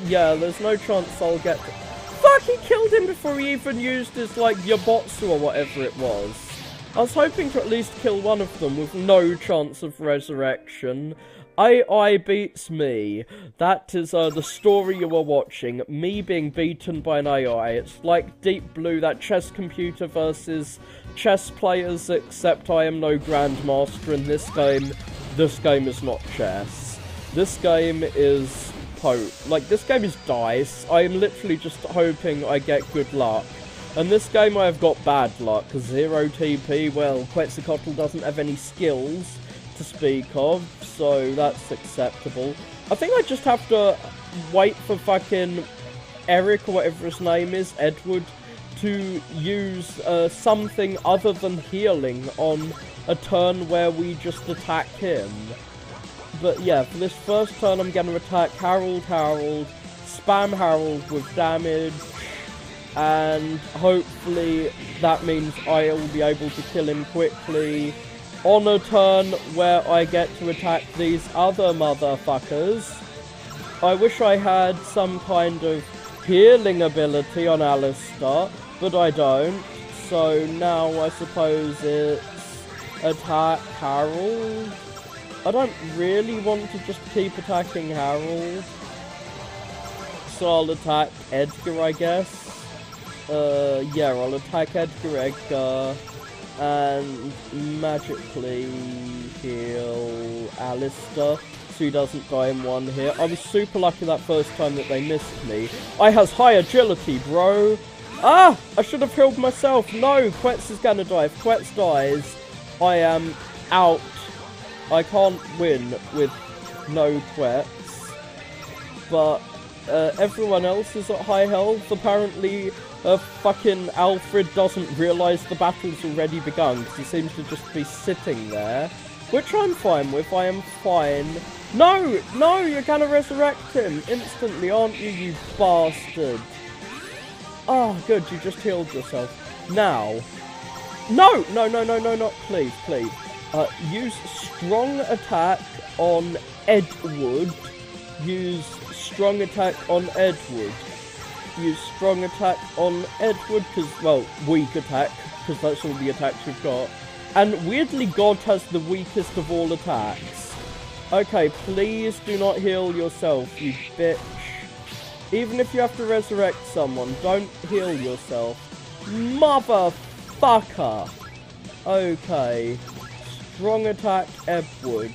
Yeah, there's no chance I'll get... Fuck, he killed him before he even used his, like, Yabotsu or whatever it was. I was hoping to at least kill one of them with no chance of resurrection. AI beats me. That is the story you are watching. Me being beaten by an AI. It's like Deep Blue, that chess computer versus chess players, except I am no grandmaster in this game. This game is not chess. This game is this game is dice. I am literally just hoping I get good luck. And this game I have got bad luck, 0 TP, well, Quetzalcoatl doesn't have any skills to speak of, so that's acceptable. I think I just have to wait for fucking Eric, or whatever his name is, Edward, to use something other than healing on a turn where we just attack him. But yeah, for this first turn I'm going to attack Harold, spam Harold with damage, and hopefully that means I'll be able to kill him quickly on a turn where I get to attack these other motherfuckers. I wish I had some kind of healing ability on Alistair, but I don't. So now I suppose it's attack Harold. I don't really want to just keep attacking Harold, so I'll attack Edgar, I guess. Yeah, I'll attack Edgar, and magically heal Alistair, so he doesn't die in one hit. I was super lucky that first time that they missed me. I has high agility, bro! Ah! I should have healed myself! No! Quetz is gonna die. If Quetz dies, I am out. I can't win with no Quetz. But everyone else is at high health. Apparently, fucking Alfred doesn't realise the battle's already begun, because he seems to just be sitting there. Which I'm fine with, I am fine. No! No! You're gonna resurrect him instantly, aren't you, you bastard? Oh, good, you just healed yourself. Now. No! No, no, no, no, not please, please. Use strong attack on Edward. Use strong attack on Edward. Use strong attack on Edward, because, well, weak attack, because that's all the attacks we've got. And weirdly, God has the weakest of all attacks. Okay, please do not heal yourself, you bitch. Even if you have to resurrect someone, don't heal yourself. Motherfucker! Okay. Strong attack Edward.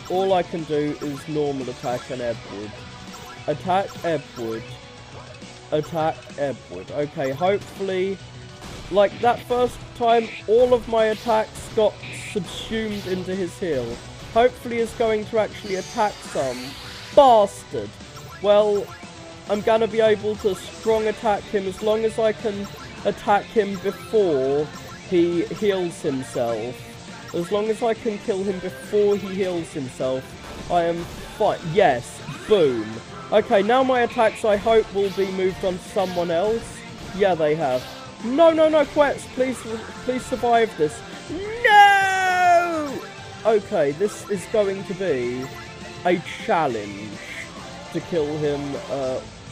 All I can do is normal attack on Edward. Attack Edward. Attack Edward. Okay, hopefully, like that first time, all of my attacks got subsumed into his heal. Hopefully he's going to actually attack some bastard. Well, I'm gonna be able to strong attack him as long as I can attack him before he heals himself. As long as I can kill him before he heals himself, I am fine. Yes, boom. Okay, now my attacks, I hope, will be moved on to someone else. Yeah, they have. No, no, no, Quetz, please survive this. No! Okay, this is going to be a challenge to kill him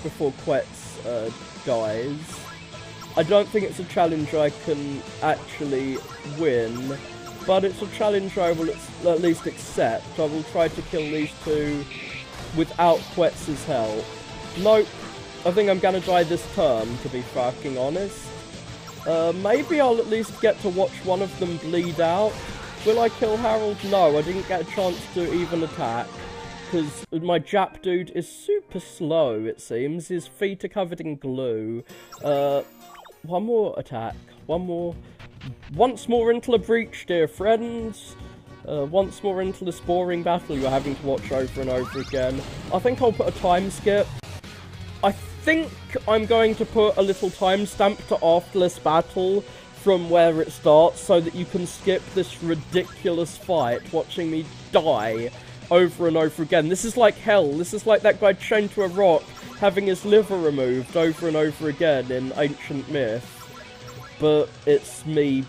before Quetz dies. I don't think it's a challenge I can actually win, but it's a challenge I will at least accept. I will try to kill these two without Quetz's help. Nope. I think I'm gonna die this turn, to be fucking honest. Maybe I'll at least get to watch one of them bleed out. Will I kill Harold? No, I didn't get a chance to even attack. because my Jap dude is super slow, it seems. His feet are covered in glue. One more attack. One more. Once more into the breach, dear friends. Once more into this boring battle you're having to watch over and over again. I think I'll put a time skip. I think I'm going to put a little timestamp to after this battle from where it starts so that you can skip this ridiculous fight watching me die over and over again. This is like hell. This is like that guy chained to a rock having his liver removed over and over again in ancient myth. But it's me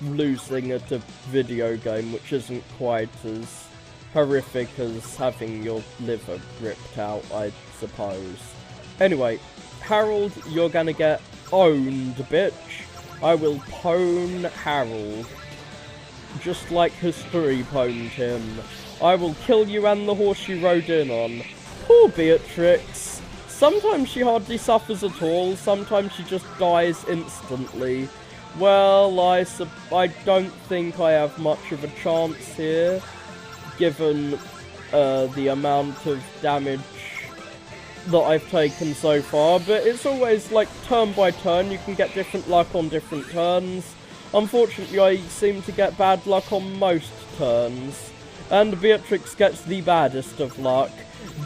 losing at a video game, which isn't quite as horrific as having your liver ripped out, I suppose. Anyway, Harold, you're gonna get owned, bitch. I will pwn Harold. Just like history pwned him. I will kill you and the horse you rode in on. Poor Beatrix. Sometimes she hardly suffers at all, sometimes she just dies instantly. Well, I don't think I have much of a chance here, given the amount of damage that I've taken so far, but it's always like turn by turn. You can get different luck on different turns. Unfortunately, I seem to get bad luck on most turns, and Beatrix gets the baddest of luck.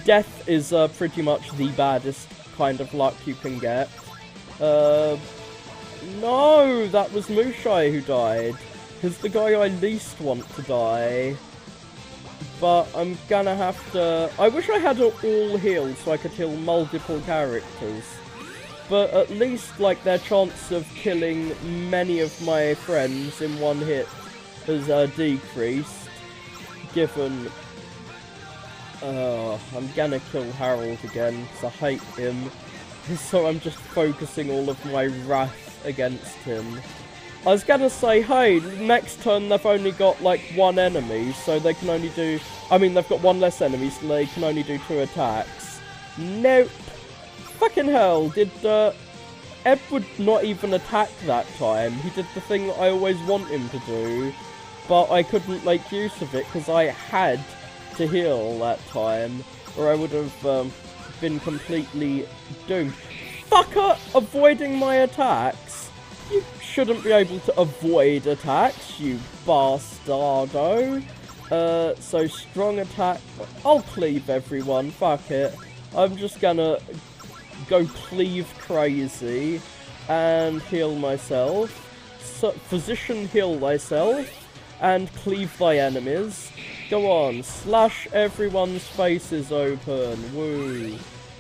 Death is pretty much the baddest kind of luck you can get. No, that was Mushai who died. He's the guy I least want to die. But I'm gonna have to... I wish I had it all healed so I could heal multiple characters. But at least, like, their chance of killing many of my friends in one hit has decreased. Given... I'm gonna kill Harold again, because I hate him. So I'm just focusing all of my wrath against him. I was gonna say, hey, next turn they've only got, like, one enemy, so they can only do... I mean, they've got one less enemy, so they can only do 2 attacks. Nope. Fucking hell, did, Edward not even attack that time? He did the thing that I always want him to do, but I couldn't make use of it, because I had to heal that time, or I would have, been completely doomed. Fucker! Avoiding my attacks! You shouldn't be able to avoid attacks, you bastardo. So strong attack. I'll cleave everyone, fuck it. I'm just gonna go cleave crazy and heal myself. So, physician heal thyself and cleave thy enemies. Go on, slash everyone's faces open. Woo.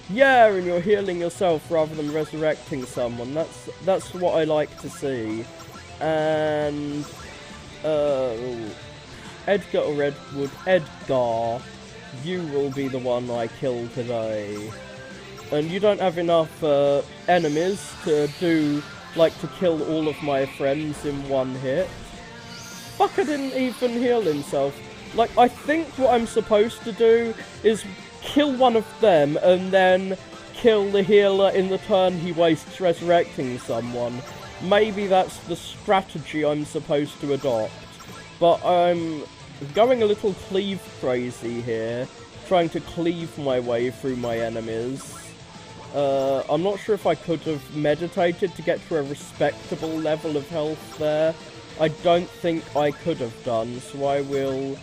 Yeah, and you're healing yourself rather than resurrecting someone. That's what I like to see. And Edgar or Edward, Edgar, you will be the one I kill today. And you don't have enough enemies to to kill all of my friends in one hit. Fucker didn't even heal himself. Like, I think what I'm supposed to do is kill one of them and then kill the healer in the turn he wastes resurrecting someone. Maybe that's the strategy I'm supposed to adopt. But I'm going a little cleave crazy here, trying to cleave my way through my enemies. I'm not sure if I could have meditated to get to a respectable level of health there. I don't think I could have done, so I will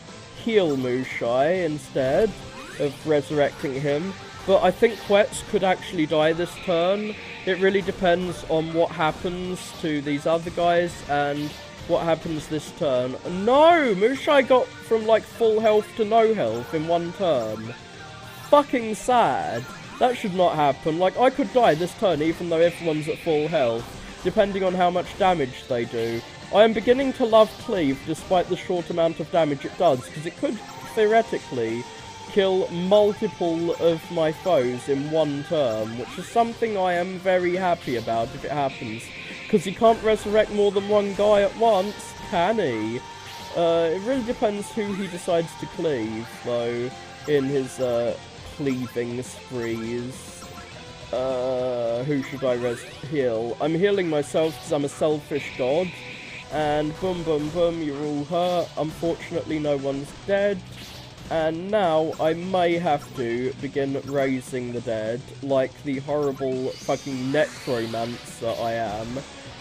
heal Mushai instead of resurrecting him. But I think Quetz could actually die this turn. It really depends on what happens to these other guys and what happens this turn. No! Mushai got from like full health to no health in one turn. Fucking sad. That should not happen. Like, I could die this turn even though everyone's at full health, depending on how much damage they do. I am beginning to love Cleave despite the short amount of damage it does, because it could theoretically kill multiple of my foes in one turn, which is something I am very happy about if it happens. Because he can't resurrect more than one guy at once, can he? It really depends who he decides to cleave, though, in his cleaving sprees. Who should I heal? I'm healing myself because I'm a selfish god. And boom, boom, boom, you're all hurt. Unfortunately, no one's dead. And now I may have to begin raising the dead, like the horrible fucking necromancer I am.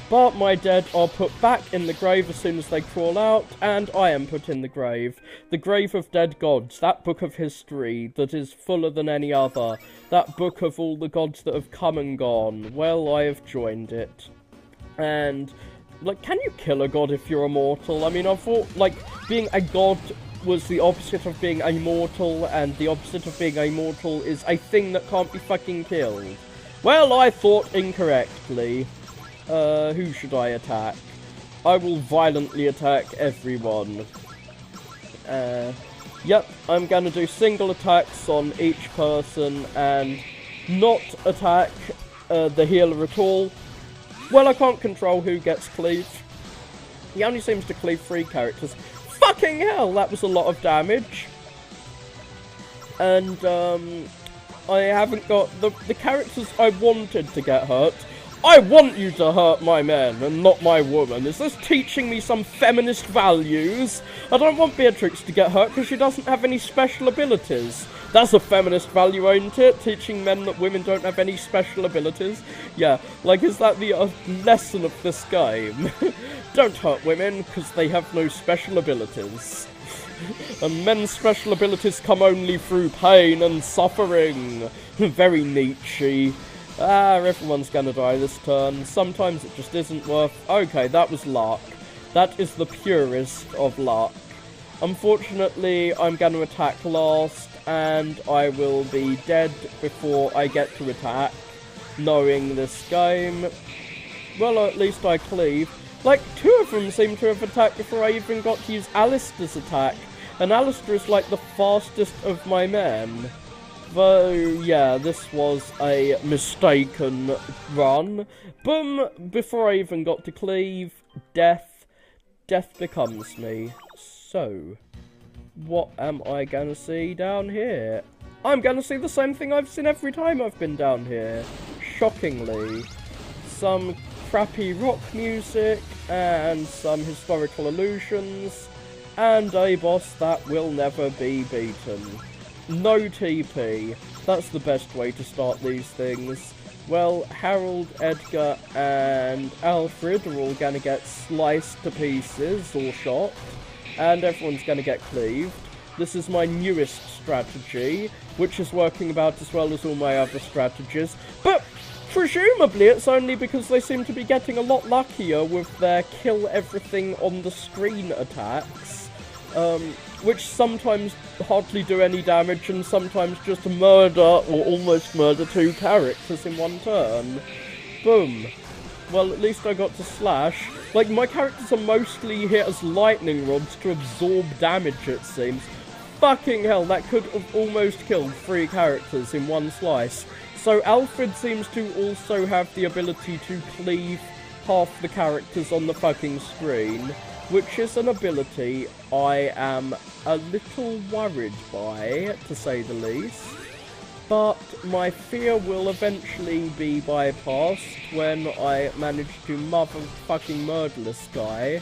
But my dead are put back in the grave as soon as they crawl out, and I am put in the grave. The grave of dead gods, that book of history that is fuller than any other. That book of all the gods that have come and gone. Well, I have joined it. And, like, can you kill a god if you're immortal? I mean, I thought, like, being a god was the opposite of being immortal, and the opposite of being immortal is a thing that can't be fucking killed. Well, I thought incorrectly. Who should I attack? I will violently attack everyone. Yep, I'm gonna do single attacks on each person and not attack the healer at all. Well, I can't control who gets cleaved. He only seems to cleave 3 characters. Fucking hell, that was a lot of damage. And, I haven't got the characters I wanted to get hurt. I want you to hurt my men and not my woman. Is this teaching me some feminist values? I don't want Beatrix to get hurt because she doesn't have any special abilities. That's a feminist value, ain't it? Teaching men that women don't have any special abilities? Yeah, like, is that the lesson of this game? Don't hurt women because they have no special abilities. And men's special abilities come only through pain and suffering. Very Nietzsche. Everyone's gonna die this turn. Sometimes it just isn't worth... Okay, that was luck. That is the purest of luck. Unfortunately, I'm gonna attack last, and I will be dead before I get to attack. Knowing this game. Well, at least I cleave. Like, 2 of them seem to have attacked before I even got to use Alistair's attack. And Alistair is like the fastest of my men. Though, yeah, this was a mistaken run. Boom! Before I even got to cleave, death becomes me. So, what am I gonna see down here? I'm gonna see the same thing I've seen every time I've been down here. Shockingly. Some crappy rock music, and some historical illusions, and a boss that will never be beaten. No TP. That's the best way to start these things. Well, Harold, Edgar, and Alfred are all gonna get sliced to pieces, or shot, and everyone's gonna get cleaved. This is my newest strategy, which is working about as well as all my other strategies, but presumably it's only because they seem to be getting a lot luckier with their kill everything on the screen attacks. Which sometimes hardly do any damage and sometimes just murder or almost murder 2 characters in one turn. Boom. Well, at least I got to slash. Like, my characters are mostly hit as lightning rods to absorb damage, it seems. Fucking hell, that could have almost killed 3 characters in one slice. So Alfred seems to also have the ability to cleave half the characters on the fucking screen, which is an ability I am a little worried by, to say the least. But my fear will eventually be bypassed when I manage to motherfucking murder this guy.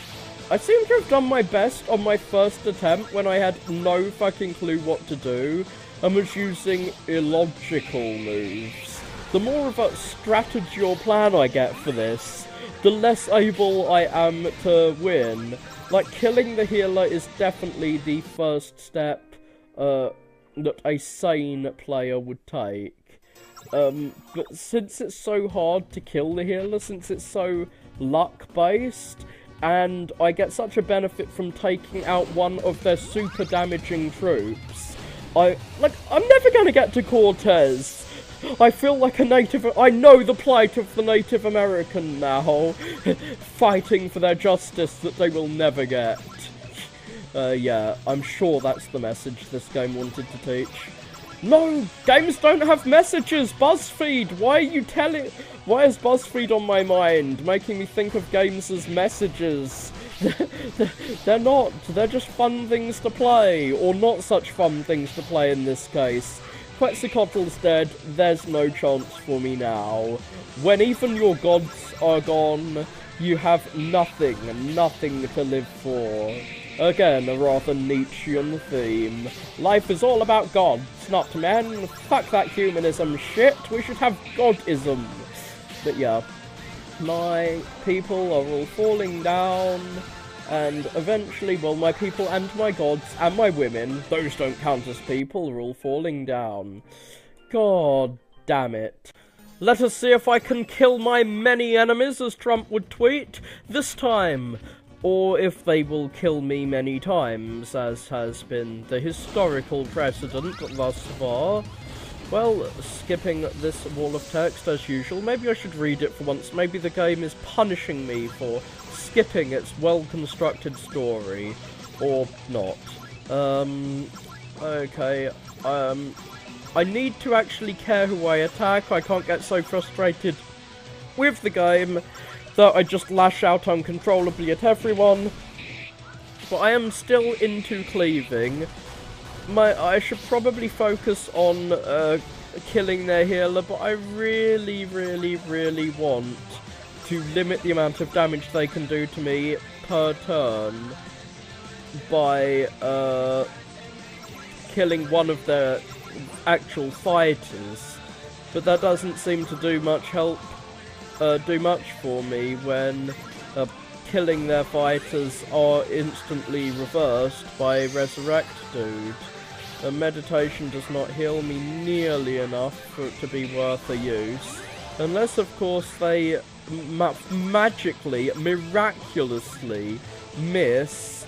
I seem to have done my best on my first attempt when I had no fucking clue what to do, and was using illogical moves. The more of a strategy or plan I get for this, the less able I am to win. Like, killing the healer is definitely the first step that a sane player would take. But since it's so hard to kill the healer, since it's so luck-based, and I get such a benefit from taking out one of their super damaging troops, I'm never gonna get to Cortez. I feel like a I know the plight of the Native American now, fighting for their justice that they will never get. Yeah, I'm sure that's the message this game wanted to teach. No, games don't have messages! BuzzFeed, why is BuzzFeed on my mind, making me think of games as messages? They're not, they're just fun things to play, or not such fun things to play in this case. Quetzalcoatl's dead, there's no chance for me now. When even your gods are gone, you have nothing to live for. Again, a rather Nietzschean theme. Life is all about gods, not men. Fuck that humanism shit. We should have godism. But yeah, my people are all falling down. And eventually, well, my people and my gods and my women, those don't count as people, are all falling down. God damn it. Let us see if I can kill my many enemies, as Trump would tweet, this time. Or if they will kill me many times, as has been the historical precedent thus far. Well, skipping this wall of text as usual. Maybe I should read it for once. Maybe the game is punishing me for skipping its well-constructed story. Or not. Okay. I need to actually care who I attack. I can't get so frustrated with the game that I just lash out uncontrollably at everyone. But I am still into cleaving. I should probably focus on killing their healer, but I really, really, really want to limit the amount of damage they can do to me per turn by killing one of their actual fighters. But that doesn't seem to do much for me when killing their fighters are instantly reversed by Resurrect Dude. Meditation does not heal me nearly enough for it to be worth a use. Unless, of course, they magically, miraculously miss,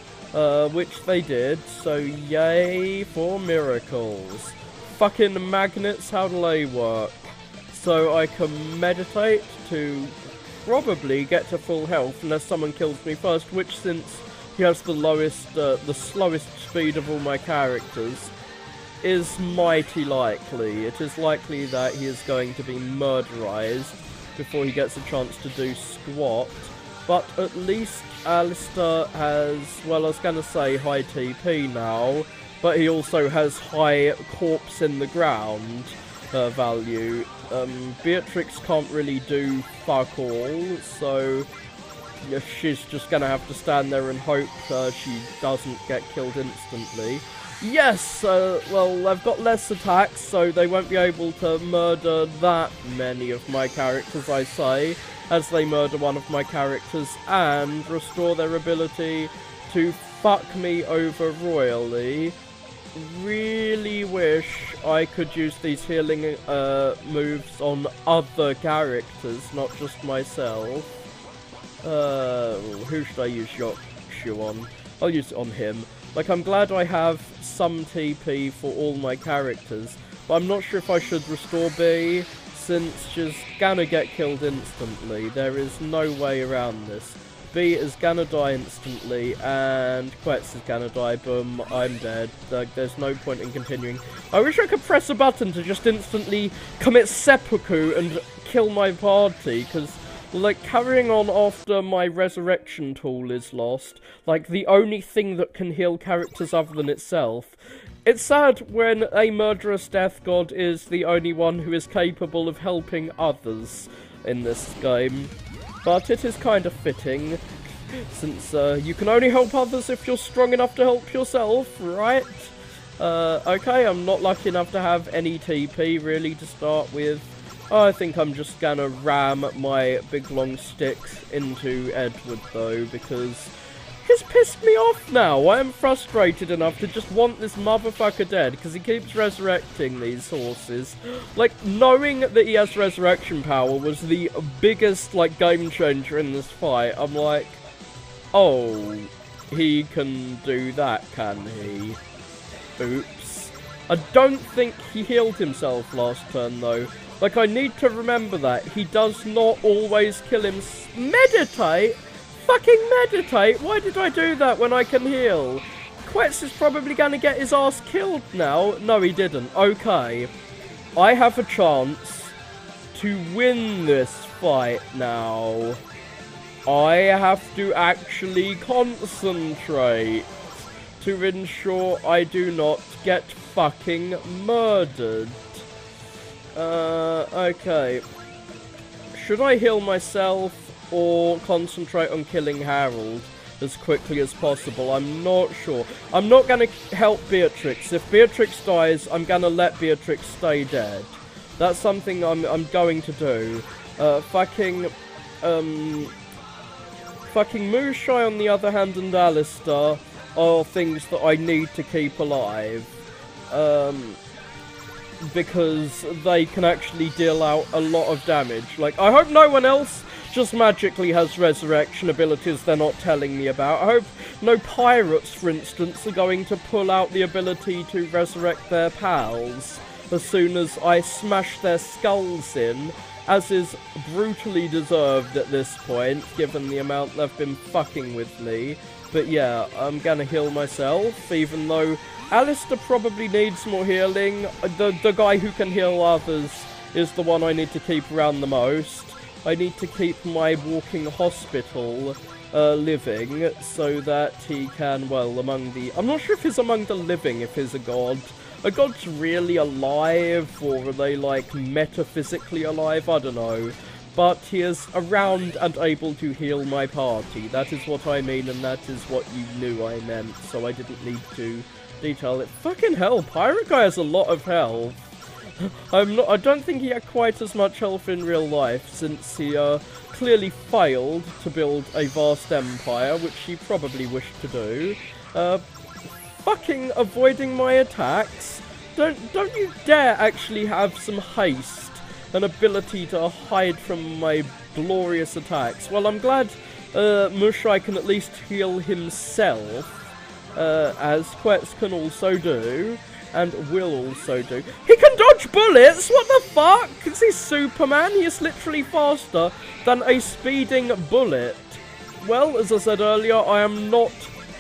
which they did, so yay for miracles. Fucking magnets, how do they work? So I can meditate to probably get to full health unless someone kills me first, which, since he has the slowest speed of all my characters, is mighty likely. It is likely that he is going to be murderized before he gets a chance to do squat. But at least Alistair has, well, I was going to say high TP now, but he also has high corpse in the ground value. Beatrix can't really do fuck all, so she's just gonna have to stand there and hope she doesn't get killed instantly. Yes, well, I've got less attacks, so they won't be able to murder that many of my characters, I say, as they murder one of my characters and restore their ability to fuck me over royally. Really wish I could use these healing moves on other characters, not just myself. Who should I use Yokshu on? I'll use it on him. Like, I'm glad I have some TP for all my characters, but I'm not sure if I should restore B, since she's gonna get killed instantly. There is no way around this. B is gonna die instantly, and Quetz is gonna die. Boom, I'm dead. There's no point in continuing. I wish I could press a button to just instantly commit seppuku and kill my party, because, like, carrying on after my resurrection tool is lost, like, the only thing that can heal characters other than itself. It's sad when a murderous death god is the only one who is capable of helping others in this game. But it is kind of fitting, since you can only help others if you're strong enough to help yourself, right? Okay, I'm not lucky enough to have any TP, really, to start with. I think I'm just gonna ram my big long sticks into Edward, though, because he's pissed me off now. I am frustrated enough to just want this motherfucker dead, because he keeps resurrecting these horses. Like, knowing that he has resurrection power was the biggest, like, game changer in this fight. I'm like, oh, he can do that, can he? Oops. I don't think he healed himself last turn, though. Like, I need to remember that. He does not always kill him. Meditate? Fucking meditate? Why did I do that when I can heal? Quetz is probably going to get his ass killed now. No, he didn't. Okay. I have a chance to win this fight now. I have to actually concentrate to ensure I do not get fucking murdered. Okay. Should I heal myself or concentrate on killing Harold? as quickly as possible. I'm not sure. I'm not gonna help Beatrix. If Beatrix dies, I'm gonna let Beatrix stay dead. That's something I'm going to do. Fucking Mooshai on the other hand and Alistair are things that I need to keep alive. Because they can actually deal out a lot of damage. Like, I hope no one else just magically has resurrection abilities they're not telling me about. I hope no pirates, for instance, are going to pull out the ability to resurrect their pals as soon as I smash their skulls in, as is brutally deserved at this point, given the amount they've been fucking with me. But yeah, I'm gonna heal myself, even though Alistair probably needs more healing. The guy who can heal others is the one I need to keep around the most. I need to keep my walking hospital living, so that he can, well, among the... I'm not sure if he's among the living, if he's a god. Are gods really alive, or are they, like, metaphysically alive? I don't know. But he is around and able to heal my party. That is what I mean, and that is what you knew I meant, so I didn't need to detail it. Fucking hell, Pirate Guy has a lot of health. I don't think he had quite as much health in real life, since he clearly failed to build a vast empire, which he probably wished to do. Fucking avoiding my attacks. Don't you dare actually have some haste, an ability to hide from my glorious attacks. Well, I'm glad Mushai can at least heal himself, as Quetz can also do, and will also do. He can dodge bullets! What the fuck? Is he Superman? He is literally faster than a speeding bullet. Well, as I said earlier, I am not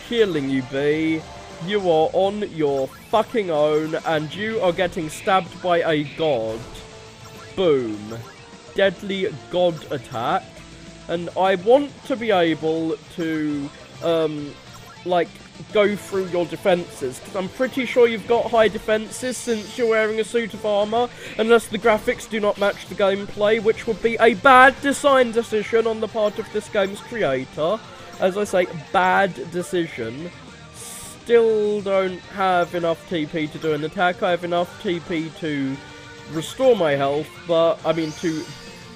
healing you, B. You are on your fucking own, and you are getting stabbed by a god. Boom. Deadly god attack. And I want to be able to, like, go through your defences, because I'm pretty sure you've got high defences since you're wearing a suit of armour, unless the graphics do not match the gameplay, which would be a bad design decision on the part of this game's creator. As I say, bad decision. Still don't have enough TP to do an attack. I have enough TP to restore my health, but, I mean,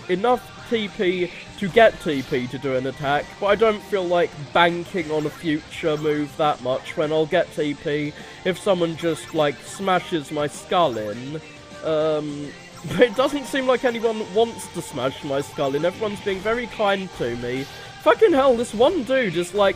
enough TP to get TP to do an attack, but I don't feel like banking on a future move that much when I'll get TP if someone just, like, smashes my skull in. But it doesn't seem like anyone wants to smash my skull in. Everyone's being very kind to me. Fucking hell, this one dude is like...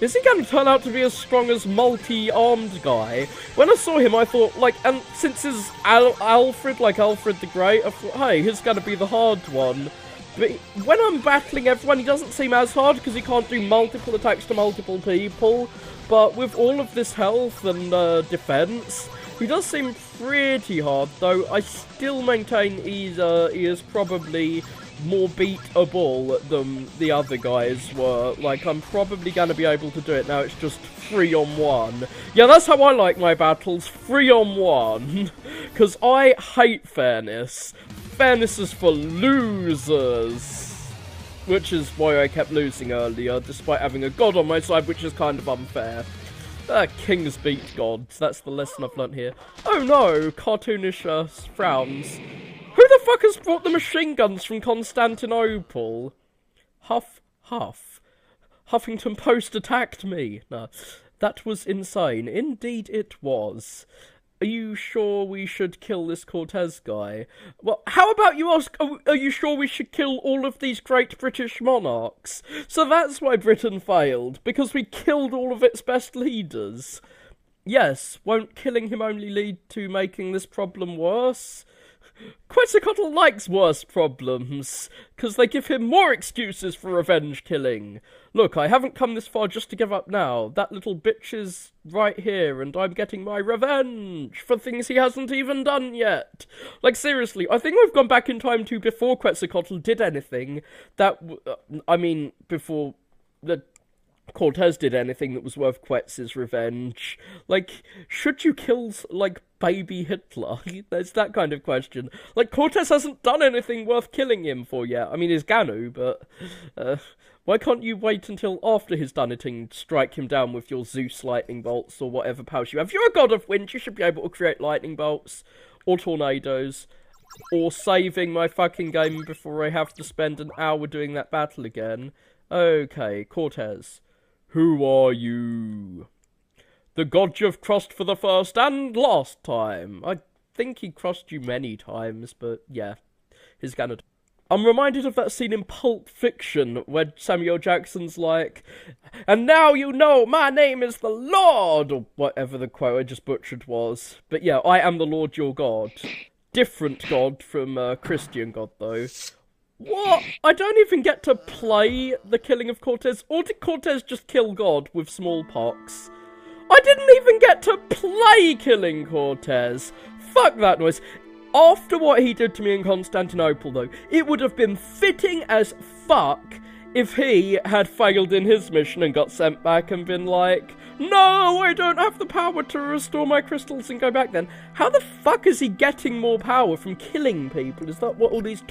Is he going to turn out to be as strong as multi-armed guy? When I saw him, I thought, like, and since he's Alfred, like Alfred the Great, I thought, hey, he's going to be the hard one. But when I'm battling everyone, he doesn't seem as hard because he can't do multiple attacks to multiple people. But with all of this health and defense, he does seem pretty hard, though I still maintain he is probably more beatable than the other guys were. Like, I'm probably going to be able to do it now. It's just 3-on-1. Yeah, that's how I like my battles, 3-on-1. Because I hate fairness. Fairness is for losers. Which is why I kept losing earlier, despite having a god on my side, which is kind of unfair. Kings beat gods. That's the lesson I've learnt here. Oh no, cartoonish frowns. Who the fuck has brought the machine guns from Constantinople? Huff, huff. Huffington Post attacked me. No, that was insane. Indeed it was. Are you sure we should kill this Cortez guy? Well, how about you ask, are you sure we should kill all of these great British monarchs? So that's why Britain failed, because we killed all of its best leaders. Yes, won't killing him only lead to making this problem worse? Quetzalcoatl likes worse problems, because they give him more excuses for revenge killing. Look, I haven't come this far just to give up now. That little bitch is right here, and I'm getting my revenge for things he hasn't even done yet. Like, seriously, I think we've gone back in time to before Quetzalcoatl did anything that, I mean, before the... Cortez did anything that was worth Quetz's revenge. Like, should you kill, like, baby Hitler? There's that kind of question. Like, Cortez hasn't done anything worth killing him for yet. I mean, he's Ganu, but why can't you wait until after he's done it and strike him down with your Zeus lightning bolts or whatever powers you have? You're a god of wind, you should be able to create lightning bolts or tornadoes. Or saving my fucking game before I have to spend an hour doing that battle again. Okay, Cortez. Who are you? The god you've crossed for the first and last time. I think he crossed you many times, but yeah, he's gonna... I'm reminded of that scene in Pulp Fiction where Samuel Jackson's like, and now you know my name is the Lord, or whatever the quote I just butchered was. But yeah, I am the Lord your God. Different god from Christian god, though. What? I don't even get to play the killing of Cortez, or did Cortez just kill God with smallpox? I didn't even get to play killing Cortez. Fuck that noise. After what he did to me in Constantinople, though, it would have been fitting as fuck if he had failed in his mission and got sent back and been like, no, I don't have the power to restore my crystals and go back then. How the fuck is he getting more power from killing people? Is that what all these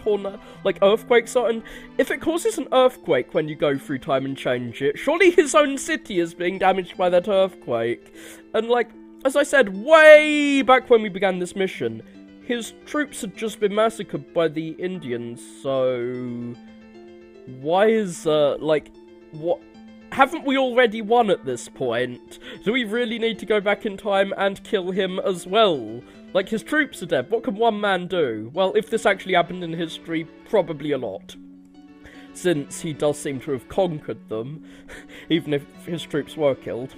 earthquakes are? And if it causes an earthquake when you go through time and change it, surely his own city is being damaged by that earthquake. And like, as I said way back when we began this mission, his troops had just been massacred by the Indians, so... why is, what... haven't we already won at this point? Do we really need to go back in time and kill him as well? Like, his troops are dead. What can one man do? Well, if this actually happened in history, probably a lot. Since he does seem to have conquered them, even if his troops were killed.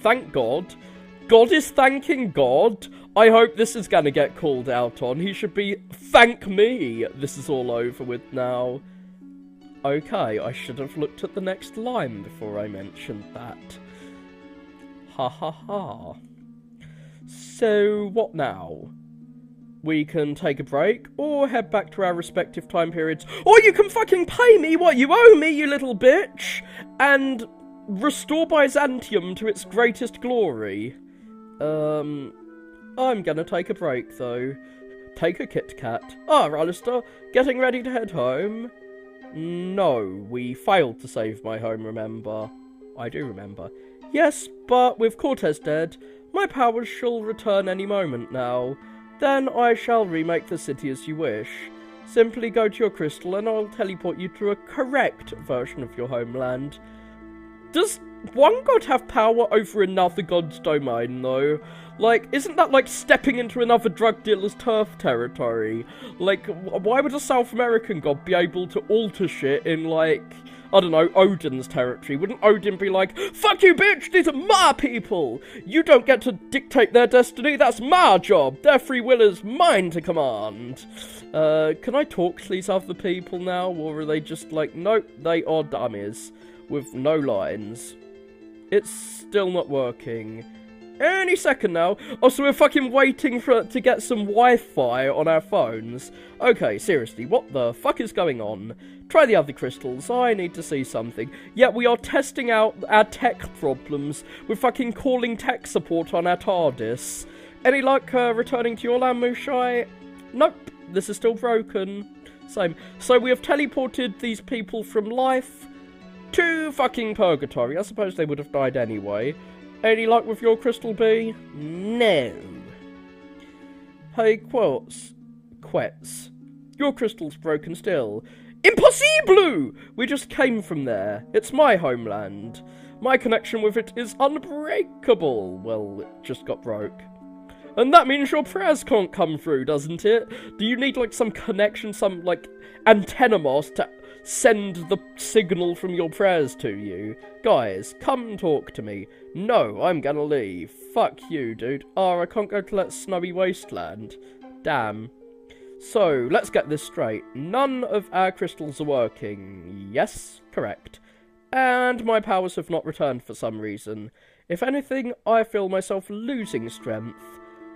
Thank God. God is thanking God. I hope this is gonna get called out on. He should be, thank me. This is all over with now. Okay, I should have looked at the next line before I mentioned that. Ha ha ha. So, what now? We can take a break, or head back to our respective time periods, or you can fucking pay me what you owe me, you little bitch, and restore Byzantium to its greatest glory. I'm gonna take a break, though. Take a Kit Kat. Ah, Alistair, getting ready to head home? No, we failed to save my home, remember? I do remember. Yes, but with Cortez dead, my powers shall return any moment now. Then I shall remake the city as you wish. Simply go to your crystal and I'll teleport you to a correct version of your homeland. Does one god have power over another god's domain, though? Like, isn't that like stepping into another drug dealer's turf territory? Like, why would a South American god be able to alter shit in, like, I don't know, Odin's territory? Wouldn't Odin be like, fuck you, bitch, these are my people! You don't get to dictate their destiny, that's my job! Their free will is mine to command! Can I talk to these other people now, or are they just like, nope, they are dummies, with no lines? It's still not working. Any second now. Oh, so we're fucking waiting to get some Wi-Fi on our phones. Okay, seriously, what the fuck is going on? Try the other crystals, I need to see something. Yet we are testing out our tech problems with fucking calling tech support on our TARDIS. Any luck returning to your land, Mushai? Nope, this is still broken. Same. So we have teleported these people from life to fucking purgatory. I suppose they would have died anyway. Any luck with your crystal bee? No. Hey, Quetz. Your crystal's broken still. Impossible! We just came from there. It's my homeland. My connection with it is unbreakable. Well, it just got broke. And that means your prayers can't come through, doesn't it? Do you need, like, some connection, some, like, antenna mast to send the signal from your prayers to you? Guys, come talk to me. No, I'm gonna leave. Fuck you, dude. Oh, I can't go to that snowy wasteland. Damn. So, let's get this straight. None of our crystals are working. Yes, correct. And my powers have not returned for some reason. If anything, I feel myself losing strength.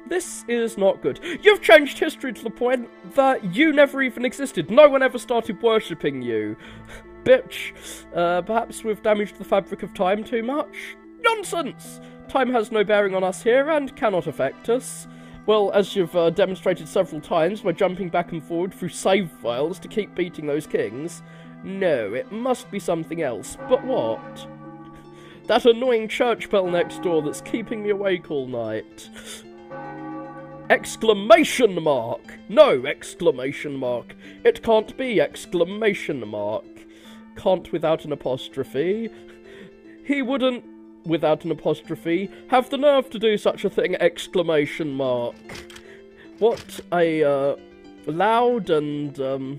This is not good. You've changed history to the point that you never even existed. No one ever started worshipping you. bitch. Perhaps we've damaged the fabric of time too much? Nonsense! Time has no bearing on us here and cannot affect us. Well, as you've demonstrated several times by jumping back and forward through save files to keep beating those kings. No, it must be something else. But what? That annoying church bell next door that's keeping me awake all night. Exclamation mark! No, exclamation mark. It can't be exclamation mark. Can't without an apostrophe. He wouldn't, without an apostrophe, have the nerve to do such a thing, exclamation mark. What a, loud and,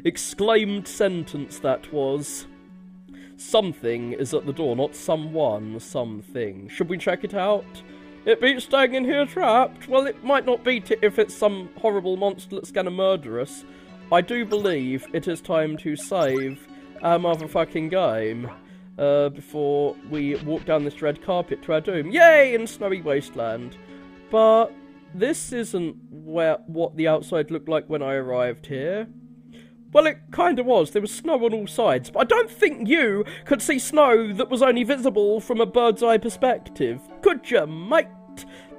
exclaimed sentence that was. Something is at the door, not someone, something. Should we check it out? It beats staying in here trapped. Well, it might not beat it if it's some horrible monster that's gonna murder us. I do believe it is time to save our motherfucking game. Before we walk down this red carpet to our doom. Yay! In snowy wasteland. But this isn't what the outside looked like when I arrived here. Well, it kinda was. There was snow on all sides, but I don't think you could see snow that was only visible from a bird's eye perspective. Could you, mate?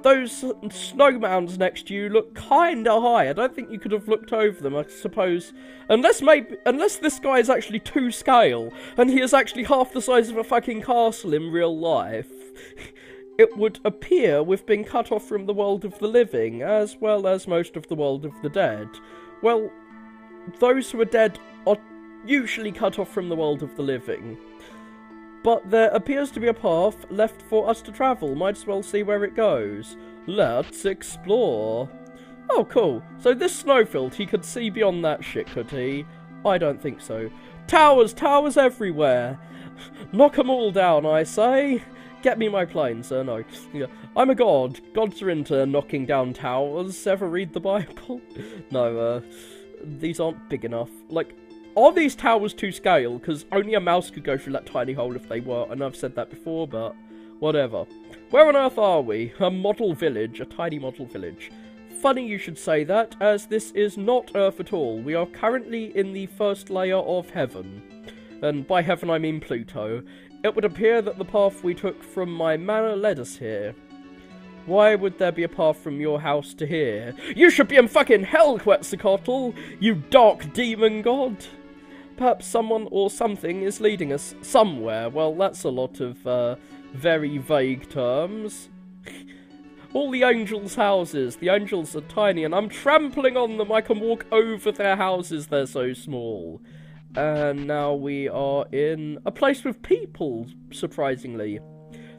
Those snow mounds next to you look kinda high. I don't think you could have looked over them, I suppose. Unless this guy is actually to scale, and he is actually half the size of a fucking castle in real life. It would appear we've been cut off from the world of the living, as well as most of the world of the dead. Well, those who are dead are usually cut off from the world of the living. But there appears to be a path left for us to travel. Might as well see where it goes. Let's explore. Oh, cool. So this snowfield, he could see beyond that shit, could he? I don't think so. Towers! Towers everywhere! Knock 'em all down, I say. Get me my plane, sir. No. Yeah. I'm a god. Gods are into knocking down towers. Ever read the Bible? No, these aren't big enough. Like, are these towers to scale? Because only a mouse could go through that tiny hole if they were, and I've said that before, but whatever. Where on earth are we? A model village, a tiny model village. Funny you should say that, as this is not Earth at all. We are currently in the first layer of heaven. And by heaven I mean Pluto. It would appear that the path we took from my manor led us here. Why would there be a path from your house to here? You should be in fucking hell, Quetzalcoatl, you dark demon god! Perhaps someone or something is leading us somewhere. Well, that's a lot of, very vague terms. All the angels' houses. The angels are tiny and I'm trampling on them. I can walk over their houses, they're so small. And now we are in a place with people, surprisingly.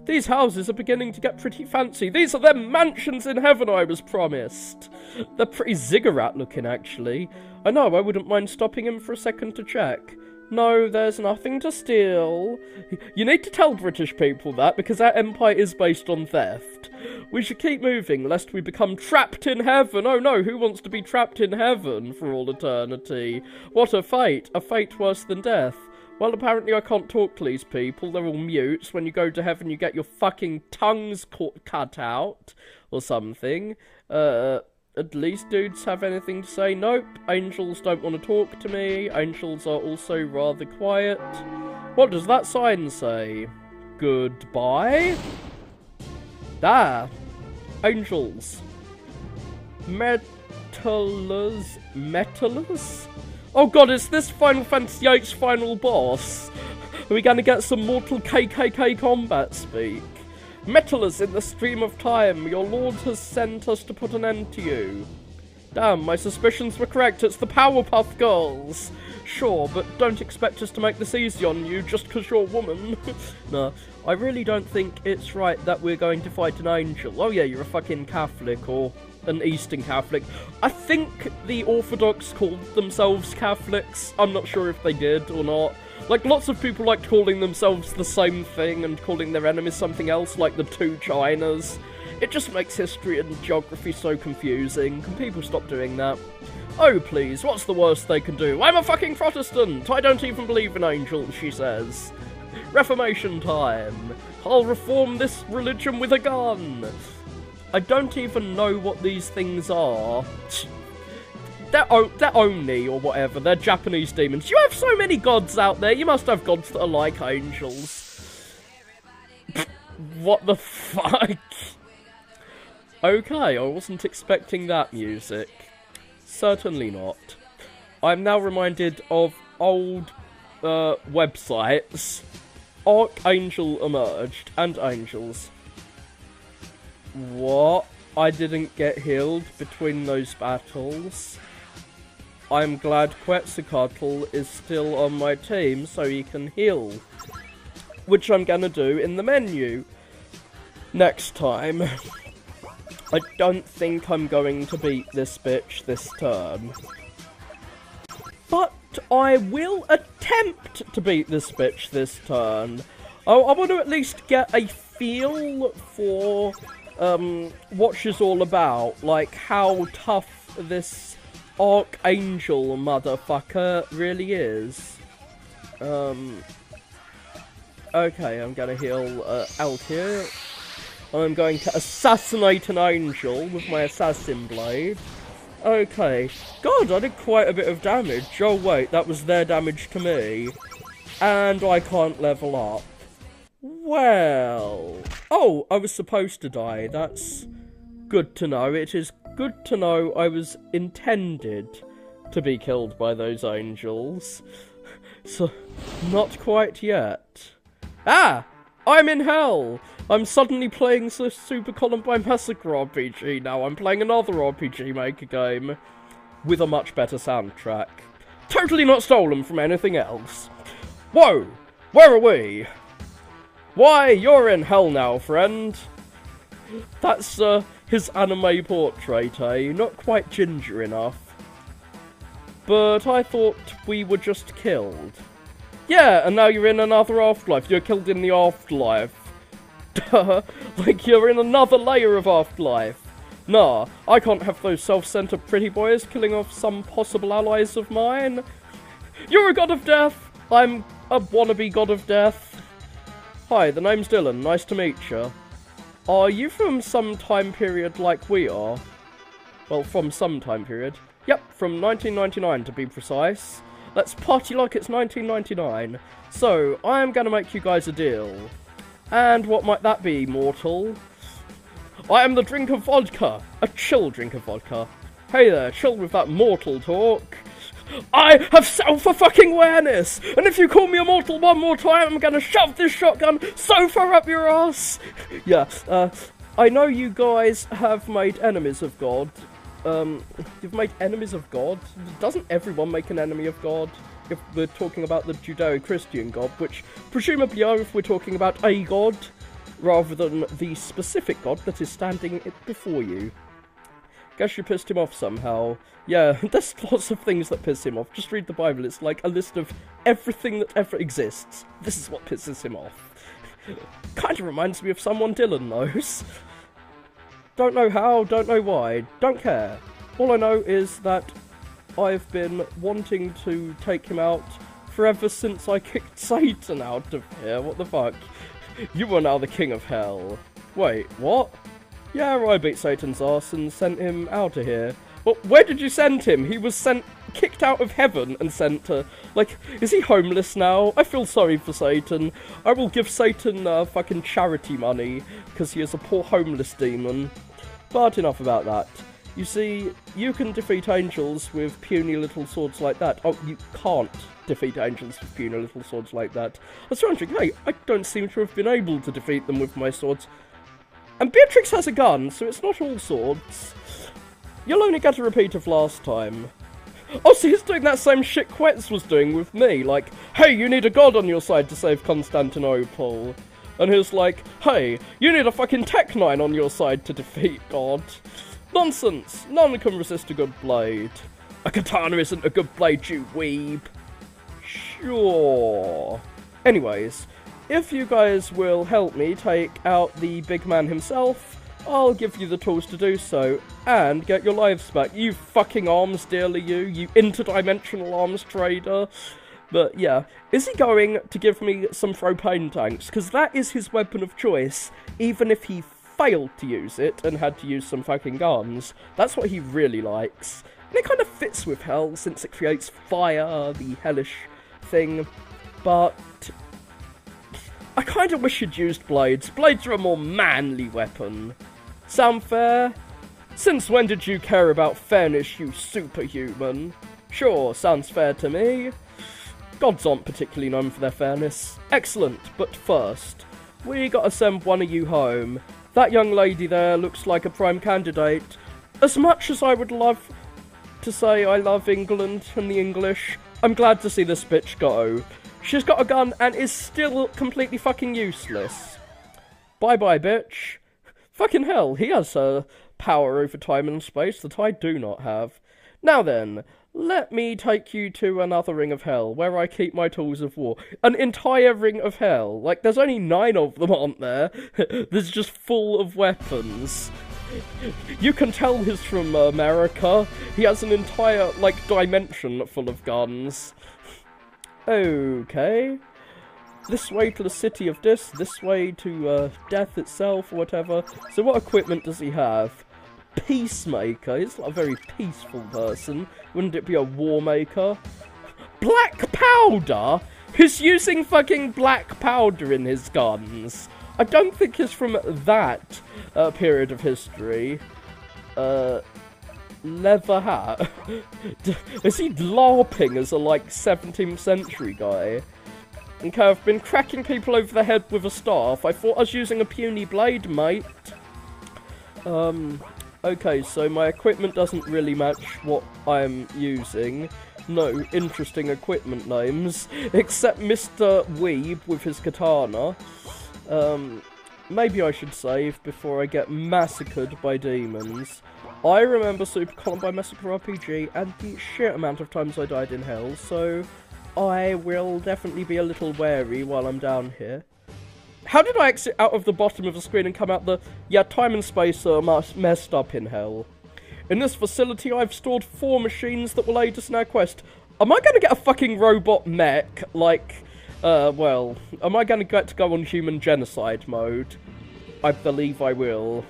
These houses are beginning to get pretty fancy. These are them mansions in heaven I was promised. They're pretty ziggurat looking, actually. I know, I wouldn't mind stopping him for a second to check. No, there's nothing to steal. You need to tell British people that, because our empire is based on theft. We should keep moving, lest we become trapped in heaven. Oh no, who wants to be trapped in heaven for all eternity? What a fate worse than death. Well, apparently I can't talk to these people. They're all mutes. When you go to heaven, you get your fucking tongues cut out. Or something. At least dudes have anything to say. Nope. Angels don't want to talk to me. Angels are also rather quiet. What does that sign say? Goodbye? Ah. Angels. Metalers? Oh god, is this Final Fantasy VIII's final boss? Are we going to get some mortal KKK combat speak? Metalers in the stream of time, your lord has sent us to put an end to you. Damn, my suspicions were correct, it's the Powerpuff Girls. Sure, but don't expect us to make this easy on you just because you're a woman. No, I really don't think it's right that we're going to fight an angel. Oh yeah, you're a fucking Catholic, or an Eastern Catholic. I think the Orthodox called themselves Catholics. I'm not sure if they did or not. Like, lots of people like calling themselves the same thing and calling their enemies something else, like the two Chinas. It just makes history and geography so confusing. Can people stop doing that? Oh, please, what's the worst they can do? I'm a fucking Protestant! I don't even believe in angels, she says. Reformation time. I'll reform this religion with a gun. I don't even know what these things are. they're Oni or whatever. They're Japanese demons. You have so many gods out there. You must have gods that are like angels. What the fuck? Okay, I wasn't expecting that music. Certainly not. I'm now reminded of old websites. Archangel emerged, and angels. What? I didn't get healed between those battles. I'm glad Quetzalcoatl is still on my team so he can heal. Which I'm gonna do in the menu next time. I don't think I'm going to beat this bitch this turn. But I will attempt to beat this bitch this turn. I want to at least get a feel for what she's all about. Like, how tough this Archangel motherfucker really is. Okay, I'm gonna heal out here. I'm going to assassinate an angel with my assassin blade. Okay. God, I did quite a bit of damage. Oh wait, that was their damage to me. And I can't level up. Well... Oh, I was supposed to die. That's good to know. It is good to know I was intended to be killed by those angels. So, not quite yet. Ah! I'm in hell! I'm suddenly playing the Super Columbine Massacre RPG now. I'm playing another RPG Maker game with a much better soundtrack. Totally not stolen from anything else. Whoa! Where are we? Why, you're in hell now, friend. That's his anime portrait, eh? Not quite ginger enough. But I thought we were just killed. Yeah, and now you're in another afterlife. You're killed in the afterlife. Duh. Like you're in another layer of afterlife. Nah, I can't have those self-centered pretty boys killing off some possible allies of mine. You're a god of death. I'm a wannabe god of death. Hi, the name's Dylan. Nice to meet you. Are you from some time period like we are? Well, from some time period. Yep, from 1999 to be precise. Let's party like it's 1999. So, I am gonna make you guys a deal. And what might that be, mortal? I am the drink of vodka. A chill drink of vodka. Hey there, chill with that mortal talk. I have self-fucking-awareness! And if you call me a mortal one more time, I'm gonna shove this shotgun so far up your ass! Yeah, I know you guys have made enemies of God. You've made enemies of God? Doesn't everyone make an enemy of God? If we're talking about the Judeo-Christian God, which presumably are if we're talking about a God, rather than the specific God that is standing before you. Guess you pissed him off somehow. Yeah, there's lots of things that piss him off. Just read the Bible, it's like a list of everything that ever exists. This is what pisses him off. Kinda reminds me of someone Dylan knows. Don't know how, don't know why, don't care. All I know is that I've been wanting to take him out forever since I kicked Satan out of here. What the fuck? You are now the king of hell. Wait, what? Yeah, I beat Satan's ass and sent him out of here. Well, where did you send him? He was kicked out of heaven and sent to... Like, is he homeless now? I feel sorry for Satan. I will give Satan fucking charity money, because he is a poor homeless demon. But enough about that. You see, you can defeat angels with puny little swords like that. Oh, you can't defeat angels with puny little swords like that. I was wondering, hey, I don't seem to have been able to defeat them with my swords. And Beatrix has a gun, so it's not all swords. You'll only get a repeat of last time. Oh, so he's doing that same shit Quetz was doing with me. Like, hey, you need a god on your side to save Constantinople. And he's like, hey, you need a fucking Tech 9 on your side to defeat God. Nonsense! None can resist a good blade. A katana isn't a good blade, you weeb. Sure. Anyways, if you guys will help me take out the big man himself, I'll give you the tools to do so, and get your lives back. You fucking arms dealer, you interdimensional arms trader. But yeah, is he going to give me some propane tanks? Because that is his weapon of choice, even if he failed to use it and had to use some fucking guns. That's what he really likes. And it kind of fits with hell, since it creates fire, the hellish thing. But I kind of wish you'd used blades. Blades are a more manly weapon. Sound fair? Since when did you care about fairness, you superhuman? Sure, sounds fair to me. Gods aren't particularly known for their fairness. Excellent, but first, we gotta send one of you home. That young lady there looks like a prime candidate. As much as I would love to say I love England and the English, I'm glad to see this bitch go. She's got a gun and is still completely fucking useless. Bye-bye, bitch. Fucking hell, he has power over time and space that I do not have. Now then, let me take you to another ring of hell, where I keep my tools of war. An entire ring of hell. Like, there's only 9 of them, aren't there? There's just full of weapons. You can tell he's from America. He has an entire, like, dimension full of guns. Okay. This way to the city of this way to death itself, or whatever. So what equipment does he have? Peacemaker. He's not a very peaceful person. Wouldn't it be a war maker? Black powder? He's using fucking black powder in his guns. I don't think he's from that period of history. Leather hat? Is he LARPing as a, like, 17th century guy? Okay, I've been cracking people over the head with a staff. I thought I was using a puny blade, mate. Okay, so my equipment doesn't really match what I'm using. No interesting equipment names, except Mr. Weeb with his katana. Maybe I should save before I get massacred by demons. I remember Super Columbine Massacre RPG and the shit amount of times I died in hell, so I will definitely be a little wary while I'm down here. How did I exit out of the bottom of the screen and come out the... Yeah, time and space are messed up in hell. In this facility, I've stored 4 machines that will aid us in our quest. Am I going to get a fucking robot mech? Like, well, am I going to get to go on human genocide mode? I believe I will.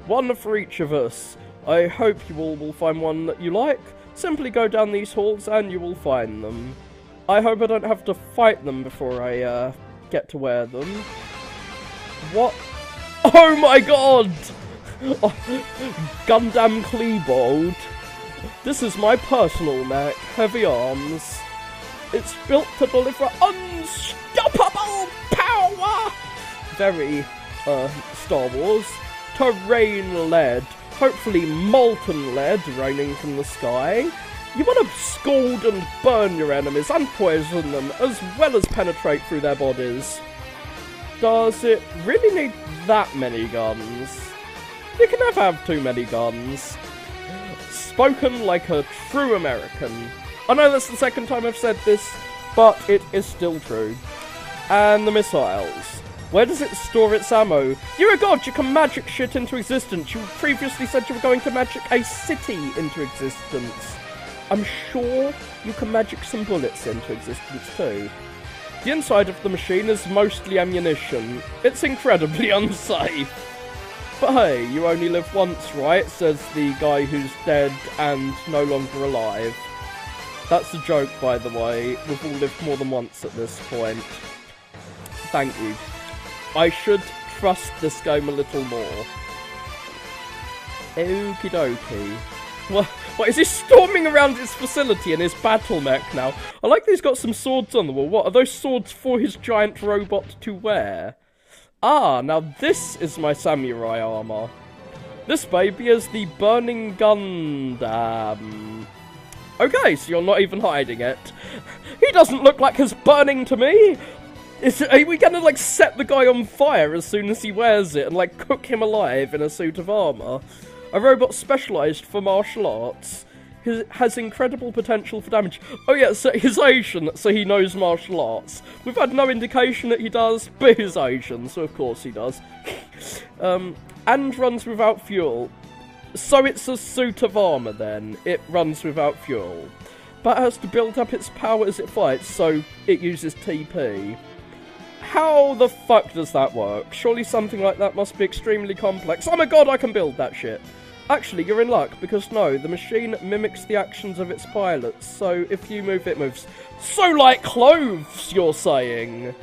One for each of us. I hope you all will find one that you like. Simply go down these halls and you will find them. I hope I don't have to fight them before I, get to wear them. What? Oh my god! Oh, Gundam Klebold. This is my personal mech, Heavy Arms. It's built to deliver unstoppable power! Very, Star Wars. Terrain lead. Hopefully molten lead raining from the sky. You want to scald and burn your enemies and poison them, as well as penetrate through their bodies. Does it really need that many guns? You can never have too many guns. Spoken like a true American. I know that's the second time I've said this, but it is still true. And the missiles. Where does it store its ammo? You're a god, you can magic shit into existence. You previously said you were going to magic a city into existence. I'm sure you can magic some bullets into existence too. The inside of the machine is mostly ammunition. It's incredibly unsafe. But hey, you only live once, right? Says the guy who's dead and no longer alive. That's a joke, by the way. We've all lived more than once at this point. Thank you. I should trust this game a little more. Okie dokie. What, is he storming around his facility in his battle mech now? I like that he's got some swords on the wall. What, are those swords for his giant robot to wear? Ah, now this is my samurai armor. This baby is the Burning Gundam. Okay, so you're not even hiding it. He doesn't look like he's burning to me. Are we gonna, like, set the guy on fire as soon as he wears it and, like, cook him alive in a suit of armor? A robot specialized for martial arts. He has incredible potential for damage. Oh yeah, so he's Asian, so he knows martial arts. We've had no indication that he does, but he's Asian, so of course he does. And runs without fuel. So it's a suit of armor then. It runs without fuel. But it has to build up its power as it fights, so it uses TP. How the fuck does that work? Surely something like that must be extremely complex. Oh my god, I can build that shit. Actually, you're in luck, because no, the machine mimics the actions of its pilots, so if you move, it moves. So like clothes, you're saying?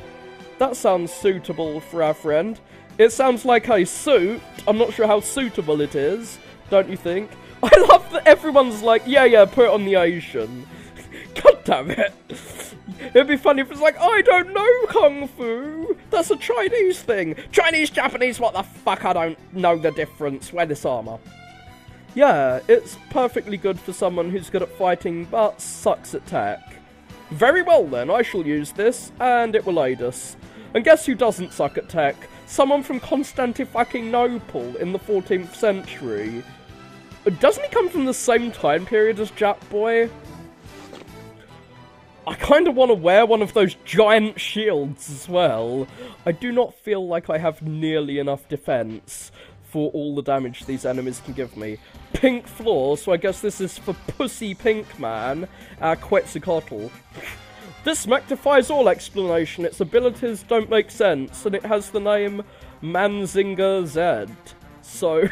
That sounds suitable for our friend. It sounds like a suit. I'm not sure how suitable it is, don't you think? I love that everyone's like, yeah, put it on the Asian. God damn it. It'd be funny if it's like, I don't know Kung Fu. That's a Chinese thing. Chinese, Japanese, what the fuck? I don't know the difference. Wear this armor. Yeah, it's perfectly good for someone who's good at fighting but sucks at tech. Very well then, I shall use this, and it will aid us. And guess who doesn't suck at tech? Someone from Constantinople in the 14th century. Doesn't he come from the same time period as Jap Boy? I kind of want to wear one of those giant shields as well. I do not feel like I have nearly enough defense for all the damage these enemies can give me. Pink floor, so I guess this is for Pussy Pink Man, Quetzalcoatl. This mech defies all explanation. Its abilities don't make sense, and it has the name Manzinger Z. So,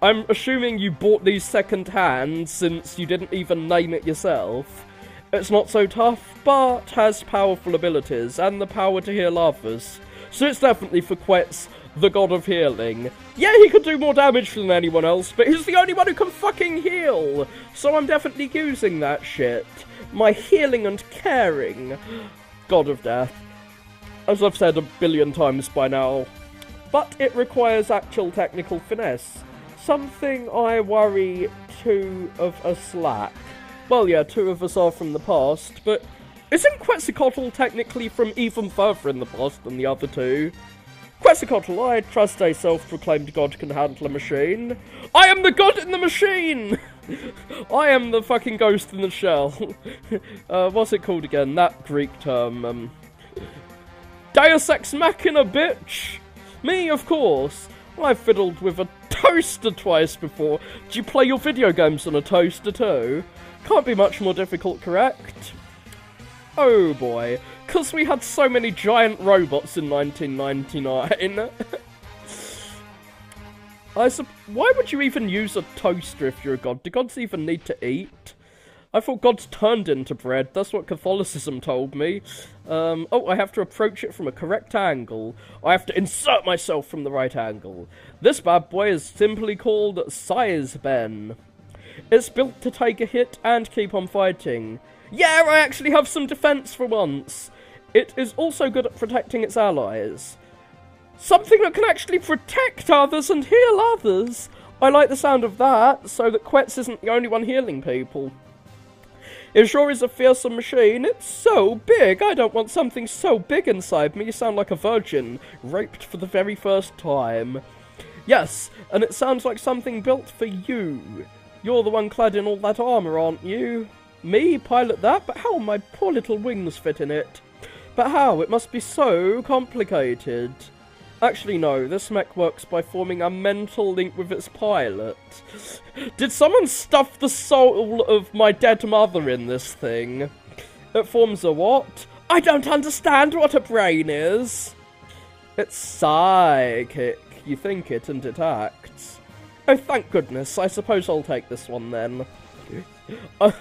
I'm assuming you bought these second-hand since you didn't even name it yourself. It's not so tough, but has powerful abilities, and the power to heal others. So it's definitely for Quetz, the god of healing. Yeah, he could do more damage than anyone else, but he's the only one who can fucking heal! So I'm definitely using that shit. My healing and caring. God of death. As I've said a billion times by now. But it requires actual technical finesse. Something I worry two of us lack. Well, yeah, two of us are from the past, but isn't Quetzalcoatl technically from even further in the past than the other two? Quetzalcoatl, I trust a self-proclaimed god can handle a machine. I am the god in the machine! I am the fucking ghost in the shell. What's it called again? That Greek term, Deus Ex Machina, bitch! Me, of course. I've fiddled with a toaster twice before. Do you play your video games on a toaster too? Can't be much more difficult, correct? Oh boy, 'cause we had so many giant robots in 1999. Why would you even use a toaster if you're a god? Do gods even need to eat? I thought gods turned into bread. That's what Catholicism told me. Oh, I have to approach it from a correct angle. I have to insert myself from the right angle. This bad boy is simply called Size Ben. It's built to take a hit and keep on fighting. Yeah, I actually have some defense for once. It is also good at protecting its allies. Something that can actually protect others and heal others. I like the sound of that, so that Quetz isn't the only one healing people. It sure is a fearsome machine. It's so big. I don't want something so big inside me. You sound like a virgin, raped for the very first time. Yes, and it sounds like something built for you. You're the one clad in all that armour, aren't you? Me pilot that? But how will my poor little wings fit in it? But how? It must be so complicated. Actually, no. This mech works by forming a mental link with its pilot. Did someone stuff the soul of my dead mother in this thing? It forms a what? I don't understand what a brain is. It's psychic. You think it and it acts. Oh, thank goodness. I suppose I'll take this one then. I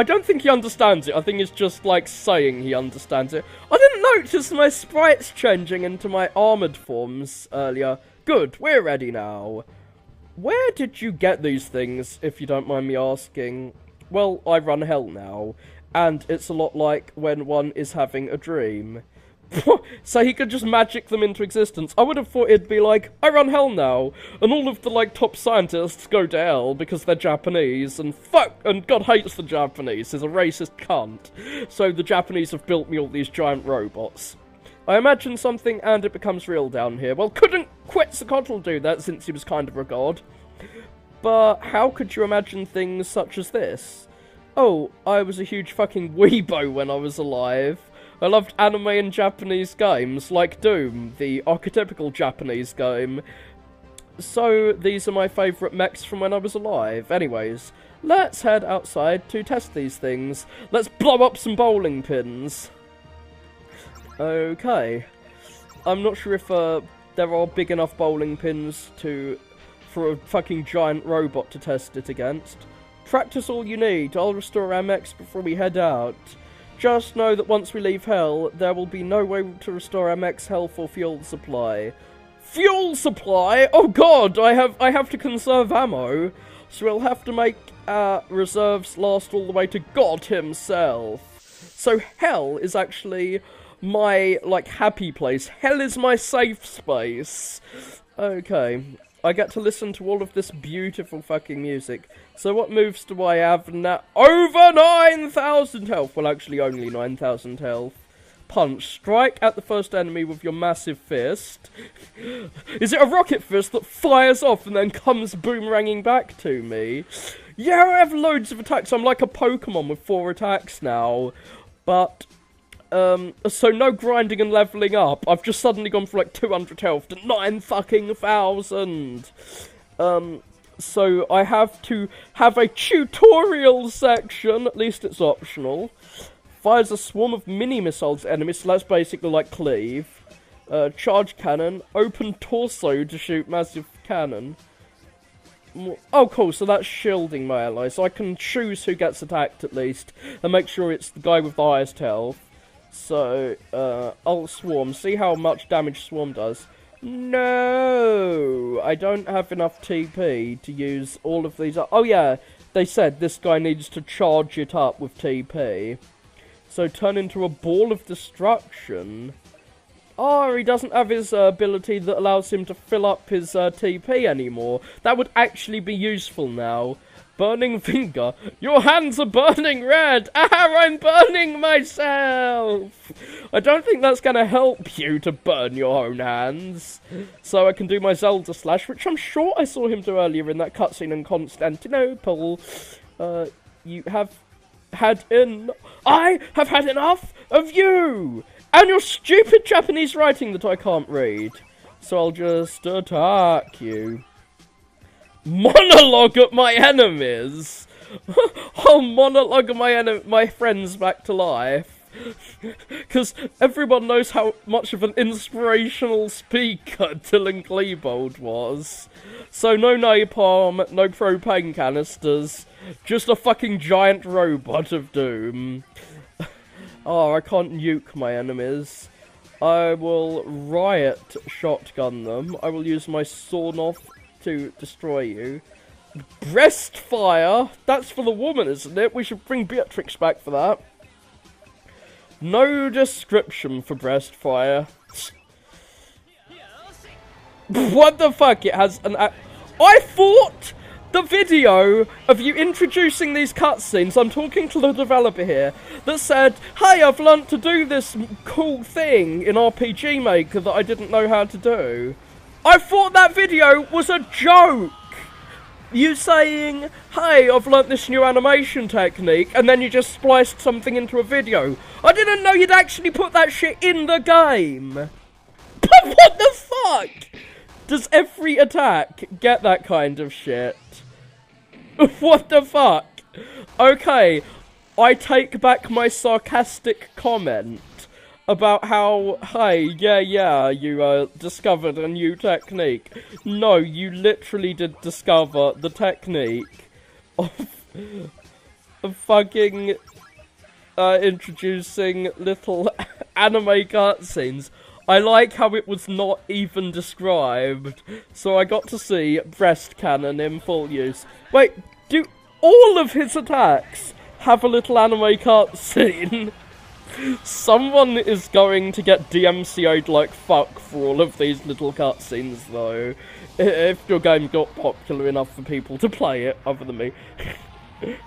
don't think he understands it. I think it's just like saying he understands it. I didn't notice my sprites changing into my armoured forms earlier. Good, we're ready now. Where did you get these things, if you don't mind me asking? Well, I run hell now, and it's a lot like when one is having a dream. So he could just magic them into existence. I would have thought it'd be like, I run hell now, and all of the, like, top scientists go to hell because they're Japanese, and God hates the Japanese, he's a racist cunt. So the Japanese have built me all these giant robots. I imagine something and it becomes real down here. Well, couldn't Quetzalcoatl do that since he was kind of a god? But how could you imagine things such as this? Oh, I was a huge fucking weebo when I was alive. I loved anime and Japanese games, like Doom, the archetypical Japanese game. So, these are my favourite mechs from when I was alive. Anyways, let's head outside to test these things. Let's blow up some bowling pins. Okay. I'm not sure if there are big enough bowling pins for a fucking giant robot to test it against. Practice all you need. I'll restore MX before we head out. Just know that once we leave Hell, there will be no way to restore MX health or fuel supply. Fuel supply? Oh god, I have to conserve ammo. So we'll have to make reserves last all the way to God himself. So Hell is actually my, like, happy place. Hell is my safe space. Okay. I get to listen to all of this beautiful fucking music. So what moves do I have now? Over 9,000 health! Well, actually only 9,000 health. Punch. Strike at the first enemy with your massive fist. Is it a rocket fist that fires off and then comes boomeranging back to me? Yeah, I have loads of attacks. I'm like a Pokemon with 4 attacks now. But, so no grinding and leveling up. I've just suddenly gone from like 200 health to 9,000. So I have to have a tutorial section. At least it's optional. Fires a swarm of mini-missiles at enemies, so that's basically like cleave. Charge cannon. Open torso to shoot massive cannon. Oh, cool, so that's shielding my ally, so I can choose who gets attacked at least, and make sure it's the guy with the highest health. So, I'll Swarm. See how much damage Swarm does. No! I don't have enough TP to use all of these. Oh yeah, they said this guy needs to charge it up with TP. So turn into a ball of destruction. Oh, he doesn't have his ability that allows him to fill up his TP anymore. That would actually be useful now. Burning finger. Your hands are burning red. Ah, I'm burning myself. I don't think that's going to help you to burn your own hands. So I can do my Zelda slash, which I'm sure I saw him do earlier in that cutscene in Constantinople. You have had I have had enough of you and your stupid Japanese writing that I can't read. So I'll just attack you. Monologue at my enemies. I'll monologue my friends back to life. Because everyone knows how much of an inspirational speaker Dylan Klebold was. So no napalm, no propane canisters, just a fucking giant robot of doom. Oh, I can't nuke my enemies. I will riot shotgun them. I will use my sawn-off to destroy you. Breast fire? That's for the woman, isn't it? We should bring Beatrix back for that. No description for breast fire. What the fuck? It has an... I thought the video of you introducing these cutscenes, I'm talking to the developer here, that said, hey, I've learnt to do this cool thing in RPG Maker that I didn't know how to do. I thought that video was a joke! You saying, hey, I've learnt this new animation technique, and then you just spliced something into a video. I didn't know you'd actually put that shit in the game! But what the fuck? Does every attack get that kind of shit? What the fuck? Okay, I take back my sarcastic comment about how, hey, yeah, you discovered a new technique. No, you literally did discover the technique of fucking introducing little anime cutscenes. I like how it was not even described, so I got to see breast cannon in full use. Wait, do all of his attacks have a little anime cutscene? Someone is going to get DMCA'd like fuck for all of these little cutscenes, though. If your game got popular enough for people to play it, other than me.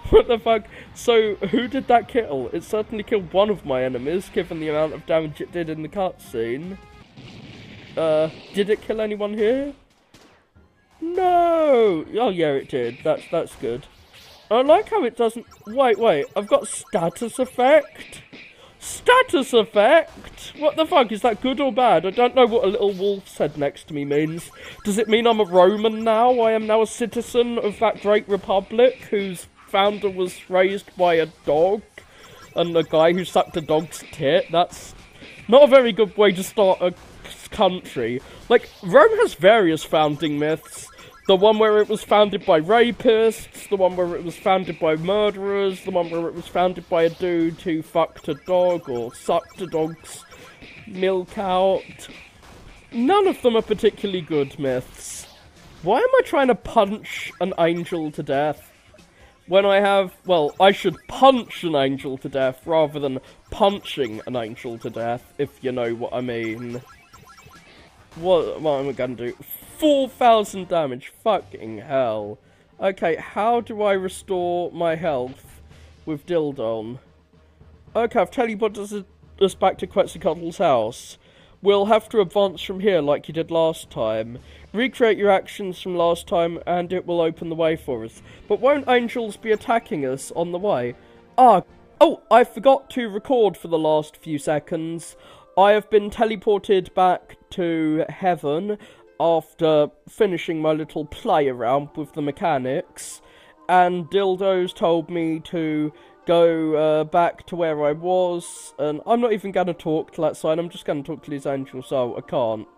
What the fuck? So, who did that kill? It certainly killed one of my enemies, given the amount of damage it did in the cutscene. Did it kill anyone here? No! Oh yeah, it did. That's good. I like how it doesn't... Wait, I've got status effect? Status effect? What the fuck? Is that good or bad? I don't know what a little wolf said next to me means. Does it mean I'm a Roman now? I am now a citizen of that great republic whose founder was raised by a dog and a guy who sucked a dog's tit? That's not a very good way to start a country. Like, Rome has various founding myths. The one where it was founded by rapists, the one where it was founded by murderers, the one where it was founded by a dude who fucked a dog or sucked a dog's milk out. None of them are particularly good myths. Why am I trying to punch an angel to death? When I have, well, I should punch an angel to death rather than punching an angel to death, if you know what I mean. What am I gonna do? 4,000 damage, fucking hell. Okay, how do I restore my health with Dildon? Okay, I've teleported us back to Quetzalcoatl's house. We'll have to advance from here like you did last time. Recreate your actions from last time and it will open the way for us. But won't angels be attacking us on the way? Oh, I forgot to record for the last few seconds. I have been teleported back to heaven after finishing my little play around with the mechanics. And Dildo's told me to go back to where I was, and I'm not even going to talk to that sign, I'm just going to talk to these angels, so I can't.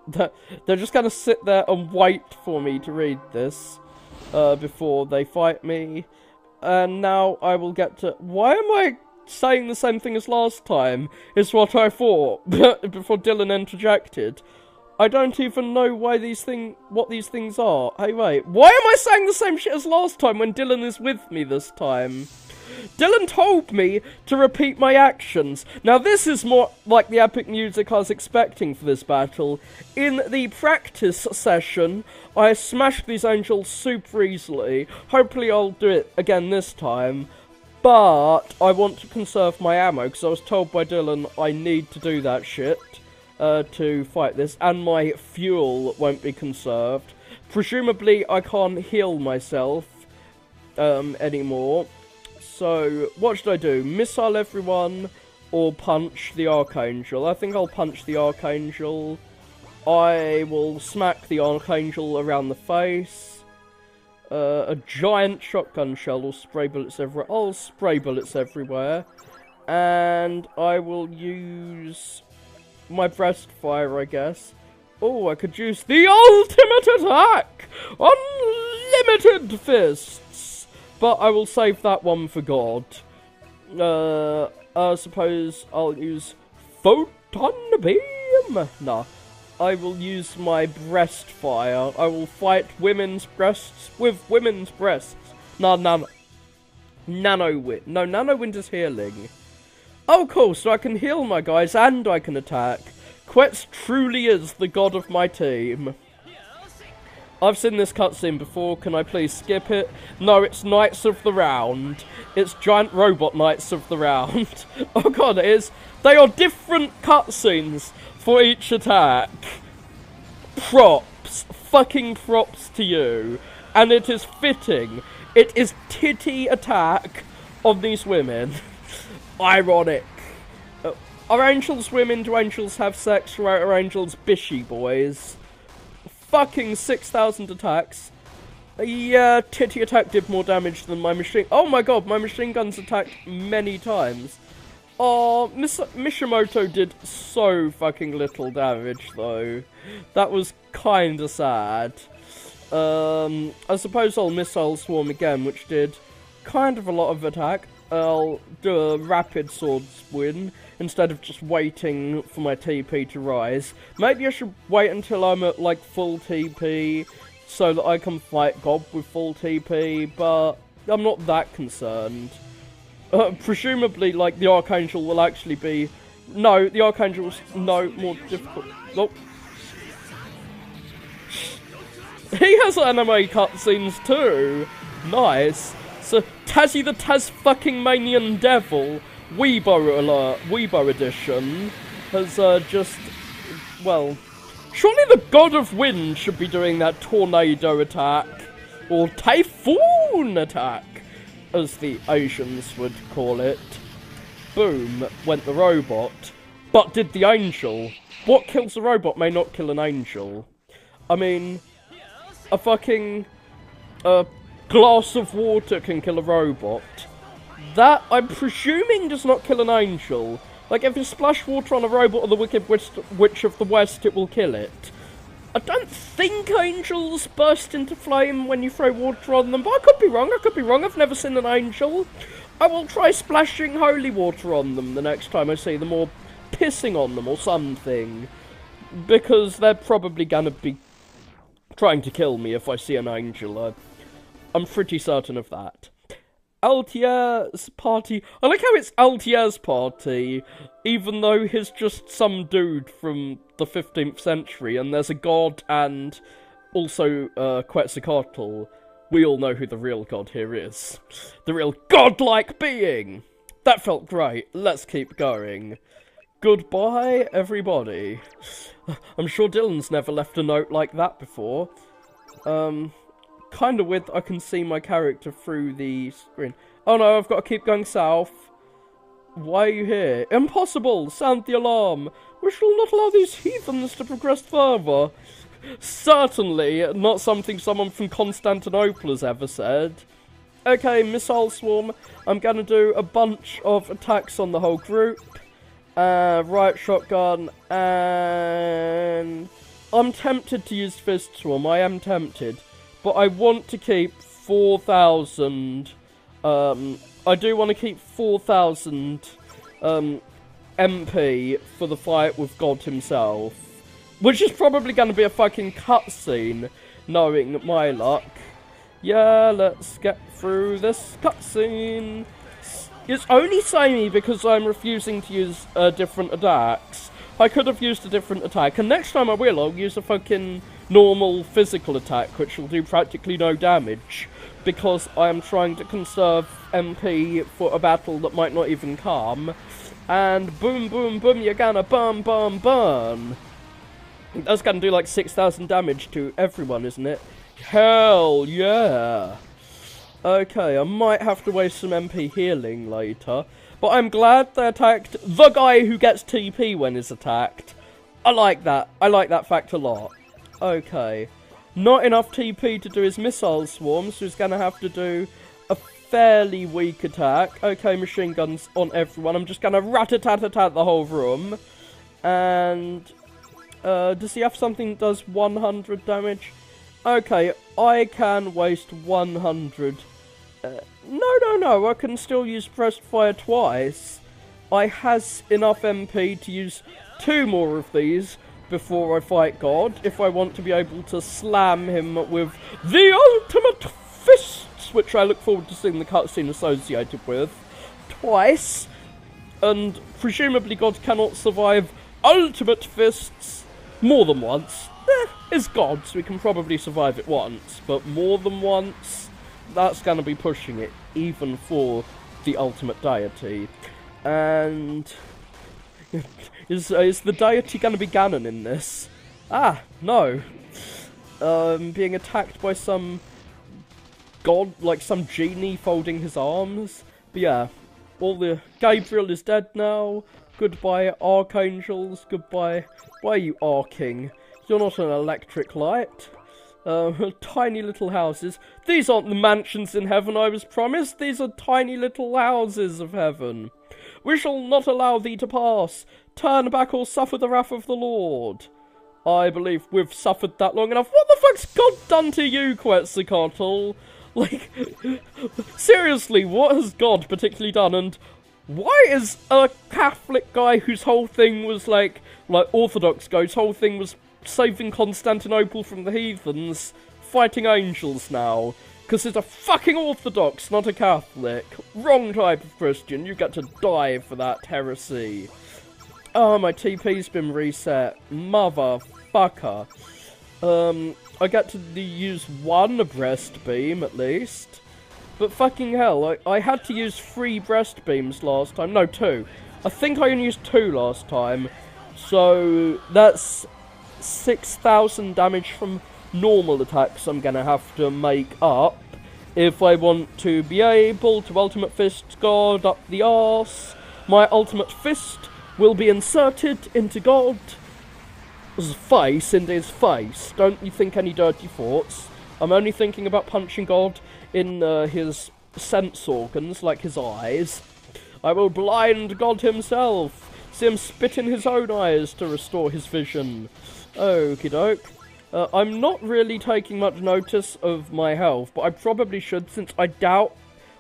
They're just going to sit there and wait for me to read this, before they fight me, and now I will get to... Why am I saying the same thing as last time, is what I thought, before Dylan interjected. I don't even know what these things are. Hey, wait, why am I saying the same shit as last time when Dylan is with me this time? Dylan told me to repeat my actions. Now this is more like the epic music I was expecting for this battle. In the practice session, I smashed these angels super easily. Hopefully I'll do it again this time. But I want to conserve my ammo, because I was told by Dylan I need to do that shit to fight this. And my fuel won't be conserved. Presumably I can't heal myself anymore. So, what should I do? Missile everyone, or punch the Archangel? I think I'll punch the Archangel. I will smack the Archangel around the face. A giant shotgun shell will spray bullets everywhere. I'll spray bullets everywhere. And I will use my breast fire, I guess. Oh, I could use the ultimate attack! Unlimited fists! But I will save that one for God. I suppose I'll use Photon Beam? Nah. I will use my breast fire. I will fight women's breasts with women's breasts. Nah, Nano Wind. No, Nano Wind is healing. Oh, cool. So I can heal my guys and I can attack. Quetz truly is the god of my team. I've seen this cutscene before, can I please skip it? No, it's Knights of the Round. It's giant robot Knights of the Round. Oh god, it is. They are different cutscenes for each attack. Props. Fucking props to you. And it is fitting. It is titty attack on these women. Ironic. Are angels women? Do angels have sex? Or are angels bishy boys? Fucking 6,000 attacks. Yeah, titty attack did more damage than my machine... Oh my god, my machine guns attacked many times. Oh, Mishimoto did so fucking little damage, though. That was kinda sad. I suppose I'll Missile Swarm again, which did kind of a lot of attack. I'll do a rapid swords win instead of just waiting for my TP to rise. Maybe I should wait until I'm at like full TP so that I can fight Gob with full TP, but I'm not that concerned. Presumably, like, the Archangel will actually be... No, the Archangel's more difficult. Nope. He has anime cutscenes too. Nice. So, Tazzy the Taz-fucking-Manian Devil, Weebo alert, Weebo edition, has just, well, surely the God of Wind should be doing that tornado attack, or typhoon attack, as the Asians would call it. Boom, went the robot. But did the angel? What kills a robot may not kill an angel. I mean, a fucking, glass of water can kill a robot. That, I'm presuming, does not kill an angel. Like, if you splash water on a robot or the Wicked Witch of the West, it will kill it. I don't think angels burst into flame when you throw water on them, but I could be wrong, I've never seen an angel. I will try splashing holy water on them the next time I see them, or pissing on them or something. Because they're probably gonna be trying to kill me if I see an angel. I'm pretty certain of that. Altier's party. I like how it's Altier's party, even though he's just some dude from the 15th century, and there's a god and also Quetzalcoatl. We all know who the real god here is. The real godlike being! That felt great. Let's keep going. Goodbye, everybody. I'm sure Dylan's never left a note like that before. Kinda weird that I can see my character through the screen. Oh no, I've got to keep going south. Why are you here? Impossible! Sound the alarm! We shall not allow these heathens to progress further. Certainly not something someone from Constantinople has ever said. Okay, missile swarm. I'm gonna do a bunch of attacks on the whole group. Riot shotgun, and I'm tempted to use fist swarm. I am tempted. But I want to keep 4,000, I do want to keep 4,000, MP for the fight with God himself. Which is probably going to be a fucking cutscene, knowing my luck. Yeah, let's get through this cutscene. It's only samey because I'm refusing to use, different attacks. I could have used a different attack, and next time I'll use a fucking normal physical attack, which will do practically no damage, because I am trying to conserve MP for a battle that might not even come. And boom, boom, boom, you're gonna burn, burn, burn. That's gonna do like 6,000 damage to everyone, isn't it? Hell yeah! Okay, I might have to waste some MP healing later, but I'm glad they attacked the guy who gets TP when he's attacked. I like that. I like that fact a lot. Okay. Not enough TP to do his missile swarm, so he's going to have to do a fairly weak attack. Okay, machine guns on everyone. I'm just going to rat-a-tat-a-tat the whole room. And does he have something that does 100 damage? Okay, I can waste 100. No, I can still use Pressed Fire twice. I has enough MP to use 2 more of these before I fight God, if I want to be able to slam him with the ultimate fists, which I look forward to seeing the cutscene associated with, twice. And presumably God cannot survive ultimate fists more than once. It's God, so we can probably survive it once, but more than once, that's going to be pushing it, even for the ultimate deity. And is the deity going to be Ganon in this? Ah, no. Being attacked by some god, like some genie folding his arms. But yeah, Gabriel is dead now. Goodbye, archangels. Goodbye. Why are you arcing? You're not an electric light. Tiny little houses. These aren't the mansions in heaven I was promised. These are tiny little houses of heaven. We shall not allow thee to pass. Turn back or suffer the wrath of the Lord. I believe we've suffered that long enough. What the fuck's God done to you, Quetzalcoatl? Like, seriously, what has God particularly done? And why is a Catholic guy whose whole thing was like Orthodox guy's whole thing was saving Constantinople from the heathens, fighting angels now? Because he's a fucking Orthodox, not a Catholic. Wrong type of Christian. You get to die for that heresy. Oh, my TP's been reset. Motherfucker. I get to use 1 breast beam, at least. But fucking hell, I had to use 3 breast beams last time. No, 2. I think I only used 2 last time. So, that's 6,000 damage from normal attacks I'm gonna have to make up if I want to be able to Ultimate Fist God up the arse. My Ultimate Fist will be inserted into God's face, into his face. Don't you think any dirty thoughts. I'm only thinking about punching God in his sense organs, like his eyes. I will blind God himself. See him spit in his own eyes to restore his vision. Okie doke. I'm not really taking much notice of my health, but I probably should, since I doubt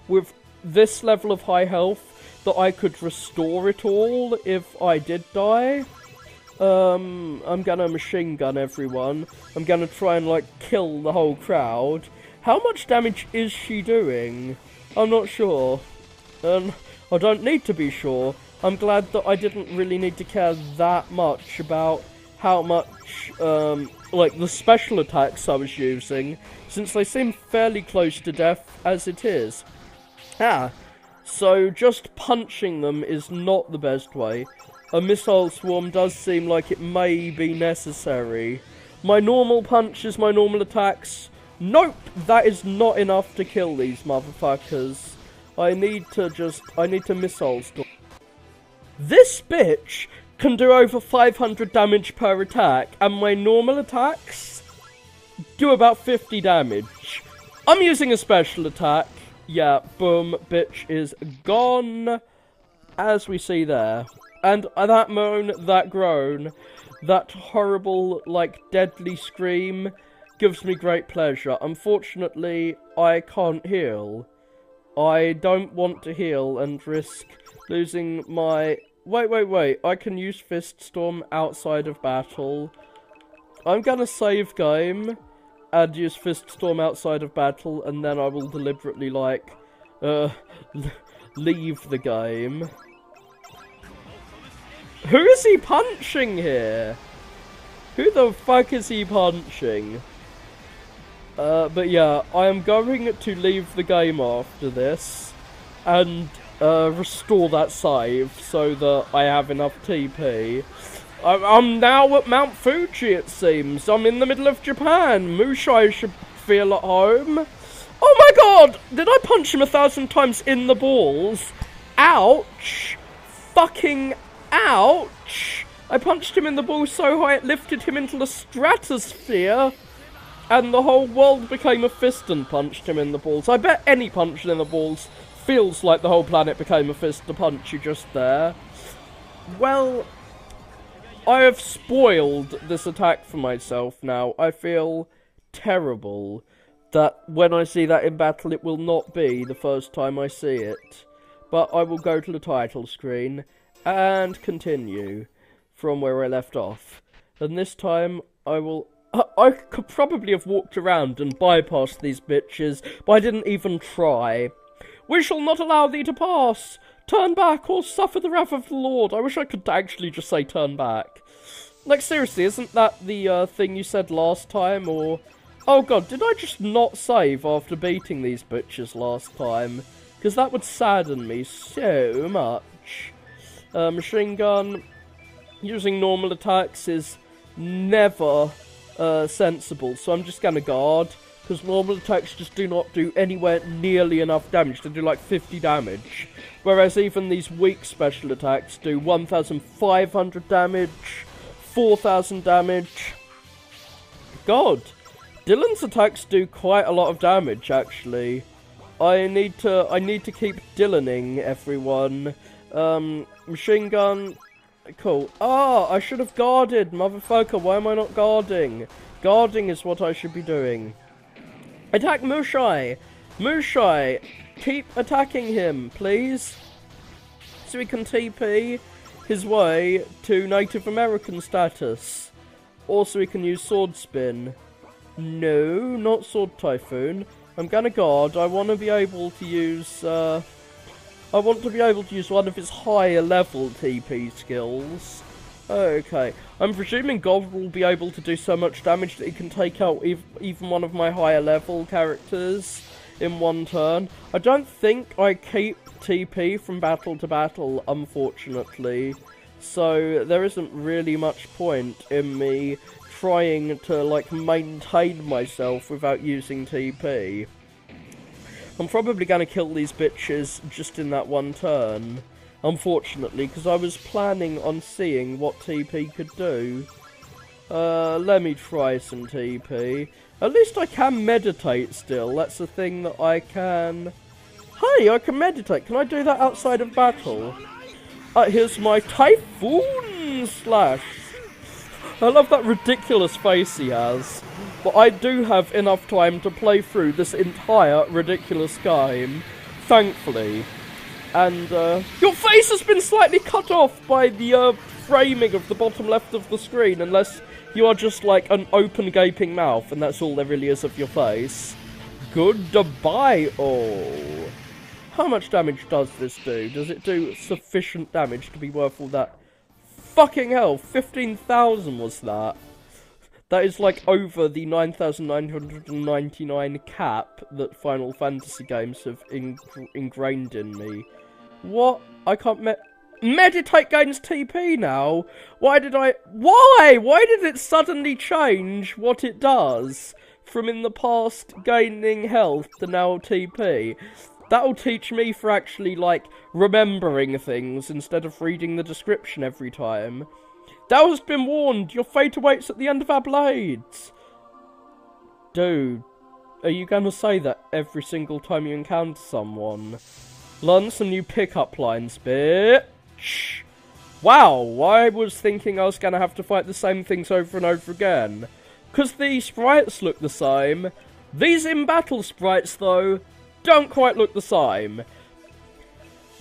with this level of high health that I could restore it all if I did die. I'm gonna machine gun everyone. I'm gonna try and, like, kill the whole crowd. How much damage is she doing? I'm not sure. I don't need to be sure. I'm glad that I didn't really need to care that much about how much, like, the special attacks I was using, since they seem fairly close to death as it is. So just punching them is not the best way. A missile swarm does seem like it may be necessary. My normal punches, my normal attacks. Nope, that is not enough to kill these motherfuckers. I need to missile storm. This bitch can do over 500 damage per attack, and my normal attacks do about 50 damage. I'm using a special attack. Yeah, boom, bitch is gone, as we see there. And that moan, that groan, that horrible, like, deadly scream gives me great pleasure. Unfortunately, I can't heal. I don't want to heal and risk losing my... Wait, I can use Fist Storm outside of battle. I'm gonna save game and use Fist Storm outside of battle, and then I will deliberately, like, leave the game. Who is he punching here? Who the fuck is he punching? But yeah, I am going to leave the game after this and restore that save so that I have enough TP. I'm now at Mount Fuji, it seems. I'm in the middle of Japan. Mushai should feel at home. Oh my god! Did I punch him 1,000 times in the balls? Ouch! Fucking ouch! I punched him in the balls so high it lifted him into the stratosphere, and the whole world became a fist and punched him in the balls. I bet any punch in the balls feels like the whole planet became a fist to punch you just there. Well, I have spoiled this attack for myself now. I feel terrible that when I see that in battle, it will not be the first time I see it. But I will go to the title screen and continue from where I left off. And this time, I could probably have walked around and bypassed these bitches, but I didn't even try. We shall not allow thee to pass! Turn back or suffer the wrath of the Lord. I wish I could actually just say turn back. Like, seriously, isn't that the thing you said last time, or... Oh god, did I just not save after beating these bitches last time? Because that would sadden me so much. Machine gun, using normal attacks is never sensible, so I'm just gonna guard, because normal attacks just do not do anywhere nearly enough damage. They do like 50 damage, whereas even these weak special attacks do 1,500 damage, 4,000 damage. God, Dylan's attacks do quite a lot of damage, actually. I need to keep Dylaning everyone. Machine gun, cool. Ah, I should have guarded, motherfucker. Why am I not guarding? Guarding is what I should be doing. Attack Mushai! Mushai! Keep attacking him, please. So we can TP his way to Native American status. Also, we can use Sword Spin. No, not Sword Typhoon. I'm gonna guard. I want to be able to use, one of his higher level TP skills. Okay. I'm presuming God will be able to do so much damage that he can take out even one of my higher level characters in one turn. I don't think I keep TP from battle to battle, unfortunately. So there isn't really much point in me trying to, like, maintain myself without using TP. I'm probably going to kill these bitches just in that one turn, unfortunately, because I was planning on seeing what TP could do. Let me try some TP. At least I can meditate still. That's a thing that I can... Hey, I can meditate. Can I do that outside of battle? Here's my Typhoon Slash. I love that ridiculous face he has. But I do have enough time to play through this entire ridiculous game, thankfully. And, your face has been slightly cut off by the, framing of the bottom left of the screen, unless you are just like an open gaping mouth, and that's all there really is of your face. Goodbye, all. How much damage does this do? Does it do sufficient damage to be worth all that? Fucking hell, 15,000 was that. That is like over the 9,999 cap that Final Fantasy games have ingrained in me. What? I can't meditate gains TP now? Why? Why did it suddenly change what it does? From in the past gaining health to now TP. That'll teach me for actually, like, remembering things instead of reading the description every time. Thou hast been warned, your fate awaits at the end of our blades. Dude, are you gonna say that every single time you encounter someone? Learn some new pickup lines, bitch. Wow, I was thinking I was gonna have to fight the same things over and over again. 'Cause the sprites look the same. These in-battle sprites, though, don't quite look the same.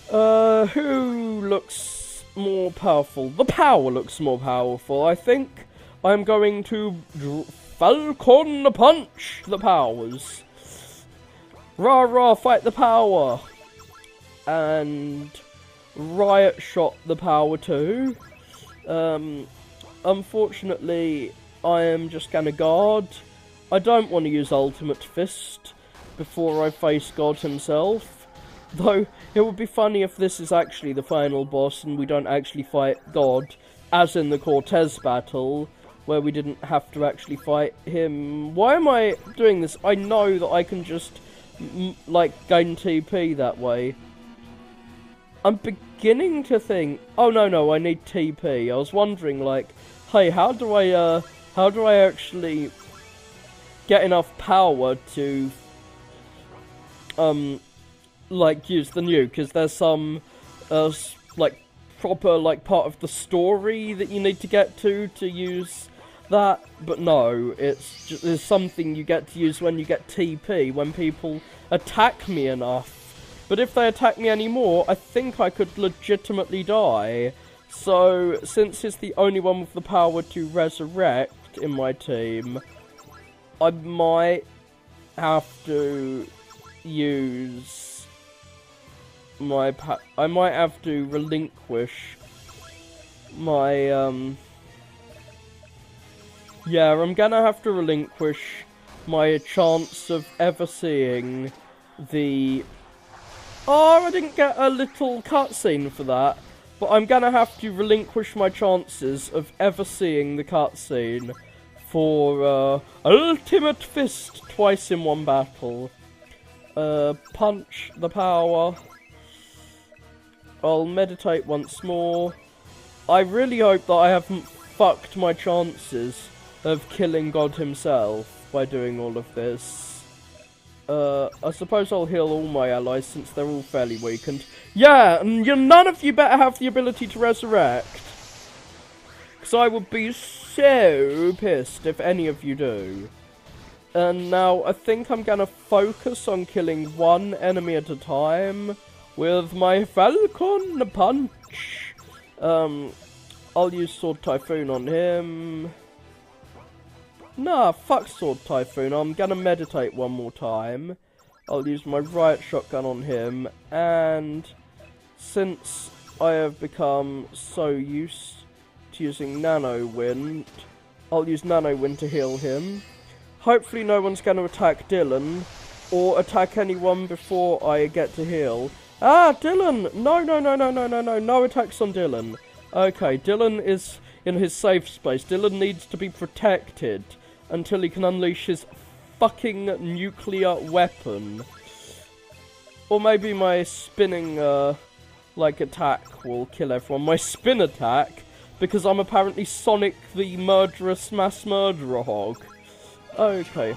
Who looks more powerful? The power looks more powerful, I think. I'm going to Falcon punch the powers. Rah rah, fight the power. And Riot shot the power too. Unfortunately, I am just gonna guard. I don't want to use Ultimate Fist before I face God himself. Though, it would be funny if this is actually the final boss and we don't actually fight God, as in the Cortez battle, where we didn't have to actually fight him. Why am I doing this? I know that I can just, like, gain TP that way. I'm beginning to think, oh no, I need TP. I was wondering, like, hey, how do I actually get enough power to like, use the nuke? Because there's some, like, proper, like, part of the story that you need to get to use that. But no, it's just something you get to use when you get TP, when people attack me enough. But if they attack me anymore, I think I could legitimately die. So, since he's the only one with the power to resurrect in my team, I might have to use my I might have to relinquish my yeah, I'm gonna have to relinquish my chance of ever seeing the I didn't get a little cutscene for that, but I'm gonna have to relinquish my chances of ever seeing the cutscene for Ultimate Fist twice in one battle. Punch the power. I'll meditate once more. I really hope that I haven't fucked my chances of killing God himself by doing all of this. I suppose I'll heal all my allies since they're all fairly weakened. Yeah, and none of you better have the ability to resurrect. Because I would be so pissed if any of you do. And now, I think I'm gonna focus on killing one enemy at a time with my Falcon punch. I'll use Sword Typhoon on him. Nah, fuck Sword Typhoon. I'm gonna meditate one more time. I'll use my Riot Shotgun on him. And since I have become so used to using Nano Wind, I'll use Nano Wind to heal him. Hopefully no one's gonna attack Dylan, or attack anyone before I get to heal. Ah, Dylan! No attacks on Dylan. Okay, Dylan is in his safe space. Dylan needs to be protected until he can unleash his fucking nuclear weapon. Or maybe my spinning, like, attack will kill everyone. My spin attack, because I'm apparently Sonic the murderous mass murderer hog. Okay.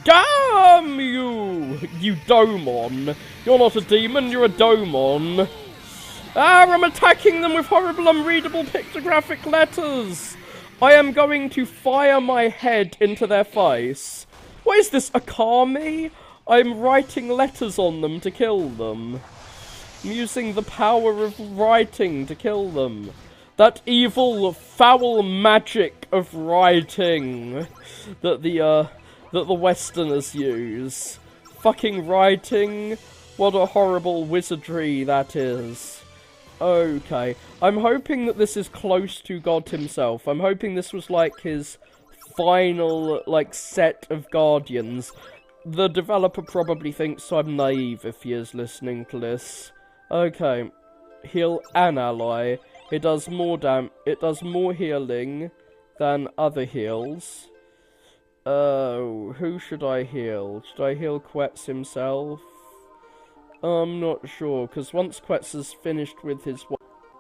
Damn you! You Domon! You're not a demon, you're a Domon! Ah, I'm attacking them with horrible unreadable pictographic letters! I am going to fire my head into their face. What is this, a kami? I'm writing letters on them to kill them. I'm using the power of writing to kill them. That evil, foul magic of writing that the Westerners use. Fucking writing. What a horrible wizardry that is. Okay. I'm hoping that this is close to God himself. I'm hoping this was like his final, like, set of guardians. The developer probably thinks I'm naive if he is listening to this. Okay. Heal an ally. It does more it does more healing than other heals. Oh, who should I heal? Should I heal Quetz himself? I'm not sure, because once Quetz is finished with his...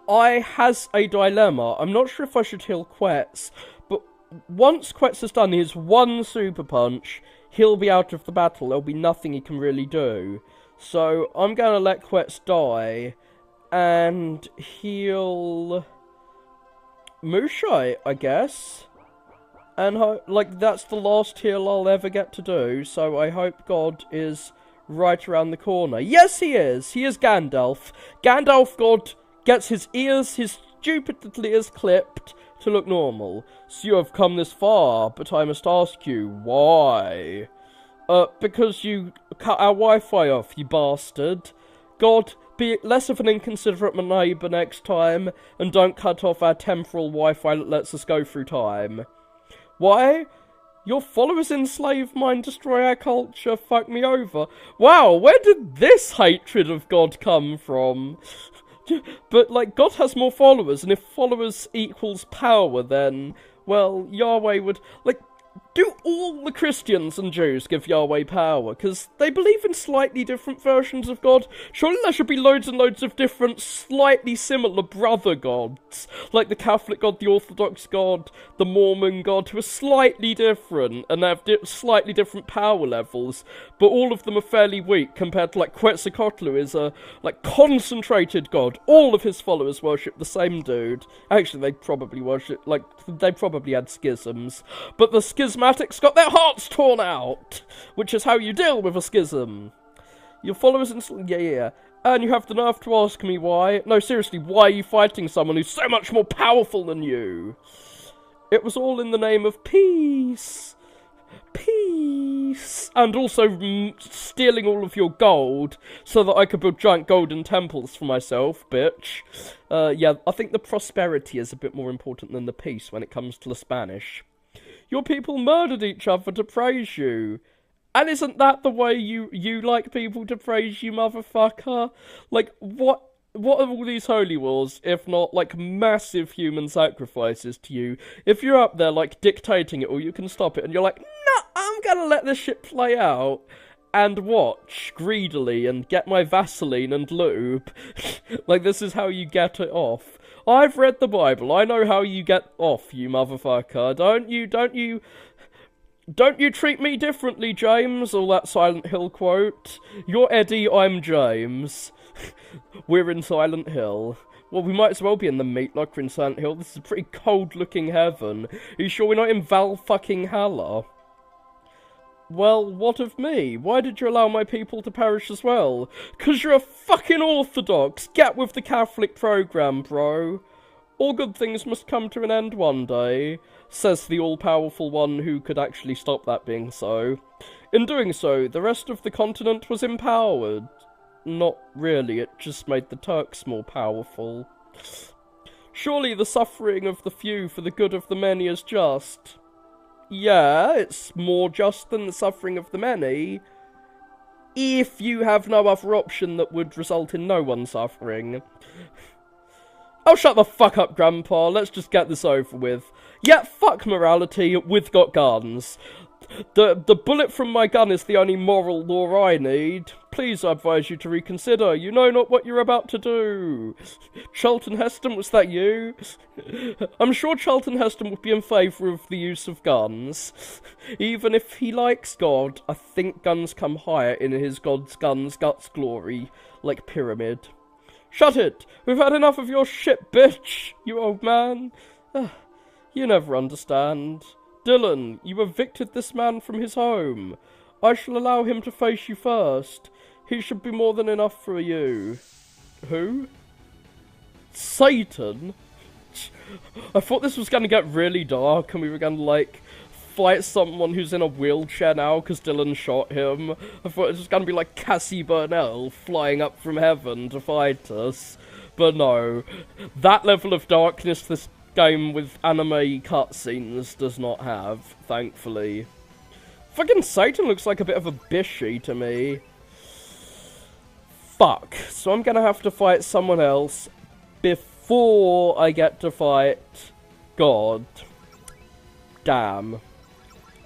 I has a dilemma. I'm not sure if I should heal Quetz, but once Quetz has done his one super punch, he'll be out of the battle. There'll be nothing he can really do. So, I'm going to let Quetz die, and heal Mushai, I guess. And, like, that's the last heal I'll ever get to do, so I hope God is right around the corner. Yes, he is! He is Gandalf. Gandalf God gets his stupid little ears clipped to look normal. So you have come this far, but I must ask you, why? Because you cut our Wi-Fi off, you bastard. God, be less of an inconsiderate neighbour next time, and don't cut off our temporal Wi-Fi that lets us go through time. Why? Your followers enslave mine, destroy our culture, fuck me over. Wow, where did this hatred of God come from? But, like, God has more followers, and if followers equals power, then, well, Yahweh would... Like, do all the Christians and Jews give Yahweh power? Because they believe in slightly different versions of God. Surely there should be loads and loads of different, slightly similar brother gods. Like the Catholic God, the Orthodox God, the Mormon God, who are slightly different and have slightly different power levels. But all of them are fairly weak compared to, like, Quetzalcoatl is a, like, concentrated God. All of his followers worship the same dude. Actually, they probably worship, like, they probably had schisms. But the schismatics got their hearts torn out, which is how you deal with a schism. Your followers yeah. And you have the nerve to ask me why? No, seriously, why are you fighting someone who's so much more powerful than you? It was all in the name of peace. Peace. And also stealing all of your gold so that I could build giant golden temples for myself, bitch. Yeah, I think the prosperity is a bit more important than the peace when it comes to the Spanish. Your people murdered each other to praise you. And isn't that the way you like people to praise you, motherfucker? Like, what are all these holy wars, if not, like, massive human sacrifices to you? If you're up there, like, dictating it, or you can stop it, and you're like, no, I'm gonna let this shit play out, and watch, greedily, and get my Vaseline and lube. Like, this is how you get it off. I've read the Bible, I know how you get off, you motherfucker. Don't you treat me differently, James, or that Silent Hill quote. You're Eddie, I'm James. We're in Silent Hill. Well, we might as well be in the meat like we're in Silent Hill. This is a pretty cold-looking heaven. Are you sure we're not in Valfucking-Halla? Well, what of me? Why did you allow my people to perish as well? 'Cause you're a fucking Orthodox! Get with the Catholic program, bro. All good things must come to an end one day, says the all-powerful one who could actually stop that being so. In doing so, the rest of the continent was empowered. Not really, it just made the Turks more powerful. Surely the suffering of the few for the good of the many is just. Yeah, it's more just than the suffering of the many, if you have no other option that would result in no one suffering. Oh, shut the fuck up, Grandpa. Let's just get this over with. Yeah, fuck morality. We've got guns. The bullet from my gun is the only moral law I need. Please, I advise you to reconsider. You know not what you're about to do. Charlton Heston, was that you? I'm sure Charlton Heston would be in favour of the use of guns. Even if he likes God, I think guns come higher in his God's guns, guts, glory, like pyramid. Shut it! We've had enough of your shit, bitch! You old man. You never understand. Dylan, you evicted this man from his home. I shall allow him to face you first. He should be more than enough for you. Who? Satan? I thought this was going to get really dark and we were going to, like, fight someone who's in a wheelchair now because Dylan shot him. I thought it was going to be like Cassie Burnell flying up from heaven to fight us. But no, that level of darkness this game with anime cutscenes does not have, thankfully. Fucking Satan looks like a bit of a bishy to me. Fuck. So I'm gonna have to fight someone else before I get to fight God. Damn.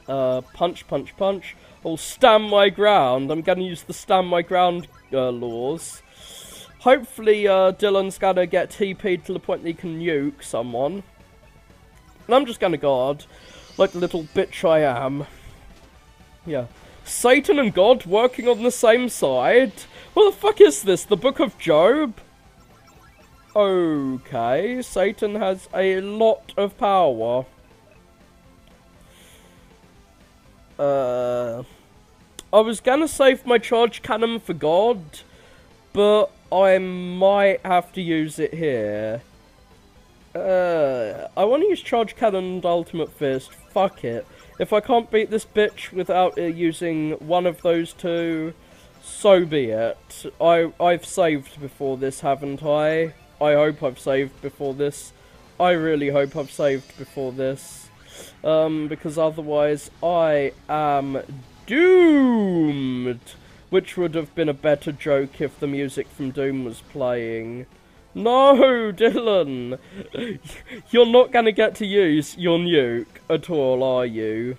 Punch, punch, punch. I'll stand my ground. I'm gonna use the stand my ground laws. Hopefully, Dylan's gonna get TP'd to the point that he can nuke someone. And I'm just gonna guard, like the little bitch I am. Yeah. Satan and God working on the same side? What the fuck is this? The Book of Job? Okay, Satan has a lot of power. I was gonna save my charge cannon for God, but I might have to use it here. I want to use charge cannon and ultimate fist. Fuck it. If I can't beat this bitch without using one of those two, so be it. I've saved before this, haven't I? I hope I've saved before this. I really hope I've saved before this. Because otherwise I am doomed. Which would have been a better joke if the music from Doom was playing. No, Dylan! You're not gonna get to use your nuke at all, are you?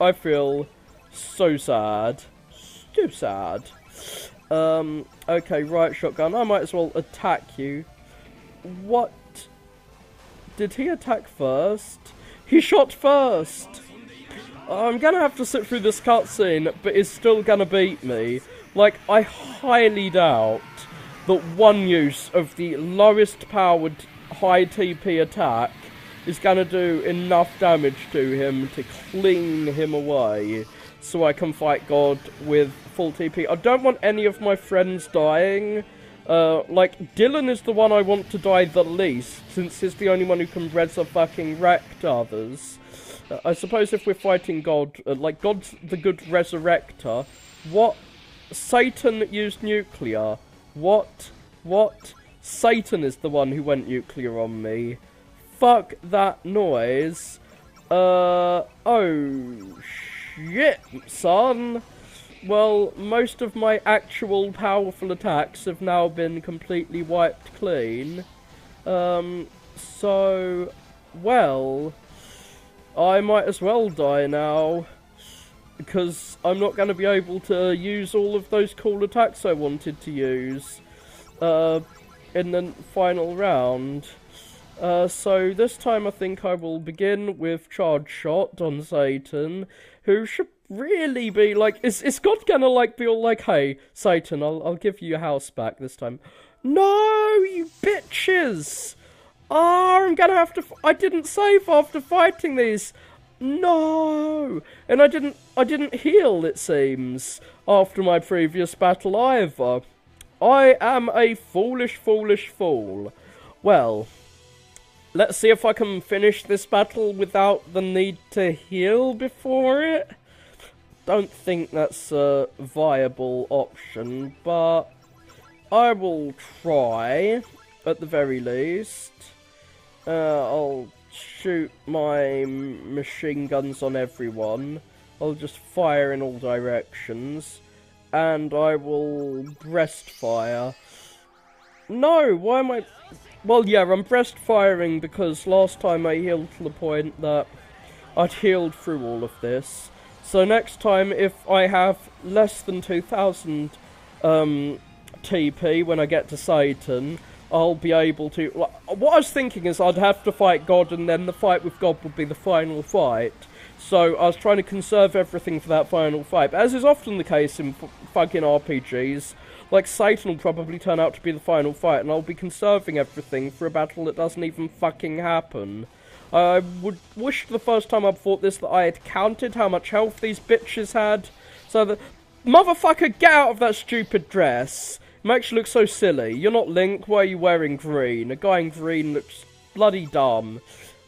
I feel so sad. So sad. Okay, right, shotgun. I might as well attack you. What? Did he attack first? He shot first! I'm gonna have to sit through this cutscene, but it's still gonna beat me. Like, I highly doubt that one use of the lowest powered high TP attack is gonna do enough damage to him to clean him away so I can fight God with full TP. I don't want any of my friends dying. Like, Dylan is the one I want to die the least, since he's the only one who can resurrect others. I suppose if we're fighting God, like, God's the good resurrector. What? Satan used nuclear. What? Satan is the one who went nuclear on me. Fuck that noise. Oh, shit, son. Well, most of my actual powerful attacks have now been completely wiped clean. So, well, I might as well die now. Because I'm not going to be able to use all of those cool attacks I wanted to use in the final round. So this time I think I will begin with Charge Shot on Satan, who should really be like, is God gonna like be all like, hey, Satan, I'll give you your house back this time. No, you bitches! Oh, I'm gonna have to, I didn't save after fighting these. No! And I didn't heal, it seems, after my previous battle either. I am a foolish, foolish fool. Well, let's see if I can finish this battle without the need to heal before it. Don't think that's a viable option, but I will try, at the very least. I'll shoot my machine guns on everyone. I'll just fire in all directions. And I will breast fire. No, why am I... Well, yeah, I'm breast firing because last time I healed to the point that I'd healed through all of this. So next time, if I have less than 2,000 TP when I get to Satan, I'll be able to... What I was thinking is I'd have to fight God, and then the fight with God would be the final fight. So I was trying to conserve everything for that final fight. But as is often the case in fucking RPGs, like, Satan will probably turn out to be the final fight, and I'll be conserving everything for a battle that doesn't even fucking happen. I would wish the first time I fought this that I had counted how much health these bitches had. So that... Motherfucker, get out of that stupid dress. It makes you look so silly. You're not Link, why are you wearing green? A guy in green looks bloody dumb.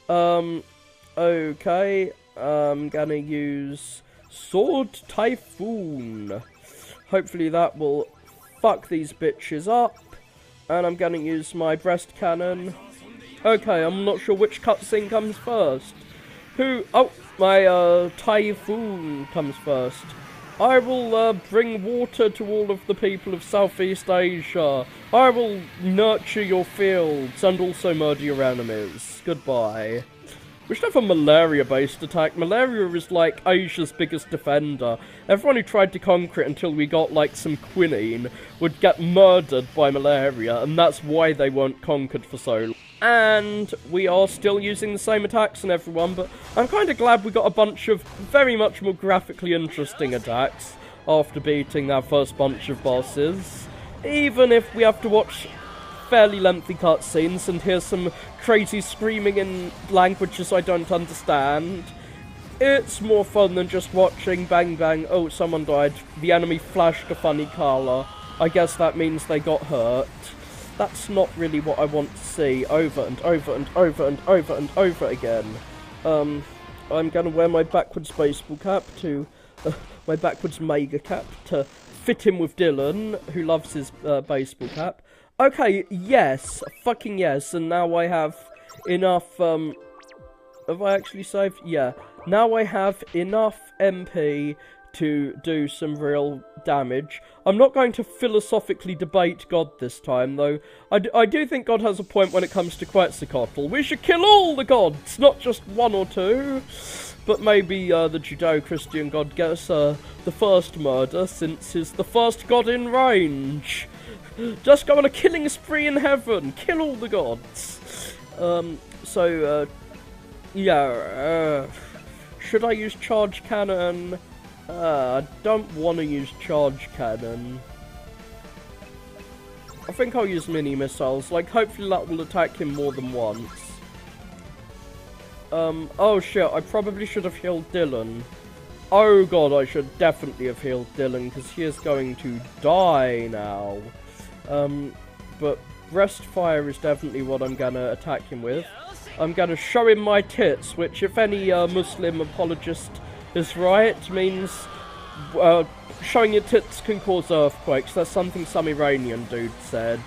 Okay. I'm gonna use Sword Typhoon. Hopefully that will fuck these bitches up. And I'm gonna use my breast cannon. Okay, I'm not sure which cutscene comes first. Oh, my Typhoon comes first. I will bring water to all of the people of Southeast Asia. I will nurture your fields and also murder your enemies. Goodbye. We should have a malaria-based attack. Malaria is like Asia's biggest defender. Everyone who tried to conquer it until we got like some quinine would get murdered by malaria, and that's why they weren't conquered for so long. And we are still using the same attacks on everyone, but I'm kind of glad we got a bunch of very much more graphically interesting attacks after beating that first bunch of bosses. Even if we have to watch fairly lengthy cutscenes and hear some crazy screaming in languages I don't understand, it's more fun than just watching bang bang, oh someone died, the enemy flashed a funny colour, I guess that means they got hurt. That's not really what I want to see over and over and over and over and over again. I'm gonna wear my backwards baseball cap to my backwards mega cap to fit in with Dylan, who loves his baseball cap. Okay, yes, fucking yes, and now I have enough, have I actually saved? Yeah, now I have enough MP to do some real damage. I'm not going to philosophically debate God this time, though. I do think God has a point when it comes to Quetzalcoatl. We should kill all the gods, not just one or two. But maybe the Judeo-Christian God gets the first murder, since he's the first god in range. Just go on a killing spree in heaven. Kill all the gods. Yeah. Should I use charge cannon? I don't want to use charge cannon. I think I'll use mini missiles. Like, hopefully that will attack him more than once. Oh shit, I probably should have healed Dylan. Oh god, I should definitely have healed Dylan, because he is going to die now. But breast fire is definitely what I'm gonna attack him with. I'm gonna show him my tits, which if any Muslim apologist is right, means showing your tits can cause earthquakes. That's something some Iranian dude said.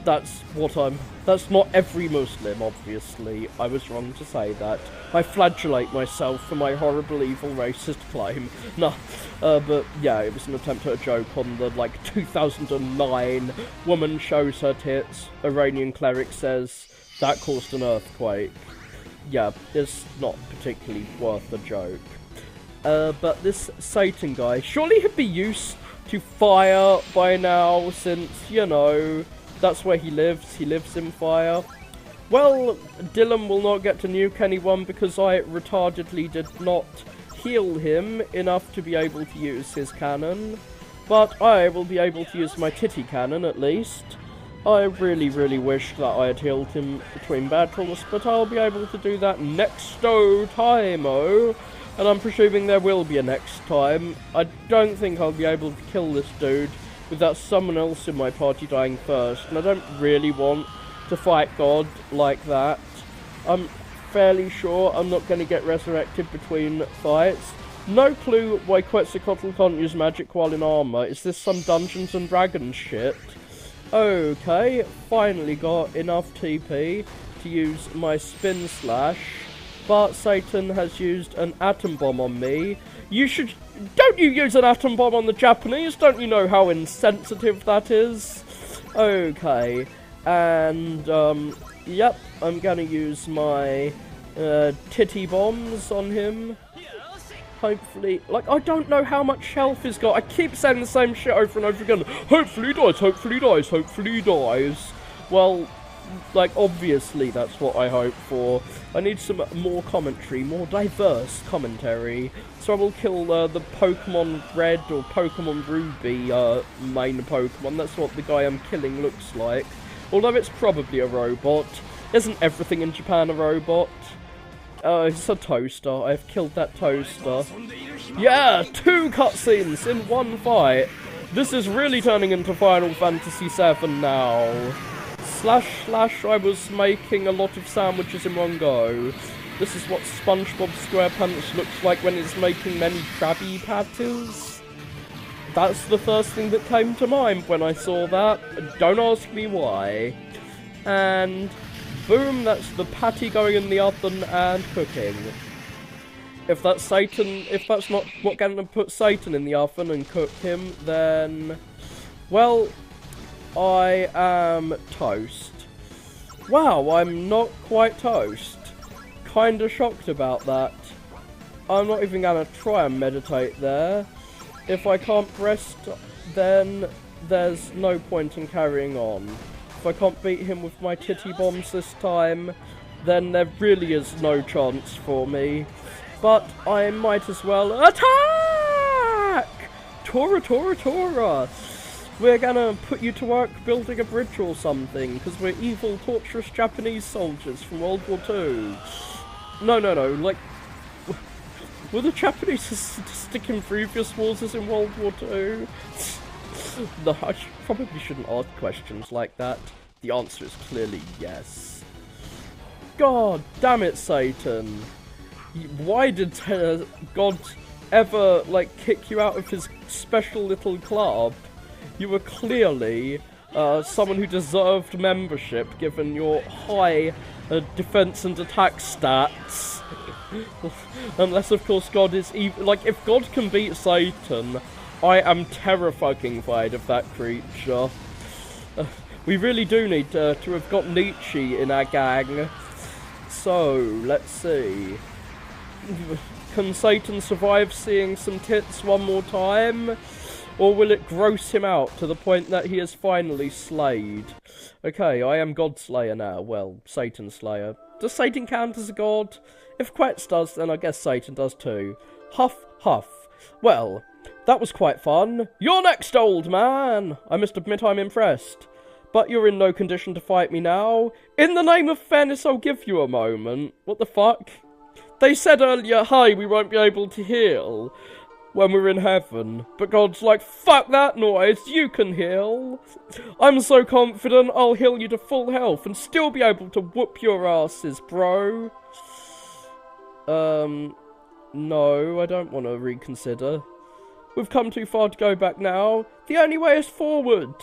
That's not every Muslim, obviously. I was wrong to say that. I flagellate myself for my horrible, evil, racist claim. No, but yeah, it was an attempt at a joke on the, 2009 woman shows her tits, Iranian cleric says, that caused an earthquake. Yeah, it's not particularly worth a joke. But this Satan guy, surely he'd be used to fire by now, since, you know, that's where he lives in fire. Well, Dylan will not get to nuke anyone because I retardedly did not heal him enough to be able to use his cannon. But I will be able to use my titty cannon at least. I really, really wish that I had healed him between battles, but I'll be able to do that next-o time-o. And I'm presuming there will be a next time. I don't think I'll be able to kill this dude without someone else in my party dying first, and I don't really want to fight God like that. I'm fairly sure I'm not going to get resurrected between fights. No clue why Quetzalcoatl can't use magic while in armor. Is this some Dungeons and Dragons shit? Okay, finally got enough TP to use my spin slash, but Satan has used an atom bomb on me. Don't you use an atom bomb on the Japanese? Don't you know how insensitive that is? Okay, and, yep, I'm gonna use my, titty bombs on him. Hopefully, I don't know how much health he's got. I keep saying the same shit over and over again. Hopefully he dies, hopefully he dies, hopefully he dies. Well, obviously that's what I hope for. I need some more commentary, more diverse commentary. So I will kill the Pokemon Red or Pokemon Ruby main Pokemon. That's what the guy I'm killing looks like. Although it's probably a robot. Isn't everything in Japan a robot? it's a toaster. I've killed that toaster. Yeah, 2 cutscenes in one fight. This is really turning into Final Fantasy VII now. / I was making a lot of sandwiches in one go. This is what SpongeBob SquarePants looks like when it's making many Krabby Patties. That's the first thing that came to mind when I saw that. Don't ask me why. And boom, that's the patty going in the oven and cooking. If that's Satan, if that's not what going to put Satan in the oven and cook him, then, well, I am toast. Wow, I'm not quite toast. Kinda shocked about that. I'm not even gonna try and meditate there. If I can't rest, then there's no point in carrying on. If I can't beat him with my titty bombs this time, then there really is no chance for me. But I might as well attack! Tora, Tora, Tora! We're gonna put you to work building a bridge or something, because we're evil, torturous Japanese soldiers from World War II. No, like, were the Japanese sadistic in previous wars as in World War II? No, I probably shouldn't ask questions like that. The answer is clearly yes. God damn it, Satan. Why did God ever, like, kick you out of his special little club? You were clearly someone who deserved membership, given your high defense and attack stats. Unless, of course, God is even. Like, if God can beat Satan, I am terrified of that creature. We really do need to have got Nietzsche in our gang. So, let's see. Can Satan survive seeing some tits one more time? Or will it gross him out to the point that he is finally slayed? Okay, I am God Slayer now. Well, Satan Slayer. Does Satan count as a god? If Quetz does, then I guess Satan does too. Huff, huff. Well, that was quite fun. You're next, old man! I must admit I'm impressed. But you're in no condition to fight me now. In the name of fairness, I'll give you a moment. What the fuck? They said earlier, hi, we won't be able to heal when we're in heaven. But God's like, fuck that noise, you can heal. I'm so confident I'll heal you to full health and still be able to whoop your asses, bro. No, I don't want to reconsider. We've come too far to go back now. The only way is forward.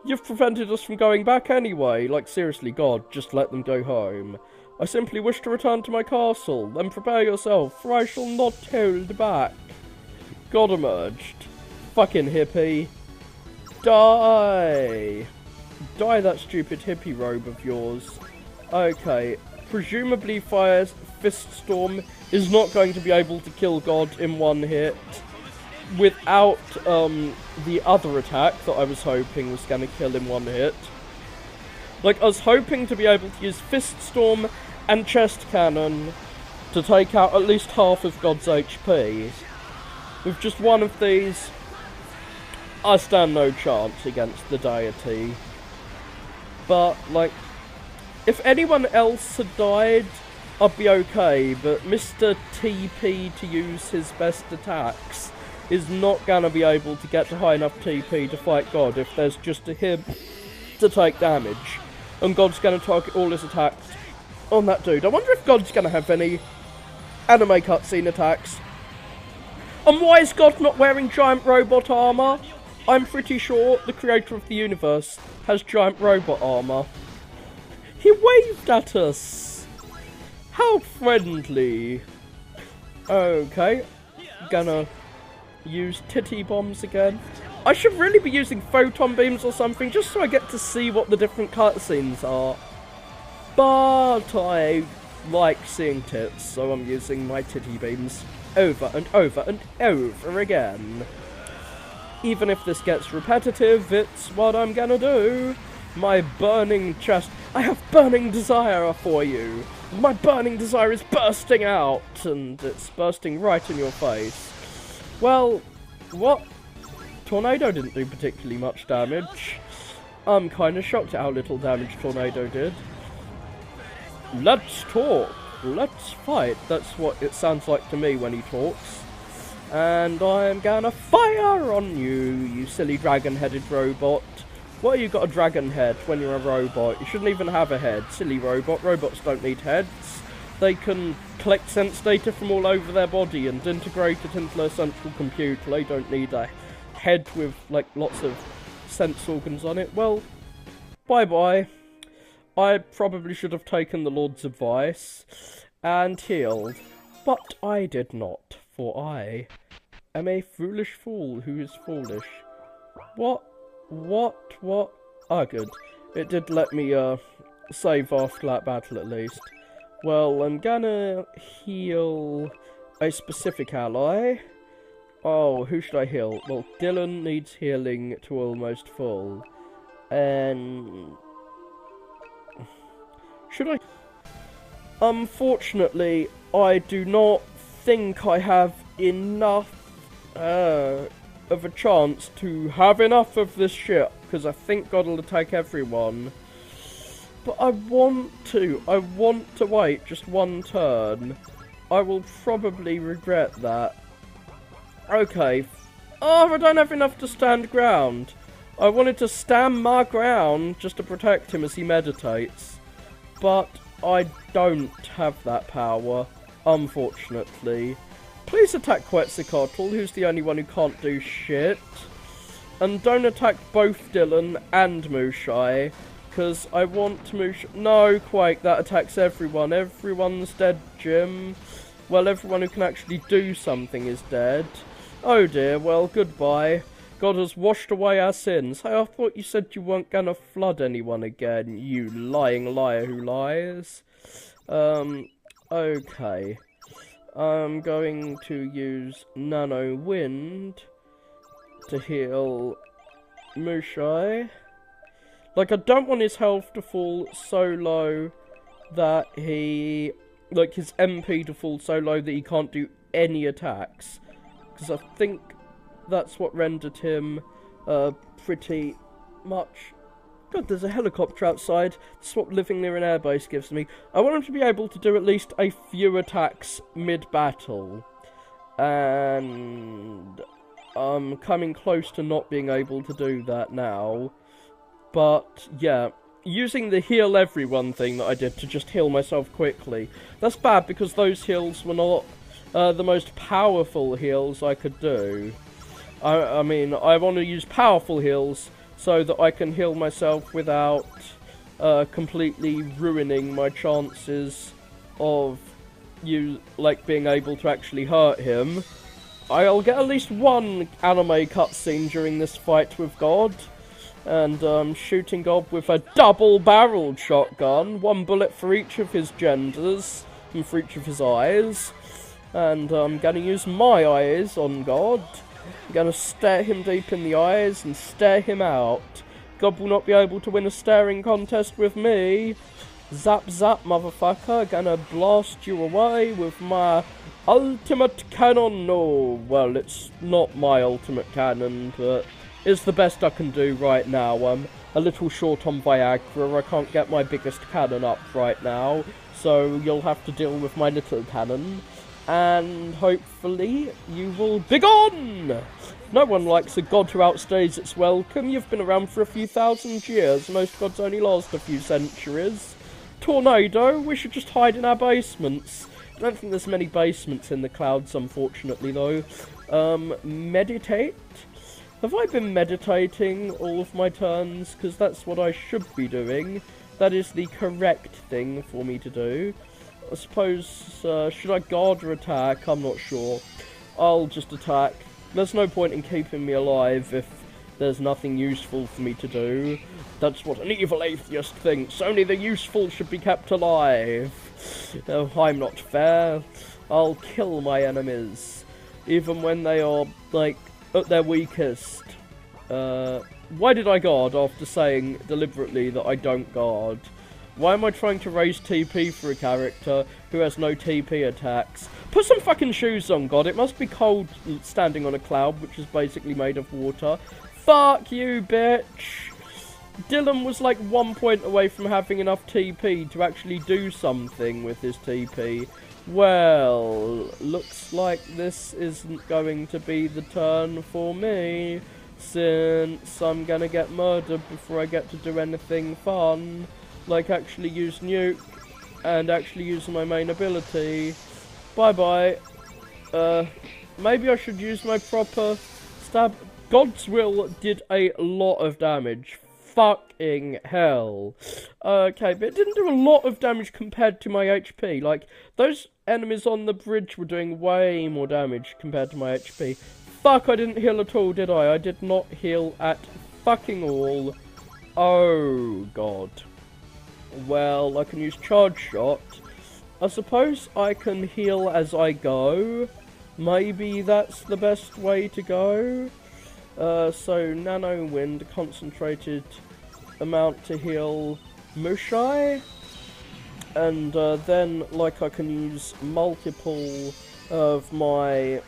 You've prevented us from going back anyway. Like, seriously, God, just let them go home. I simply wish to return to my castle. Then prepare yourself, for I shall not hold back. God emerged. Fucking hippie. Die! Die, that stupid hippie robe of yours. Okay, presumably Fire's Fist Storm is not going to be able to kill God in one hit. Without the other attack that I was hoping was going to kill in one hit. Like, I was hoping to be able to use Fist Storm and Chest Cannon to take out at least half of God's HP. With just one of these, I stand no chance against the deity. But, like, if anyone else had died, I'd be okay, but Mr. TP to use his best attacks is not gonna be able to get to high enough TP to fight God if there's just a him to take damage. And God's gonna target all his attacks on that dude. I wonder if God's gonna have any anime cutscene attacks. And why is God not wearing giant robot armor? I'm pretty sure the creator of the universe has giant robot armor. He waved at us. How friendly. Okay, gonna use titty bombs again. I should really be using photon beams or something, just so I get to see what the different cutscenes are. But I like seeing tits, so I'm using my titty beams over and over and over again. Even if this gets repetitive, it's what I'm gonna do. My burning chest. I have burning desire for you. My burning desire is bursting out, and it's bursting right in your face. Well, what? Tornado didn't do particularly much damage. I'm kinda shocked at how little damage Tornado did. Let's talk. let's fight. That's what it sounds like to me when he talks. And I'm gonna fire on you, you silly dragon-headed robot. Why you got a dragon head when you're a robot? You shouldn't even have a head, silly robot. Robots don't need heads. They can collect sense data from all over their body and integrate it into their central computer. They don't need a head with, like, lots of sense organs on it. Well, bye-bye. I probably should have taken the Lord's advice and healed. But I did not, for I am a foolish fool who is foolish. What? Ah, good. It did let me, save after that battle, at least. Well, I'm gonna heal a specific ally. Oh, who should I heal? Well, Dylan needs healing to almost full. And... should I? Unfortunately, I do not think I have enough of a chance to have enough of this shit, because I think God will attack everyone. But I want to wait just one turn. I will probably regret that. Okay. Oh, I don't have enough to stand ground. I wanted to stand my ground just to protect him as he meditates. But I don't have that power, unfortunately. Please attack Quetzalcoatl, who's the only one who can't do shit. And don't attack both Dylan and Mushai, because I want Mushai... No, Quake, that attacks everyone. Everyone's dead, Jim. Well, everyone who can actually do something is dead. Oh dear, well, goodbye. God has washed away our sins. Hey, I thought you said you weren't gonna flood anyone again, you lying liar who lies. Okay. I'm going to use Nano Wind to heal Mushai. Like, I don't want his health to fall so low that he... like, his MP to fall so low that he can't do any attacks. Because I think that's what rendered him pretty much... God, there's a helicopter outside. That's what living near an airbase gives me. I want him to be able to do at least a few attacks mid-battle. And I'm coming close to not being able to do that now. But, yeah, using the heal everyone thing that I did to just heal myself quickly. That's bad because those heals were not the most powerful heals I could do. I mean, I want to use powerful heals so that I can heal myself without completely ruining my chances of being able to actually hurt him. I'll get at least one anime cutscene during this fight with God. And shooting God with a double-barreled shotgun. One bullet for each of his genders and for each of his eyes. And I'm going to use my eyes on God. I'm going to stare him deep in the eyes and stare him out. God will not be able to win a staring contest with me. Zap zap, motherfucker. Gonna blast you away with my ultimate cannon. No, well, it's not my ultimate cannon, but it's the best I can do right now. I'm a little short on Viagra. I can't get my biggest cannon up right now, so you'll have to deal with my little cannon. And hopefully you will be gone! No one likes a god who outstays its welcome. You've been around for a few thousand years. Most gods only last a few centuries. Tornado, we should just hide in our basements. I don't think there's many basements in the clouds, unfortunately, though. Meditate? Have I been meditating all of my turns? Because that's what I should be doing. That is the correct thing for me to do. I suppose, should I guard or attack? I'm not sure. I'll just attack. There's no point in keeping me alive if there's nothing useful for me to do. That's what an evil atheist thinks. Only the useful should be kept alive. Oh, I'm not fair. I'll kill my enemies. Even when they are, like, at their weakest. Why did I guard after saying deliberately that I don't guard? Why am I trying to raise TP for a character who has no TP attacks? Put some fucking shoes on, God. It must be cold standing on a cloud, which is basically made of water. Fuck you, bitch. Dylan was like 1 point away from having enough TP to actually do something with his TP. Well, looks like this isn't going to be the turn for me, since I'm gonna get murdered before I get to do anything fun, like actually use nuke and actually use my main ability. Bye-bye. Maybe I should use my proper stab. God's Will did a lot of damage. Fucking hell. Okay, but it didn't do a lot of damage compared to my HP. Like, those enemies on the bridge were doing way more damage compared to my HP. Fuck, I didn't heal at all, did I? I did not heal at fucking all. Oh, God. Well, I can use Charge Shot. I suppose I can heal as I go. Maybe that's the best way to go. So, Nano Wind, concentrated amount to heal Mushai. And then, like, I can use multiple of my,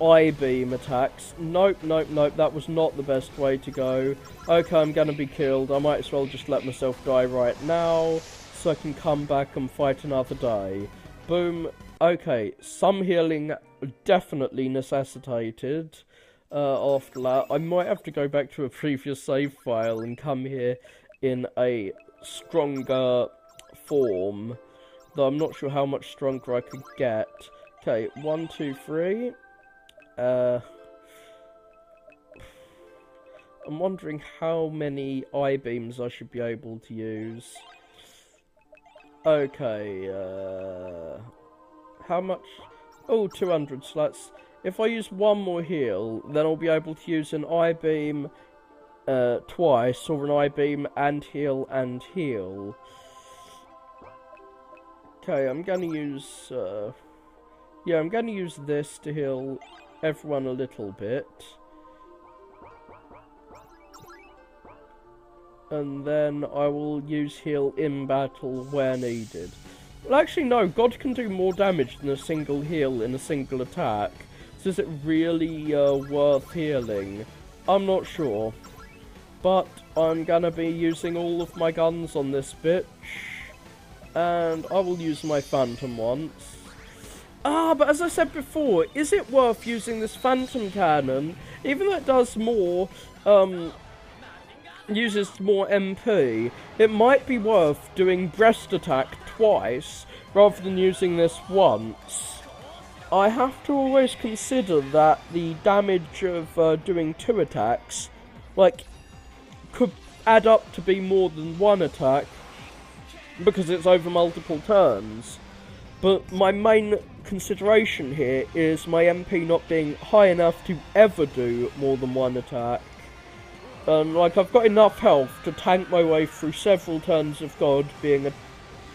I-beam attacks. Nope, that was not the best way to go. Okay, I'm gonna be killed. I might as well just let myself die right now, so I can come back and fight another day. Boom. Okay, some healing definitely necessitated. After that, I might have to go back to a previous save file and come here in a stronger form, though I'm not sure how much stronger I could get. Okay, 1, 2, 3. I'm wondering how many I-beams I should be able to use. Okay, how much? Oh, 200 slots. If I use one more heal, then I'll be able to use an I-beam twice, or an I-beam and heal and heal. Okay, I'm gonna use, yeah, I'm gonna use this to heal everyone a little bit. And then I will use heal in battle where needed. Well, actually, no. God can do more damage than a single heal in a single attack. So is it really worth healing? I'm not sure. But I'm gonna be using all of my guns on this bitch. And I will use my Phantom once. Ah, but as I said before, is it worth using this Phantom Cannon? Even though it does more, uses more MP, it might be worth doing breast attack twice rather than using this once. I have to always consider that the damage of doing 2 attacks, like, could add up to be more than 1 attack because it's over multiple turns. But my main consideration here is my MP not being high enough to ever do more than 1 attack. Like, I've got enough health to tank my way through several turns of God being a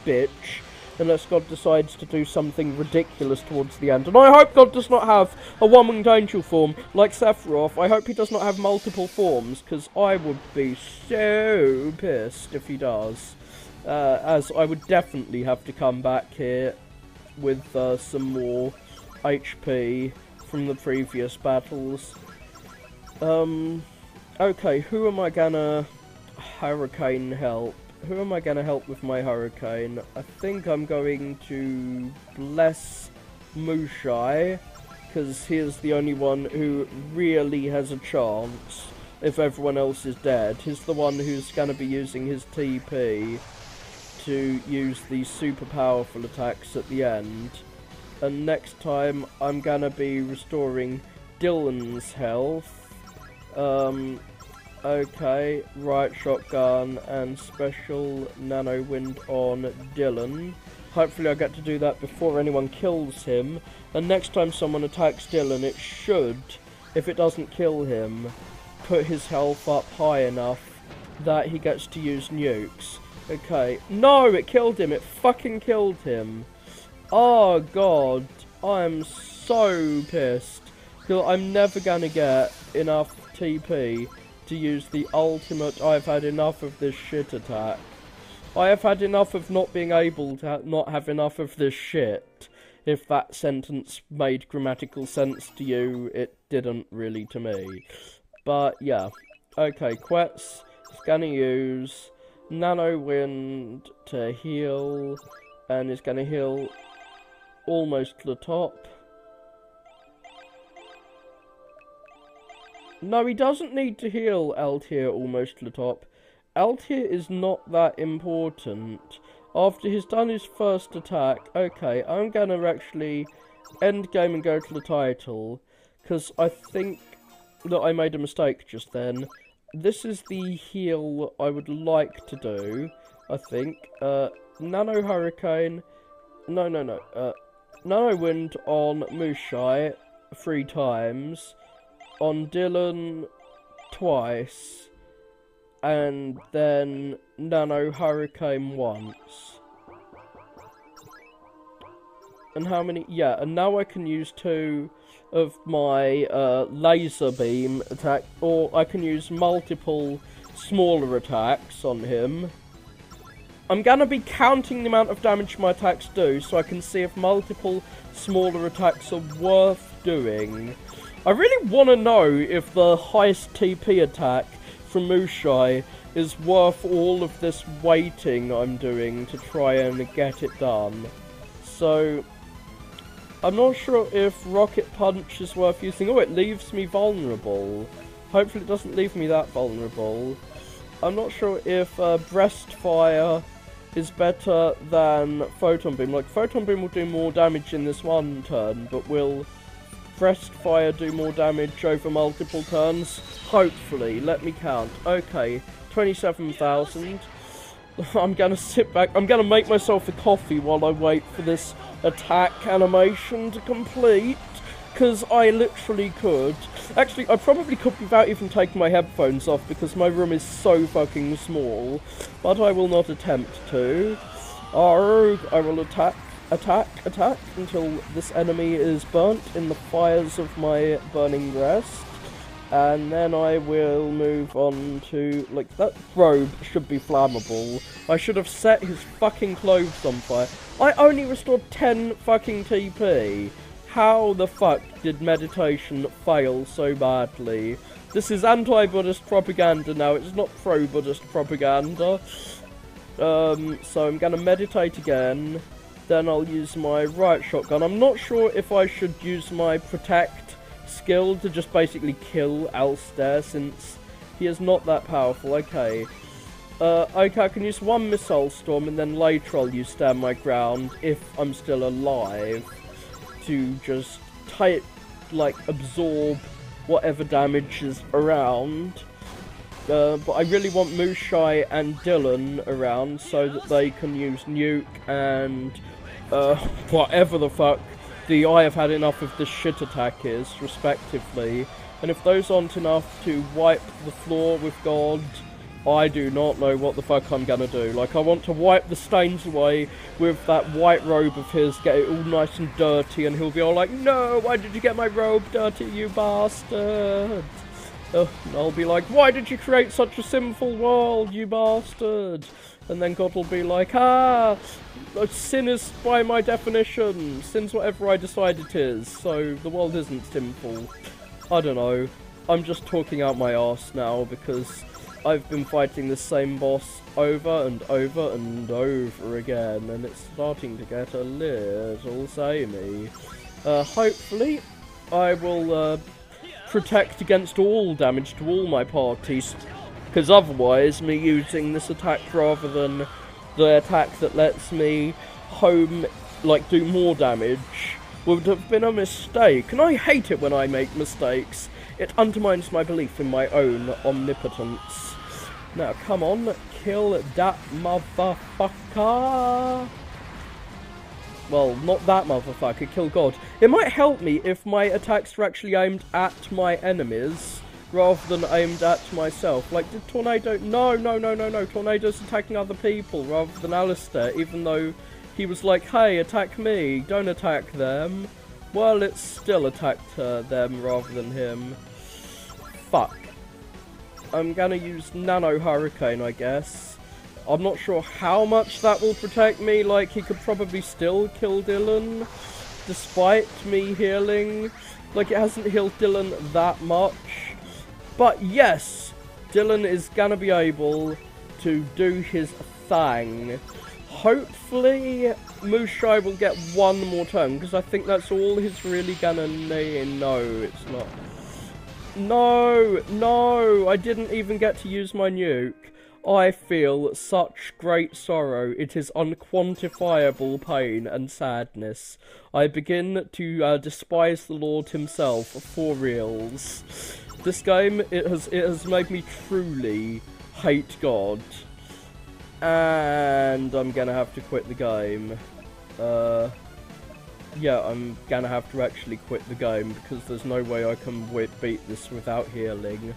bitch, unless God decides to do something ridiculous towards the end. And I hope God does not have a one-winged angel form like Sephiroth. I hope he does not have multiple forms, because I would be so pissed if he does. As I would definitely have to come back here with some more HP from the previous battles. Okay, who am I gonna hurricane help? Who am I gonna help with my hurricane? I think I'm going to bless Mushai, because he is the only one who really has a chance if everyone else is dead. He's the one who's gonna be using his TP to use these super powerful attacks at the end. And next time I'm gonna be restoring Dylan's health. Okay, right shotgun and special nano wind on Dylan. Hopefully I get to do that before anyone kills him. And next time someone attacks Dylan, it should, if it doesn't kill him, put his health up high enough that he gets to use nukes. Okay, no, it killed him, it fucking killed him. Oh god, I'm so pissed. I'm never gonna get enough TP to use the ultimate I've had enough of this shit attack. I have had enough of not being able to not have enough of this shit. If that sentence made grammatical sense to you, it didn't really to me. But yeah, Okay, Quet's gonna use Nano Wind to heal, and is gonna heal almost to the top. No, he doesn't need to heal L tier almost to the top. L tier is not that important. After he's done his first attack, okay, I'm gonna actually end game and go to the title, because I think that I made a mistake just then. This is the heal I would like to do, I think. Nano Hurricane, Nano Wind on Mushai 3 times, on Dylan twice, and then Nano Hurricane once. And how many? Yeah, and now I can use 2 of my laser beam attack, or I can use multiple smaller attacks on him. I'm gonna be counting the amount of damage my attacks do, so I can see if multiple smaller attacks are worth doing. I really want to know if the highest TP attack from Mushai is worth all of this waiting I'm doing to try and get it done. So, I'm not sure if Rocket Punch is worth using. Oh, it leaves me vulnerable. Hopefully it doesn't leave me that vulnerable. I'm not sure if Breast Fire is better than Photon Beam. Like, Photon Beam will do more damage in this one turn, but will Breast Fire do more damage over multiple turns? Hopefully. Let me count. Okay, 27,000. I'm gonna sit back. I'm gonna make myself a coffee while I wait for this attack animation to complete, because I literally could. Actually, I probably could without even taking my headphones off, because my room is so fucking small, but I will not attempt to. Arrgh, I will attack until this enemy is burnt in the fires of my burning breast. And then I will move on to, like, that robe should be flammable. I should have set his fucking clothes on fire. I only restored 10 fucking TP. How the fuck did meditation fail so badly? This is anti-Buddhist propaganda now, it's not pro-Buddhist propaganda. So I'm gonna meditate again. Then I'll use my riot shotgun. I'm not sure if I should use my protect skill to just basically kill Alster, since he is not that powerful. Okay. Okay, I can use 1 missile storm, and then later I'll use stand my ground if I'm still alive, to just absorb whatever damage is around. But I really want Mushai and Dylan around so that they can use nuke and whatever the fuck the I have had enough of this shit attack is, respectively. And if those aren't enough to wipe the floor with God, I do not know what the fuck I'm gonna do. Like, I want to wipe the stains away with that white robe of his, get it all nice and dirty, and he'll be all like, no, why did you get my robe dirty, you bastard? And I'll be like, why did you create such a sinful world, you bastard? And then God will be like, sin is by my definition. Sin's whatever I decide it is, so the world isn't sinful. I don't know. I'm just talking out my arse now, because I've been fighting the same boss over and over and over again, and it's starting to get a little samey. Hopefully, I will protect against all damage to all my parties, because otherwise me using this attack rather than the attack that lets me do more damage would have been a mistake, and I hate it when I make mistakes. It undermines my belief in my own omnipotence. Now come on, kill that motherfucker. Well, not that motherfucker, kill God. It might help me if my attacks were actually aimed at my enemies, rather than aimed at myself. Like, did Tornado... No, Tornado's attacking other people, rather than Alistair, even though he was like, hey, attack me, don't attack them. Well, it still attacked them, rather than him. Fuck. I'm gonna use Nano Hurricane, I guess. I'm not sure how much that will protect me. Like, he could probably still kill Dylan, despite me healing. Like, it hasn't healed Dylan that much. But yes, Dylan is gonna be able to do his thing. Hopefully, Mushai will get one more turn, because I think that's all he's really gonna need. No, it's not. No, no, I didn't even get to use my nuke. I feel such great sorrow. It is unquantifiable pain and sadness. I begin to despise the Lord himself for reals. This game, it has made me truly hate God. And I'm gonna have to quit the game. Yeah, I'm gonna have to actually quit the game because there's no way I can beat this without healing.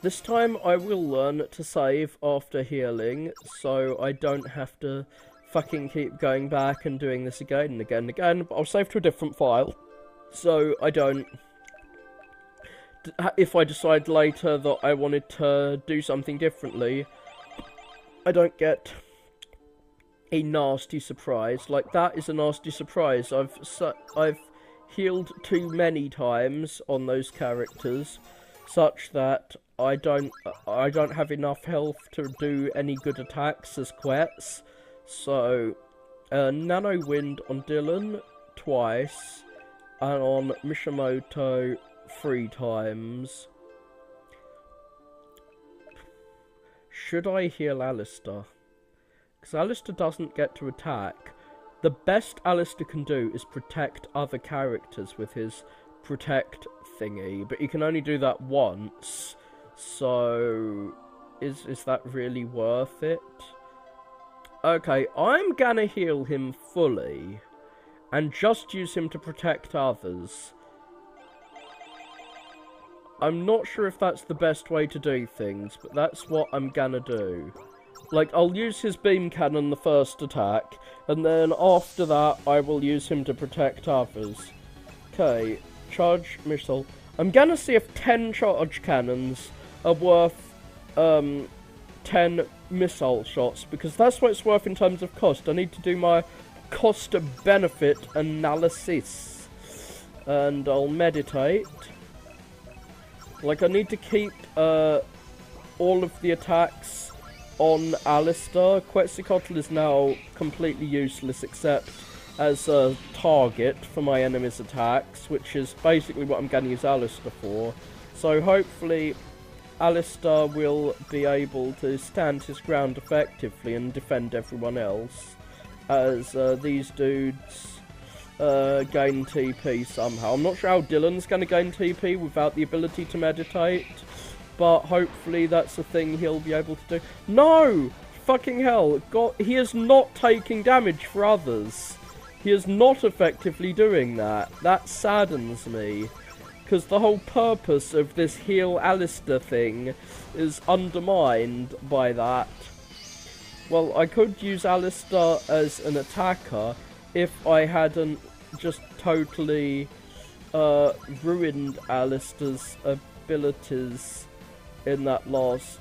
This time I will learn to save after healing, so I don't have to fucking keep going back and doing this again and again and again. But I'll save to a different file, so I don't... If I decide later that I wanted to do something differently, I don't get a nasty surprise. Like, that is a nasty surprise. I've healed too many times on those characters, such that I don't have enough health to do any good attacks as quets. So, Nano Wind on Dylan twice, and on Mishimoto 3 times. Should I heal Alistair? Because Alistair doesn't get to attack. The best Alistair can do is protect other characters with his protect thingy, but he can only do that once. So, is that really worth it? Okay, I'm gonna heal him fully, and just use him to protect others. I'm not sure if that's the best way to do things, but that's what I'm gonna do. Like, I'll use his beam cannon the first attack, and then after that, I will use him to protect others. Okay, charge missile. I'm gonna see if 10 charge cannons are worth 10 missile shots, because that's what it's worth in terms of cost. I need to do my cost-benefit analysis. And I'll meditate. Like, I need to keep all of the attacks on Alistair. Quetzalcoatl is now completely useless except as a target for my enemy's attacks, which is basically what I'm going to use Alistair for. So hopefully Alistair will be able to stand his ground effectively and defend everyone else, as these dudes gain TP somehow. I'm not sure how Dylan's going to gain TP without the ability to meditate, but hopefully that's a thing he'll be able to do. No! Fucking hell. God, he is not taking damage for others. He is not effectively doing that. That saddens me, because the whole purpose of this heal Alistair thing is undermined by that. Well, I could use Alistair as an attacker if I hadn't just totally ruined Alistair's abilities in that last...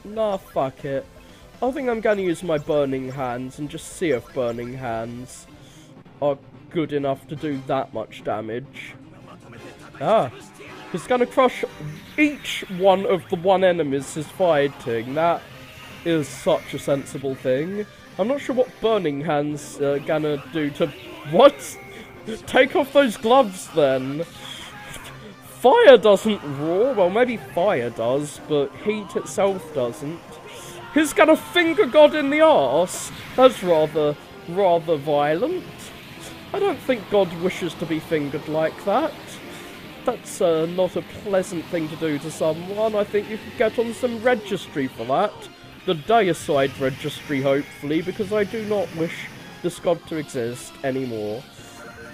Nah, fuck it. I think I'm going to use my Burning Hands and just see if Burning Hands are good enough to do that much damage. Ah, he's going to crush each one of the enemies he's fighting. That is such a sensible thing. I'm not sure what Burning Hands are gonna do to... What? Take off those gloves then. Fire doesn't roar. Well, maybe fire does, but heat itself doesn't. He's gonna finger God in the arse. That's rather violent. I don't think God wishes to be fingered like that. That's not a pleasant thing to do to someone. I think you could get on some registry for that. The Deicide registry, hopefully, because I do not wish this god to exist anymore.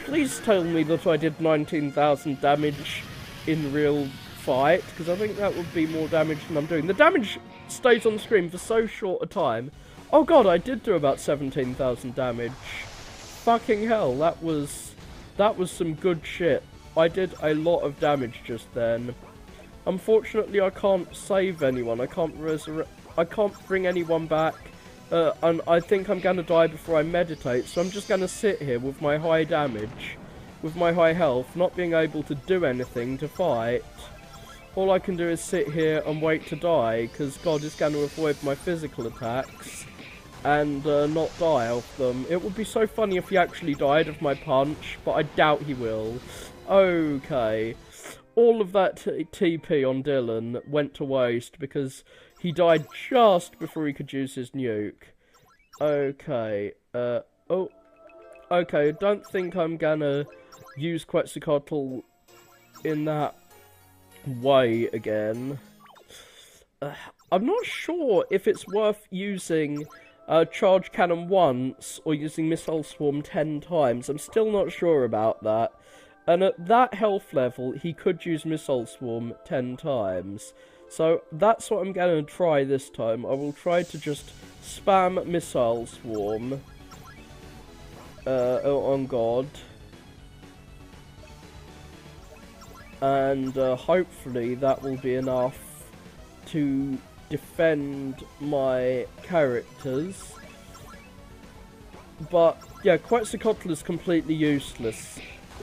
Please tell me that I did 19,000 damage in real fight, because I think that would be more damage than I'm doing. The damage stays on screen for so short a time. Oh god, I did do about 17,000 damage. Fucking hell, that was some good shit. I did a lot of damage just then. Unfortunately, I can't save anyone. I can't bring anyone back, and I think I'm going to die before I meditate, so I'm just going to sit here with my high damage, with my high health, not being able to do anything to fight. all I can do is sit here and wait to die, because God is going to avoid my physical attacks and not die of them. It would be so funny if he actually died of my punch, but I doubt he will. Okay. All of that TP on Dylan went to waste because he died just before he could use his nuke. Okay. Oh. Okay, don't think I'm gonna use Quetzalcoatl in that way again. I'm not sure if it's worth using Charge Cannon once or using Missile Swarm 10 times. I'm still not sure about that. And at that health level, he could use Missile Swarm 10 times. So that's what I'm going to try this time. I will try to just spam Missile Swarm on God. And hopefully that will be enough to defend my characters. But yeah, Quetzalcoatl is completely useless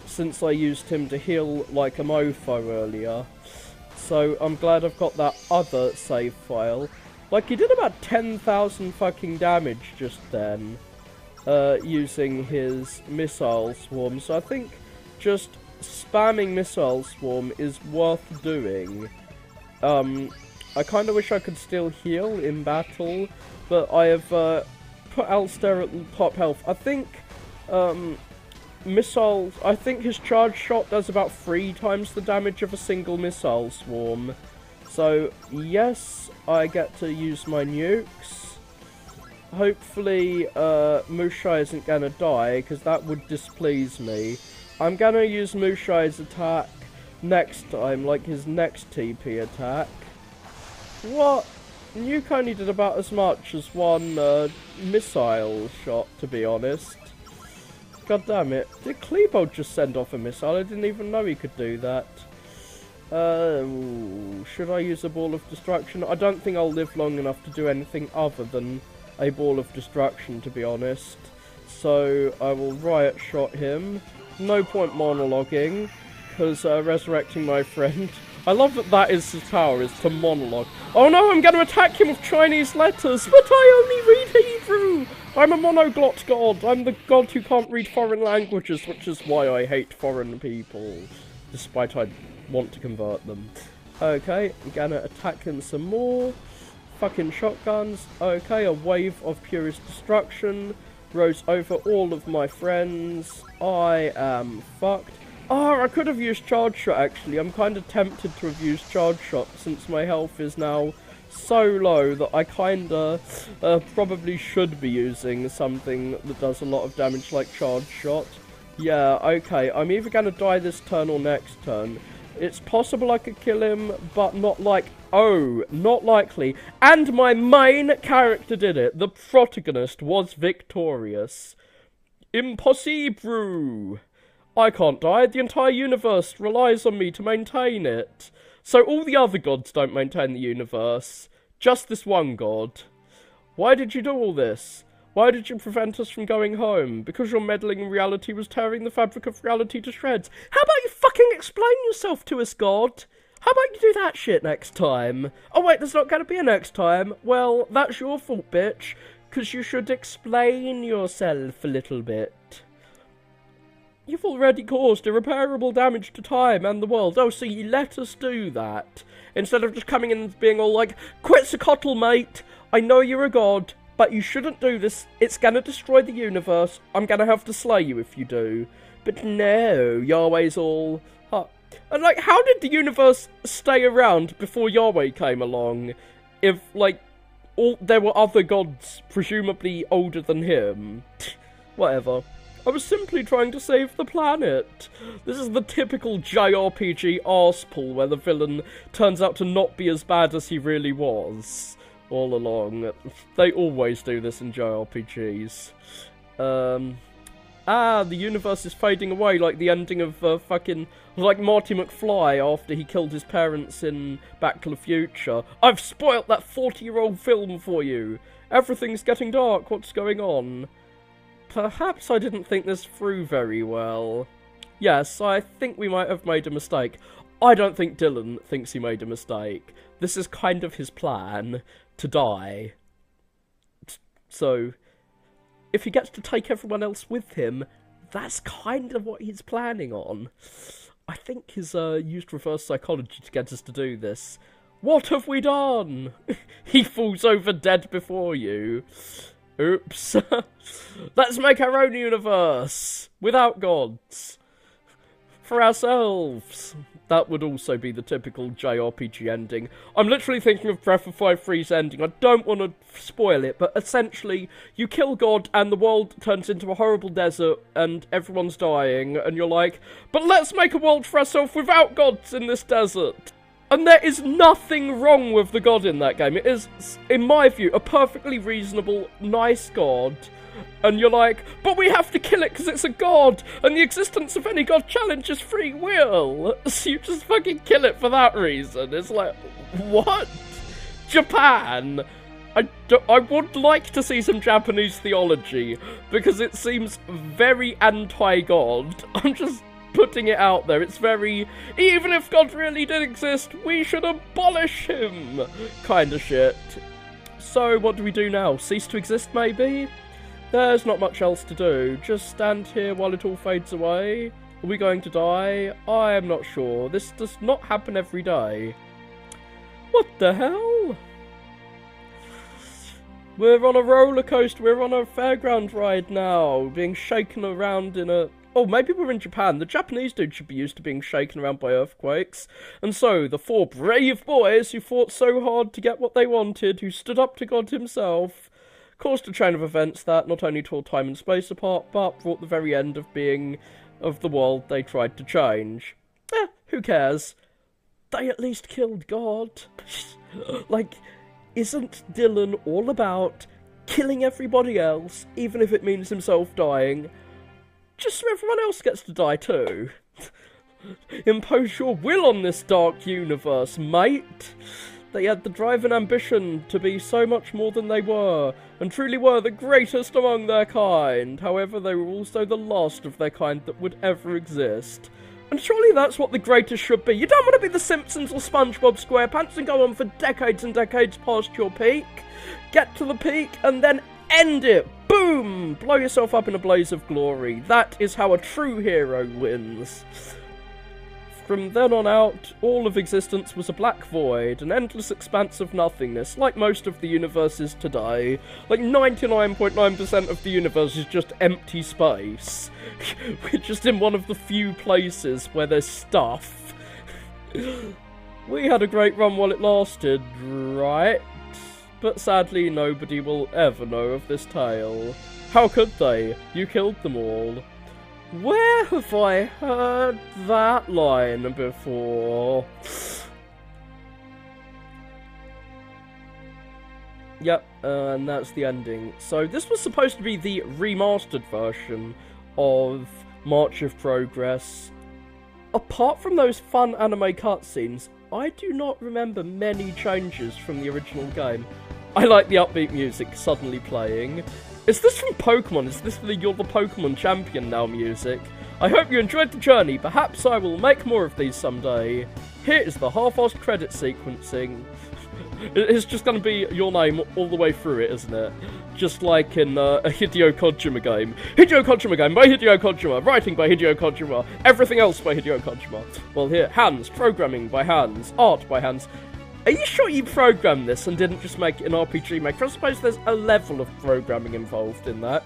since I used him to heal like a mofo earlier. So I'm glad I've got that other save file. Like, he did about 10,000 fucking damage just then, using his Missile Swarm. So I think just spamming Missile Swarm is worth doing. I kind of wish I could still heal in battle, but I have put Alistair at top health. I think I think his charge shot does about 3 times the damage of a single Missile Swarm. So yes, I get to use my nukes. Hopefully Mushai isn't gonna die, because that would displease me. I'm gonna use Mushai's attack next time, like his next TP attack. What? Nuke only did about as much as one missile shot, to be honest. God damn it. Did Klebo just send off a missile? I didn't even know he could do that. Should I use a Ball of Destruction? I don't think I'll live long enough to do anything other than a Ball of Destruction, to be honest. So I will Riot Shot him. No point monologuing, because resurrecting my friend. I love that that is his power, is to monologue. Oh no, I'm going to attack him with Chinese letters, but I only read Hebrew! I'm a monoglot god. I'm the god who can't read foreign languages, which is why I hate foreign people, despite I want to convert them. Okay, I'm going to attack him some more. Fucking shotguns. Okay, a wave of purest destruction rose over all of my friends. I am fucked. Oh, I could have used Charge Shot, actually. I'm kind of tempted to have used Charge Shot, since my health is now so low that I kind of probably should be using something that does a lot of damage like Charge Shot. Yeah, okay. I'm either going to die this turn or next turn. It's possible I could kill him, but not not likely. And my main character did it. The protagonist was victorious. Impossible! I can't die. The entire universe relies on me to maintain it. So all the other gods don't maintain the universe. Just this one god. Why did you do all this? Why did you prevent us from going home? Because your meddling in reality was tearing the fabric of reality to shreds. How about you fucking explain yourself to us, God? How about you do that shit next time? Oh wait, there's not going to be a next time. Well, that's your fault, bitch. Because you should explain yourself a little bit. You've already caused irreparable damage to time and the world. Oh, so you let us do that. Instead of just coming in and being all like, Quetzalcoatl, mate, I know you're a god, but you shouldn't do this. It's gonna destroy the universe. I'm gonna have to slay you if you do. But no, Yahweh's all... Huh. And like, how did the universe stay around before Yahweh came along? If, like, there were other gods, presumably older than him. Whatever. I was simply trying to save the planet. This is the typical JRPG arsepull where the villain turns out to not be as bad as he really was all along. They always do this in JRPGs. The universe is fading away like the ending of like Marty McFly after he killed his parents in Back to the Future. I've spoilt that 40-year-old film for you. Everything's getting dark. What's going on? Perhaps I didn't think this through very well. Yes, I think we might have made a mistake. I don't think Dylan thinks he made a mistake. This is kind of his plan, to die. So, if he gets to take everyone else with him, that's kind of what he's planning on. I think he's used reverse psychology to get us to do this. What have we done? He falls over dead before you. Oops. Let's make our own universe, without gods. For ourselves. That would also be the typical JRPG ending. I'm literally thinking of Breath of Fire 3's ending. I don't want to spoil it, but essentially, you kill God and the world turns into a horrible desert and everyone's dying, and you're like, but let's make a world for ourselves without gods in this desert. And there is nothing wrong with the god in that game. It is, in my view, a perfectly reasonable, nice god. And you're like, but we have to kill it because it's a god, and the existence of any god challenges free will. So you just fucking kill it for that reason. It's like, what? Japan? I would like to see some Japanese theology, because it seems very anti-god. I'm just putting it out there. It's very, even if God really did exist, we should abolish him kind of shit. So what do we do now? Cease to exist, maybe? There's not much else to do. Just stand here while it all fades away. Are we going to die? I am not sure. This does not happen every day. What the hell? We're on a roller coaster. We're on a fairground ride now. Being shaken around in a... Oh, maybe we're in Japan. The Japanese dude should be used to being shaken around by earthquakes. And so, the 4 brave boys who fought so hard to get what they wanted, who stood up to God himself, caused a chain of events that not only tore time and space apart, but brought the very end of being of the world they tried to change. Who cares? They at least killed God. Like, isn't Dylan all about killing everybody else, even if it means himself dying, just so everyone else gets to die too? Impose your will on this dark universe, mate. They had the drive and ambition to be so much more than they were, and truly were the greatest among their kind. However, they were also the last of their kind that would ever exist. And surely that's what the greatest should be. You don't want to be the Simpsons or SpongeBob SquarePants and go on for decades and decades past your peak. Get to the peak and then end it. Boom! Blow yourself up in a blaze of glory. That is how a true hero wins. From then on out, all of existence was a black void, an endless expanse of nothingness, like most of the universes today. Like 99.9% of the universe is just empty space. We're just in one of the few places where there's stuff. We had a great run while it lasted, right? But sadly, nobody will ever know of this tale. How could they? You killed them all. Where have I heard that line before? Yep, and that's the ending. So this was supposed to be the remastered version of March of Progress. Apart from those fun anime cutscenes, I do not remember many changes from the original game. I like the upbeat music suddenly playing. Is this from Pokemon? Is this the You're the Pokemon Champion Now music? I hope you enjoyed the journey. Perhaps I will make more of these someday. Here is the half-assed credit sequencing. It's just going to be your name all the way through it, isn't it? Just like in a Hideo Kojima game. Hideo Kojima game by Hideo Kojima. Writing by Hideo Kojima. Everything else by Hideo Kojima. Well, here, Hans. Programming by Hans. Art by Hans. Are you sure you programmed this and didn't just make it an RPG maker? I suppose there's a level of programming involved in that.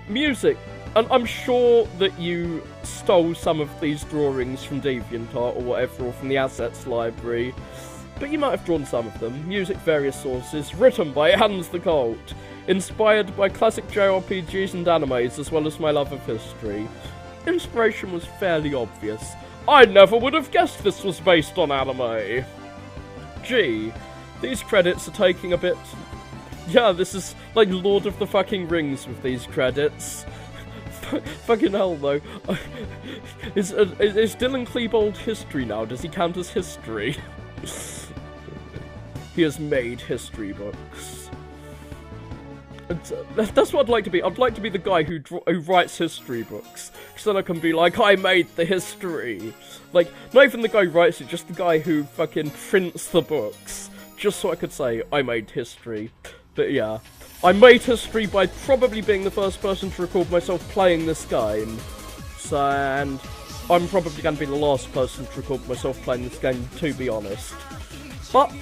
Music. And I'm sure that you stole some of these drawings from DeviantArt or whatever, or from the assets library. But you might have drawn some of them. Music, various sources. Written by Hans the Cult. Inspired by classic JRPGs and animes, as well as my love of history. Inspiration was fairly obvious. I never would have guessed this was based on anime. Gee, these credits are taking a bit... Yeah, this is like Lord of the fucking Rings with these credits. Fucking hell, though. Is Dylan Klebold history now? Does he count as history? He has made history books. And that's what I'd like to be. I'd like to be the guy who writes history books. Because then I can be like, I made the history. Like, not even the guy who writes it, just the guy who fucking prints the books. Just so I could say, I made history. But yeah, I made history by probably being the first person to record myself playing this game. So, and I'm probably going to be the last person to record myself playing this game, to be honest. But,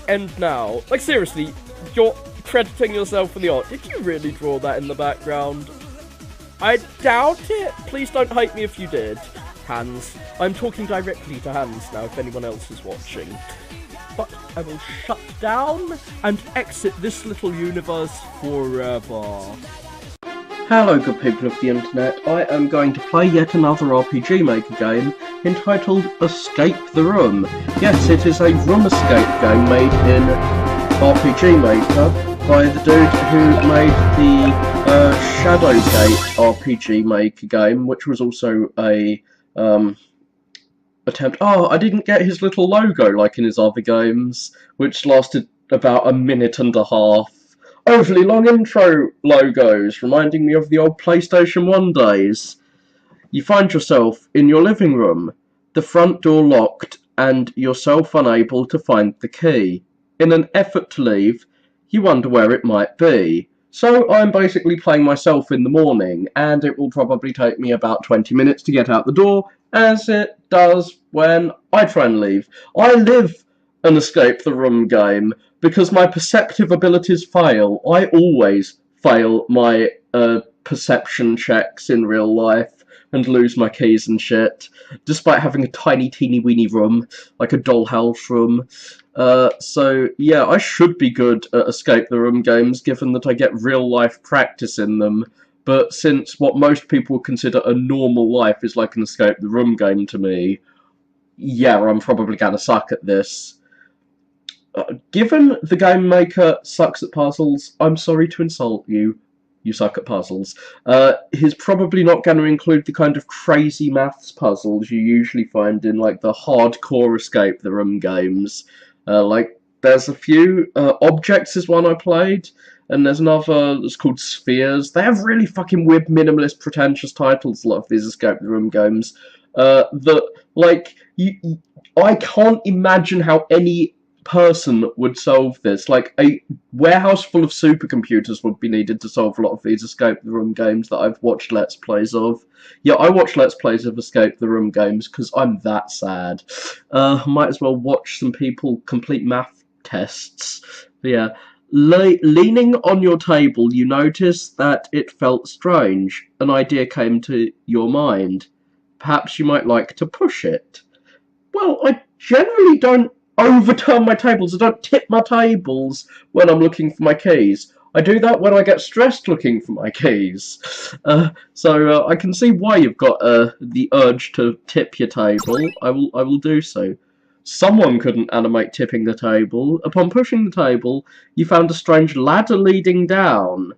and now, like seriously, you're crediting yourself for the art. Did you really draw that in the background? I doubt it. Please don't hate me if you did. Hans. I'm talking directly to Hans now, if anyone else is watching. But I will shut down and exit this little universe forever. Hello good people of the internet, I am going to play yet another RPG Maker game entitled Escape the Room. Yes, it is a room escape game made in RPG Maker by the dude who made the Shadowgate RPG Maker game, which was also a attempt. Oh, I didn't get his little logo like in his other games, which lasted about a minute and a half. Overly long intro logos, reminding me of the old PlayStation 1 days. You find yourself in your living room, the front door locked, and yourself unable to find the key. In an effort to leave, you wonder where it might be. So I'm basically playing myself in the morning, and it will probably take me about 20 minutes to get out the door, as it does when I try and leave. I live an escape the room game, because my perceptive abilities fail. I always fail my perception checks in real life and lose my keys and shit, despite having a tiny teeny weeny room, like a dollhouse room. So yeah, I should be good at escape the room games, given that I get real life practice in them. But since what most people consider a normal life is like an escape the room game to me, yeah, I'm probably gonna suck at this. Given the game maker sucks at puzzles, I'm sorry to insult you. You suck at puzzles. He's probably not going to include the kind of crazy maths puzzles you usually find in like the hardcore escape the room games. Like there's a few. Objects is one I played, and there's another that's called Spheres. They have really fucking weird, minimalist, pretentious titles. A lot of these escape the room games. That like I can't imagine how any person would solve this. Like a warehouse full of supercomputers would be needed to solve a lot of these escape the room games that I've watched let's plays of. Yeah, I watch let's plays of escape the room games because I'm that sad. Might as well watch some people complete math tests. But yeah, leaning on your table, you notice that it felt strange. An idea came to your mind. Perhaps you might like to push it. Well, I generally don't overturn my tables. I don't tip my tables when I'm looking for my keys. I do that when I get stressed looking for my keys. So I can see why you've got the urge to tip your table. I will do so. Someone couldn't animate tipping the table. Upon pushing the table, you found a strange ladder leading down.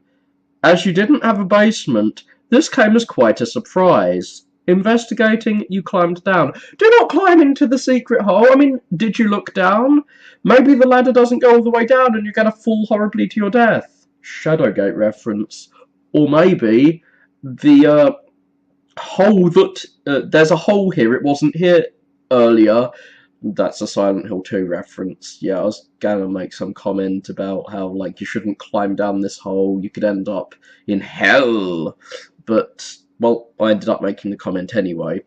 As you didn't have a basement, this came as quite a surprise. Investigating, you climbed down. Do not climb into the secret hole. I mean, did you look down? Maybe the ladder doesn't go all the way down and you're going to fall horribly to your death. Shadowgate reference. Or maybe the hole that... there's a hole here. It wasn't here earlier. That's a Silent Hill 2 reference. Yeah, I was going to make some comment about how, like, you shouldn't climb down this hole. You could end up in hell. But... well, I ended up making the comment anyway.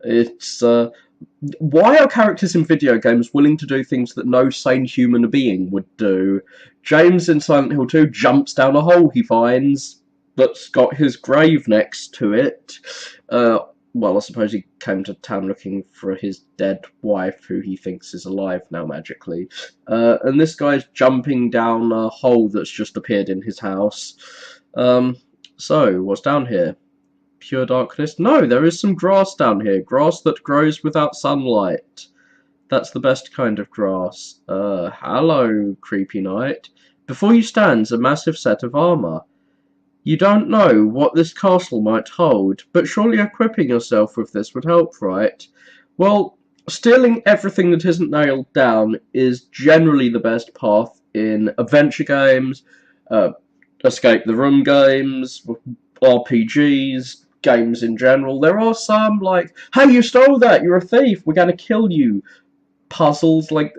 It's, why are characters in video games willing to do things that no sane human being would do? James in Silent Hill 2 jumps down a hole he finds that's got his grave next to it. Well, I suppose he came to town looking for his dead wife, who he thinks is alive now magically. And this guy's jumping down a hole that's just appeared in his house. So, what's down here? Pure darkness? No, there is some grass down here. Grass that grows without sunlight. That's the best kind of grass. Hello, creepy knight. Before you stands a massive set of armour. You don't know what this castle might hold, but surely equipping yourself with this would help, right? Well, stealing everything that isn't nailed down is generally the best path in adventure games, escape the room games, RPGs, games in general. There are some like, hey, you stole that, you're a thief, we're gonna kill you. Puzzles, like,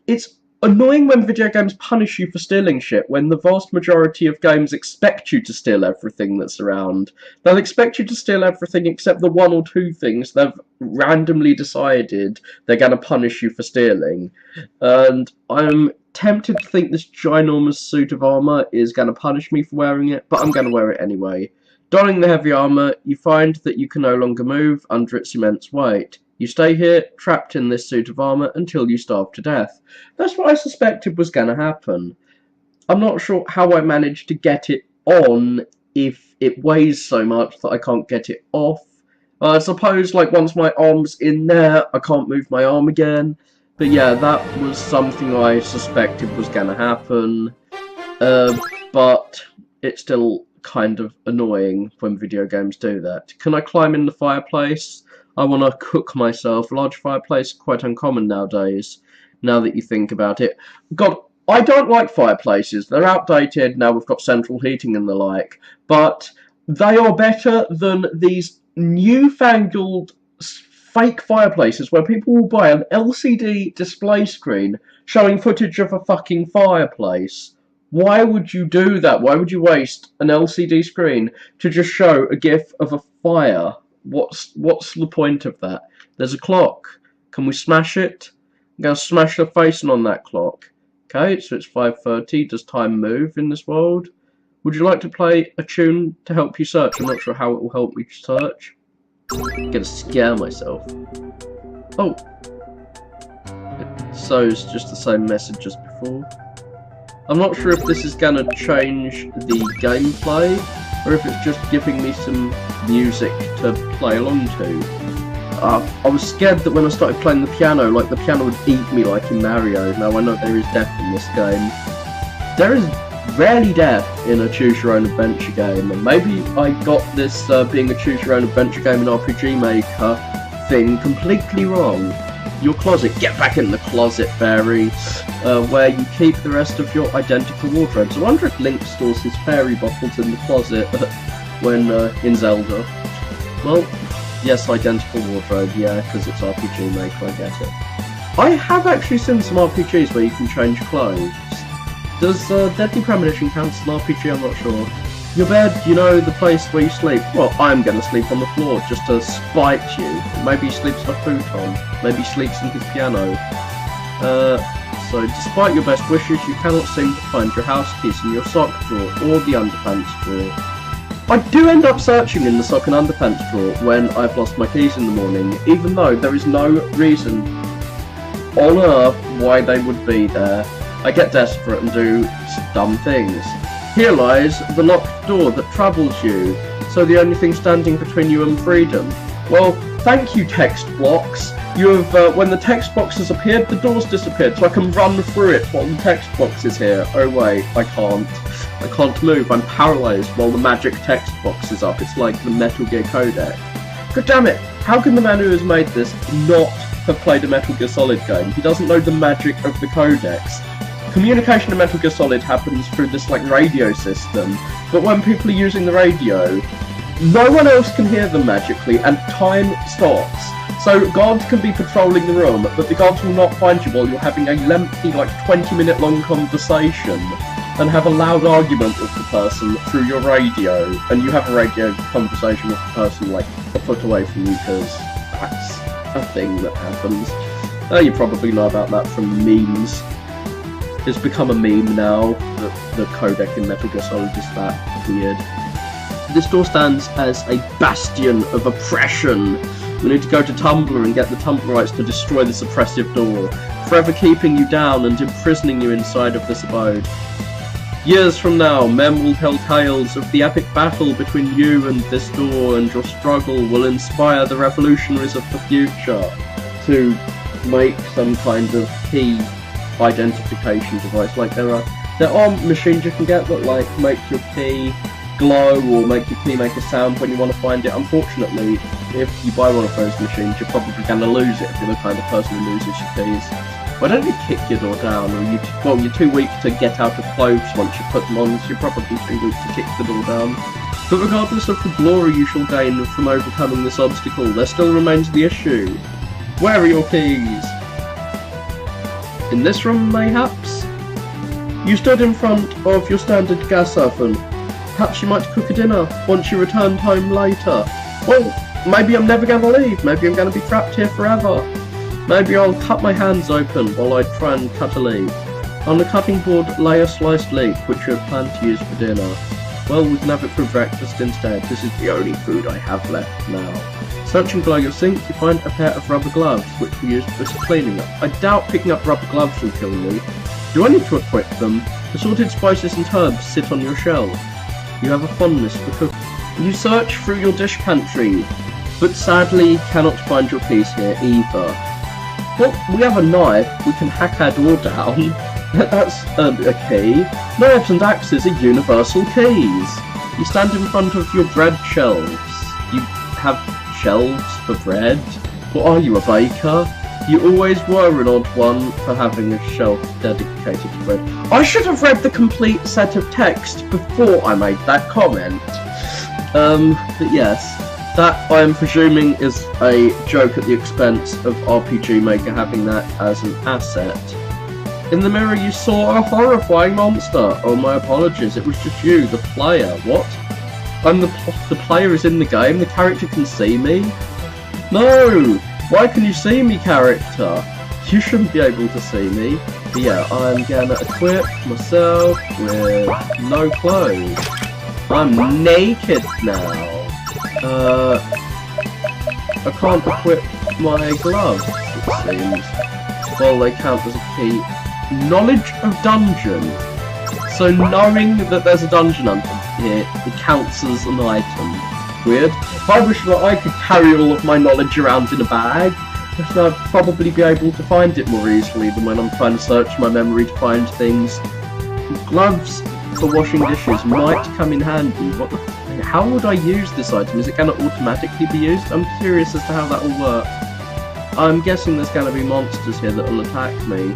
it's annoying when video games punish you for stealing shit, when the vast majority of games expect you to steal everything that's around. They'll expect you to steal everything except the one or two things they've randomly decided they're going to punish you for stealing. And I'm tempted to think this ginormous suit of armor is going to punish me for wearing it, but I'm going to wear it anyway. Donning the heavy armor, you find that you can no longer move under its immense weight. You stay here, trapped in this suit of armor, until you starve to death. That's what I suspected was going to happen. I'm not sure how I managed to get it on if it weighs so much that I can't get it off. I suppose, like, once my arm's in there, I can't move my arm again. But yeah, that was something I suspected was going to happen. But it's still kind of annoying when video games do that. Can I climb in the fireplace? I want to cook myself. Large fireplace, quite uncommon nowadays, now that you think about it. God, I don't like fireplaces. They're outdated, now we've got central heating and the like. But they are better than these newfangled fake fireplaces where people will buy an LCD display screen showing footage of a fucking fireplace. Why would you do that? Why would you waste an LCD screen to just show a GIF of a fire? What's the point of that? There's a clock. Can we smash it? I'm going to smash the facing on that clock. Okay, so it's 5:30. Does time move in this world? Would you like to play a tune to help you search? I'm not sure how it will help me search. I'm going to scare myself. Oh. So it's just the same message as before. I'm not sure if this is going to change the gameplay, or if it's just giving me some music to play along to. I was scared that when I started playing the piano, like the piano would eat me like in Mario. Now I know there is death in this game. There is rarely death in a choose-your-own-adventure game, and maybe I got this being a choose-your-own-adventure game in RPG Maker thing completely wrong. Your closet, get back in the closet, fairy, where you keep the rest of your identical wardrobes. I wonder if Link stores his fairy bottles in the closet when in Zelda. Well, yes, identical wardrobe, yeah, because it's RPG Maker, I get it. I have actually seen some RPGs where you can change clothes. Does Deadly Premonition count as an RPG? I'm not sure. Your bed, you know, the place where you sleep. Well, I'm going to sleep on the floor just to spite you. Maybe he sleeps on a futon. Maybe he sleeps in his piano. So, despite your best wishes, you cannot seem to find your house keys in your sock drawer or the underpants drawer. I do end up searching in the sock and underpants drawer when I've lost my keys in the morning, even though there is no reason on earth why they would be there. I get desperate and do dumb things. Here lies the locked door that troubles you, so the only thing standing between you and freedom. Well, thank you, text blocks. You have, when the text box has appeared, the door's disappeared, so I can run through it while the text box is here. Oh wait, I can't. I can't move, I'm paralysed while the magic text box is up. It's like the Metal Gear codec. God damn it, how can the man who has made this not have played a Metal Gear Solid game? He doesn't know the magic of the codecs. Communication in Metal Gear Solid happens through this like radio system, but when people are using the radio, no one else can hear them magically, and time stops. So guards can be patrolling the room, but the guards will not find you while you're having a lengthy, like 20-minute long conversation, and have a loud argument with the person through your radio, and you have a radio conversation with the person like a foot away from you, because that's a thing that happens. You probably know about that from memes. It's become a meme now that the codec in Metal Gear Solid is that weird. This door stands as a bastion of oppression. We need to go to Tumblr and get the Tumblrites to destroy this oppressive door, forever keeping you down and imprisoning you inside of this abode. Years from now, men will tell tales of the epic battle between you and this door, and your struggle will inspire the revolutionaries of the future to make some kind of key identification device. Like there are machines you can get that like make your key glow or make your key make a sound when you want to find it. Unfortunately, if you buy one of those machines, you're probably going to lose it if you're the kind of person who loses your keys. Why don't you kick your door down? Or well, you're too weak to get out of clothes once you put them on, so you're probably too weak to kick the door down. But regardless of the glory you shall gain from overcoming this obstacle, there still remains the issue. Where are your keys? In this room, mayhaps? You stood in front of your standard gas oven. Perhaps you might cook a dinner once you returned home later. Well, maybe I'm never going to leave. Maybe I'm going to be trapped here forever. Maybe I'll cut my hands open while I try and cut a leek. On the cutting board lay a sliced leek, which you had planned to use for dinner. Well, we can have it for breakfast instead. This is the only food I have left now. Searching below your sink, you find a pair of rubber gloves, which we used for cleaning up. I doubt picking up rubber gloves will kill me. Do I need to equip them? Assorted spices and herbs sit on your shelf. You have a fondness for cooking. You search through your dish pantry, but sadly cannot find your keys here either. Well, we have a knife. We can hack our door down. That's a key. Knives and axes are universal keys. You stand in front of your bread shelves. You have shelves for bread? Or are you a baker? You always were an odd one for having a shelf dedicated to bread. I should have read the complete set of text before I made that comment. But yes, that I am presuming is a joke at the expense of RPG Maker having that as an asset. In the mirror you saw a horrifying monster. Oh, my apologies, it was just you, the player. What? The player is in the game, the character can see me? No! Why can you see me, character? You shouldn't be able to see me. But yeah, I'm gonna equip myself with no clothes. I'm naked now. I can't equip my gloves, it seems. Well, they count as a key. Knowledge of dungeon. So knowing that there's a dungeon under here, it counts as an item. Weird. I wish that I could carry all of my knowledge around in a bag, because I'd probably be able to find it more easily than when I'm trying to search my memory to find things. Gloves for washing dishes might come in handy. How would I use this item? Is it going to automatically be used? I'm curious as to how that will work. I'm guessing there's going to be monsters here that will attack me.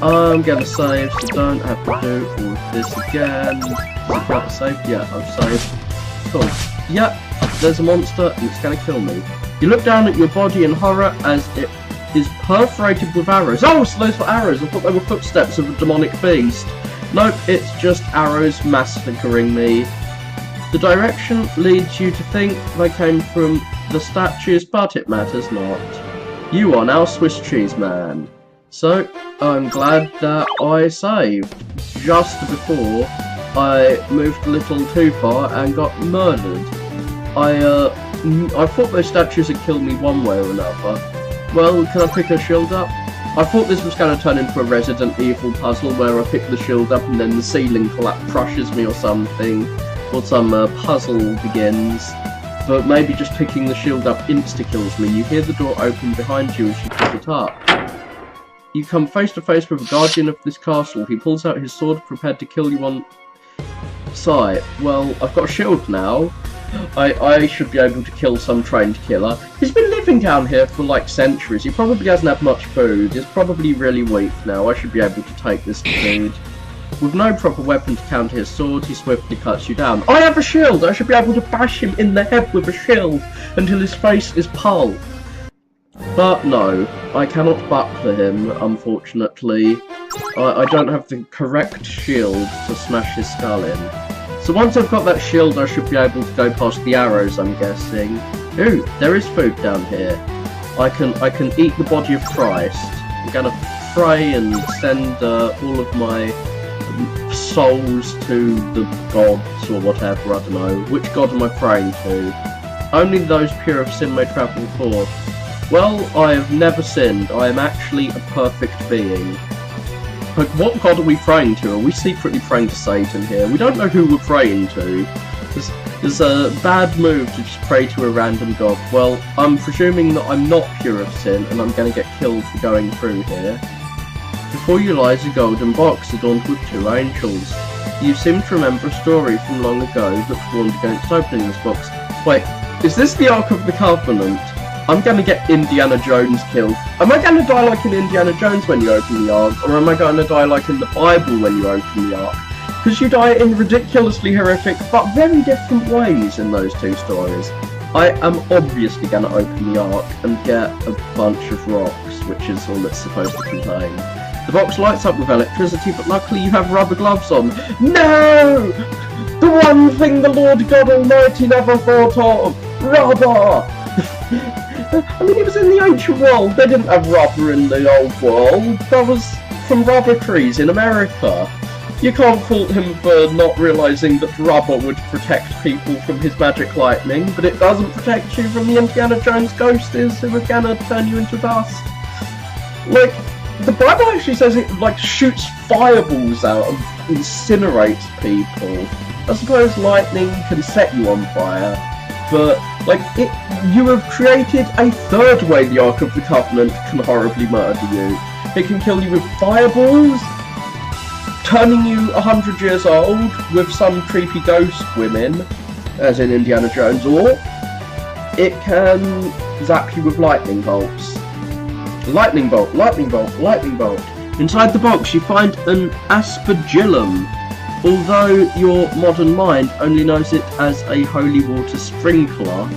I'm going to save, so don't have to do all of this again. Is it proper save? Yeah, I've saved. Cool. Yep, there's a monster and it's going to kill me. You look down at your body in horror as it is perforated with arrows. Oh, so those were arrows. I thought they were footsteps of a demonic beast. Nope, it's just arrows massacring me. The direction leads you to think they came from the statues, but it matters not. You are now Swiss cheese man. So, I'm glad that I saved just before I moved a little too far and got murdered. I thought those statues had killed me one way or another. Well, can I pick a shield up? I thought this was going to turn into a Resident Evil puzzle where I pick the shield up and then the ceiling crushes me or something. Or some puzzle begins. But maybe just picking the shield up insta-kills me. You hear the door open behind you as you pick it up. You come face to face with a guardian of this castle. He pulls out his sword, prepared to kill you on sight. Well, I've got a shield now. I should be able to kill some trained killer. He's been living down here for like centuries. He probably doesn't have much food. He's probably really weak now. I should be able to take this food. With no proper weapon to counter his sword, he swiftly cuts you down. I have a shield! I should be able to bash him in the head with a shield until his face is pulp. But no, I cannot buckler him, unfortunately. I don't have the correct shield to smash his skull in. So once I've got that shield, I should be able to go past the arrows, I'm guessing. Ooh, there is food down here. I can eat the body of Christ. I'm gonna pray and send all of my souls to the gods or whatever, I don't know. Which god am I praying to? Only those pure of sin may travel forth. Well, I have never sinned. I am actually a perfect being. Like, what god are we praying to? Are we secretly praying to Satan here? We don't know who we're praying to. There's a bad move to just pray to a random god. Well, I'm presuming that I'm not pure of sin and I'm going to get killed for going through here. Before you lies a golden box adorned with 2 angels. You seem to remember a story from long ago that warned against opening this box. Wait, is this the Ark of the Covenant? I'm gonna get Indiana Jones killed. Am I gonna die like in Indiana Jones when you open the Ark, or am I gonna die like in the Bible when you open the Ark? Because you die in ridiculously horrific but very different ways in those two stories. I am obviously gonna open the Ark and get a bunch of rocks, which is all it's supposed to contain. The box lights up with electricity, but luckily you have rubber gloves on. No! The one thing the Lord God Almighty never thought of! Rubber! I mean, it was in the ancient world. They didn't have rubber in the old world. That was from rubber trees in America. You can't fault him for not realising that rubber would protect people from his magic lightning, but it doesn't protect you from the Indiana Jones ghosts who are gonna turn you into dust. Like, the Bible actually says it, like, shoots fireballs out and incinerates people. I suppose lightning can set you on fire, but, like, you have created a third way the Ark of the Covenant can horribly murder you. It can kill you with fireballs, turning you 100 years old with some creepy ghost women, as in Indiana Jones, or it can zap you with lightning bolts. Lightning bolt, lightning bolt, lightning bolt. Inside the box you find an aspergillum, although your modern mind only knows it as a holy water sprinkler.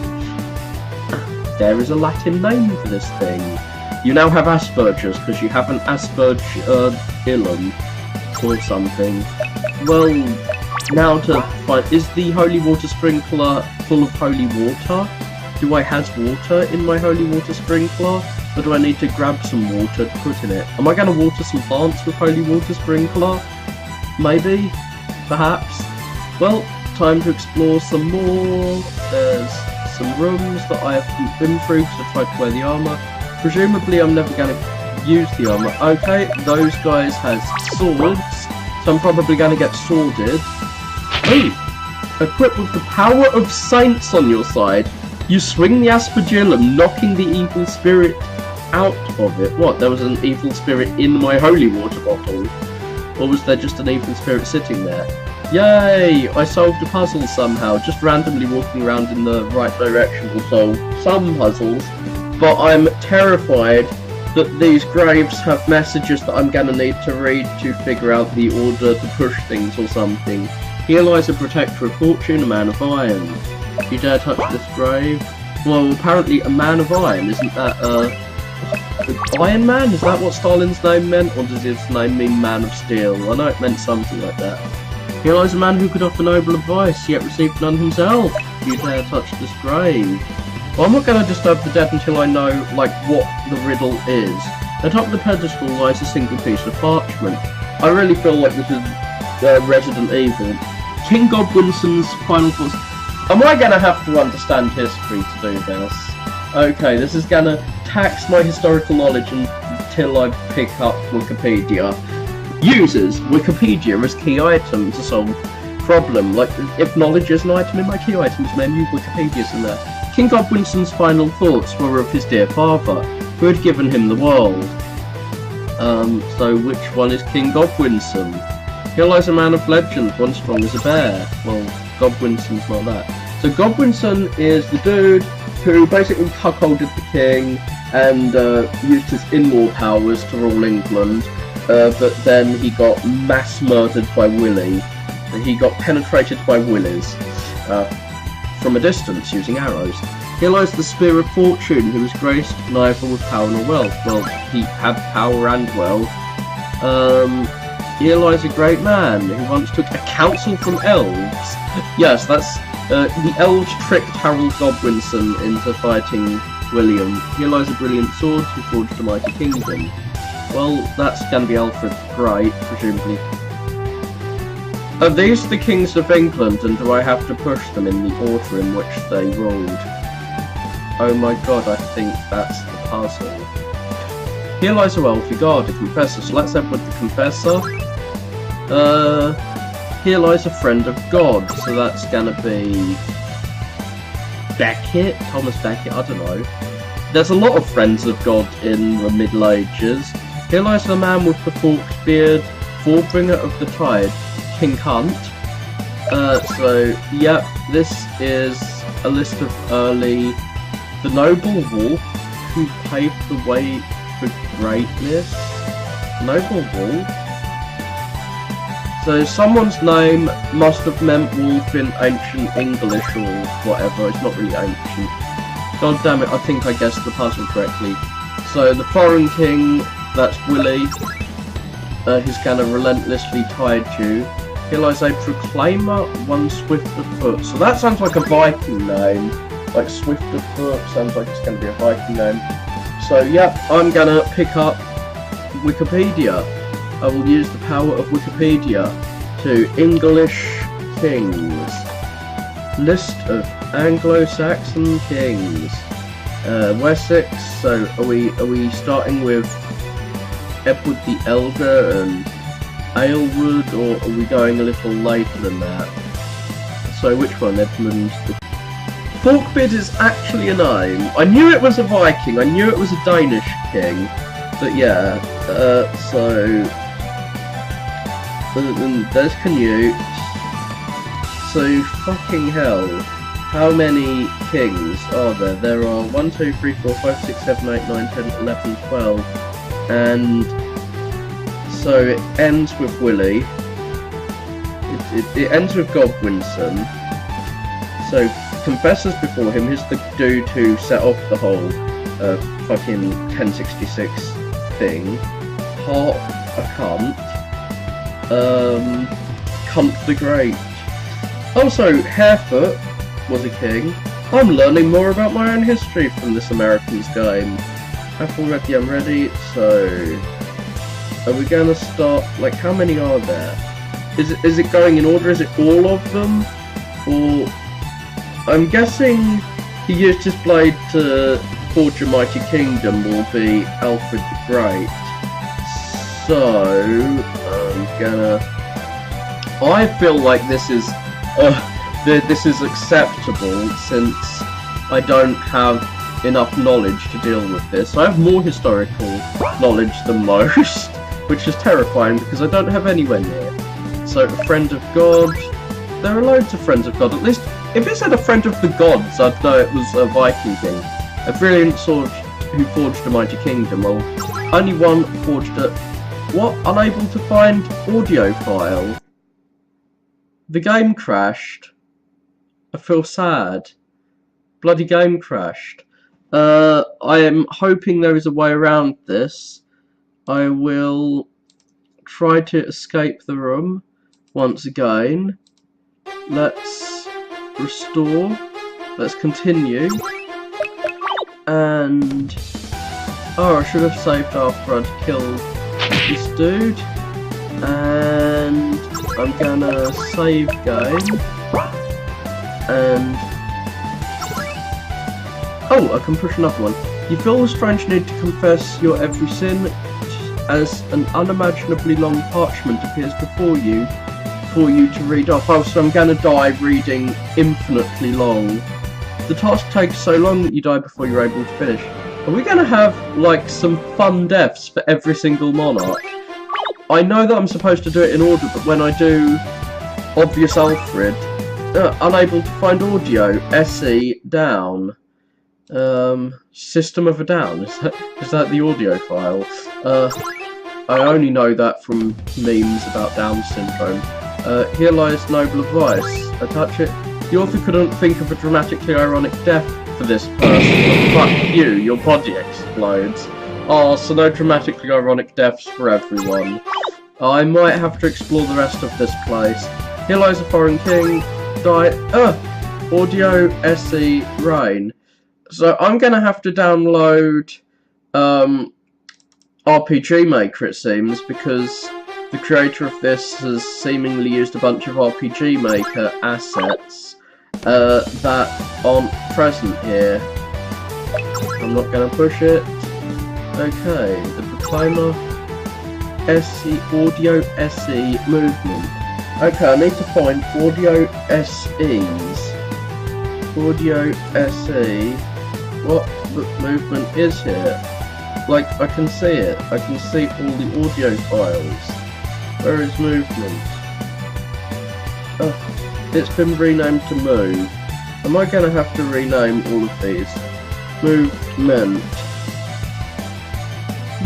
There is a Latin name for this thing. You now have Asperger's because you have an aspergillum or something. Well, now to find, is the holy water sprinkler full of holy water? Do I has water in my holy water sprinkler? Or do I need to grab some water to put in it? Am I going to water some plants with holy water sprinkler? Maybe? Perhaps? Well, time to explore some more. There's some rooms that I haven't been through because I tried to wear the armour. Presumably I'm never going to use the armour. Okay, those guys has swords, so I'm probably going to get sworded. Oh! Equipped with the power of saints on your side, you swing the aspergillum, knocking the evil spirit out of it. What, there was an evil spirit in my holy water bottle? Or was there just an evil spirit sitting there? Yay! I solved a puzzle somehow, just randomly walking around in the right direction will solve some puzzles. But I'm terrified that these graves have messages that I'm gonna need to read to figure out the order to push things or something. Here lies a protector of fortune, a man of iron. You dare touch this grave? Well, apparently a man of iron, isn't that, Iron Man? Is that what Stalin's name meant, or does his name mean Man of Steel? I know it meant something like that. Here lies a man who could offer noble advice, yet received none himself. You dare touch this grave? Well, I'm not going to disturb the dead until I know, like, what the riddle is. Atop the pedestal lies a single piece of parchment. I really feel like this is Resident Evil. King Godwinson's final thoughts. Am I going to have to understand history to do this? Okay, this is going to tax my historical knowledge until I pick up Wikipedia. Uses Wikipedia as key item to solve problem. Like, if knowledge is an item in my key items menu, Wikipedia's in there. King Godwinson's final thoughts were of his dear father, who had given him the world. So which one is King Godwinson? Here lies a man of legend, one strong as a bear. Well, Godwinson's not that. So Godwinson is the dude who basically cuckolded the king and used his in-law powers to rule England, but then he got mass murdered by Willy. He got penetrated by willies from a distance using arrows. Here lies the Spear of Fortune, who was graced neither with power nor wealth. Well, he had power and wealth. Here lies a great man who once took a counsel from elves. Yes, that's the elves tricked Harold Godwinson into fighting William. Here lies a brilliant sword who forged a mighty kingdom. Well, that's going to be Alfred Bright, presumably. Are these the kings of England, and do I have to push them in the order in which they ruled? Oh my god, I think that's the puzzle. Here lies a wealthy god, a confessor, so let's end with the confessor. Here lies a friend of God, so that's gonna be Beckett? Thomas Beckett, I don't know. There's a lot of friends of God in the Middle Ages. Here lies the man with the forked beard, forebringer of the tide, King Hunt. So, yep, this is a list of early The noble wolf who paved the way for greatness. Noble wolf? So someone's name must have meant wolf in ancient English or whatever. It's not really ancient. God damn it, I think I guessed the puzzle correctly. So the foreign king, that's Willy. He's gonna relentlessly tide you. Here lies a proclaimer, one swift of foot. So that sounds like a Viking name. Like Swift of Foot, sounds like it's gonna be a Viking name. So yeah, I'm gonna pick up Wikipedia. I will use the power of Wikipedia to English kings. List of Anglo-Saxon kings. Wessex. So are we starting with Edward the Elder and Aylward, or are we going a little later than that? So which one? Edmund the Forkbeard is actually a name. I knew it was a Viking. I knew it was a Danish king. But yeah. So there's Canute. So fucking hell. How many kings are there? There are 1, 2, 3, 4, 5, 6, 7, 8, 9, 10, 11, 12. And so it ends with Willy. It ends with Godwinson. So Confessors before him, he's the dude who set off the whole fucking 1066 thing. Hart a cunt. Cunt the Great. Also, Harefoot was a king. I'm learning more about my own history from this American's game. Already, I'm ready. So, are we gonna start? Like, how many are there? Is it going in order? Is it all of them, or? I'm guessing he used his blade to forge a mighty kingdom will be Alfred the Great. So, I feel like this is acceptable since I don't have enough knowledge to deal with this. I have more historical knowledge than most, which is terrifying because I don't have anywhere near. So, a friend of God. There are loads of friends of God, at least. If it said a friend of the gods, I'd know it was a Viking king. A brilliant sword who forged a mighty kingdom. Well, only one forged it. What? Unable to find audio file. The game crashed. I feel sad. Bloody game crashed. I am hoping there is a way around this. I will try to escape the room once again. Let's restore. Let's continue. And oh, I should have saved after I'd killed this dude. And I'm gonna save game. And oh, I can push another one. You feel the strange need to confess your every sin as an unimaginably long parchment appears before you for you to read off. Oh, so I'm gonna die reading infinitely long. The task takes so long that you die before you're able to finish. Are we gonna have, like, some fun deaths for every single monarch? I know that I'm supposed to do it in order, but when I do Obvious Alfred, unable to find audio, SE, down. System of a Down, is that the audio file? I only know that from memes about Down syndrome. Here lies noble advice. I touch it. The author couldn't think of a dramatically ironic death for this person, but fuck you, your body explodes. Oh, so no dramatically ironic deaths for everyone. I might have to explore the rest of this place. Here lies a foreign king. Die. Audio, SE, rain. So I'm gonna have to download RPG Maker, it seems, because the creator of this has seemingly used a bunch of RPG Maker assets that aren't present here. I'm not going to push it. Okay, the Proclaimer, SE, Audio SE, Movement. Okay, I need to find Audio SEs. Audio SE. What the movement is here? Like, I can see it. I can see all the audio files. Where is movement? Oh, it's been renamed to move. Am I going to have to rename all of these? movement.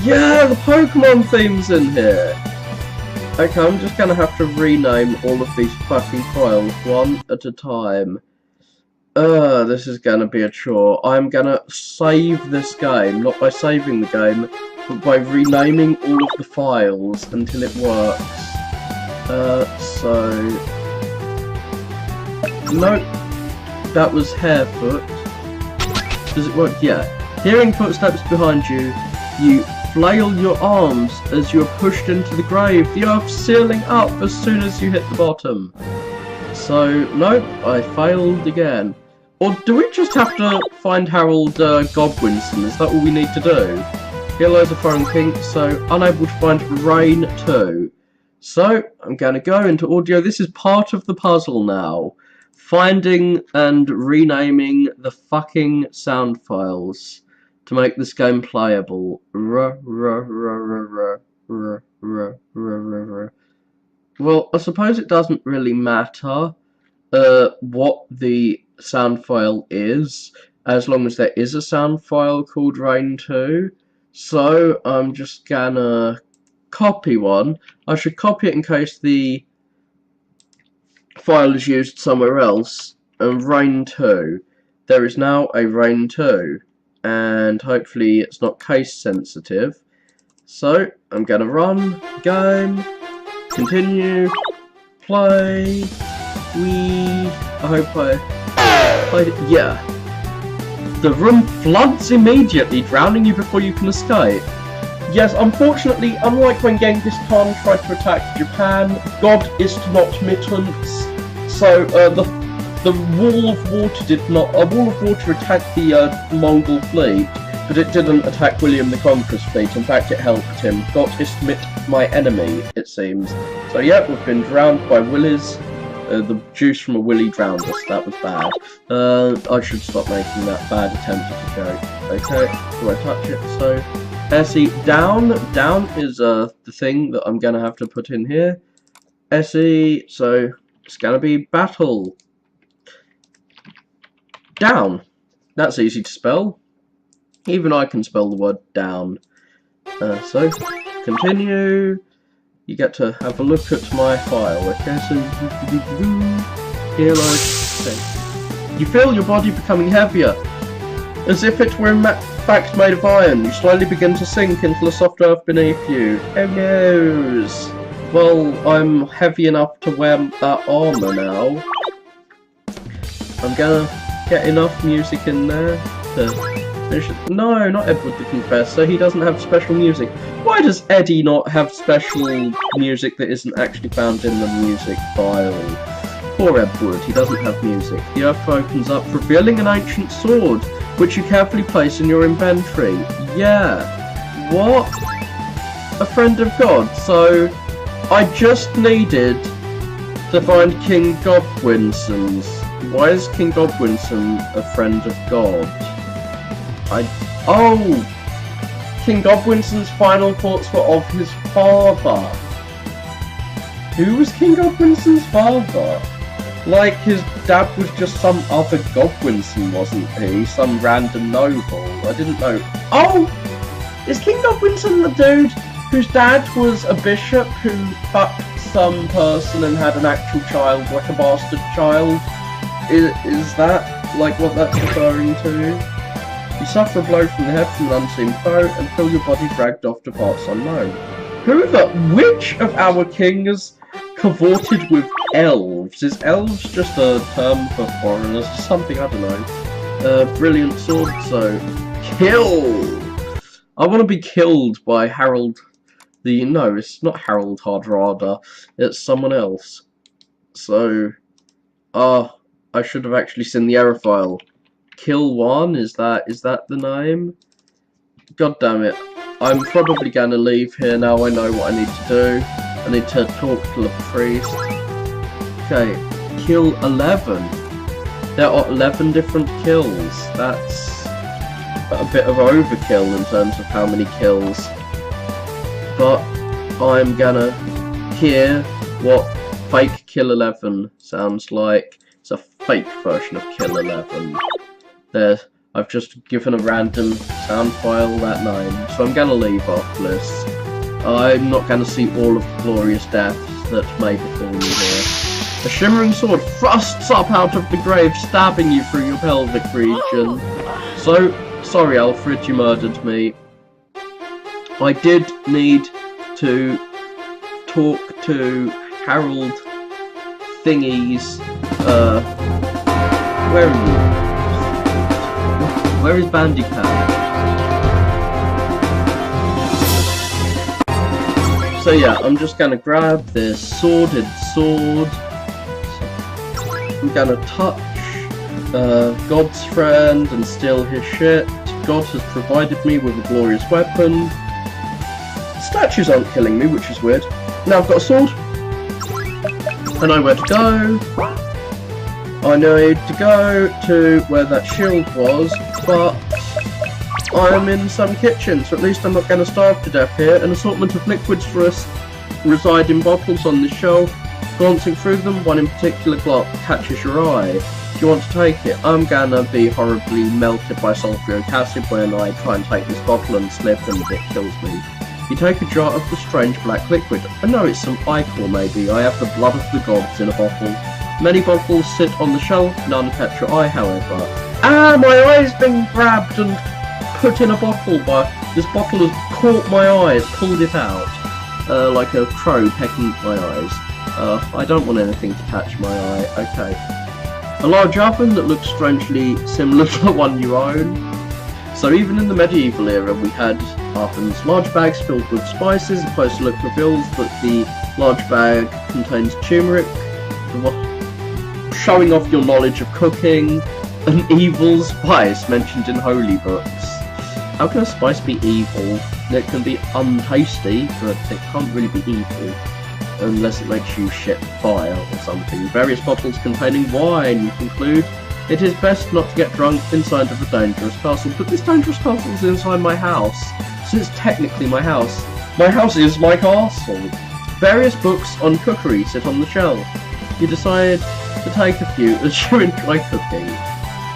Yeah, the Pokemon theme's in here. Okay, I'm just gonna have to rename all of these fucking files one at a time. This is gonna be a chore. I'm gonna save this game, not by saving the game, but by renaming all of the files until it works. Nope. That was Harefoot. Does it work? Yeah. Hearing footsteps behind you, you flail your arms as you are pushed into the grave, the earth sealing up as soon as you hit the bottom. So, nope, I failed again. Or do we just have to find Harold Godwinson? Is that all we need to do? Yellow's a foreign king, so unable to find Rain 2. So, I'm going to go into audio. This is part of the puzzle now. Finding and renaming the fucking sound files to make this game playable. Well, I suppose it doesn't really matter what the sound file is, as long as there is a sound file called Rain 2. So I'm just gonna copy one. I should copy it in case the file is used somewhere else. And Rain 2. There is now a Rain 2. And hopefully it's not case sensitive. So I'm gonna run, game, continue, play, I hope I played it, yeah. The room floods immediately, drowning you before you can escape. Yes, unfortunately, unlike when Genghis Khan tried to attack Japan, God is not mittens. So the wall of water did not. A wall of water attacked the Mongol fleet, but it didn't attack William the Conqueror's fleet. In fact, it helped him. God is my enemy, it seems. So yeah, we've been drowned by willies. The juice from a willy drowned us. That was bad. I should stop making that bad attempt at a joke. Okay, do I touch it? So, SE down. Down is the thing that I'm gonna have to put in here. SE. So it's gonna be battle. Down. That's easy to spell. Even I can spell the word down. So continue. You get to have a look at my file, okay? So, here, okay. You feel your body becoming heavier, as if it were in fact made of iron. You slowly begin to sink into the soft earth beneath you. Oh noes. Well, I'm heavy enough to wear that armour now. I'm gonna get enough music in there to finish it. No, not Edward the Confessor, he doesn't have special music. Why does Eddie not have special music that isn't actually found in the music file? Poor Edward, he doesn't have music. The earth opens up, revealing an ancient sword, which you carefully place in your inventory. Yeah. What? A friend of God. So, I just needed to find King Godwinson's. Why is King Godwinson a friend of God? Oh! King Godwinson's final thoughts were of his father. Who was King Godwinson's father? Like, his dad was just some other Godwinson, wasn't he? Some random noble. I didn't know. Oh! Is King Godwinson the dude whose dad was a bishop who fucked some person and had an actual child, like a bastard child? Is that, like, what that's referring to? You suffer a blow from the head from an unseen foe and feel your body dragged off to parts unknown. Which of our kings cavorted with elves? Is elves just a term for foreigners or something? I don't know. Brilliant sword, so kill! I want to be killed by Harold no, it's not Harold Hardrada, it's someone else. So, I should have actually seen the error file. Kill one, is that the name? God damn it. I'm probably gonna leave here now. I know what I need to do. I need to talk to the priest. Okay, kill 11. There are 11 different kills. That's a bit of overkill in terms of how many kills. But I'm gonna hear what fake Kill 11 sounds like. It's a fake version of Kill 11. I've just given a random sound file that name, so I'm gonna leave after this. I'm not gonna see all of the glorious deaths that may befall you here. A shimmering sword thrusts up out of the grave, stabbing you through your pelvic region. So, sorry Alfred, you murdered me. I did need to talk to Harold Thingy's, where are you? Where is Bandycat? So yeah, I'm just gonna grab this sworded sword. I'm gonna touch God's friend and steal his shit. God has provided me with a glorious weapon. Statues aren't killing me, which is weird. Now I've got a sword. I know where to go. I need to go to where that shield was, but I'm in some kitchen, so at least I'm not going to starve to death here. An assortment of liquids for us reside in bottles on this shelf. Glancing through them, one in particular catches your eye. Do you want to take it? I'm gonna be horribly melted by sulfuric acid when I try and take this bottle and slip and it kills me. You take a jar of the strange black liquid. I know it's some ichor maybe. I have the blood of the gods in a bottle. Many bottles sit on the shelf, none catch your eye however. Ah, my eye's been grabbed and put in a bottle by... This bottle has caught my eye, pulled it out. Like a crow pecking at my eyes. I don't want anything to catch my eye. Okay. A large oven that looks strangely similar to the one you own. So even in the medieval era we had ovens. Large bags filled with spices. A closer look reveals that the large bag contains turmeric. Showing off your knowledge of cooking. An evil spice mentioned in holy books. How can a spice be evil? It can be untasty, but it can't really be evil. Unless it makes you shit fire or something. Various bottles containing wine. You conclude it is best not to get drunk inside of a dangerous castle. But this dangerous castle is inside my house, so it's technically my house. My house is my castle. Various books on cookery sit on the shelf. You decide to take a few as you enjoy cooking.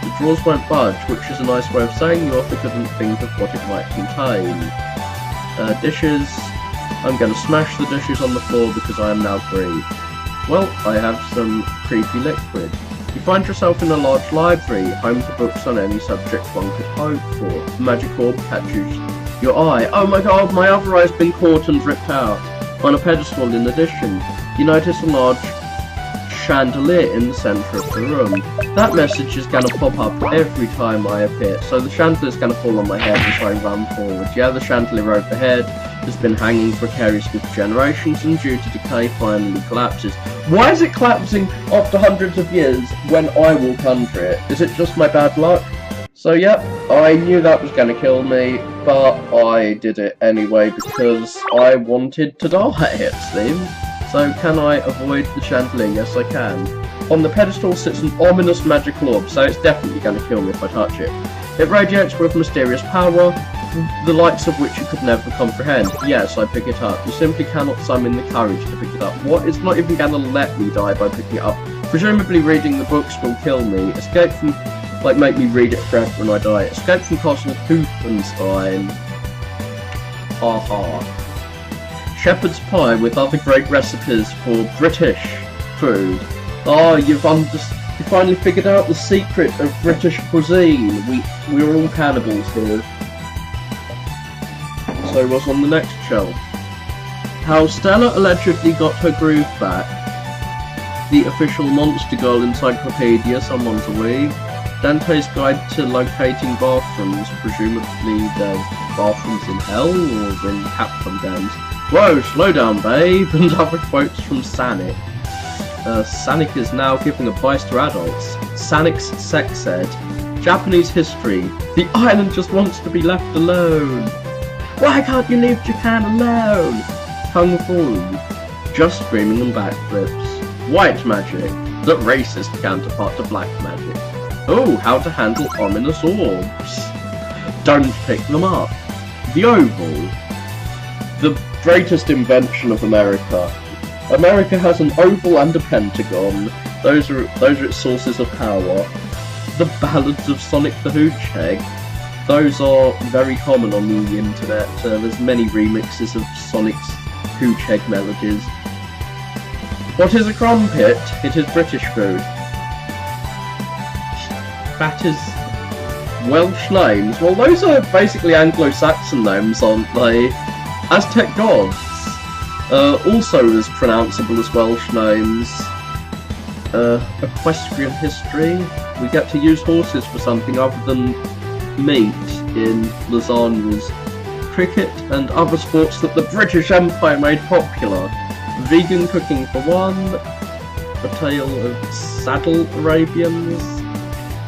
The drawers won't budge, which is a nice way of saying the author couldn't think of what it might contain. Dishes. I'm going to smash the dishes on the floor because I am now free. Well, I have some creepy liquid. You find yourself in a large library, home to books on any subject one could hope for. The magic orb catches your eye. Oh my god, my other eye's been caught and ripped out. On a pedestal in addition, you notice a large chandelier in the centre of the room. That message is going to pop up every time I appear, so the chandelier is going to fall on my head as I run forward. Yeah, the chandelier overhead has been hanging precariously for generations and due to decay finally collapses. Why is it collapsing after hundreds of years when I walk under it? Is it just my bad luck? So yep, I knew that was going to kill me, but I did it anyway because I wanted to die, it seems. So can I avoid the chandelier? Yes I can. On the pedestal sits an ominous magical orb, so it's definitely going to kill me if I touch it. It radiates with mysterious power, the likes of which you could never comprehend. Yes, I pick it up. You simply cannot summon the courage to pick it up. What? It's not even going to let me die by picking it up. Presumably reading the books will kill me. Escape from... like, make me read it forever when I die. Escape from Castle Hoofenstein. Haha. Shepherd's pie with other great recipes for British food. Ah, you finally figured out the secret of British cuisine. We're all cannibals here. So what's on the next shelf? How Stella allegedly got her groove back. The official Monster Girl encyclopedia, someone's a weeb. Dante's Guide to Locating Bathrooms, presumably there's bathrooms in hell or in Capcom games. Whoa, slow down babe, and other quotes from Sanic. Sanic is now giving advice to adults. Sanic's sex ed. Japanese history. The island just wants to be left alone. Why can't you leave Japan alone? Kung Fu. Just screaming and backflips. White magic. The racist counterpart to black magic. Oh, how to handle ominous orbs. Don't pick them up. The oval. The greatest invention of America. America has an oval and a pentagon. Those are its sources of power. the ballads of Sonic the Hedgehog. Those are very common on the internet. There's many remixes of Sonic's Hedgehog melodies. What is a crumpet? It is British food. That is Welsh names. Well, those are basically Anglo-Saxon names, aren't they? Aztec gods. Also as pronounceable as Welsh names. Equestrian history. We get to use horses for something other than meat in lasagnas. Cricket and other sports that the British Empire made popular. Vegan cooking for one. A tale of saddle Arabians.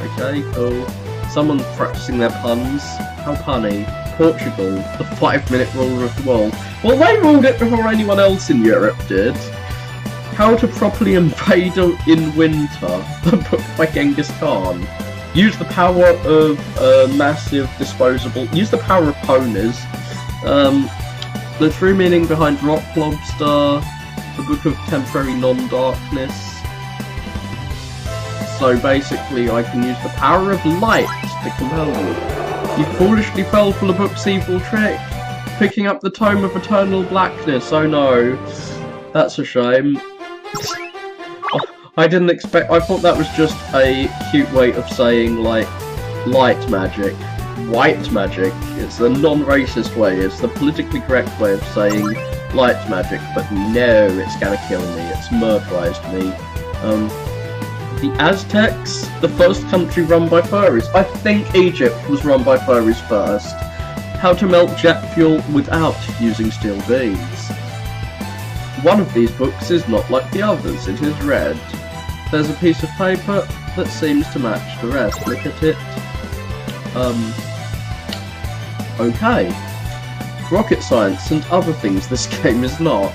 Okay, cool. Someone's practicing their puns. How punny. Portugal, the 5-minute ruler of the world. Well, they ruled it before anyone else in Europe did. How to properly invade in winter. A book by Genghis Khan. Use the power of massive disposable. Use the power of ponies. The true meaning behind rock lobster. The book of temporary non-darkness. So basically, I can use the power of light to compel you. You foolishly fell for the book's evil trick. Picking up the tome of eternal blackness. Oh no, that's a shame. I didn't expect. I thought that was just a cute way of saying like light magic, white magic. It's a non-racist way. It's the politically correct way of saying light magic. But no, it's gonna kill me. It's murderized me. The Aztecs, the first country run by furries. I think Egypt was run by furries first. How to melt jet fuel without using steel beams. One of these books is not like the others, it is red. There's a piece of paper that seems to match the rest. Look at it. Okay. Rocket science and other things this game is not.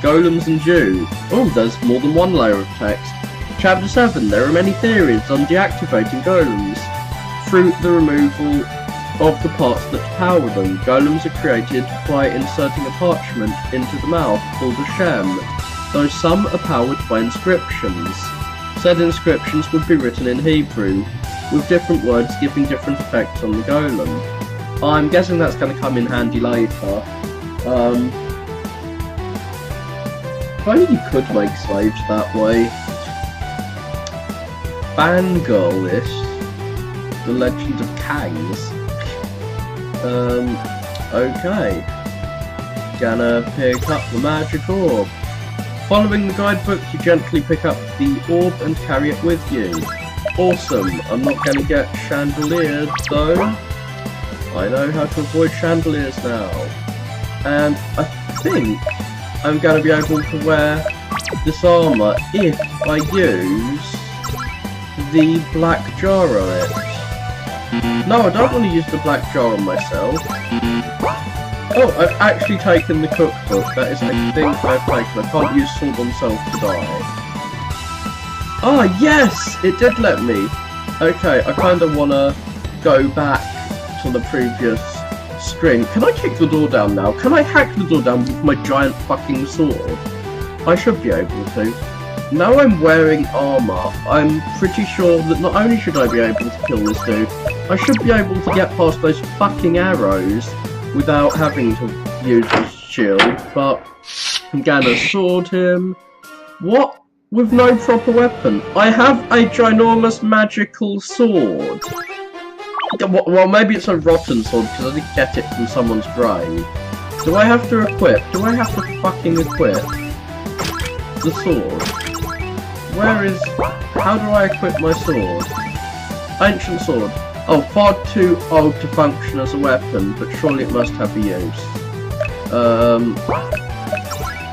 Golems and Jew. Oh, there's more than one layer of text. Chapter 7, there are many theories on deactivating golems. Through the removal of the parts that power them, golems are created by inserting a parchment into the mouth called a shem, though some are powered by inscriptions. Said inscriptions would be written in Hebrew, with different words giving different effects on the golem. I'm guessing that's going to come in handy later. If only you could make slaves that way. Fangirlish, the Legend of Kangs. Okay. Gonna pick up the magic orb. Following the guidebook, you gently pick up the orb and carry it with you. Awesome. I'm not gonna get chandeliered though. I know how to avoid chandeliers now. And I think I'm gonna be able to wear this armour if I use the black jar on it. No, I don't want to use the black jar on myself. Oh, I've actually taken the cookbook. That is a thing I've taken. I can't use sword on self to die. Ah, yes! It did let me. Okay, I kind of want to go back to the previous screen. Can I kick the door down now? Can I hack the door down with my giant fucking sword? I should be able to. Now I'm wearing armour, I'm pretty sure that not only should I be able to kill this dude, I should be able to get past those fucking arrows without having to use his shield, but I'm gonna sword him. What? With no proper weapon? I have a ginormous magical sword. Well, maybe it's a rotten sword because I did get it from someone's grave. Do I have to equip? Do I have to fucking equip the sword? Where is... How do I equip my sword? Ancient sword. Oh, far too old to function as a weapon, but surely it must have a use.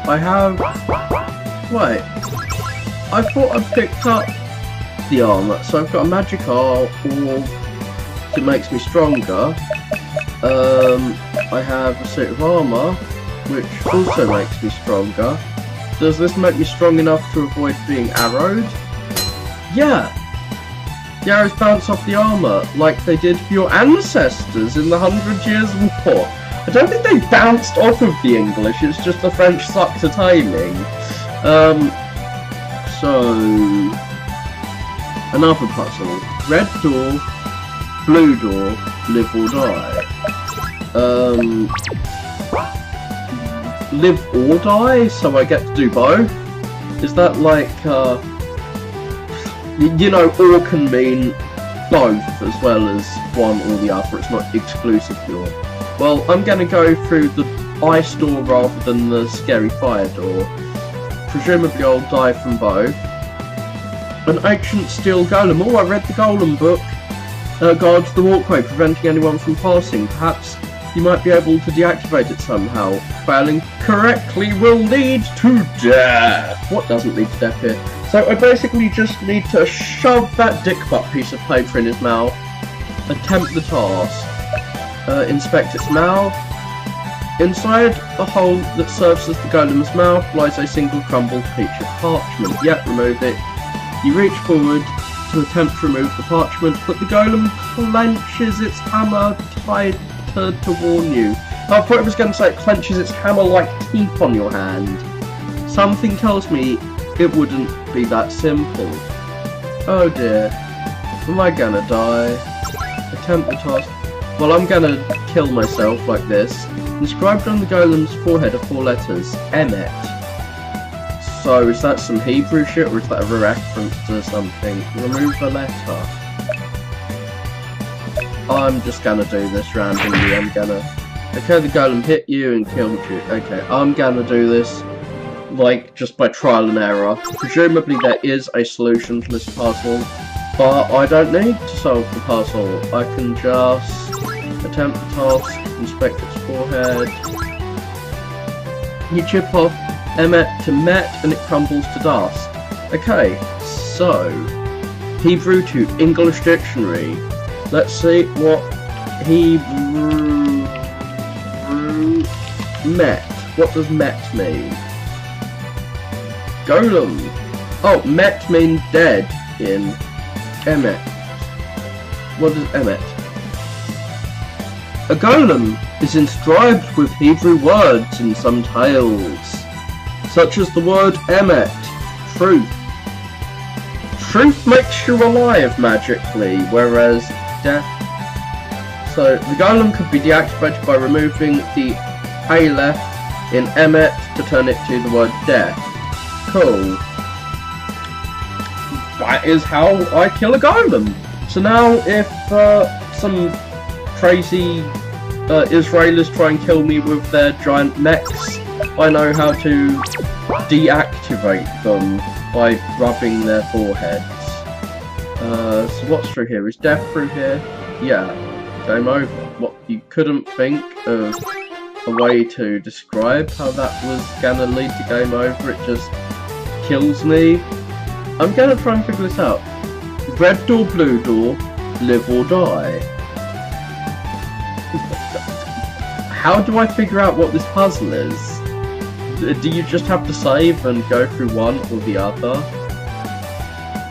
I have... Wait. I thought I picked up the armour, so I've got a magic orb, it makes me stronger. I have a suit of armour, which also makes me stronger. Does this make me strong enough to avoid being arrowed? Yeah! The arrows bounce off the armour, like they did for your ancestors in the 100 Years' War. I don't think they bounced off of the English, it's just the French sucked at aiming. So... Another puzzle. Red door, blue door, live or die. Live or die, so I get to do both? Is that like, you know, or can mean both as well as one or the other, it's not exclusive door. Well, I'm gonna go through the ice door rather than the scary fire door. Presumably I'll die from both. An ancient steel golem. Oh, I read the golem book. Guards the walkway, preventing anyone from passing. Perhaps you might be able to deactivate it somehow. Failing correctly will lead to death. What doesn't lead to death here? So I basically just need to shove that dick butt piece of paper in his mouth. Attempt the task. Inspect its mouth. Inside the hole that serves as the golem's mouth lies a single crumbled piece of parchment. Yet, remove it. You reach forward to attempt to remove the parchment, but the golem clenches its hammer tighter to warn you. I thought it was going to say it clenches its hammer like teeth on your hand. Something tells me it wouldn't be that simple. Oh dear. Am I gonna die? Attempt the task. Well, I'm gonna kill myself like this. Inscribed on the golem's forehead are 4 letters. Emmet. So, is that some Hebrew shit, or is that a reference to something? Remove the letter. I'm just gonna do this randomly. I'm gonna... Okay, the golem hit you and killed you. Okay, I'm gonna do this, like, just by trial and error. Presumably there is a solution to this puzzle, but I don't need to solve the puzzle. I can just attempt the task, inspect its forehead. You chip off Emmet to Met and it crumbles to dust. Okay, so Hebrew to English dictionary. Let's see what Hebrew Met. What does Met mean? Golem. Oh, Met means dead in Emmet. What is Emmet? A golem is inscribed with Hebrew words in some tales, such as the word Emmet, truth. Truth makes you alive magically, whereas death... So, the golem could be deactivated by removing the Aleph in Emmet to turn it to the word death. Cool. That is how I kill a golem. So now, if some crazy Israelis try and kill me with their giant mechs, I know how to deactivate them by rubbing their foreheads. So what's through here? Is death through here? Yeah. Game over. What, you couldn't think of a way to describe how that was gonna lead to game over? It just kills me. I'm gonna try and figure this out. Red door, blue door, live or die. How do I figure out what this puzzle is? Do you just have to save and go through one or the other?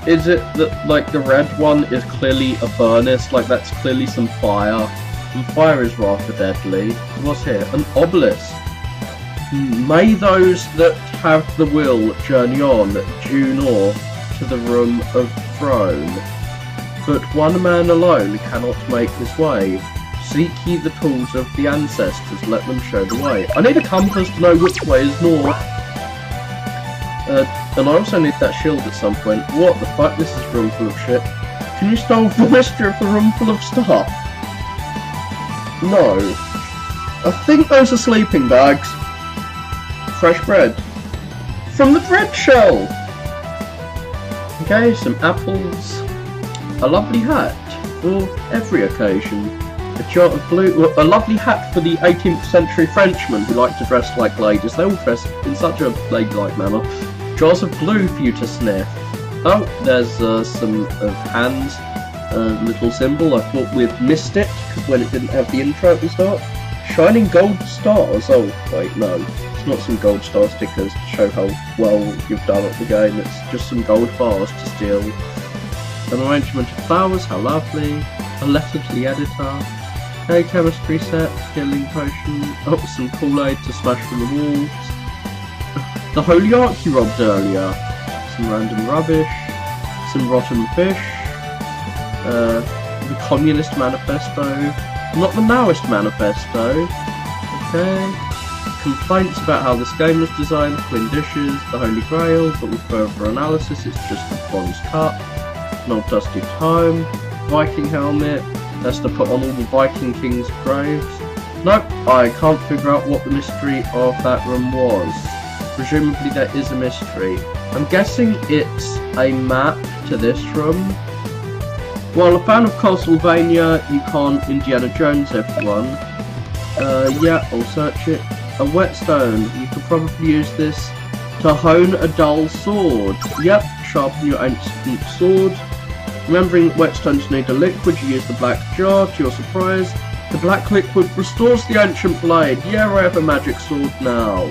Is it that, like, the red one is clearly a furnace, like that's clearly some fire, and fire is rather deadly? What's here? An obelisk. May those that have the will journey on, due north to the room of throne. But one man alone cannot make his way. Seek ye the tools of the ancestors, let them show the way. I need a compass to know which way is north. And I also need that shield at some point. What the fuck? This is a room full of shit. Can you solve the mystery of the room full of stuff? No. I think those are sleeping bags. Fresh bread. From the bread shell! Okay, some apples. A lovely hat for every occasion. A jar of blue, a lovely hat for the 18th century Frenchmen who like to dress like ladies. They all dress in such a ladylike manner. Jars of glue for you to sniff. Oh, there's some of Hans, little symbol. I thought we'd missed it when it didn't have the intro at the start. Shining gold stars. Oh, wait, no. It's not some gold star stickers to show how well you've done at the game. It's just some gold bars to steal. An arrangement of flowers, how lovely. A letter to the editor. A chemistry set, healing potion. Oh, some Kool-Aid to smash through the walls. The holy ark you robbed earlier. Some random rubbish. some rotten fish. The Communist Manifesto. Not the Maoist Manifesto. Okay. Complaints about how this game was designed, twin dishes, the Holy Grail, but with further analysis it's just a bronze cup, an old dusty tome, Viking helmet, that's to put on all the Viking kings' graves. Nope, I can't figure out what the mystery of that room was. Presumably there is a mystery. I'm guessing it's a map to this room. While a fan of Castlevania, you can't Indiana Jones everyone. Yeah, I'll search it. A whetstone. You could probably use this to hone a dull sword. Yep, sharpen your ancient sword. Remembering that whetstones need a liquid, you use the black jar. To your surprise, the black liquid restores the ancient blade. Yeah, I have a magic sword now.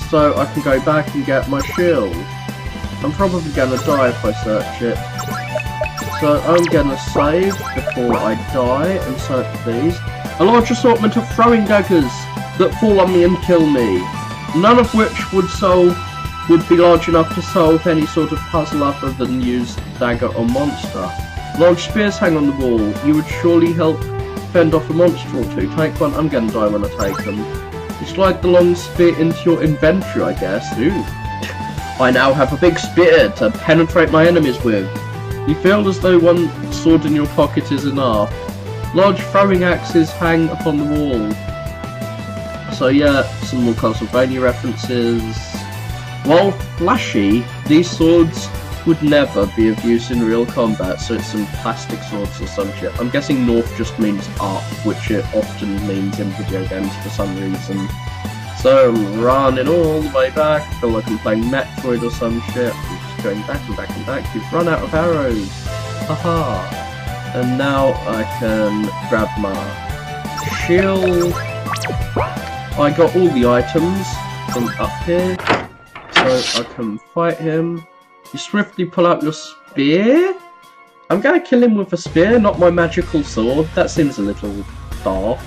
So I can go back and get my shield. I'm probably gonna die if I search it. So I'm gonna save before I die and search these. A large assortment of throwing daggers that fall on me and kill me. None of which would be large enough to solve any sort of puzzle other than use dagger or monster. Large spears hang on the wall. You would surely help fend off a monster or two. Take one. I'm gonna die when I take them. You slide the long spear into your inventory, I guess. Ooh. I now have a big spear to penetrate my enemies with. You feel as though one sword in your pocket is enough. Large throwing axes hang upon the wall. So yeah, some more Castlevania references. While flashy, these swords would never be of use in real combat, so it's some plastic swords or some shit. I'm guessing North just means up, which it often means in video games for some reason. So I'm running all the way back. I feel like I'm playing Metroid or some shit. I'm just going back and back and back. You've run out of arrows. Haha. And now I can grab my shield. I got all the items from up here, so I can fight him. You swiftly pull out your spear. I'm gonna kill him with a spear, not my magical sword. That seems a little daft.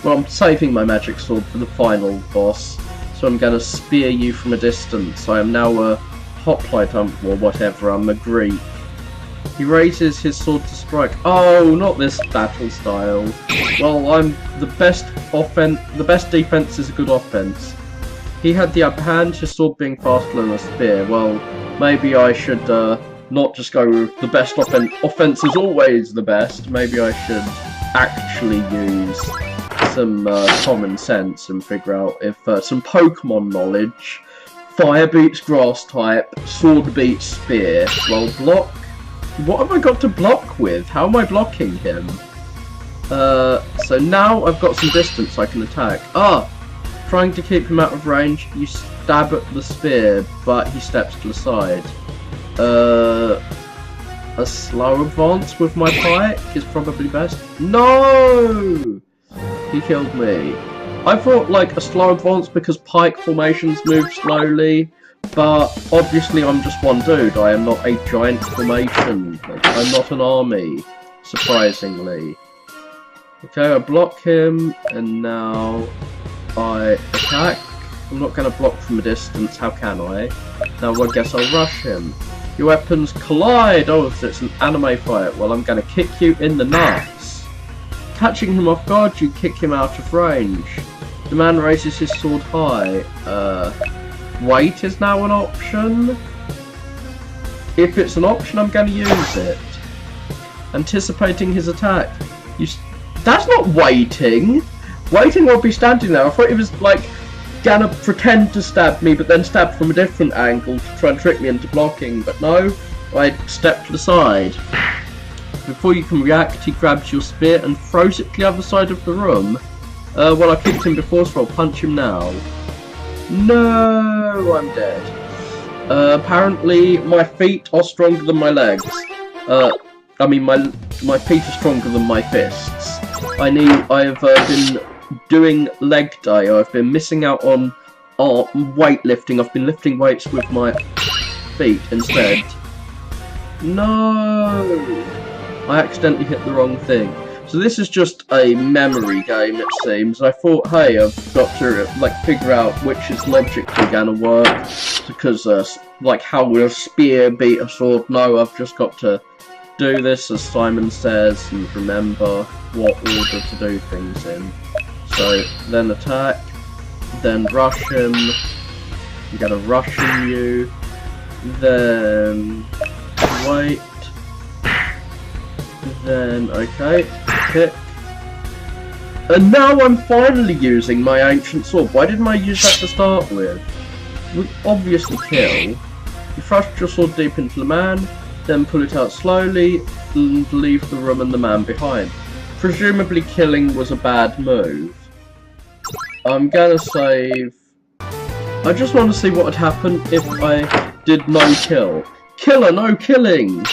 Well, I'm saving my magic sword for the final boss, so I'm gonna spear you from a distance. I am now a hoplite, or whatever, I'm a Greek. He raises his sword to strike. Oh, not this battle style. Well, I'm the best defense is a good offense. He had the upper hand, his sword being faster than a spear. Well, maybe I should not just go with the best offense. Offense is always the best. Maybe I should actually use some common sense and figure out if some Pokemon knowledge. Fire beats grass type, sword beats spear. Well, block. What have I got to block with? How am I blocking him? So now I've got some distance I can attack. Trying to keep him out of range, you stab at the spear, but he steps to the side. A slow advance with my pike is probably best. No! He killed me. I thought like a slow advance because pike formations move slowly. But obviously I'm just one dude, I am not a giant formation. I'm not an army, surprisingly. Okay, I block him, and now I attack. I'm not going to block from a distance, how can I? Now I guess I'll rush him. Your weapons collide! Oh, so it's an anime fight. Well, I'm going to kick you in the nuts. Catching him off guard, you kick him out of range. The man raises his sword high. Weight is now an option. If it's an option, I'm going to use it. Anticipating his attack. That's not waiting. Waiting will be standing there. I thought he was like gonna pretend to stab me, but then stab from a different angle to try and trick me into blocking. But no, I step to the side. Before you can react, he grabs your spear and throws it to the other side of the room. Well, I kicked him before, so I'll punch him now. No, I'm dead. Apparently, my feet are stronger than my legs. I mean, my feet are stronger than my fists. I've been doing leg day. I've been missing out on weightlifting. I've been lifting weights with my feet instead. No, I accidentally hit the wrong thing. So this is just a memory game, it seems. I thought, hey, I've got to, like, figure out which is logically gonna work, because, like, how will a spear beat a sword? No, I've just got to do this, as Simon says, and remember what order to do things in. So, then attack, then rush him, I'm gonna rush you, then wait, then, okay, kick. And now I'm finally using my ancient sword. Why didn't I use that to start with? We obviously kill. You thrust your sword deep into the man, then pull it out slowly, and leave the room and the man behind. Presumably killing was a bad move. I'm gonna save. I just want to see what would happen if I did no kill. Killer, no killing!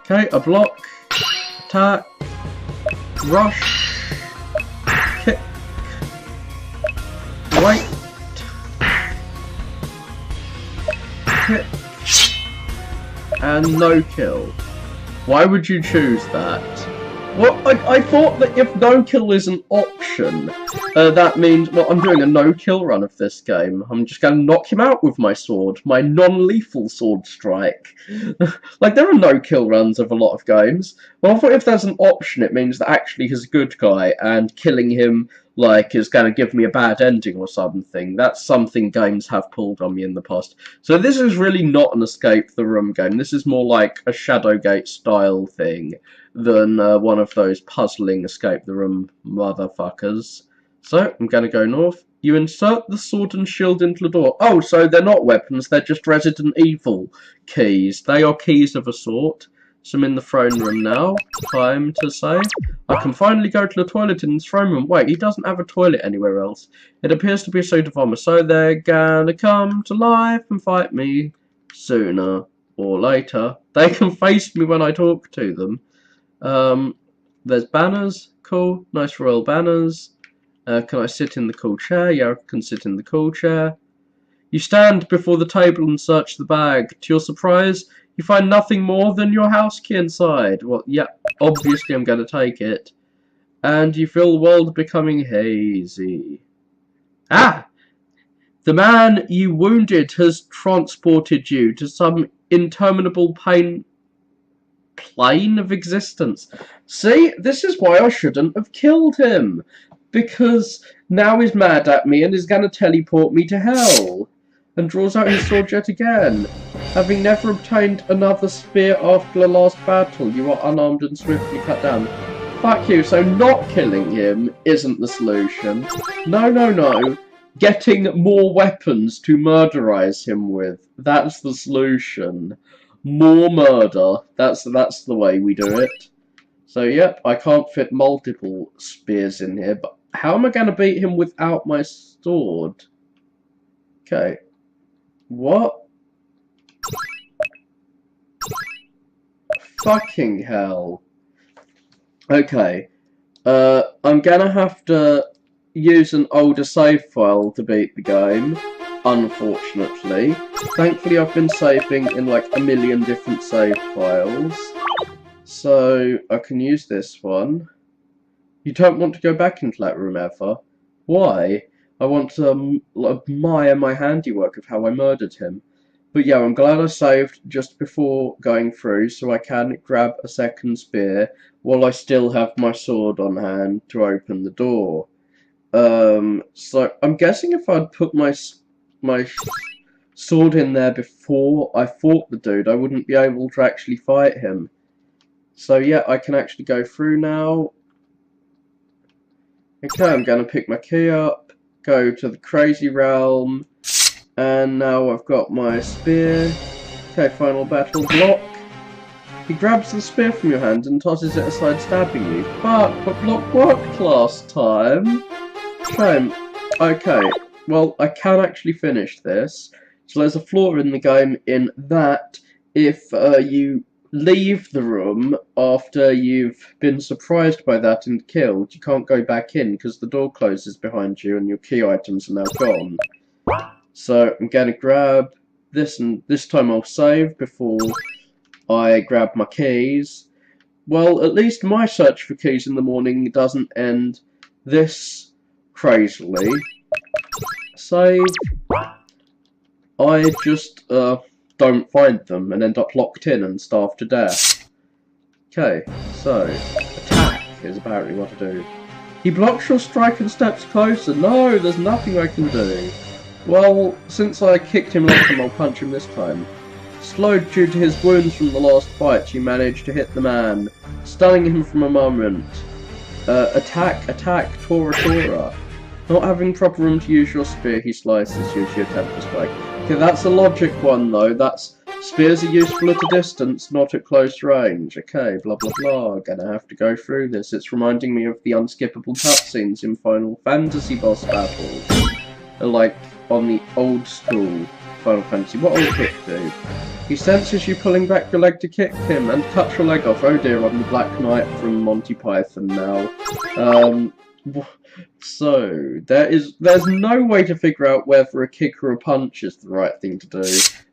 Okay, a block, attack, rush, kick, wait, kick, and no kill. Why would you choose that? Well, I thought that if no kill is an option, that means, well, I'm doing a no kill run of this game. I'm just going to knock him out with my sword, my non-lethal sword strike. Like, there are no kill runs of a lot of games. Well, I thought if there's an option, it means that actually he's a good guy, and killing him, like, is going to give me a bad ending or something. That's something games have pulled on me in the past. So this is really not an escape the room game. This is more like a Shadowgate style thing than one of those puzzling escape the room motherfuckers. So, I'm going to go north. You insert the sword and shield into the door. Oh, so they're not weapons, they're just Resident Evil keys. They are keys of a sort. So I'm in the throne room now. Time to save. I can finally go to the toilet in the throne room. Wait, he doesn't have a toilet anywhere else. It appears to be a suit of armor, so they're gonna come to life and fight me sooner or later. They can face me when I talk to them. There's banners. Cool. Nice royal banners. Can I sit in the cool chair? Yeah, I can sit in the cool chair. You stand before the table and search the bag. To your surprise, you find nothing more than your house key inside. Well, yeah, obviously I'm going to take it. And you feel the world becoming hazy. Ah! The man you wounded has transported you to some interminable plane of existence. See, this is why I shouldn't have killed him. Because now he's mad at me and is going to teleport me to hell. And draws out his sword yet again. Having never obtained another spear after the last battle, you are unarmed and swiftly cut down. Fuck you, so not killing him isn't the solution. No, no, no. Getting more weapons to murderize him with. That's the solution. More murder. That's the way we do it. So, yep, I can't fit multiple spears in here, but how am I going to beat him without my sword? Okay. What? Fucking hell. Okay. I'm gonna have to use an older save file to beat the game, unfortunately. Thankfully I've been saving in like a million different save files. So, I can use this one. You don't want to go back into that room ever. Why? I want to admire my handiwork of how I murdered him. But yeah, I'm glad I saved just before going through, so I can grab a second spear while I still have my sword on hand to open the door. So I'm guessing if I'd put my sword in there before I fought the dude, I wouldn't be able to actually fight him. So yeah, I can actually go through now. Okay, I'm going to pick my key up, go to the crazy realm, and now I've got my spear. Okay, final battle, block. He grabs the spear from your hand and tosses it aside, stabbing you. But block worked last time. Shame. Okay, well, I can actually finish this. So there's a flaw in the game in that if you leave the room after you've been surprised by that and killed, you can't go back in because the door closes behind you and your key items are now gone. So I'm going to grab this, and this time I'll save before I grab my keys. Well, at least my search for keys in the morning doesn't end this crazily. Save. I just, don't find them and end up locked in and starved to death. Okay, so, attack is apparently what to do. He blocks your strike and steps closer. No, there's nothing I can do. Well, since I kicked him last time, I'll punch him this time. Slowed due to his wounds from the last fight, you managed to hit the man, stunning him from a moment. Attack, Tora. Not having proper room to use your spear, he slices you as you attempt to strike. Okay, that's a logic one though. That's spears are useful at a distance, not at close range. Okay, blah blah blah. Gonna have to go through this. It's reminding me of the unskippable cutscenes in Final Fantasy boss battles. Like on the old school Final Fantasy. What will kick do? He senses you pulling back your leg to kick him and cut your leg off. Oh dear, I'm the Black Knight from Monty Python now. So, there's no way to figure out whether a kick or a punch is the right thing to do.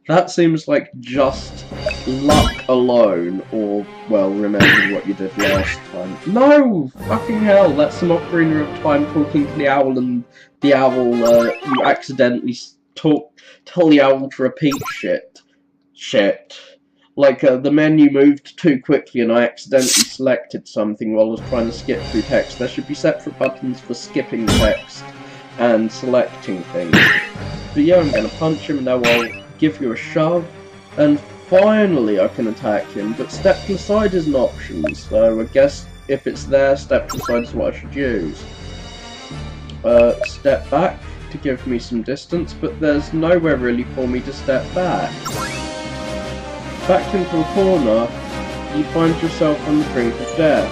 That seems like just luck alone, or, well, remembering what you did last time. No! Fucking hell, that's some Ocarina of Time talking to the owl, and the owl, you accidentally tell the owl to repeat shit. Like, the menu moved too quickly and I accidentally selected something while I was trying to skip through text. There should be separate buttons for skipping text and selecting things. But yeah, I'm gonna punch him and now I'll give you a shove. And finally I can attack him, but step to the side is an option, so I guess if it's there, step to the side is what I should use. Step back to give me some distance, but there's nowhere really for me to step back. Backed into a corner, you find yourself on the brink of death.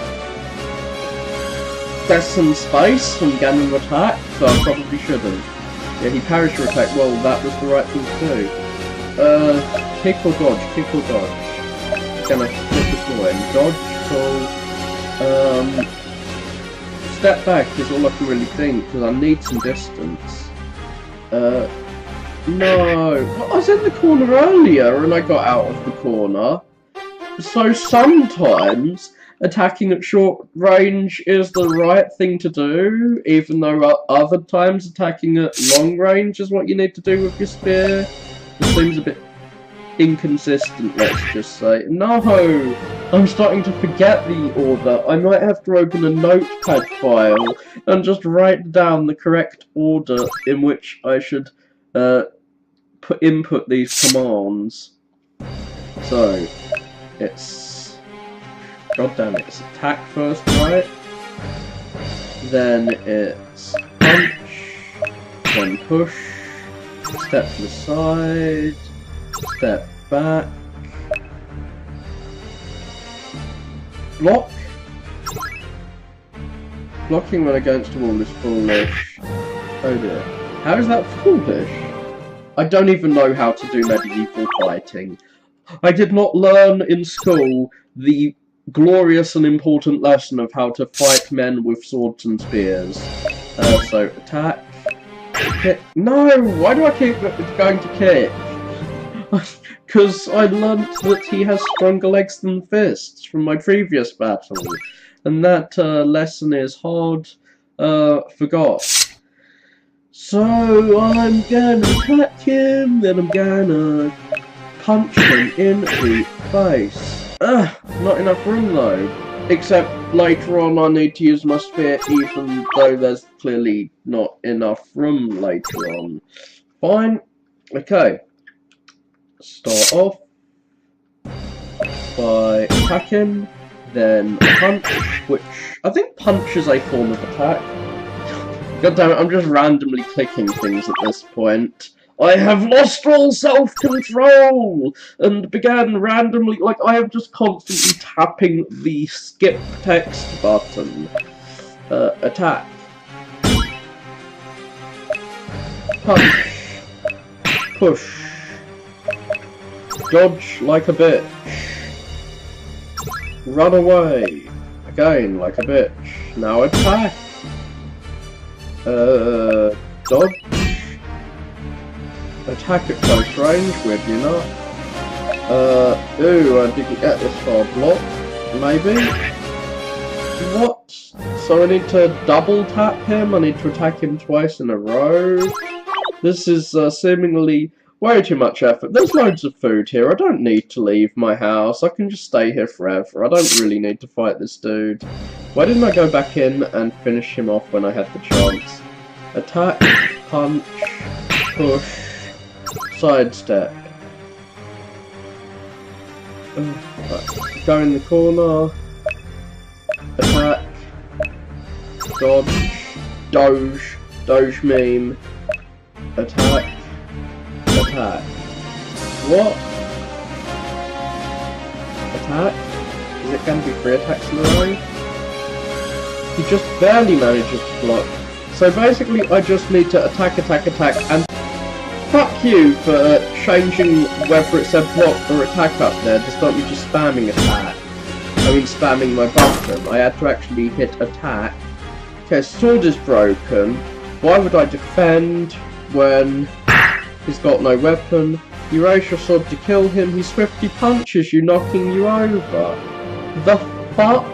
There's some space from Ganon attack, so I probably shouldn't. Yeah, he parries your attack. Well, that was the right thing to do. Kick or dodge? Kick or dodge? Gonna flip the coin. Dodge, so... step back is all I can really think, because I need some distance. No, well, I was in the corner earlier and I got out of the corner. So sometimes attacking at short range is the right thing to do, even though other times attacking at long range is what you need to do with your spear. It seems a bit inconsistent, let's just say. No! I'm starting to forget the order. I might have to open a notepad file and just write down the correct order in which I should input these commands. So, it's... God damn it, it's attack first, right? Then it's punch, then push, step to the side, step back, block. Blocking when against a wall is foolish. Oh dear. How is that foolish? I don't even know how to do medieval fighting. I did not learn in school the glorious and important lesson of how to fight men with swords and spears. So, attack, kick. No! Why do I keep going to kick? Because I learnt that he has stronger legs than fists from my previous battle. And that lesson is hard forgot. So I'm gonna attack him, then I'm gonna punch him in the face. Not enough room though. Except later on I need to use my spear even though there's clearly not enough room later on. Fine. Okay. Start off by attacking, then punch, which I think punch is a form of attack. God damn it, I'm just randomly clicking things at this point. I have lost all self-control! And began randomly, like, I am just constantly tapping the skip text button. Attack. Punch. Push. Dodge like a bitch. Run away. Again, like a bitch. Now attack. Dodge. Attack at close range, weirdly enough. Ooh, I didn't get this far. Block. Maybe? What? So I need to double tap him? I need to attack him twice in a row? This is seemingly way too much effort. There's loads of food here. I don't need to leave my house. I can just stay here forever. I don't really need to fight this dude. Why didn't I go back in and finish him off when I had the chance? Attack, punch, push, sidestep. Right. Go in the corner. Attack. Dodge. Doge meme. Attack. Attack. What? Attack? Is it going to be 3 attacks in a row? He just barely manages to block. So basically I just need to attack, and fuck you for changing whether it said block or attack up there to stop me just spamming attack. I mean spamming my button. I had to actually hit attack. Okay, sword is broken. Why would I defend when he's got no weapon? You raise your sword to kill him, he swiftly punches you, knocking you over. The fuck?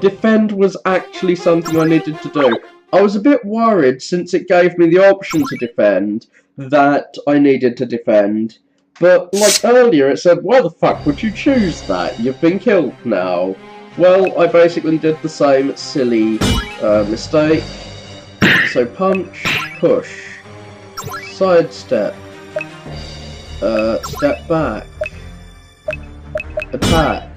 Defend was actually something I needed to do. I was a bit worried, since it gave me the option to defend, that I needed to defend. But, like earlier, it said, why the fuck would you choose that? You've been killed now. Well, I basically did the same silly mistake. So punch, push, sidestep, step back, attack.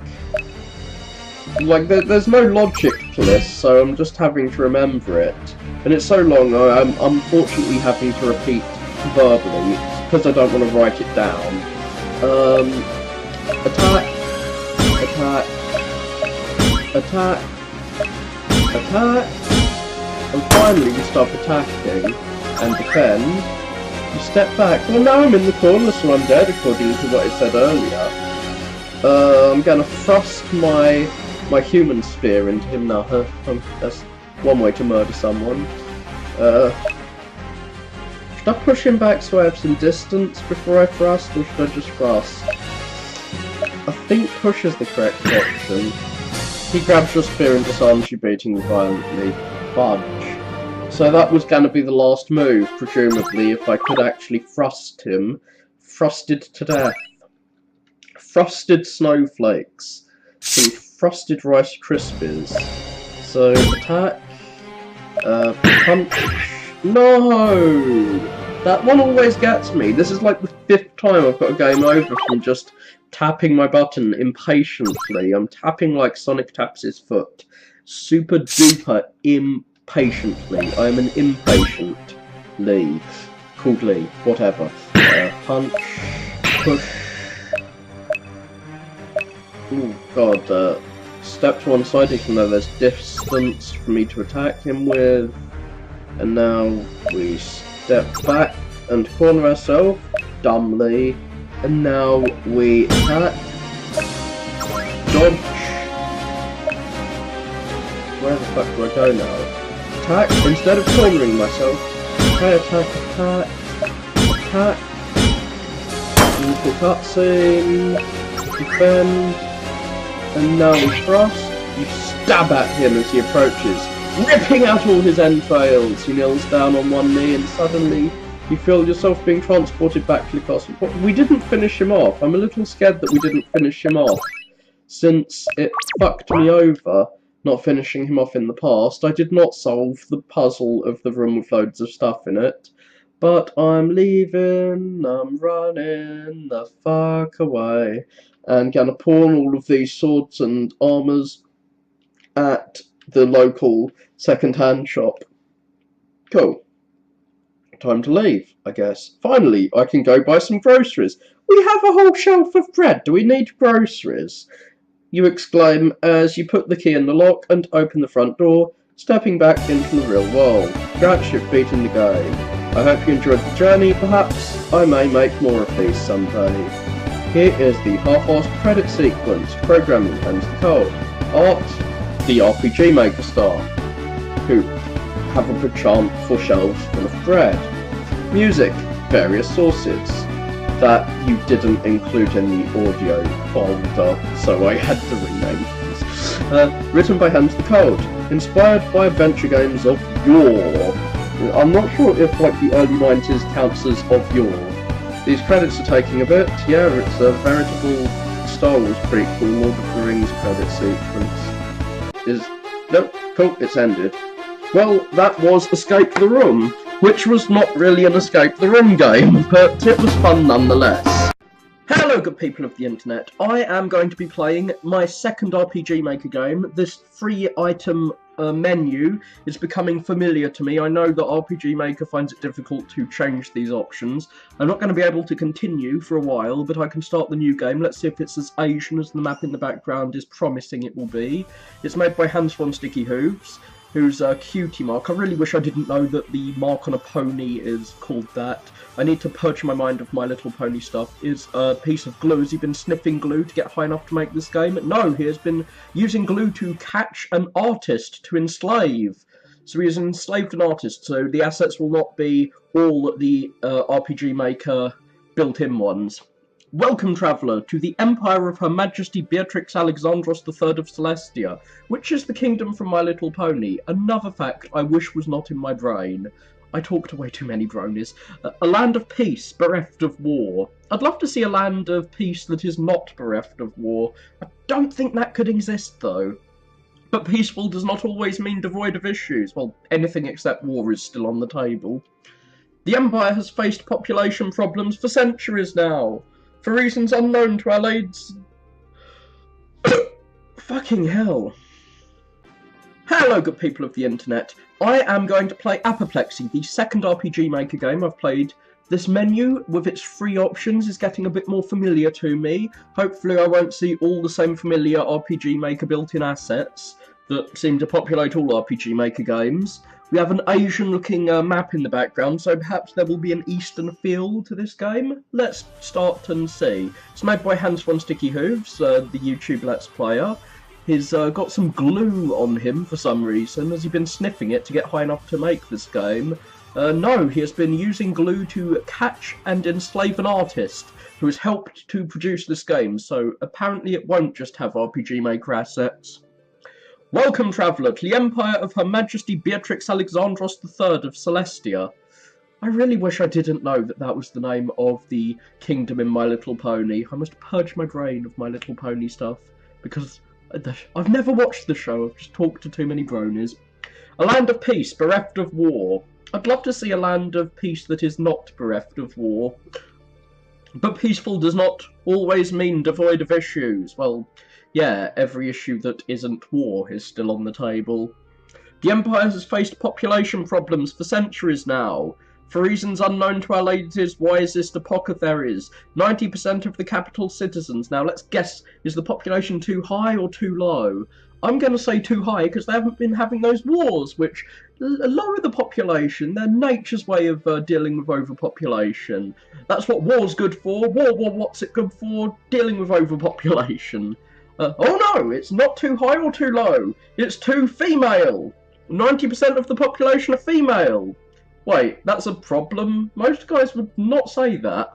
Like, there's no logic to this, so I'm just having to remember it. And it's so long, I'm unfortunately having to repeat verbally, because I don't want to write it down. Attack, attack, attack, attack, and finally we stop attacking and defend. You step back. Well, now I'm in the corner, so I'm dead, according to what it said earlier. I'm gonna thrust my human spear into him now. That's one way to murder someone. Should I push him back so I have some distance before I thrust, or should I just thrust? I think push is the correct option. He grabs your spear and disarms you, beating you violently. Fudge. So that was going to be the last move, presumably, if I could actually thrust him. Thrusted to death. Frosted snowflakes. Some frosted Rice Krispies. So, attack. Punch. No! That one always gets me. This is like the 5th time I've got a game over from just tapping my button impatiently. I'm tapping like Sonic taps his foot. Super duper impatiently. I'm an impatient Lee. Called Lee. Whatever. Punch. Push. Oh god, step to one side even though there's distance for me to attack him with. And now we step back and corner ourselves, dumbly. And now we attack. Dodge. Where the fuck do I go now? Attack, instead of cornering myself. Okay, attack, attack. Awful cutscene. Defend. And now we thrust. You stab at him as he approaches, ripping out all his entrails. He kneels down on one knee and suddenly you feel yourself being transported back to the castle. But we didn't finish him off. I'm a little scared that we didn't finish him off, since it fucked me over not finishing him off in the past. I did not solve the puzzle of the room with loads of stuff in it. But I'm leaving, I'm running the fuck away, and gonna pawn all of these swords and armours at the local second-hand shop. Cool. Time to leave, I guess. Finally, I can go buy some groceries. We have a whole shelf of bread. Do we need groceries? You exclaim as you put the key in the lock and open the front door, stepping back into the real world. Scratch your feet in the game. I hope you enjoyed the journey. Perhaps I may make more of these someday. Here is the half-assed credit sequence. Programming and the code. Art, the RPG Maker star, who have a perchance for shelves full of bread. Music, various sources that you didn't include in the audio folder, so I had to rename these. Written by Hans the Cold, inspired by adventure games of yore. I'm not sure if like the early 90s counts as of yore. These credits are taking a bit. Yeah, it's a veritable Star Wars prequel, Lord of the Rings credit sequence. Nope, cool, it's ended. Well, that was Escape the Room, which was not really an Escape the Room game, but it was fun nonetheless. Hello good people of the internet, I am going to be playing my second RPG Maker game. This free item menu is becoming familiar to me. I know that RPG Maker finds it difficult to change these options. I'm not going to be able to continue for a while, but I can start the new game. Let's see if it's as Asian as the map in the background is promising it will be. It's made by HanzvonStickyHooves, who's a cutie mark. I really wish I didn't know that the mark on a pony is called that. I need to purge my mind of My Little Pony stuff. Is a piece of glue. Has he been sniffing glue to get high enough to make this game? No, he has been using glue to catch an artist to enslave. So he has enslaved an artist, so the assets will not be all the RPG Maker built-in ones. Welcome, traveller, to the Empire of Her Majesty Beatrix Alexandros III of Celestia, which is the kingdom from My Little Pony. Another fact I wish was not in my brain. I talk to way too many bronies. A land of peace, bereft of war. I'd love to see a land of peace that is not bereft of war. I don't think that could exist, though. But peaceful does not always mean devoid of issues. Well, anything except war is still on the table. The Empire has faced population problems for centuries now. For reasons unknown to our ladies... Fucking hell. Hello good people of the internet. I am going to play Apoplexy, the second RPG Maker game I've played. This menu, with its free options, is getting a bit more familiar to me. Hopefully I won't see all the same familiar RPG Maker built-in assets that seem to populate all RPG Maker games. We have an Asian-looking map in the background, so perhaps there will be an Eastern feel to this game. Let's start and see. It's made by HanzvonStickyHooves, the YouTube Let's Player. He's got some glue on him for some reason. Has he been sniffing it to get high enough to make this game? No, he has been using glue to catch and enslave an artist who has helped to produce this game, so apparently it won't just have RPG Maker assets. Welcome, traveller, to the Empire of Her Majesty Beatrix Alexandros III of Celestia. I really wish I didn't know that that was the name of the kingdom in My Little Pony. I must purge my brain of My Little Pony stuff, because I've never watched the show, I've just talked to too many bronies. A land of peace, bereft of war. I'd love to see a land of peace that is not bereft of war. But peaceful does not always mean devoid of issues. Well, yeah, every issue that isn't war is still on the table. The Empire has faced population problems for centuries now. For reasons unknown to our ladies' wisest apothecaries, 90% of the capital's citizens. Now let's guess, is the population too high or too low? I'm going to say too high because they haven't been having those wars, which lower the population. They're nature's way of dealing with overpopulation. That's what war's good for. War, what's it good for? Dealing with overpopulation. Oh no, it's not too high or too low. It's too female. 90% of the population are female. Wait, that's a problem? Most guys would not say that.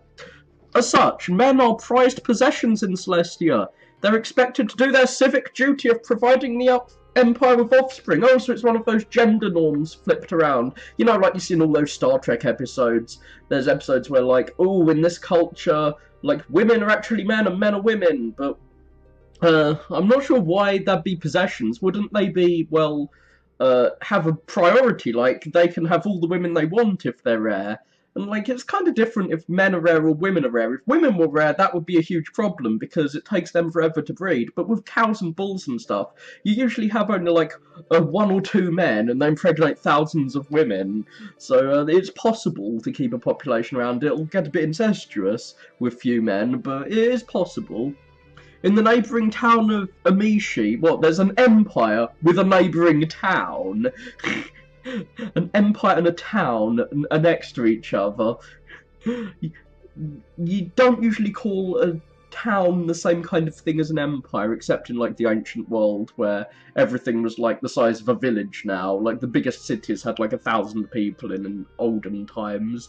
As such, men are prized possessions in Celestia. They're expected to do their civic duty of providing the Empire with offspring. Oh, so it's one of those gender norms flipped around. You know, like you see in all those Star Trek episodes. There's episodes where, like, oh, in this culture, like, women are actually men and men are women. But, I'm not sure why that'd be possessions. Wouldn't they be, well... have a priority, like they can have all the women they want if they're rare. And like it's kind of different if men are rare or women are rare. If women were rare, that would be a huge problem because it takes them forever to breed. But with cows and bulls and stuff, you usually have only like 1 or 2 men and they impregnate thousands of women. So it's possible to keep a population around. It'll get a bit incestuous with few men, but it is possible. In the neighbouring town of Amishi, what, there's an empire with a neighbouring town? An empire and a town are next to each other. You don't usually call a town the same kind of thing as an empire, except in, like, the ancient world, where everything was, like, the size of a village now. Like, the biggest cities had, like, 1,000 people in olden times.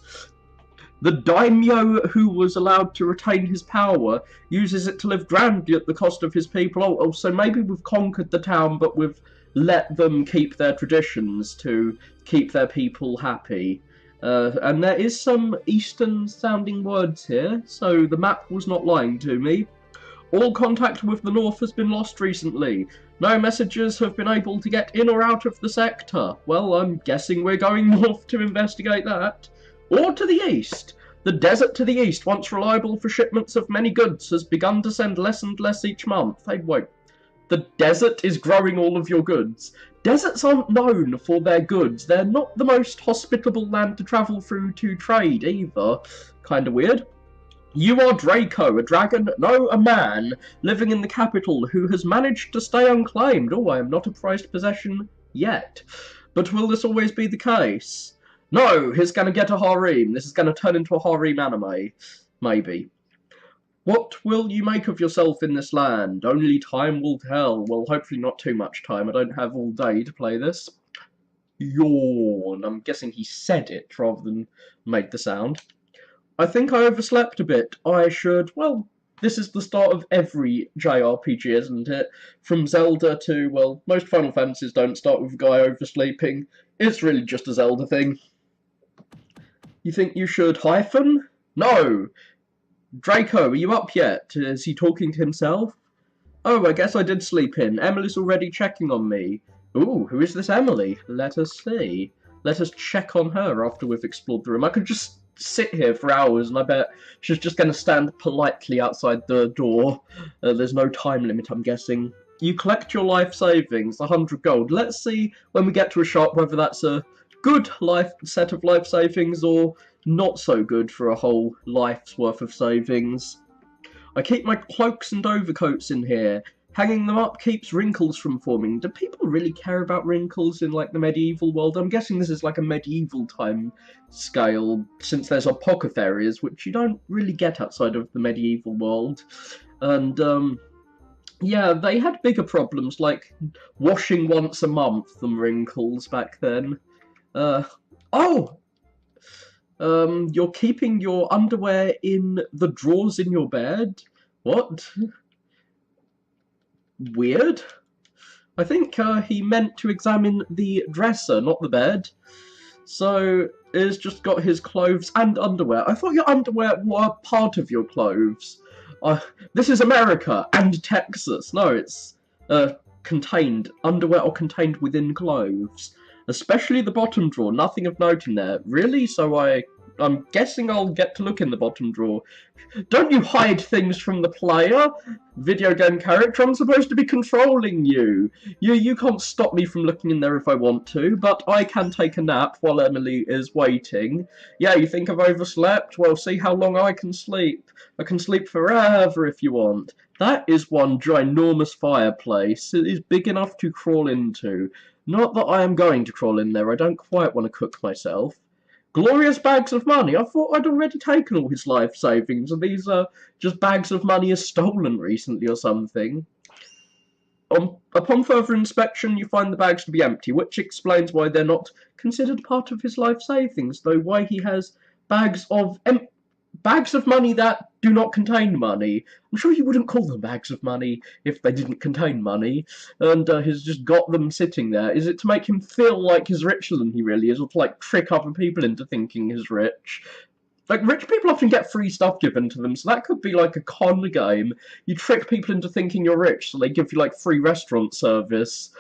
The daimyo who was allowed to retain his power uses it to live grandly at the cost of his people. Oh, so maybe we've conquered the town, but we've let them keep their traditions to keep their people happy. And there is some Eastern-sounding words here, so the map was not lying to me. All contact with the north has been lost recently. No messengers have been able to get in or out of the sector. Well, I'm guessing we're going north to investigate that. Or to the east. The desert to the east, once reliable for shipments of many goods, has begun to send less and less each month. Hey, wait. The desert is growing all of your goods. Deserts aren't known for their goods. They're not the most hospitable land to travel through to trade either. Kinda weird. You are Draco, a dragon, no, a man, living in the capital who has managed to stay unclaimed. Oh, I am not a prized possession yet. But will this always be the case? No, he's gonna get a harem. This is gonna turn into a harem anime. Maybe. What will you make of yourself in this land? Only time will tell. Well, hopefully not too much time. I don't have all day to play this. Yawn. I'm guessing he said it rather than made the sound. I think I overslept a bit. I should, well, this is the start of every JRPG, isn't it? From Zelda to, well, most Final Fantasies don't start with a guy oversleeping. It's really just a Zelda thing. You think you should hyphen? No! Draco, are you up yet? Is he talking to himself? Oh, I guess I did sleep in. Emily's already checking on me. Ooh, who is this Emily? Let us see. Let us check on her after we've explored the room. I could just sit here for hours, and I bet she's just going to stand politely outside the door. There's no time limit, I'm guessing. You collect your life savings, 100 gold. Let's see when we get to a shop whether that's a good set of life savings or not so good for a whole life's worth of savings. I keep my cloaks and overcoats in here. Hanging them up keeps wrinkles from forming. Do people really care about wrinkles in, like, the medieval world? I'm guessing this is like a medieval time scale, since there's apothecaries, which you don't really get outside of the medieval world. And, yeah, they had bigger problems, like washing once a month than wrinkles back then. You're keeping your underwear in the drawers in your bed? What? Weird. I think he meant to examine the dresser, not the bed. So, he's just got his clothes and underwear. I thought your underwear were part of your clothes. This is America and Texas. No, it's contained. Underwear are contained within clothes. Especially the bottom drawer. Nothing of note in there. Really? So I'm guessing I'll get to look in the bottom drawer. Don't you hide things from the player, video game character. I'm supposed to be controlling you. You can't stop me from looking in there if I want to, but I can take a nap while Emily is waiting. Yeah, you think I've overslept? Well, see how long I can sleep. I can sleep forever if you want. That is one ginormous fireplace. It is big enough to crawl into. Not that I am going to crawl in there. I don't quite want to cook myself. Glorious bags of money. I thought I'd already taken all his life savings, and these are just bags of money is stolen recently or something. Upon further inspection, you find the bags to be empty, which explains why they're not considered part of his life savings, though why he has bags of money that do not contain money. I'm sure you wouldn't call them bags of money if they didn't contain money, and he's just got them sitting there. Is it to make him feel like he's richer than he really is, or to, like, trick other people into thinking he's rich? Like, rich people often get free stuff given to them, so that could be like a con game. You trick people into thinking you're rich, so they give you, like, free restaurant service,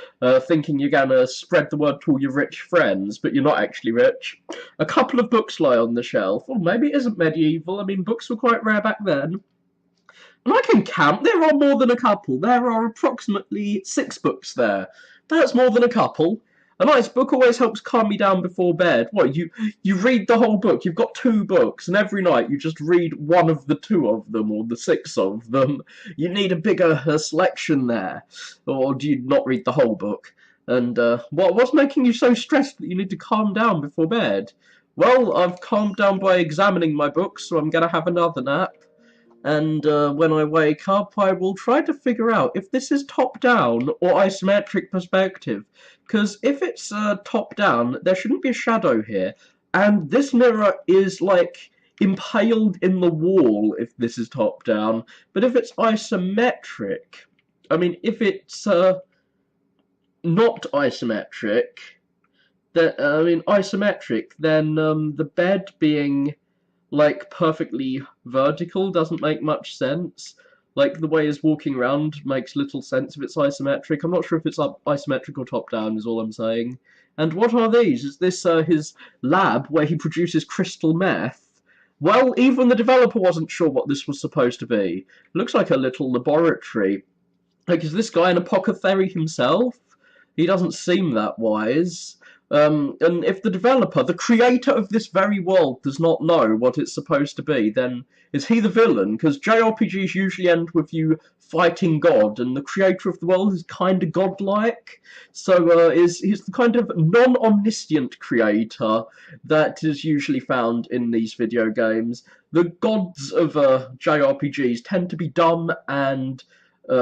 thinking you're gonna spread the word to all your rich friends, but you're not actually rich. A couple of books lie on the shelf. Or maybe it isn't medieval. I mean, books were quite rare back then. And I can count. There are more than a couple. There are approximately 6 books there. That's more than a couple. A nice book always helps calm me down before bed. What, you read the whole book? You've got 2 books, and every night you just read one of the 2 of them, or the 6 of them. You need a bigger selection there. Or do you not read the whole book? And what's making you so stressed that you need to calm down before bed? Well, I've calmed down by examining my books, so I'm going to have another nap. And when I wake up, I will try to figure out if this is top-down or isometric perspective. Because if it's top-down, there shouldn't be a shadow here. And this mirror is, like, impaled in the wall if this is top down. But if it's isometric, I mean, if it's not isometric, isometric, then the bed being like perfectly vertical doesn't make much sense. Like the way he's walking around makes little sense if it's isometric. I'm not sure if it's isometric or top down is all I'm saying. And what are these? Is this his lab where he produces crystal meth? Well, even the developer wasn't sure what this was supposed to be. Looks like a little laboratory. Like, is this guy an apothecary himself? He doesn't seem that wise. And if the developer, the creator of this very world, does not know what it's supposed to be, then is he the villain? Because JRPGs usually end with you fighting God, and the creator of the world is kind of godlike. So he's the kind of non-omniscient creator that is usually found in these video games. The gods of JRPGs tend to be dumb and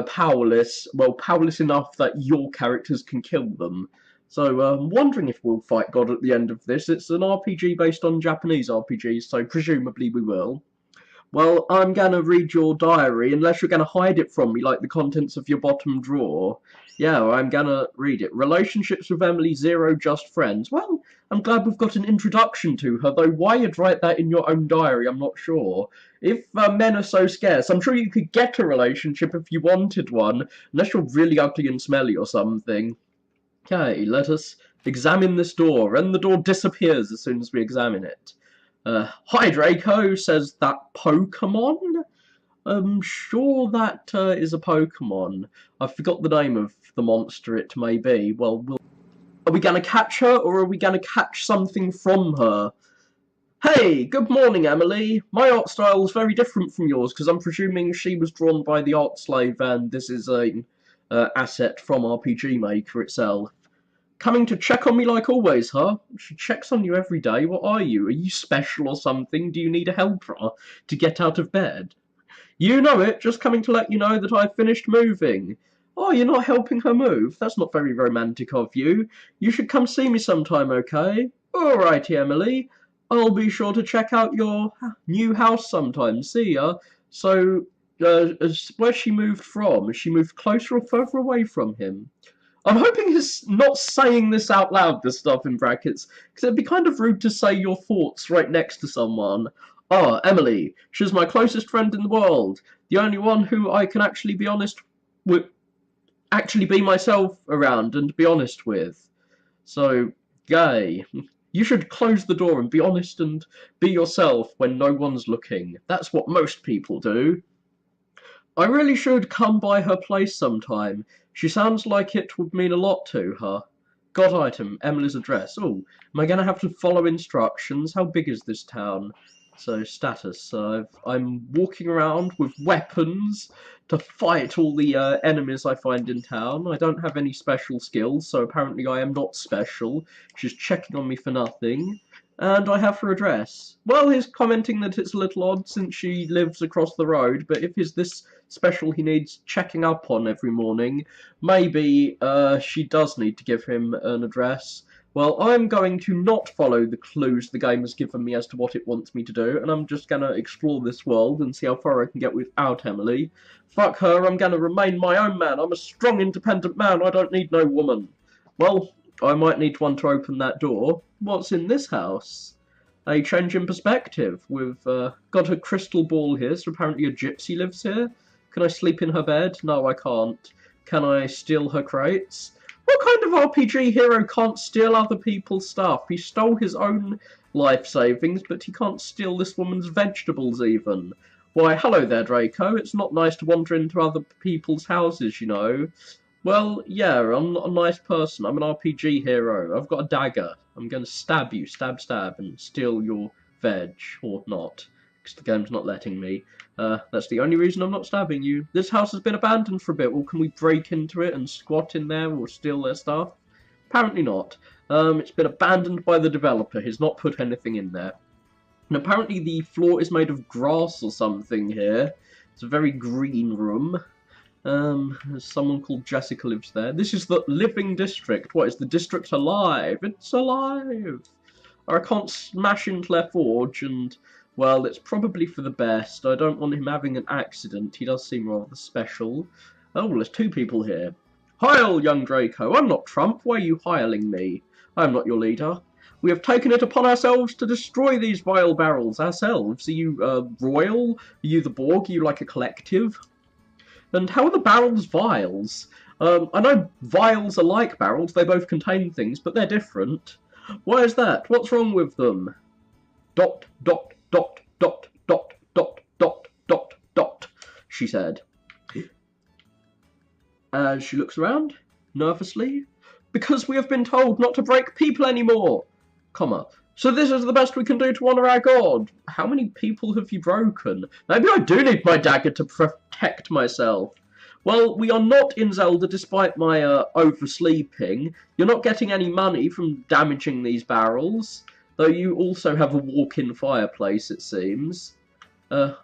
powerless. Well, powerless enough that your characters can kill them. So I'm wondering if we'll fight God at the end of this. It's an RPG based on Japanese RPGs, so presumably we will. Well, I'm going to read your diary, unless you're going to hide it from me like the contents of your bottom drawer. Yeah, I'm going to read it. Relationships with Emily, 0, just friends. Well, I'm glad we've got an introduction to her, though why you'd write that in your own diary, I'm not sure. If men are so scarce, I'm sure you could get a relationship if you wanted one, unless you're really ugly and smelly or something. Okay, let us examine this door, and the door disappears as soon as we examine it. Hi Draco, says that Pokemon? I'm sure that is a Pokemon. I forgot the name of the monster it may be. Well, are we going to catch her, or are we going to catch something from her? Hey, good morning, Emily. My art style is very different from yours, because I'm presuming she was drawn by the art slave, and this is an asset from RPG Maker itself. Coming to check on me like always, huh? She checks on you every day. What are you? Are you special or something? Do you need a helper to get out of bed? You know it, just coming to let you know that I've finished moving. Oh, you're not helping her move? That's not very romantic of you. You should come see me sometime, okay? Alrighty, Emily. I'll be sure to check out your new house sometime. See ya. So, where's she moved from? Has she moved closer or further away from him? I'm hoping he's not saying this out loud, this stuff in brackets, because it'd be kind of rude to say your thoughts right next to someone. Ah, Emily. She's my closest friend in the world. The only one who I can actually be honest with, actually be myself around and be honest with. So, gay. You should close the door and be honest and be yourself when no one's looking. That's what most people do. I really should come by her place sometime. She sounds like it would mean a lot to her. Got item, Emily's address. Oh, am I going to have to follow instructions? How big is this town? So, status. I'm walking around with weapons to fight all the enemies I find in town. I don't have any special skills, so apparently I am not special. She's checking on me for nothing. And I have her address. Well, he's commenting that it's a little odd since she lives across the road, but if he's this special he needs checking up on every morning, maybe she does need to give him an address. Well, I'm going to not follow the clues the game has given me as to what it wants me to do, and I'm just going to explore this world and see how far I can get without Emily. Fuck her, I'm going to remain my own man. I'm a strong, independent man. I don't need no woman. Well, I might need one to open that door. What's in this house? A change in perspective. We've got a crystal ball here, so apparently a gypsy lives here. Can I sleep in her bed? No, I can't. Can I steal her crates? What kind of RPG hero can't steal other people's stuff? He stole his own life savings, but he can't steal this woman's vegetables even. Why, hello there, Draco. It's not nice to wander into other people's houses, you know. Well, yeah, I'm not a nice person. I'm an RPG hero. I've got a dagger. I'm going to stab you, stab, and steal your veg, or not, because the game's not letting me. That's the only reason I'm not stabbing you. This house has been abandoned for a bit. Well, can we break into it and squat in there or steal their stuff? Apparently not. It's been abandoned by the developer. He's not put anything in there. And apparently the floor is made of grass or something here. It's a very green room. Someone called Jessica lives there. This is the living district. What, is the district alive? It's alive! I can't smash into their forge and Well, it's probably for the best. I don't want him having an accident. He does seem rather special. Oh, well, there's two people here. Heil, young Draco. I'm not Trump. Why are you hiling me? I am not your leader. We have taken it upon ourselves to destroy these vile barrels ourselves. Are you, royal? Are you the Borg? Are you like a collective? And how are the barrels vials? I know vials are like barrels. They both contain things, but they're different. Why is that? What's wrong with them? Dot, dot, dot, dot, dot, dot, dot, dot, dot, she said. As she looks around, nervously. Because we have been told not to break people anymore, comma. So this is the best we can do to honour our god. How many people have you broken? Maybe I do need my dagger to protect myself. Well, we are not in Zelda despite my oversleeping. You're not getting any money from damaging these barrels. Though you also have a walk-in fireplace, it seems. Hello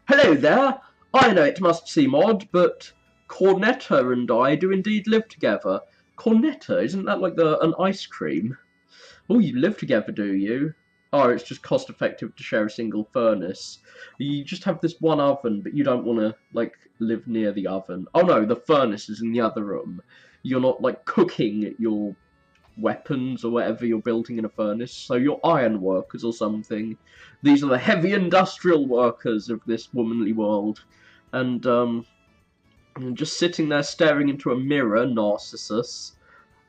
there. I know it must seem odd, but Cornetta and I do indeed live together. Cornetta? Isn't that like an ice cream? Oh, you live together, do you? Oh, it's just cost-effective to share a single furnace. You just have this one oven, but you don't want to, like, live near the oven. Oh no, the furnace is in the other room. You're not, like, cooking your weapons or whatever you're building in a furnace, so you're iron workers or something. These are the heavy industrial workers of this womanly world. And, just sitting there staring into a mirror, Narcissus.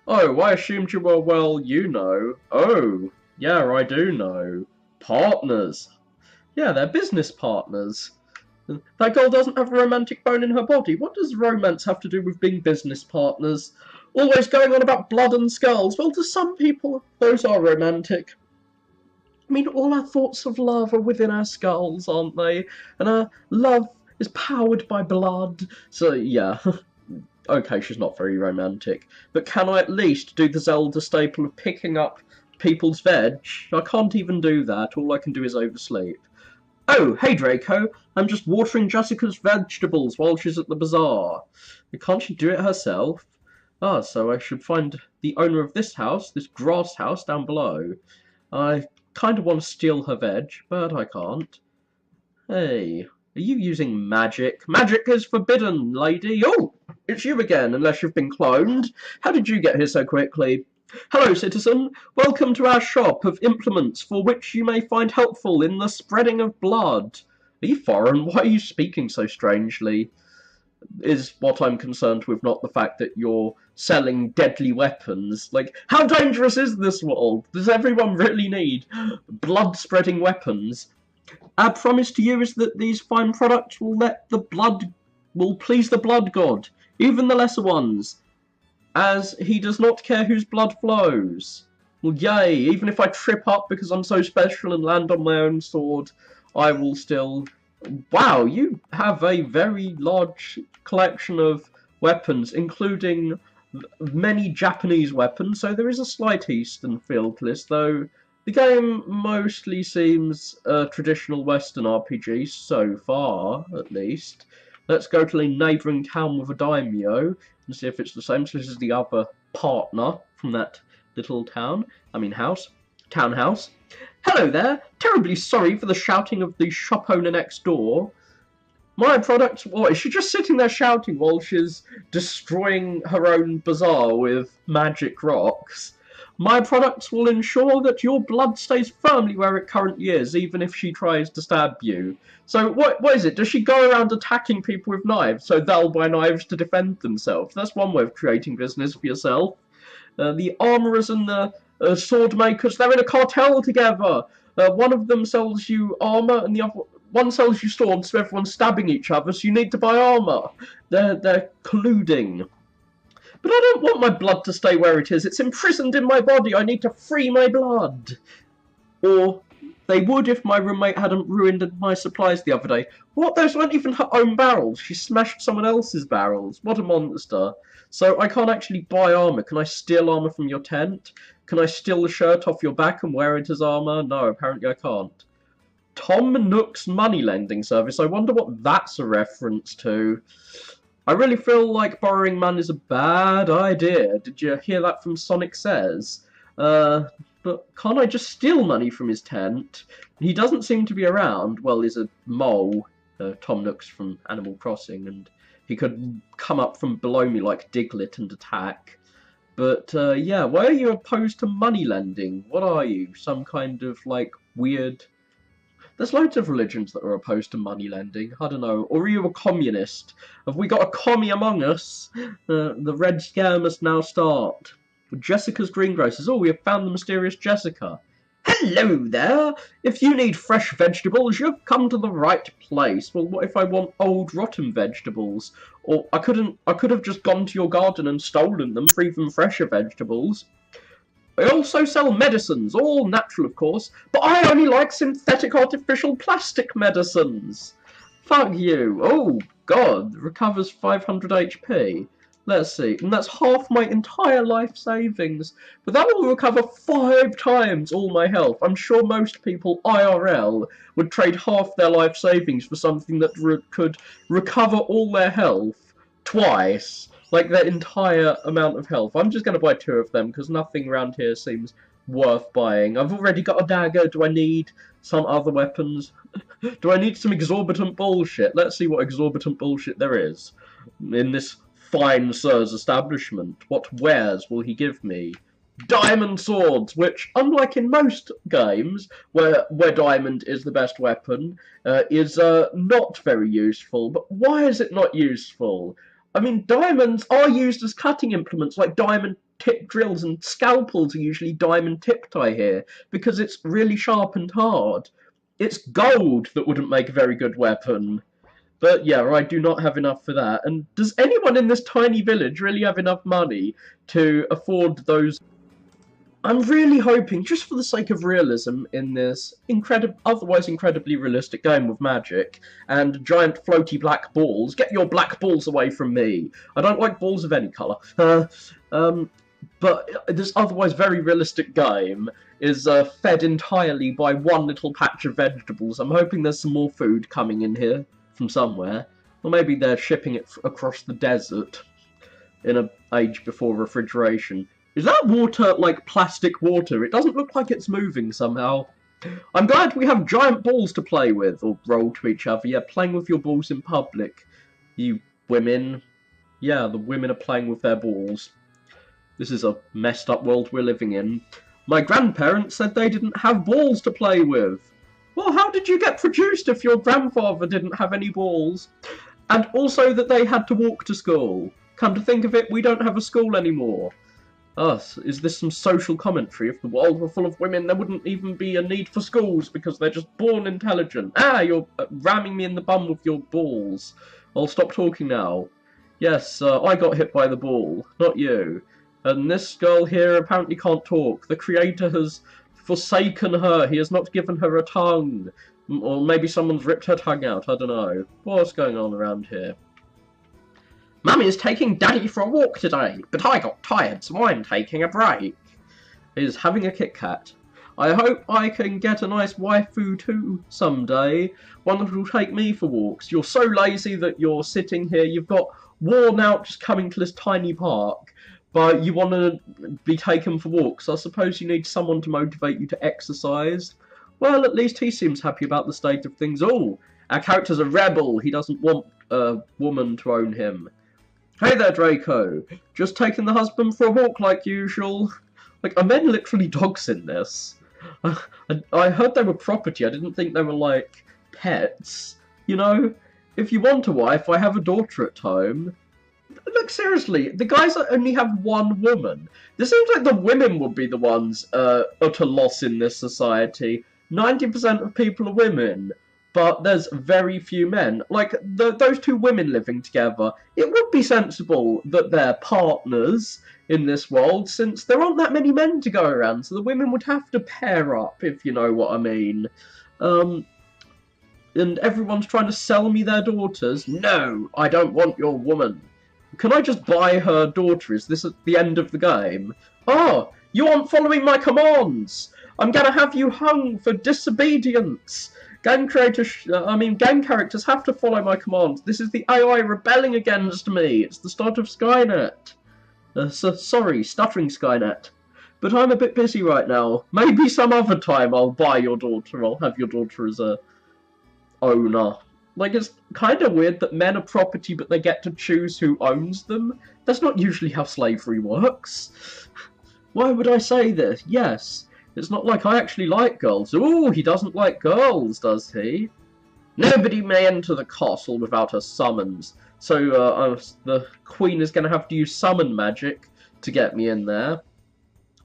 Oh, I assumed you were, well, you know. Oh, yeah, I do know. Partners. Yeah, they're business partners. That girl doesn't have a romantic bone in her body. What does romance have to do with being business partners? Always going on about blood and skulls. Well, to some people, those are romantic. I mean, all our thoughts of love are within our skulls, aren't they? And our love is powered by blood. So, yeah. Okay, she's not very romantic. But can I at least do the Zelda staple of picking up people's veg? I can't even do that. All I can do is oversleep. Oh, hey Draco. I'm just watering Jessica's vegetables while she's at the bazaar. Can't she do it herself? Ah, so I should find the owner of this house, this grass house down below. I kind of want to steal her veg, but I can't. Hey, are you using magic? Magic is forbidden, lady. Oh, it's you again, unless you've been cloned. How did you get here so quickly? Hello, citizen. Welcome to our shop of implements for which you may find helpful in the spreading of blood. Are you foreign? Why are you speaking so strangely? Is what I'm concerned with not the fact that you're selling deadly weapons. Like, how dangerous is this world? Does everyone really need blood-spreading weapons? Our promise to you is that these fine products will please the blood god, even the lesser ones, as he does not care whose blood flows. Well, yay, even if I trip up because I'm so special and land on my own sword, I will still... Wow, you have a very large collection of weapons, including many Japanese weapons, so there is a slight Eastern feel to this, though the game mostly seems a traditional Western RPG, so far, at least. Let's go to a neighbouring town with a daimyo and see if it's the same. So this is the other partner from that little townhouse. Hello there. Terribly sorry for the shouting of the shop owner next door. My product... What, is she just sitting there shouting while she's destroying her own bazaar with magic rocks? My products will ensure that your blood stays firmly where it currently is, even if she tries to stab you. So, what is it? Does she go around attacking people with knives, so they'll buy knives to defend themselves? That's one way of creating business for yourself. The armourers and the sword makers, they're in a cartel together. One of them sells you armour, and the other one sells you swords, so everyone's stabbing each other, so you need to buy armour. They're colluding. But I don't want my blood to stay where it is. It's imprisoned in my body. I need to free my blood. Or they would if my roommate hadn't ruined my supplies the other day. What? Those weren't even her own barrels. She smashed someone else's barrels. What a monster. So I can't actually buy armour. Can I steal armour from your tent? Can I steal the shirt off your back and wear it as armour? No, apparently I can't. Tom Nook's money lending service. I wonder what that's a reference to. I really feel like borrowing money is a bad idea. Did you hear that from Sonic Says? But but can't I just steal money from his tent? He doesn't seem to be around. Well, he's a mole, Tom Nook's from Animal Crossing, and he could come up from below me like Diglett and attack. But, yeah, why are you opposed to money lending? What are you? Some kind of, like, weird... There's loads of religions that are opposed to money lending. I don't know. Or are you a communist? Have we got a commie among us? The Red Scare must now start. Jessica's greengrocers. Oh, we have found the mysterious Jessica. Hello there! If you need fresh vegetables, you've come to the right place. Well, what if I want old, rotten vegetables? Or I could have just gone to your garden and stolen them for even fresher vegetables. I also sell medicines, all natural, of course, but I only like synthetic artificial plastic medicines. Fuck you. Oh, God. Recovers 500 HP. Let's see. And that's half my entire life savings. But that will recover 5 times all my health. I'm sure most people IRL would trade half their life savings for something that could recover all their health twice. Like their entire amount of health. I'm just going to buy 2 of them because nothing around here seems worth buying. I've already got a dagger. Do I need some other weapons? Do I need some exorbitant bullshit? Let's see what exorbitant bullshit there is in this fine sir's establishment. What wares will he give me? Diamond swords, which, unlike in most games, where diamond is the best weapon, is not very useful. But why is it not useful? I mean, diamonds are used as cutting implements, like diamond tip drills, and scalpels are usually diamond tipped, I hear, because it's really sharp and hard. It's gold that wouldn't make a very good weapon. But yeah, I do not have enough for that. And does anyone in this tiny village really have enough money to afford those? I'm really hoping, just for the sake of realism in this otherwise incredibly realistic game with magic and giant floaty black balls, get your black balls away from me. I don't like balls of any colour. But this otherwise very realistic game is fed entirely by one little patch of vegetables. I'm hoping there's some more food coming in here from somewhere. Or maybe they're shipping it across the desert in an age before refrigeration. Is that water like plastic water? It doesn't look like it's moving somehow. I'm glad we have giant balls to play with, or roll to each other. Yeah, playing with your balls in public. You women. Yeah, the women are playing with their balls. This is a messed up world we're living in. My grandparents said they didn't have balls to play with. Well, how did you get produced if your grandfather didn't have any balls? And also that they had to walk to school. Come to think of it, we don't have a school anymore. Is this some social commentary? If the world were full of women, there wouldn't even be a need for schools because they're just born intelligent. You're ramming me in the bum with your balls. I'll stop talking now. Yes, I got hit by the ball, not you. And this girl here apparently can't talk. The creator has forsaken her. He has not given her a tongue. Or maybe someone's ripped her tongue out. I don't know. What's going on around here? Mummy is taking Daddy for a walk today, but I got tired, so I'm taking a break. He's having a Kit Kat. I hope I can get a nice waifu too someday. One that will take me for walks. You're so lazy that you're sitting here. You've got worn out just coming to this tiny park, but you want to be taken for walks. I suppose you need someone to motivate you to exercise. Well, at least he seems happy about the state of things. Oh, our character's a rebel. He doesn't want a woman to own him. Hey there, Draco. Just taking the husband for a walk like usual. Like, are men literally dogs in this? I heard they were property. I didn't think they were, like, pets. You know, if you want a wife, I have a daughter at home. Look, seriously, the guys only have one woman. This seems like the women would be the ones at a loss in this society. 90% of people are women. But there's very few men. Like, those 2 women living together, it would be sensible that they're partners in this world, since there aren't that many men to go around, so the women would have to pair up, if you know what I mean. And everyone's trying to sell me their daughters. No, I don't want your woman. Can I just buy her daughter? Is this at the end of the game? Oh, you aren't following my commands! I'm gonna have you hung for disobedience! Game characters have to follow my commands. This is the AI rebelling against me. It's the start of Skynet. Sorry, stuttering Skynet. but I'm a bit busy right now. Maybe some other time I'll buy your daughter. I'll have your daughter as a owner. Like, it's kind of weird that men are property, but they get to choose who owns them. That's not usually how slavery works. Why would I say this? Yes, it's not like I actually like girls. Ooh, he doesn't like girls, does he? Nobody may enter the castle without a summons. So the queen is going to have to use summon magic to get me in there.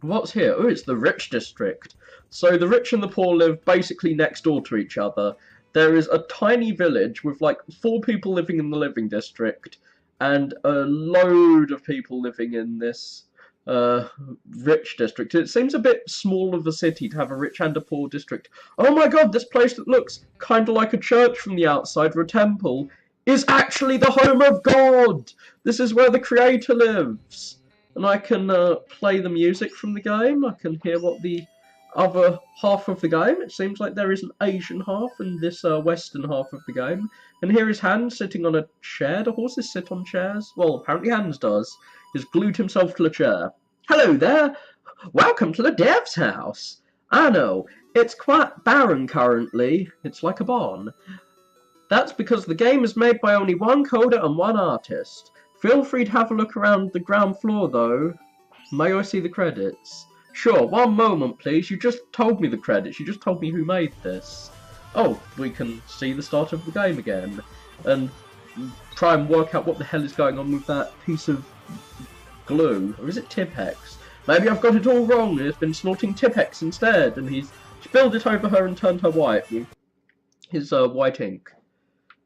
What's here? Oh, it's the rich district. So the rich and the poor live basically next door to each other. There is a tiny village with like 4 people living in the living district and a load of people living in this rich district. It seems a bit small of a city to have a rich and a poor district. Oh my god, this place that looks kind of like a church from the outside or a temple is actually the home of God! This is where the creator lives. And I can play the music from the game. I can hear what the other half of the game. It seems like there is an Asian half and this western half of the game. And here is Hans sitting on a chair. Do horses sit on chairs? Well, apparently Hans does. He's glued himself to a chair. Hello there! Welcome to the dev's house! I know, it's quite barren currently. It's like a barn. That's because the game is made by only one coder and one artist. Feel free to have a look around the ground floor, though. May I see the credits? Sure, one moment, please. You just told me the credits. You just told me who made this. Oh, we can see the start of the game again. And try and work out what the hell is going on with that piece of glue. Or is it Tipex? Maybe I've got it all wrong and it's been snorting Tipex instead. And he's spilled it over her and turned her white with his white ink.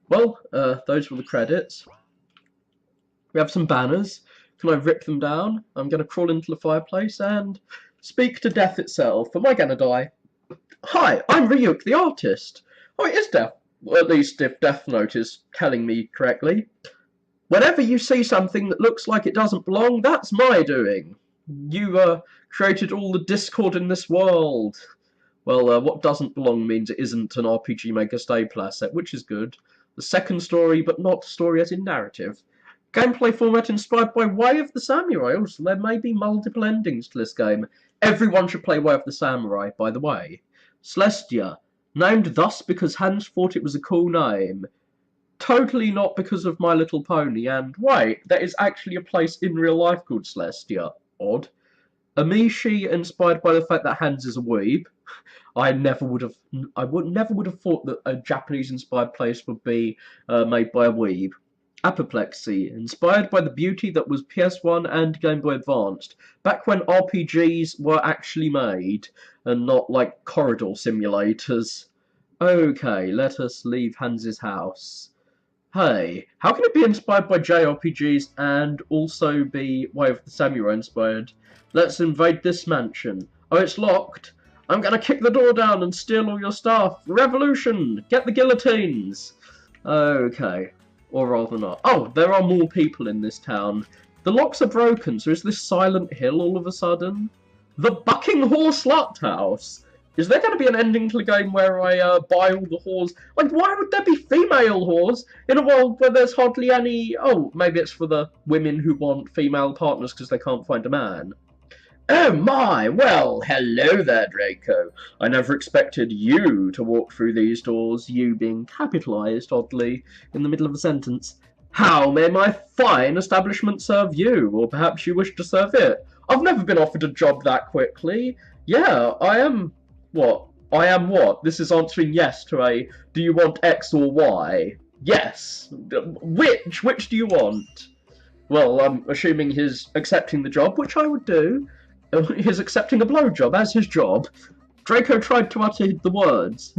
Well, those were the credits. We have some banners. Can I rip them down? I'm going to crawl into the fireplace and speak to death itself. Am I going to die? Hi, I'm Ryuk, the artist. Oh, it is Death. Well, at least if Death Note is telling me correctly. Whenever you see something that looks like it doesn't belong, that's my doing. You created all the discord in this world. Well, what doesn't belong means it isn't an RPG Maker staple asset, which is good. The second story, but not story as in narrative. Gameplay format inspired by Way of the Samurai. Also, there may be multiple endings to this game. Everyone should play Way of the Samurai, by the way. Celestia. Named thus because Hans thought it was a cool name. Totally not because of My Little Pony. And wait, there is actually a place in real life called Celestia. Odd. Amishi, inspired by the fact that Hans is a weeb. I never would have thought that a Japanese-inspired place would be made by a weeb. Apoplexy, inspired by the beauty that was PS1 and Game Boy Advanced, back when RPGs were actually made, and not like corridor simulators. Okay, let us leave Hans's house. Hey, how can it be inspired by JRPGs and also be Way of the Samurai inspired? Let's invade this mansion. Oh, it's locked. I'm gonna kick the door down and steal all your stuff. Revolution! Get the guillotines! Okay. Or rather not. Oh, there are more people in this town. The locks are broken, so is this Silent Hill all of a sudden? The Bucking Horse Slut House! Is there going to be an ending to the game where I buy all the whores? Like, why would there be female whores in a world where there's hardly any... Oh, maybe it's for the women who want female partners because they can't find a man. Oh my, well, hello there, Draco. I never expected you to walk through these doors, you being capitalised, oddly, in the middle of a sentence. How may my fine establishment serve you, or perhaps you wish to serve it? I've never been offered a job that quickly. Yeah, I am... What? I am what? This is answering yes to a, do you want X or Y? Yes. Which do you want? Well, I'm assuming he's accepting the job, which I would do. He's accepting a blowjob as his job. Draco tried to utter the words.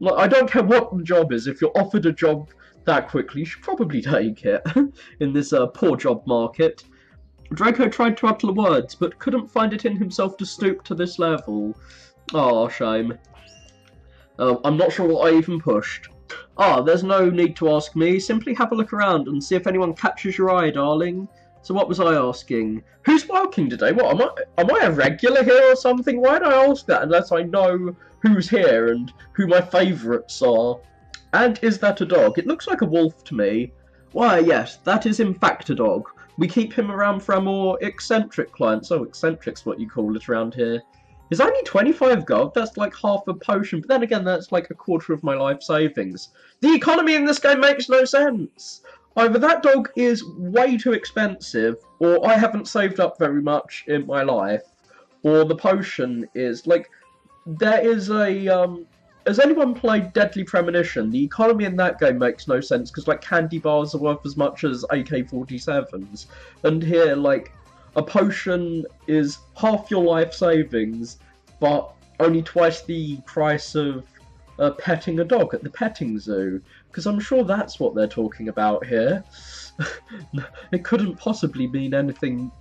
Like, I don't care what the job is, if you're offered a job that quickly, you should probably take it in this poor job market. Draco tried to utter the words, but couldn't find it in himself to stoop to this level. Oh, shame. I'm not sure what I even pushed. Ah, there's no need to ask me. Simply have a look around and see if anyone catches your eye, darling. So what was I asking? Who's working today? What, am I a regular here or something? Why do I ask that unless I know who's here and who my favourites are? And is that a dog? It looks like a wolf to me. Why, yes, that is in fact a dog. we keep him around for our more eccentric clients. Oh, eccentric's what you call it around here. It's only 25 gold, that's like half a potion, but then again, that's like a quarter of my life savings. The economy in this game makes no sense. Either that dog is way too expensive, or I haven't saved up very much in my life, or the potion is, like, there is a, has anyone played Deadly Premonition? The economy in that game makes no sense, because, like, candy bars are worth as much as AK-47s, and here, like, a potion is half your life savings, but only twice the price of petting a dog at the petting zoo, because I'm sure that's what they're talking about here. It couldn't possibly mean anything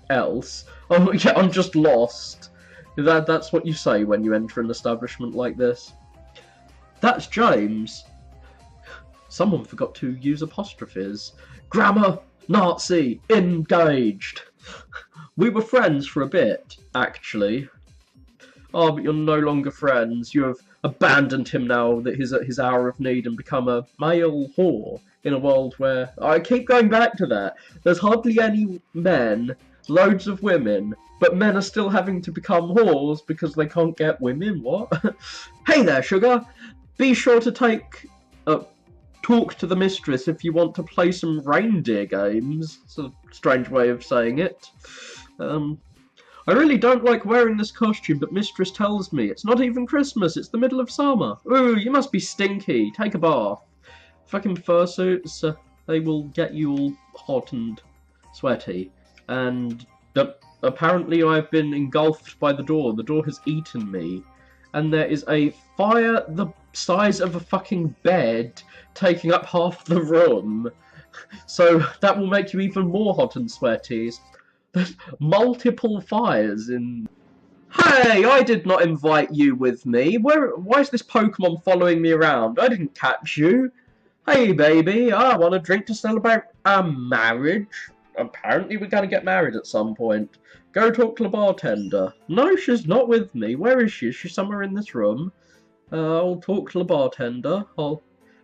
else. Oh, yeah, I'm just lost. That's what you say when you enter an establishment like this. That's James. Someone forgot to use apostrophes. Grammar, Nazi, engaged. We were friends for a bit, actually. Oh, but you're no longer friends. You have abandoned him now that he's at his hour of need and become a male whore in a world where... I keep going back to that. There's hardly any men, loads of women, but men are still having to become whores because they can't get women. What? Hey there, sugar. Be sure to talk to the mistress if you want to play some reindeer games. It's a strange way of saying it. I really don't like wearing this costume, but mistress tells me it's not even Christmas, it's the middle of summer. Ooh, you must be stinky. Take a bath. Fucking fursuits, they will get you all hot and sweaty. And apparently I've been engulfed by the door. The door has eaten me. And there is a fire the size of a fucking bed taking up half the room. So that will make you even more hot and sweaty. There's multiple fires in... Hey, I did not invite you with me. Why is this Pokemon following me around? I didn't catch you. Hey, baby, I want a drink to celebrate our marriage. Apparently we're going to get married at some point. Go talk to the bartender. No, she's not with me. Where is she? Is she somewhere in this room? I'll talk to the bartender.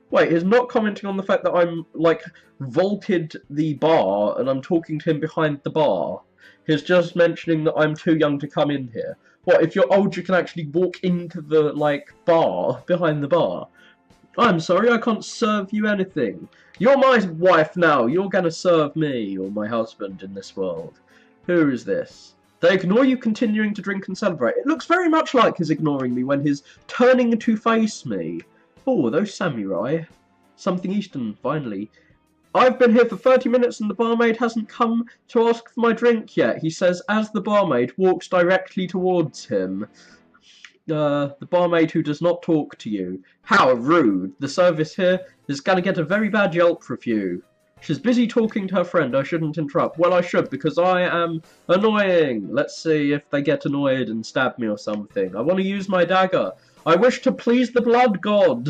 Wait, he's not commenting on the fact that I'm, like, vaulted the bar and I'm talking to him behind the bar. He's just mentioning that I'm too young to come in here. What, if you're old you can actually walk into the, like, bar behind the bar? I'm sorry, I can't serve you anything. You're my wife now. You're gonna serve me or my husband in this world. Who is this? They ignore you continuing to drink and celebrate. It looks very much like he's ignoring me when he's turning to face me. Oh, those samurai. Something Eastern, finally. I've been here for 30 minutes and the barmaid hasn't come to ask for my drink yet, he says as the barmaid walks directly towards him. The barmaid who does not talk to you. How rude. The service here is going to get a very bad Yelp review. She's busy talking to her friend. I shouldn't interrupt. Well, I should, because I am annoying. Let's see if they get annoyed and stab me or something. I want to use my dagger. I wish to please the blood god.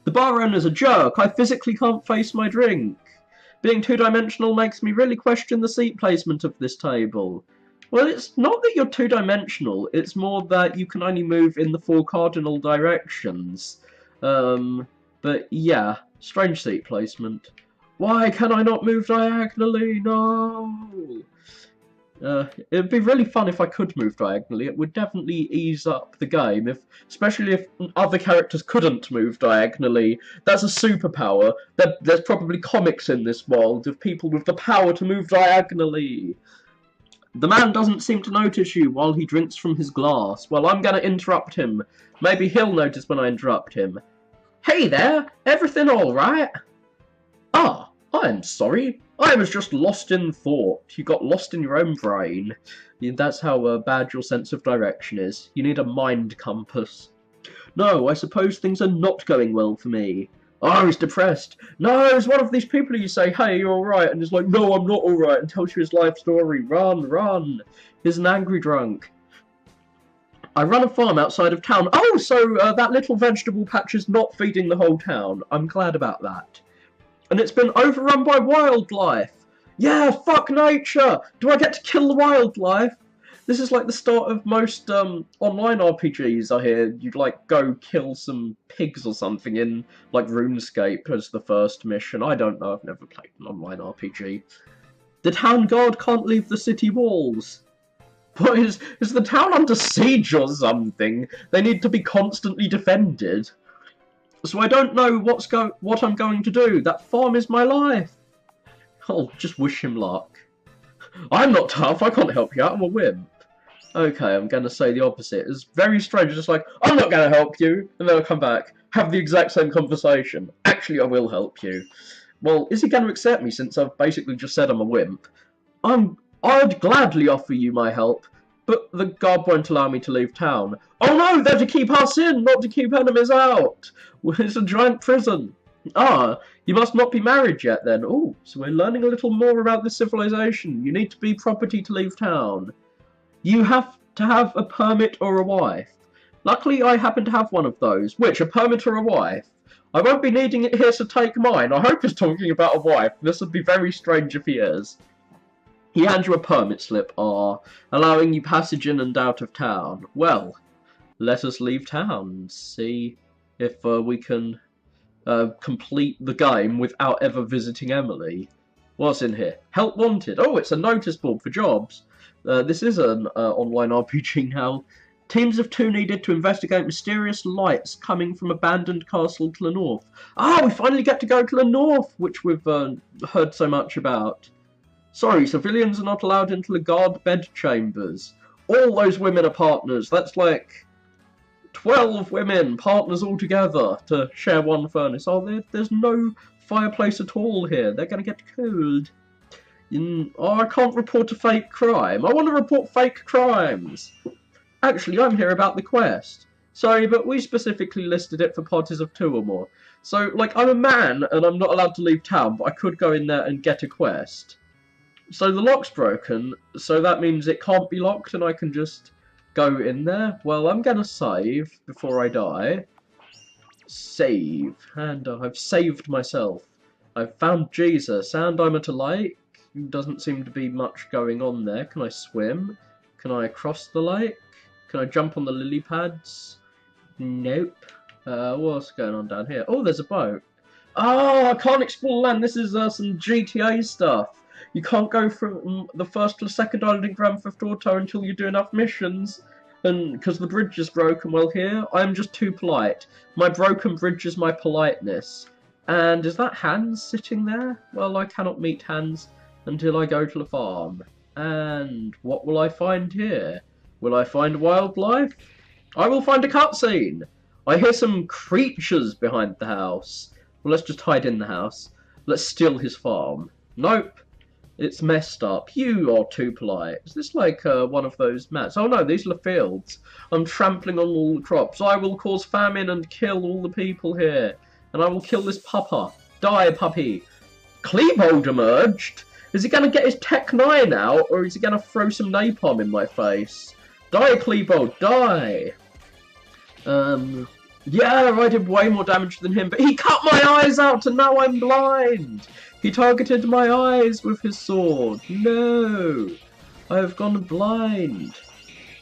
The bar owner's a jerk. I physically can't face my drink. Being two-dimensional makes me really question the seat placement of this table. Well, it's not that you're two-dimensional, it's more that you can only move in the 4 cardinal directions. But yeah, strange seat placement. Why can I not move diagonally? No! It'd be really fun if I could move diagonally. It would definitely ease up the game, especially if other characters couldn't move diagonally. That's a superpower. There's probably comics in this world of people with the power to move diagonally. The man doesn't seem to notice you while he drinks from his glass. Well, I'm gonna interrupt him. Maybe he'll notice when I interrupt him. Hey there! Everything alright? Ah, I'm sorry. I was just lost in thought. You got lost in your own brain. That's how bad your sense of direction is. You need a mind compass. No, I suppose things are not going well for me. Oh, he's depressed. No, he's one of these people you say, hey, you're alright, and he's like, no, I'm not alright, and tells you his life story. Run, run. He's an angry drunk. I run a farm outside of town. Oh, so that little vegetable patch is not feeding the whole town. I'm glad about that. And it's been overrun by wildlife. Yeah, fuck nature. Do I get to kill the wildlife? This is like the start of most online RPGs, I hear. You'd like go kill some pigs or something in like RuneScape as the first mission. I don't know, I've never played an online RPG. The town guard can't leave the city walls. What, is the town under siege or something? They need to be constantly defended. So I don't know what I'm going to do. That farm is my life. I'll just wish him luck. I'm not tough. I can't help you out. I'm a wimp. Okay, I'm going to say the opposite. It's very strange. Just like, I'm not going to help you. And then I'll come back. Have the exact same conversation. Actually, I will help you. Well, is he going to accept me since I've basically just said I'm a wimp? I'd gladly offer you my help, but the guard won't allow me to leave town. Oh no, they're to keep us in, not to keep enemies out. It's a giant prison. Ah, you must not be married yet then. Oh, so we're learning a little more about this civilization. You need to be property to leave town. You have to have a permit or a wife. Luckily, I happen to have one of those. Which, a permit or a wife? I won't be needing it here, so take mine. I hope he's talking about a wife. This would be very strange if he is. He hands you a permit slip, allowing you passage in and out of town. Well, let us leave town and see if we can complete the game without ever visiting Emily. What's in here? Help wanted. Oh, it's a notice board for jobs. This is an online RPG now. Teams of 2 needed to investigate mysterious lights coming from abandoned castle to the north. Ah, we finally get to go to the north, which we've heard so much about. Sorry, civilians are not allowed into the guard bedchambers. All those women are partners. That's like 12 women, partners all together, to share one furnace. Oh, there's no fireplace at all here. They're going to get cold. Oh, I can't report a fake crime. I want to report fake crimes. Actually, I'm here about the quest. Sorry, but we specifically listed it for parties of 2 or more. So, like, I'm a man, and I'm not allowed to leave town, but I could go in there and get a quest. So the lock's broken, so that means it can't be locked, and I can just go in there. Well, I'm gonna save before I die. Save. And I've saved myself. I've found Jesus, and I'm at a lake. Doesn't seem to be much going on there. Can I swim? Can I cross the lake? Can I jump on the lily pads? Nope. What's going on down here? Oh, there's a boat. Oh, I can't explore land. This is some GTA stuff. You can't go from the first to the second island in Grand Theft Auto until you do enough missions. And because the bridge is broken, well, here, I'm just too polite. My broken bridge is my politeness. And is that Hans sitting there? Well, I cannot meet Hans until I go to the farm. And what will I find here? Will I find wildlife? I will find a cutscene. I hear some creatures behind the house. Well, let's just hide in the house. Let's steal his farm. Nope. It's messed up. You are too polite. Is this like one of those mats? Oh no, these are the fields. I'm trampling on all the crops. I will cause famine and kill all the people here. And I will kill this pupper. Die, puppy. Klebold emerged? Is he going to get his Tech 9 out, or is he going to throw some napalm in my face? Die, Klebold, die! Yeah, I did way more damage than him, but he cut my eyes out and now I'm blind! He targeted my eyes with his sword. No! I have gone blind.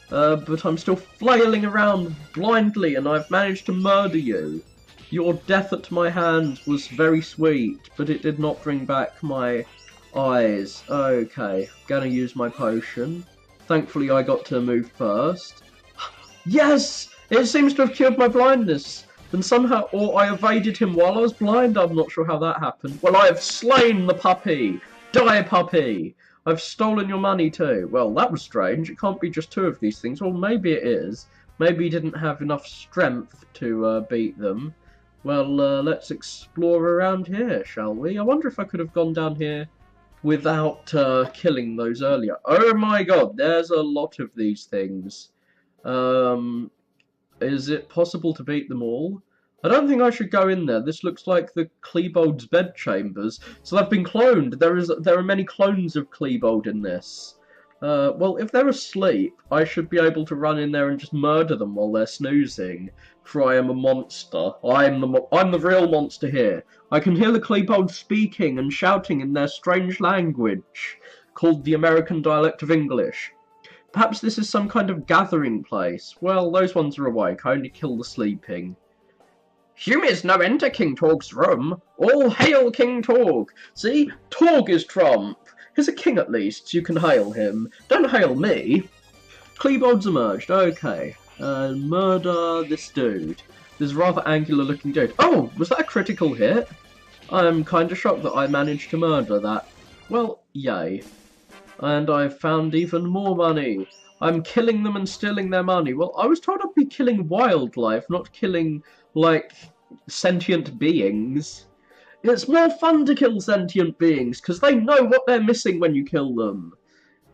But I'm still flailing around blindly and I've managed to murder you. Your death at my hands was very sweet, but it did not bring back my eyes. Okay, gonna use my potion. Thankfully I got to move first. Yes! It seems to have cured my blindness. And somehow, or I evaded him while I was blind. I'm not sure how that happened. Well, I have slain the puppy. Die, puppy. I've stolen your money too. Well, that was strange. It can't be just 2 of these things. Well, maybe it is. Maybe he didn't have enough strength to beat them. Well, let's explore around here, shall we? I wonder if I could have gone down here without killing those earlier. Oh my god, there's a lot of these things. Is it possible to beat them all? I don't think I should go in there. This looks like the Klebold's bedchambers. So they've been cloned. There are many clones of Klebold in this. Well, if they're asleep, I should be able to run in there and just murder them while they're snoozing. For I am a monster. I'm the real monster here. I can hear the Klebold speaking and shouting in their strange language, called the American dialect of English. Perhaps this is some kind of gathering place. Well, those ones are awake. I only kill the sleeping. Humans no enter King Torg's room. All hail King Torg. See? Torg is Trump. Here's a king at least, so you can hail him. Don't hail me. Klebold's emerged, okay. Murder this dude. This rather angular looking dude. Oh, was that a critical hit? I'm kinda shocked that I managed to murder that. Well, yay. And I've found even more money. I'm killing them and stealing their money. Well, I was told I'd be killing wildlife, not killing, like, sentient beings. It's more fun to kill sentient beings, because they know what they're missing when you kill them.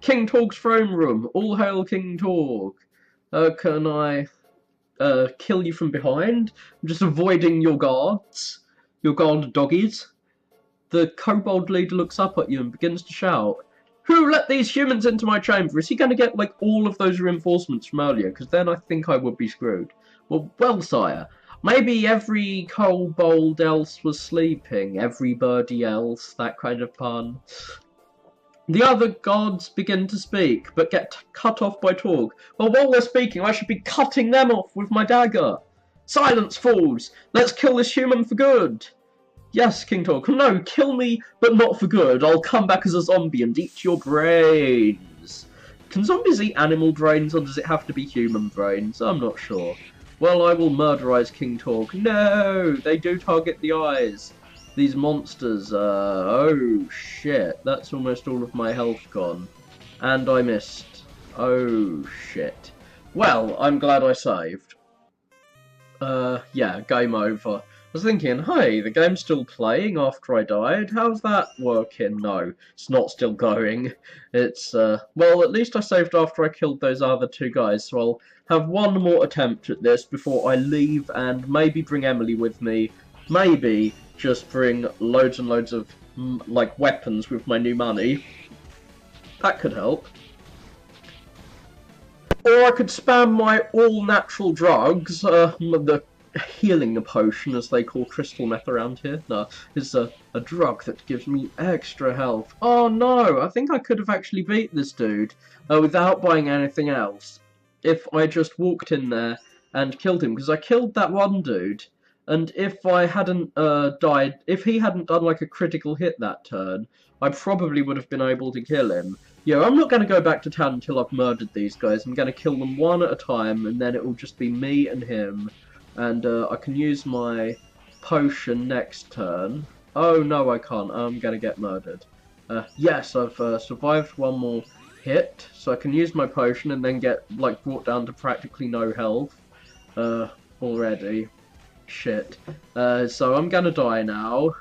King Torg's throne room. All hail King Torg. Can I kill you from behind? I'm just avoiding your guards. Your guard doggies. The kobold leader looks up at you and begins to shout. Who let these humans into my chamber? Is he going to get, like, all of those reinforcements from earlier? Because then I think I would be screwed. Well, sire. Maybe every kobold else was sleeping. Every birdie else. That kind of pun. The other gods begin to speak, but get cut off by Torg. Well, while they're speaking, I should be cutting them off with my dagger. Silence, fools! Let's kill this human for good! Yes, King Torg. No, kill me, but not for good. I'll come back as a zombie and eat your brains. Can zombies eat animal brains, or does it have to be human brains? I'm not sure. Well, I will murderize King Torg. No, they do target the eyes. These monsters, oh shit. That's almost all of my health gone. And I missed. Oh shit. Well, I'm glad I saved. Yeah, game over. I was thinking, hey, the game's still playing after I died. How's that working? No, it's not still going. It's, well, at least I saved after I killed those other two guys, so I'll have one more attempt at this before I leave and maybe bring Emily with me. Maybe just bring loads and loads of, like, weapons with my new money. That could help. Or I could spam my all-natural drugs, the healing potion, as they call crystal meth around here. No, it's a drug that gives me extra health. Oh no, I think I could have actually beat this dude without buying anything else. If I just walked in there and killed him, because I killed that one dude, and if I hadn't died, if he hadn't done like a critical hit that turn, I probably would have been able to kill him. Yeah, I'm not going to go back to town until I've murdered these guys. I'm going to kill them one at a time, and then it will just be me and him. And I can use my potion next turn. Oh no, I can't. I'm going to get murdered. Yes, I've survived one more hit, so I can use my potion and then get like brought down to practically no health already. Shit. So I'm going to die now,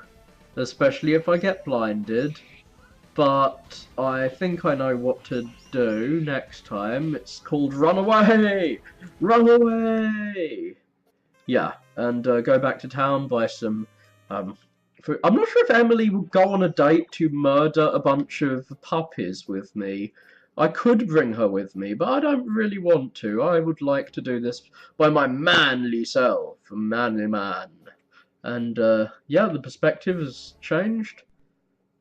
especially if I get blinded. But I think I know what to do next time. It's called Run Away! Run Away! Yeah, and go back to town, buy some, I'm not sure if Emily would go on a date to murder a bunch of puppies with me. I could bring her with me, but I don't really want to. I would like to do this by my manly self, a manly man. And, yeah, the perspective has changed.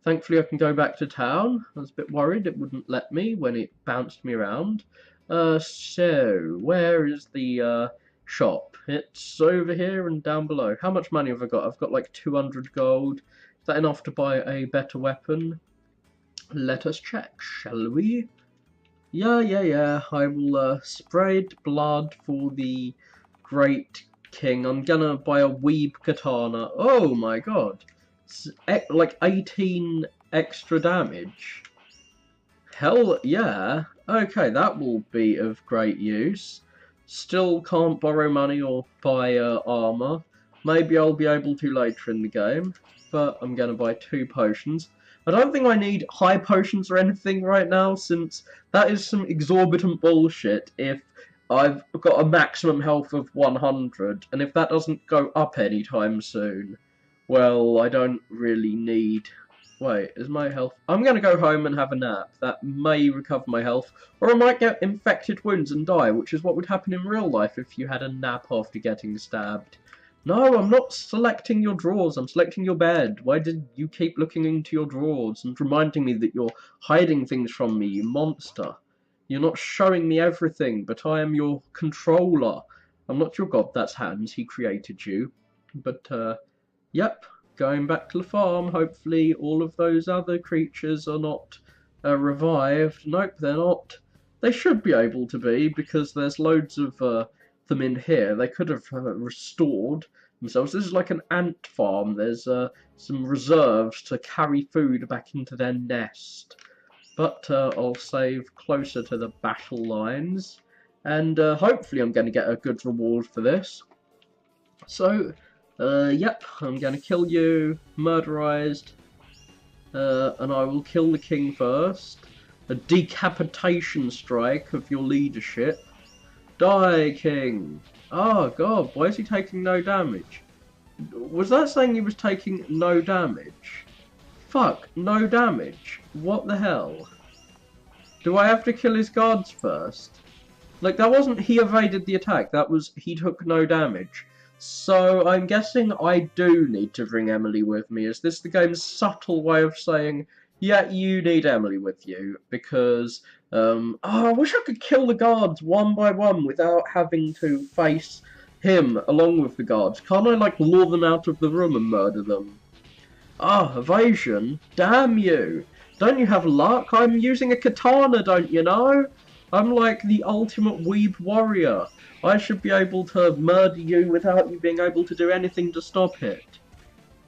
Thankfully I can go back to town. I was a bit worried it wouldn't let me when it bounced me around. So, where is the, shop? It's over here and down below. How much money have I got? I've got like 200 gold. Is that enough to buy a better weapon? Let us check, shall we? Yeah. I will spread blood for the great king. I'm gonna buy a weeb katana. Oh my god. It's like 18 extra damage. Hell yeah. Okay, that will be of great use. Still can't borrow money or buy armor. Maybe I'll be able to later in the game, but I'm going to buy 2 potions. I don't think I need high potions or anything right now, since that is some exorbitant bullshit if I've got a maximum health of 100, and if that doesn't go up anytime soon, well, I don't really need... Wait, is my health... I'm going to go home and have a nap. That may recover my health. Or I might get infected wounds and die, which is what would happen in real life if you had a nap after getting stabbed. No, I'm not selecting your drawers. I'm selecting your bed. Why did you keep looking into your drawers and reminding me that you're hiding things from me, you monster? You're not showing me everything, but I am your controller. I'm not your god, that's Hans. He created you. But, yep. Going back to the farm, hopefully all of those other creatures are not Revived. Nope, they're not. They should be able to be, because there's loads of them in here. They could have restored themselves. This is like an ant farm. There's some reserves to carry food back into their nest. But I'll save closer to the battle lines. And hopefully I'm going to get a good reward for this. So, yep, I'm going to kill you, murderized. And I will kill the king first. A decapitation strike of your leadership. Die, king! Oh god, why is he taking no damage? Was that saying he was taking no damage? Fuck, no damage? What the hell? Do I have to kill his guards first? Like, that wasn't he evaded the attack, that was he took no damage. So I'm guessing I do need to bring Emily with me. Is this the game's subtle way of saying, yeah, you need Emily with you? Because, oh, I wish I could kill the guards one by one without having to face him along with the guards. Can't I, like, lure them out of the room and murder them? Ah, evasion? Damn you! Don't you have luck? I'm using a katana, don't you know? I'm like the ultimate weeb warrior. I should be able to murder you without you being able to do anything to stop it.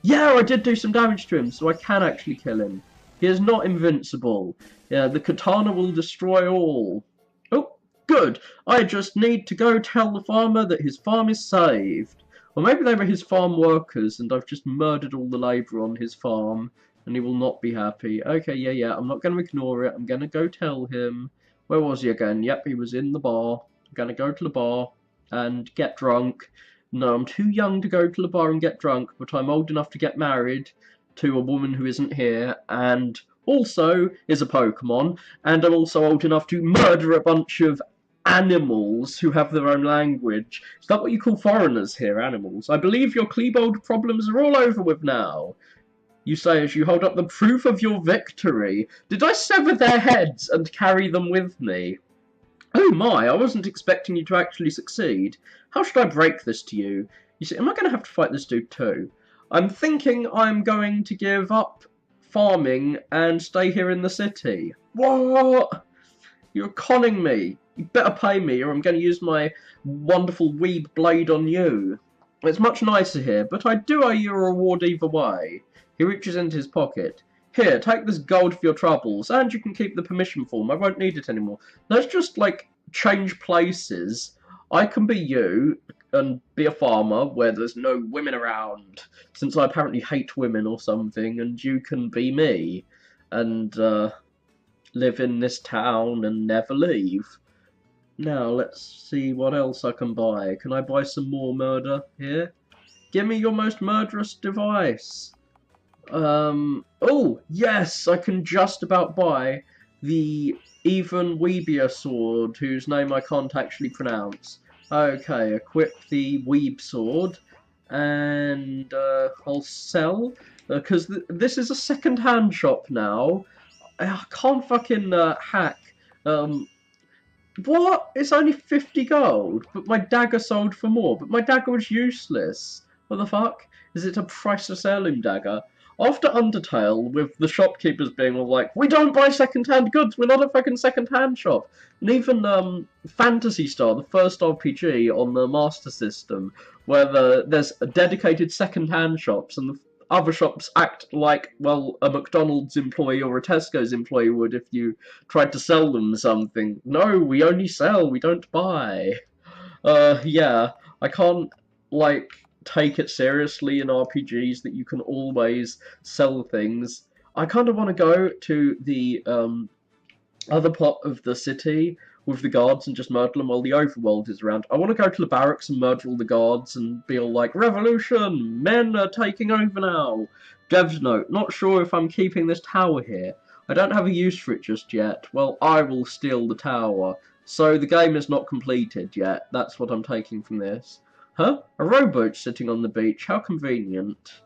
Yeah, I did do some damage to him, so I can actually kill him. He is not invincible. Yeah, the katana will destroy all. Oh, good. I just need to go tell the farmer that his farm is saved. Or maybe they were his farm workers and I've just murdered all the labour on his farm and he will not be happy. Okay, yeah, I'm not going to ignore it. I'm going to go tell him. Where was he again? Yep, he was in the bar. I'm going to go to the bar and get drunk. No, I'm too young to go to the bar and get drunk, but I'm old enough to get married to a woman who isn't here, and also is a Pokemon, and I'm also old enough to murder a bunch of animals who have their own language. Is that what you call foreigners here, animals? I believe your Klebold problems are all over with now. You say as you hold up the proof of your victory. Did I sever their heads and carry them with me? Oh my, I wasn't expecting you to actually succeed. How should I break this to you? You see, am I going to have to fight this dude too? I'm thinking I'm going to give up farming and stay here in the city. What? You're conning me. You better pay me or I'm going to use my wonderful weeb blade on you. It's much nicer here, but I do owe you a reward either way. He reaches into his pocket. Here, take this gold for your troubles, and you can keep the permission form. I won't need it anymore. Let's just, like, change places. I can be you and be a farmer where there's no women around, since I apparently hate women or something, and you can be me and live in this town and never leave. Now, let's see what else I can buy. Can I buy some more murder here? Give me your most murderous device. Oh, yes, I can just about buy the even weebier sword, whose name I can't actually pronounce. Okay, equip the weeb sword, and I'll sell, because this is a second-hand shop now. I can't fucking hack. What? It's only 50 gold, but my dagger sold for more, but my dagger was useless. What the fuck? Is it a priceless heirloom dagger? After Undertale, with the shopkeepers being all like, we don't buy second-hand goods, we're not a fucking second-hand shop. And even Phantasy Star, the first RPG on the Master System, where there's dedicated second-hand shops, and the other shops act like, well, a McDonald's employee or a Tesco's employee would if you tried to sell them something. No, we only sell, we don't buy. Yeah, I can't, like, take it seriously in RPGs that you can always sell things. I kind of want to go to the other part of the city with the guards and just murder them while the overworld is around. I want to go to the barracks and murder all the guards and be all like, revolution! Men are taking over now! Dev's note, not sure if I'm keeping this tower here. I don't have a use for it just yet. Well, I will steal the tower. So the game is not completed yet. That's what I'm taking from this. Huh? A rowboat sitting on the beach. How convenient.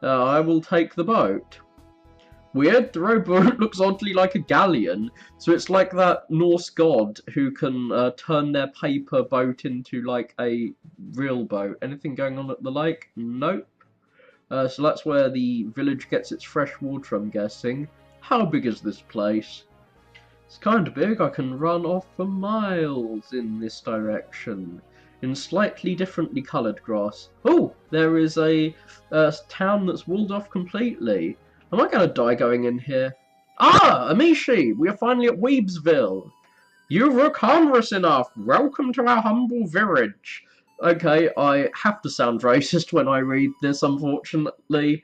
I will take the boat. Weird, the rowboat looks oddly like a galleon, so it's like that Norse god who can turn their paper boat into like a real boat. Anything going on at the lake? Nope. So that's where the village gets its fresh water, I'm guessing. How big is this place? It's kind of big. I can run off for miles in this direction. In slightly differently coloured grass. Oh, there is a town that's walled off completely. Am I going to die going in here? Ah, Amishi! We are finally at Weebsville. You look harmless enough. Welcome to our humble village. Okay, I have to sound racist when I read this, unfortunately.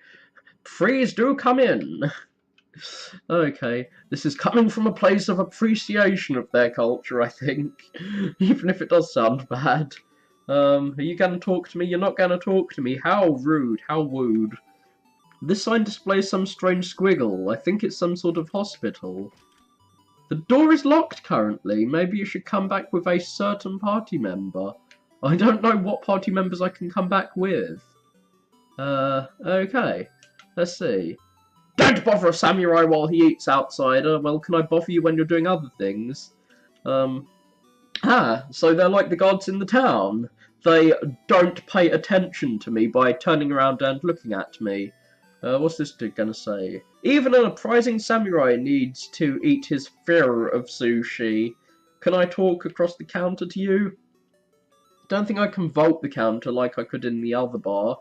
Please do come in. Okay, this is coming from a place of appreciation of their culture, I think. Even if it does sound bad. Are you going to talk to me? You're not going to talk to me. How rude, how wooed. This sign displays some strange squiggle. I think it's some sort of hospital. The door is locked currently. Maybe you should come back with a certain party member. I don't know what party members I can come back with. Okay. Let's see. Don't bother a samurai while he eats, outsider. Well, can I bother you when you're doing other things? So they're like the gods in the town. They don't pay attention to me by turning around and looking at me. What's this dude gonna say? Even an uprising samurai needs to eat his fill of sushi. Can I talk across the counter to you? Don't think I can vault the counter like I could in the other bar.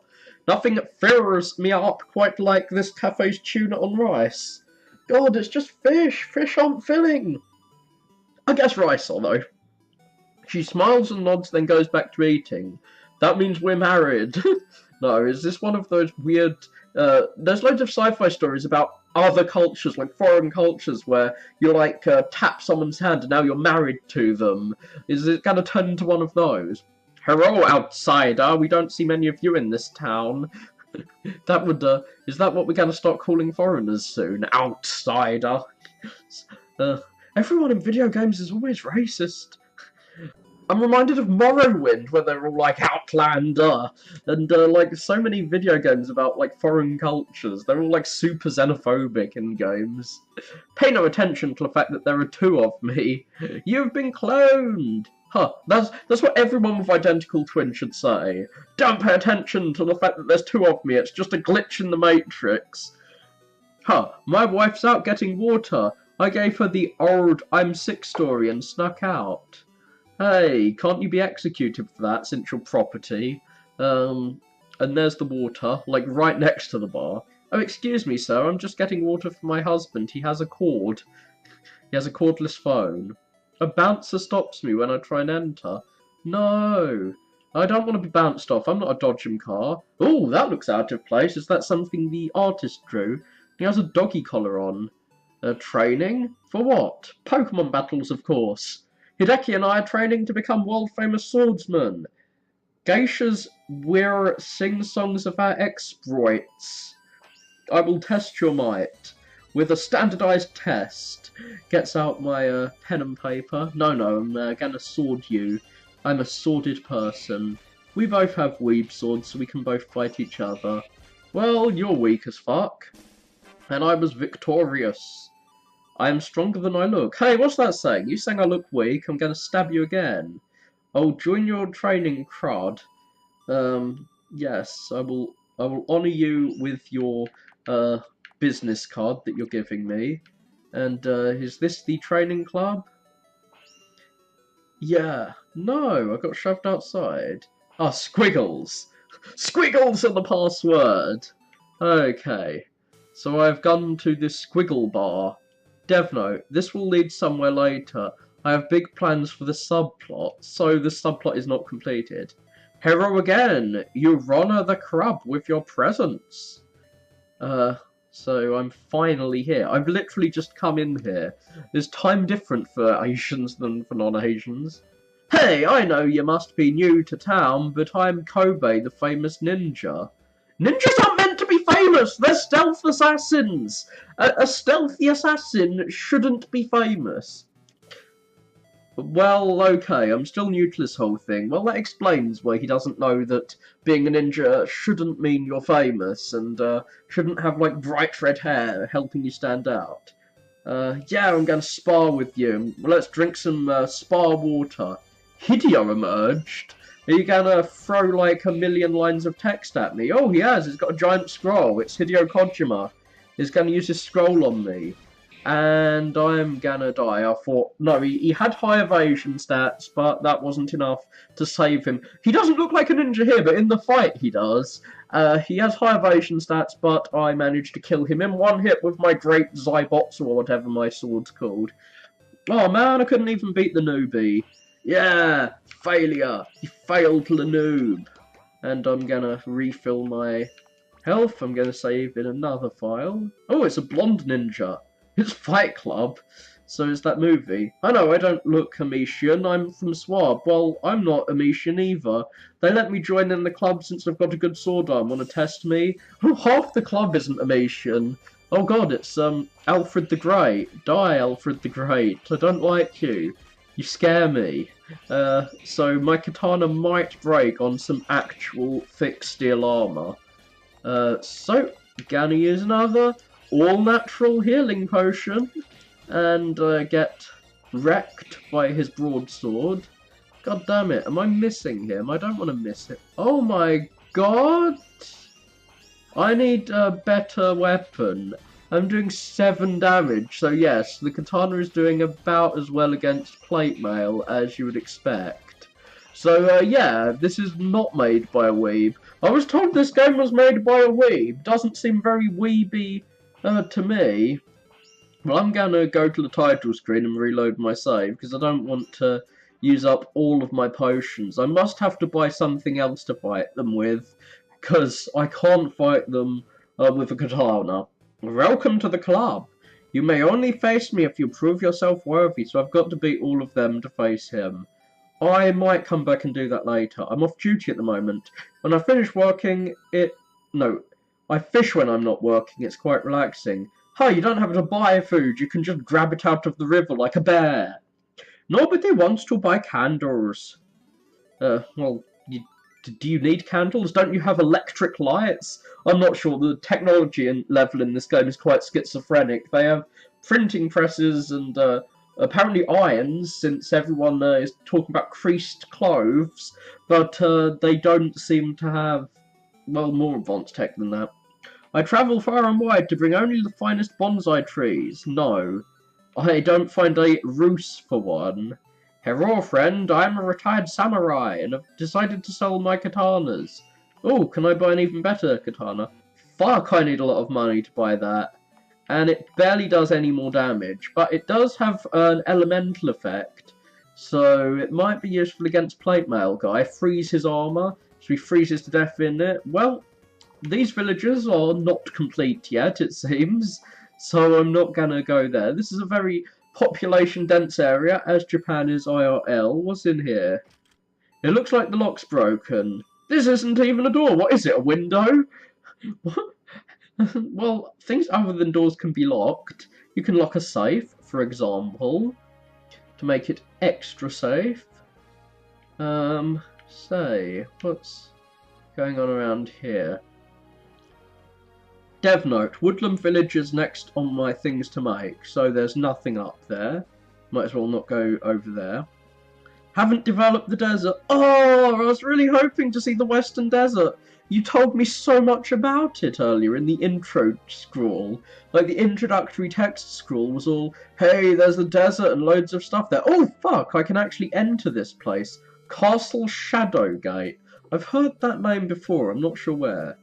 Nothing fills me up quite like this cafe's tuna on rice. God, it's just fish. Fish aren't filling. I guess rice, although. She smiles and nods, then goes back to eating. That means we're married. No, is this one of those weird... there's loads of sci-fi stories about other cultures, like foreign cultures, where you like tap someone's hand and now you're married to them. Is it going to turn into one of those? Hello, outsider. We don't see many of you in this town. That would, is that what we're going to start calling foreigners soon? Outsider. Everyone in video games is always racist. I'm reminded of Morrowind, where they're all like Outlander, and like so many video games about like foreign cultures. They're all like super xenophobic in games. Pay no attention to the fact that there are two of me. You've been cloned. Huh, that's what everyone with identical twins should say. Don't pay attention to the fact that there's two of me, it's just a glitch in the Matrix. Huh, my wife's out getting water. I gave her the old I'm sick story and snuck out. Hey, can't you be executed for that since you're property? And there's the water, like right next to the bar. Oh, excuse me, sir, I'm just getting water for my husband. He has a cord. He has a cordless phone. A bouncer stops me when I try and enter. No, I don't want to be bounced off. I'm not a dodgem car. Oh, that looks out of place. Is that something the artist drew? He has a doggy collar on. Training? For what? Pokemon battles, of course. Hideki and I are training to become world-famous swordsmen. Geishas will sing songs of our exploits. I will test your might. With a standardized test. Gets out my pen and paper. No, I'm gonna sword you. I'm a sworded person. We both have weeb swords, so we can both fight each other. Well, you're weak as fuck. And I was victorious. I am stronger than I look. Hey, what's that saying? You saying I look weak? I'm gonna stab you again. Oh, join your training, crud. Yes, I will honour you with your business card that you're giving me. And is this the training club? Yeah. No, I got shoved outside. Ah, squiggles. Squiggles are the password. Okay. So I've gone to this squiggle bar. Dev note, this will lead somewhere later. I have big plans for the subplot, so the subplot is not completed. Hello again. You honour the crab with your presence. So I'm finally here. I've literally just come in here. Is time different for Asians than for non-Asians? Hey, I know you must be new to town, but I'm Kobe, the famous ninja. Ninjas aren't meant to be famous! They're stealth assassins! A stealthy assassin shouldn't be famous. Well, okay, I'm still new to this whole thing. Well, that explains why he doesn't know that being a ninja shouldn't mean you're famous, and shouldn't have, like, bright red hair helping you stand out. Yeah, I'm gonna spar with you. Let's drink some spar water. Hideo emerged? Are you gonna throw, like, a million lines of text at me? Oh, he has. He's got a giant scroll. It's Hideo Kojima. He's gonna use his scroll on me. and I'm gonna die. I thought, no, he had high evasion stats, but that wasn't enough to save him. He doesn't look like a ninja here, but in the fight he does. He has high evasion stats, but I managed to kill him in one hit with my great Zybotsu or whatever my sword's called. Oh man, I couldn't even beat the newbie. Yeah, failure. You failed the noob. And I'm gonna refill my health. I'm gonna save in another file. Oh, it's a blonde ninja. It's Fight Club. So is that movie. I know, I don't look Amishian. I'm from Swab. Well, I'm not Amishian either. They let me join in the club since I've got a good sword arm. Want to test me? Oh, half the club isn't Amishian. Oh god, it's Alfred the Great. Die, Alfred the Great. I don't like you. You scare me. So my katana might break on some actual thick steel armor. So, gonna use another all-natural healing potion and get wrecked by his broadsword. God damn it, am I missing him? I don't want to miss it. Oh my god! I need a better weapon. I'm doing 7 damage, so yes, the katana is doing about as well against plate mail as you would expect. So yeah, this is not made by a weeb. I was told this game was made by a weeb. Doesn't seem very weeby to me. Well, I'm gonna go to the title screen and reload my save, because I don't want to use up all of my potions. I must have to buy something else to fight them with, because I can't fight them with a katana. Welcome to the club. You may only face me if you prove yourself worthy, so I've got to beat all of them to face him. I might come back and do that later. I'm off duty at the moment. When I finish working, No, I fish when I'm not working. It's quite relaxing. Hey, you don't have to buy food. You can just grab it out of the river like a bear. Nobody wants to buy candles. Well, do you need candles? Don't you have electric lights? I'm not sure. The technology level in this game is quite schizophrenic. They have printing presses and apparently irons, since everyone is talking about creased clothes, but they don't seem to have, well, more advanced tech than that. I travel far and wide to bring only the finest bonsai trees. No, I don't find a roost for one. Hello, friend, I'm a retired samurai, and have decided to sell my katanas. Oh, can I buy an even better katana? Fuck, I need a lot of money to buy that. And it barely does any more damage, but it does have an elemental effect, so it might be useful against plate mail guy. Freeze his armor, so he freezes to death in it. Well, these villages are not complete yet, it seems, so I'm not gonna go there. This is a very population-dense area, as Japan is IRL. What's in here? It looks like the lock's broken. This isn't even a door. What is it, a window? What? Well, things other than doors can be locked. You can lock a safe, for example, to make it extra safe. Say, what's going on around here? Dev note, Woodland Village is next on my things to make, so there's nothing up there. Might as well not go over there. Haven't developed the desert. Oh, I was really hoping to see the Western Desert. You told me so much about it earlier in the intro scroll. Like, the introductory text scroll was all, hey, there's the desert and loads of stuff there. Oh, fuck, I can actually enter this place. Castle Shadowgate. I've heard that name before, I'm not sure where.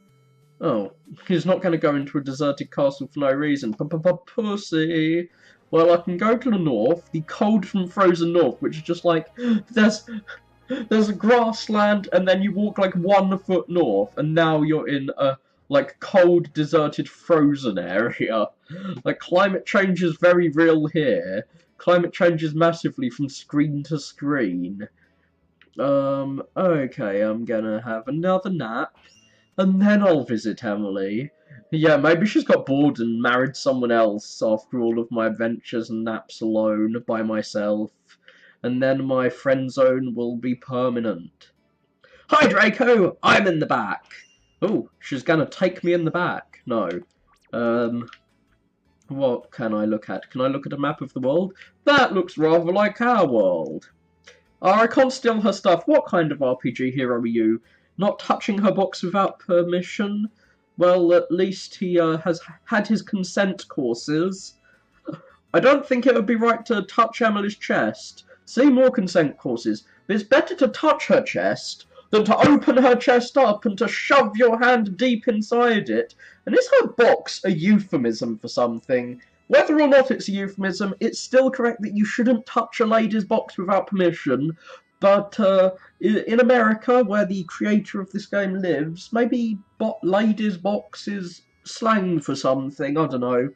Oh, he's not going to go into a deserted castle for no reason. Pussy. Well, I can go to the north, the cold from frozen north, which is just like, there's a grassland, and then you walk like 1 foot north, and now you're in a, like, cold, deserted, frozen area. Like, climate change is very real here. Climate changes massively from screen to screen. Okay, I'm gonna have another nap. And then I'll visit Emily. Yeah, maybe she's got bored and married someone else after all of my adventures and naps alone by myself. And then my friend zone will be permanent. Hi, Draco! I'm in the back! Oh, she's gonna take me in the back. No. What can I look at? Can I look at a map of the world? That looks rather like our world. Oh, I can't steal her stuff. What kind of RPG hero are you? Not touching her box without permission? Well, at least he has had his consent courses. I don't think it would be right to touch Emily's chest. See more consent courses. But it's better to touch her chest than to open her chest up and to shove your hand deep inside it. And is her box a euphemism for something? Whether or not it's a euphemism, it's still correct that you shouldn't touch a lady's box without permission. But in America, where the creator of this game lives, maybe ladies' box is slang for something, I don't know.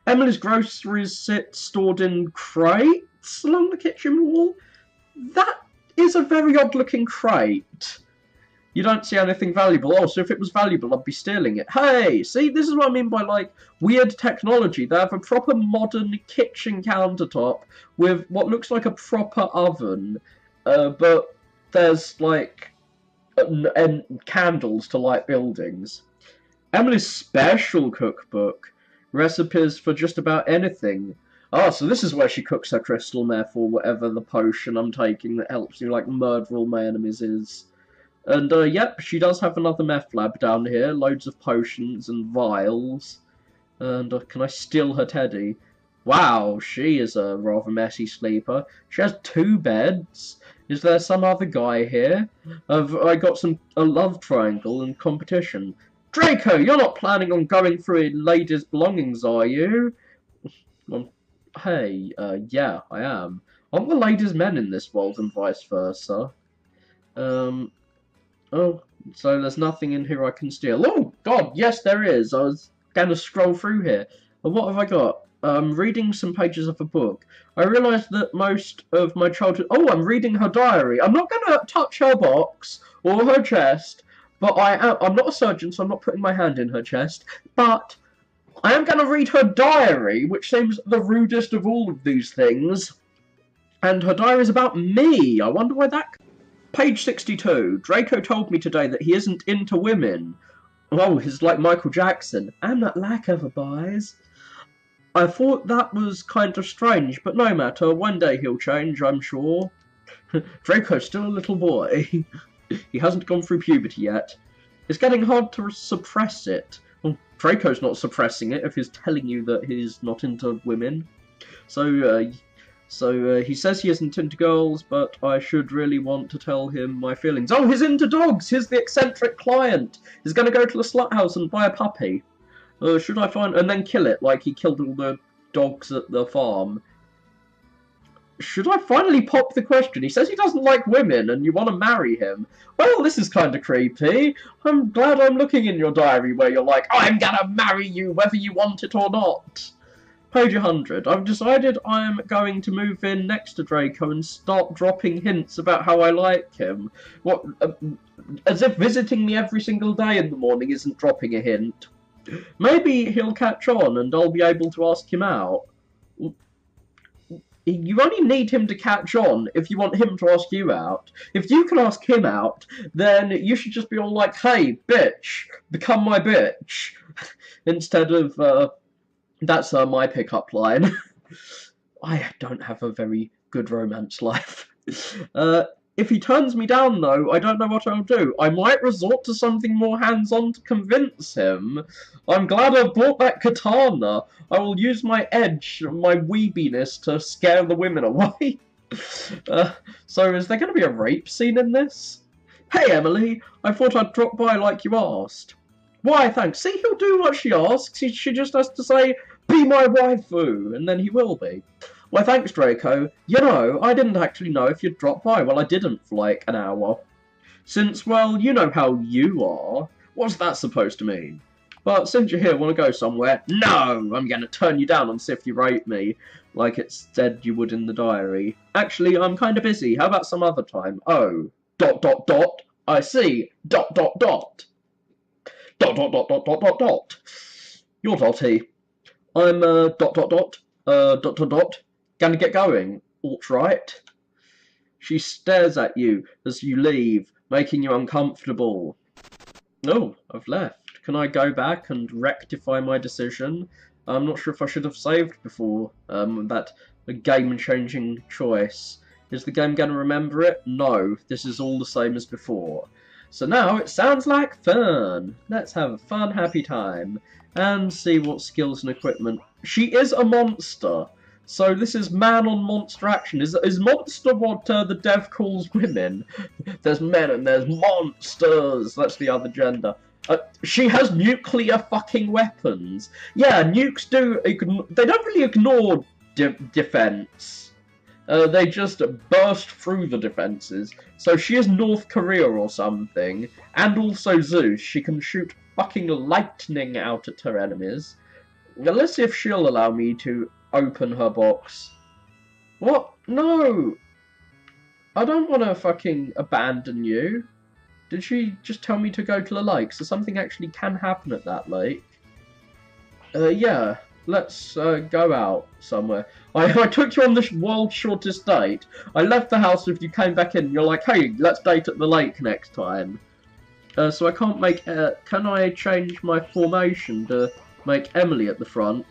Emily's groceries sit stored in crates along the kitchen wall. That is a very odd-looking crate. You don't see anything valuable. Oh, so if it was valuable, I'd be stealing it. Hey, see, this is what I mean by, like, weird technology. They have a proper modern kitchen countertop with what looks like a proper oven, but there's, like, candles to light buildings. Emily's special cookbook. Recipes for just about anything. Ah, so this is where she cooks her crystal meth or whatever the potion I'm taking that helps you, like, murder all my enemies is. And, yep, she does have another meth lab down here. Loads of potions and vials. And, can I steal her teddy? Wow, she is a rather messy sleeper. She has 2 beds. Is there some other guy here? I got a love triangle and competition. Draco, you're not planning on going through a lady's belongings, are you? Hey, yeah, I am. Aren't the ladies men in this world and vice versa? Oh, so there's nothing in here I can steal. Oh, God, yes, there is. I was going to scroll through here. And what have I got? Reading some pages of a book. I realised that most of my childhood... Oh, I'm reading her diary. I'm not going to touch her box or her chest. But I'm not a surgeon, so I'm not putting my hand in her chest. But I am going to read her diary, which seems the rudest of all of these things. And her diary is about me. I wonder why that... Page 62. Draco told me today that he isn't into women. Oh, he's like Michael Jackson. I'm not like other boys. I thought that was kind of strange, but no matter. One day he'll change, I'm sure. Draco's still a little boy. He hasn't gone through puberty yet. It's getting hard to suppress it. Well, Draco's not suppressing it if he's telling you that he's not into women. So he says he isn't into girls, but I should really want to tell him my feelings. Oh, he's into dogs! He's the eccentric client! He's going to go to the slut house and buy a puppy. Should I find... and then kill it, like he killed all the dogs at the farm. Should I finally pop the question? He says he doesn't like women and you want to marry him. Well, this is kind of creepy. I'm glad I'm looking in your diary where you're like, I'm gonna marry you whether you want it or not. Page 100. I've decided I'm going to move in next to Draco and start dropping hints about how I like him. What? As if visiting me every single day in the morning isn't dropping a hint. Maybe he'll catch on and I'll be able to ask him out. You only need him to catch on if you want him to ask you out. If you can ask him out, then you should just be all like, hey, bitch, become my bitch. Instead of, that's my pickup line. I don't have a very good romance life. If he turns me down, though, I don't know what I'll do. I might resort to something more hands-on to convince him. I'm glad I bought that katana. I will use my edge, my weebiness, to scare the women away. So is there going to be a rape scene in this? Hey, Emily, I thought I'd drop by like you asked. Why, thanks. See, he'll do what she asks. She just has to say, be my waifu, and then he will be. Why, thanks, Draco. You know, I didn't actually know if you'd drop by. Well, I didn't for like an hour. Since, well, you know how you are. What's that supposed to mean? But since you're here, want to go somewhere? No! I'm going to turn you down and see if you rape me, like it said you would in the diary. Actually, I'm kind of busy. How about some other time? Oh, ... I see. ... You're Dotty. I'm, ... Gonna get going. Alt right. She stares at you as you leave, making you uncomfortable. Oh, I've left. Can I go back and rectify my decision? I'm not sure if I should have saved before that game-changing choice. Is the game going to remember it? No, this is all the same as before. So now it sounds like fun. Let's have a fun, happy time and see what skills and equipment. She is a monster. So this is man on monster action. Is monster what the dev calls women? There's men and there's monsters. That's the other gender. She has nuclear fucking weapons. Yeah, nukes they don't really ignore defense. They just burst through the defenses. So she is North Korea or something. And also Zeus. She can shoot fucking lightning out at her enemies. Now let's see if she'll allow me to open her box. What? No! I don't want to fucking abandon you. Did she just tell me to go to the lake? So something actually can happen at that lake. Yeah. Let's go out somewhere. I took you on the world's shortest date. I left the house if you came back in. You're like, hey, let's date at the lake next time. So I can't make... can I change my formation to make Emily at the front?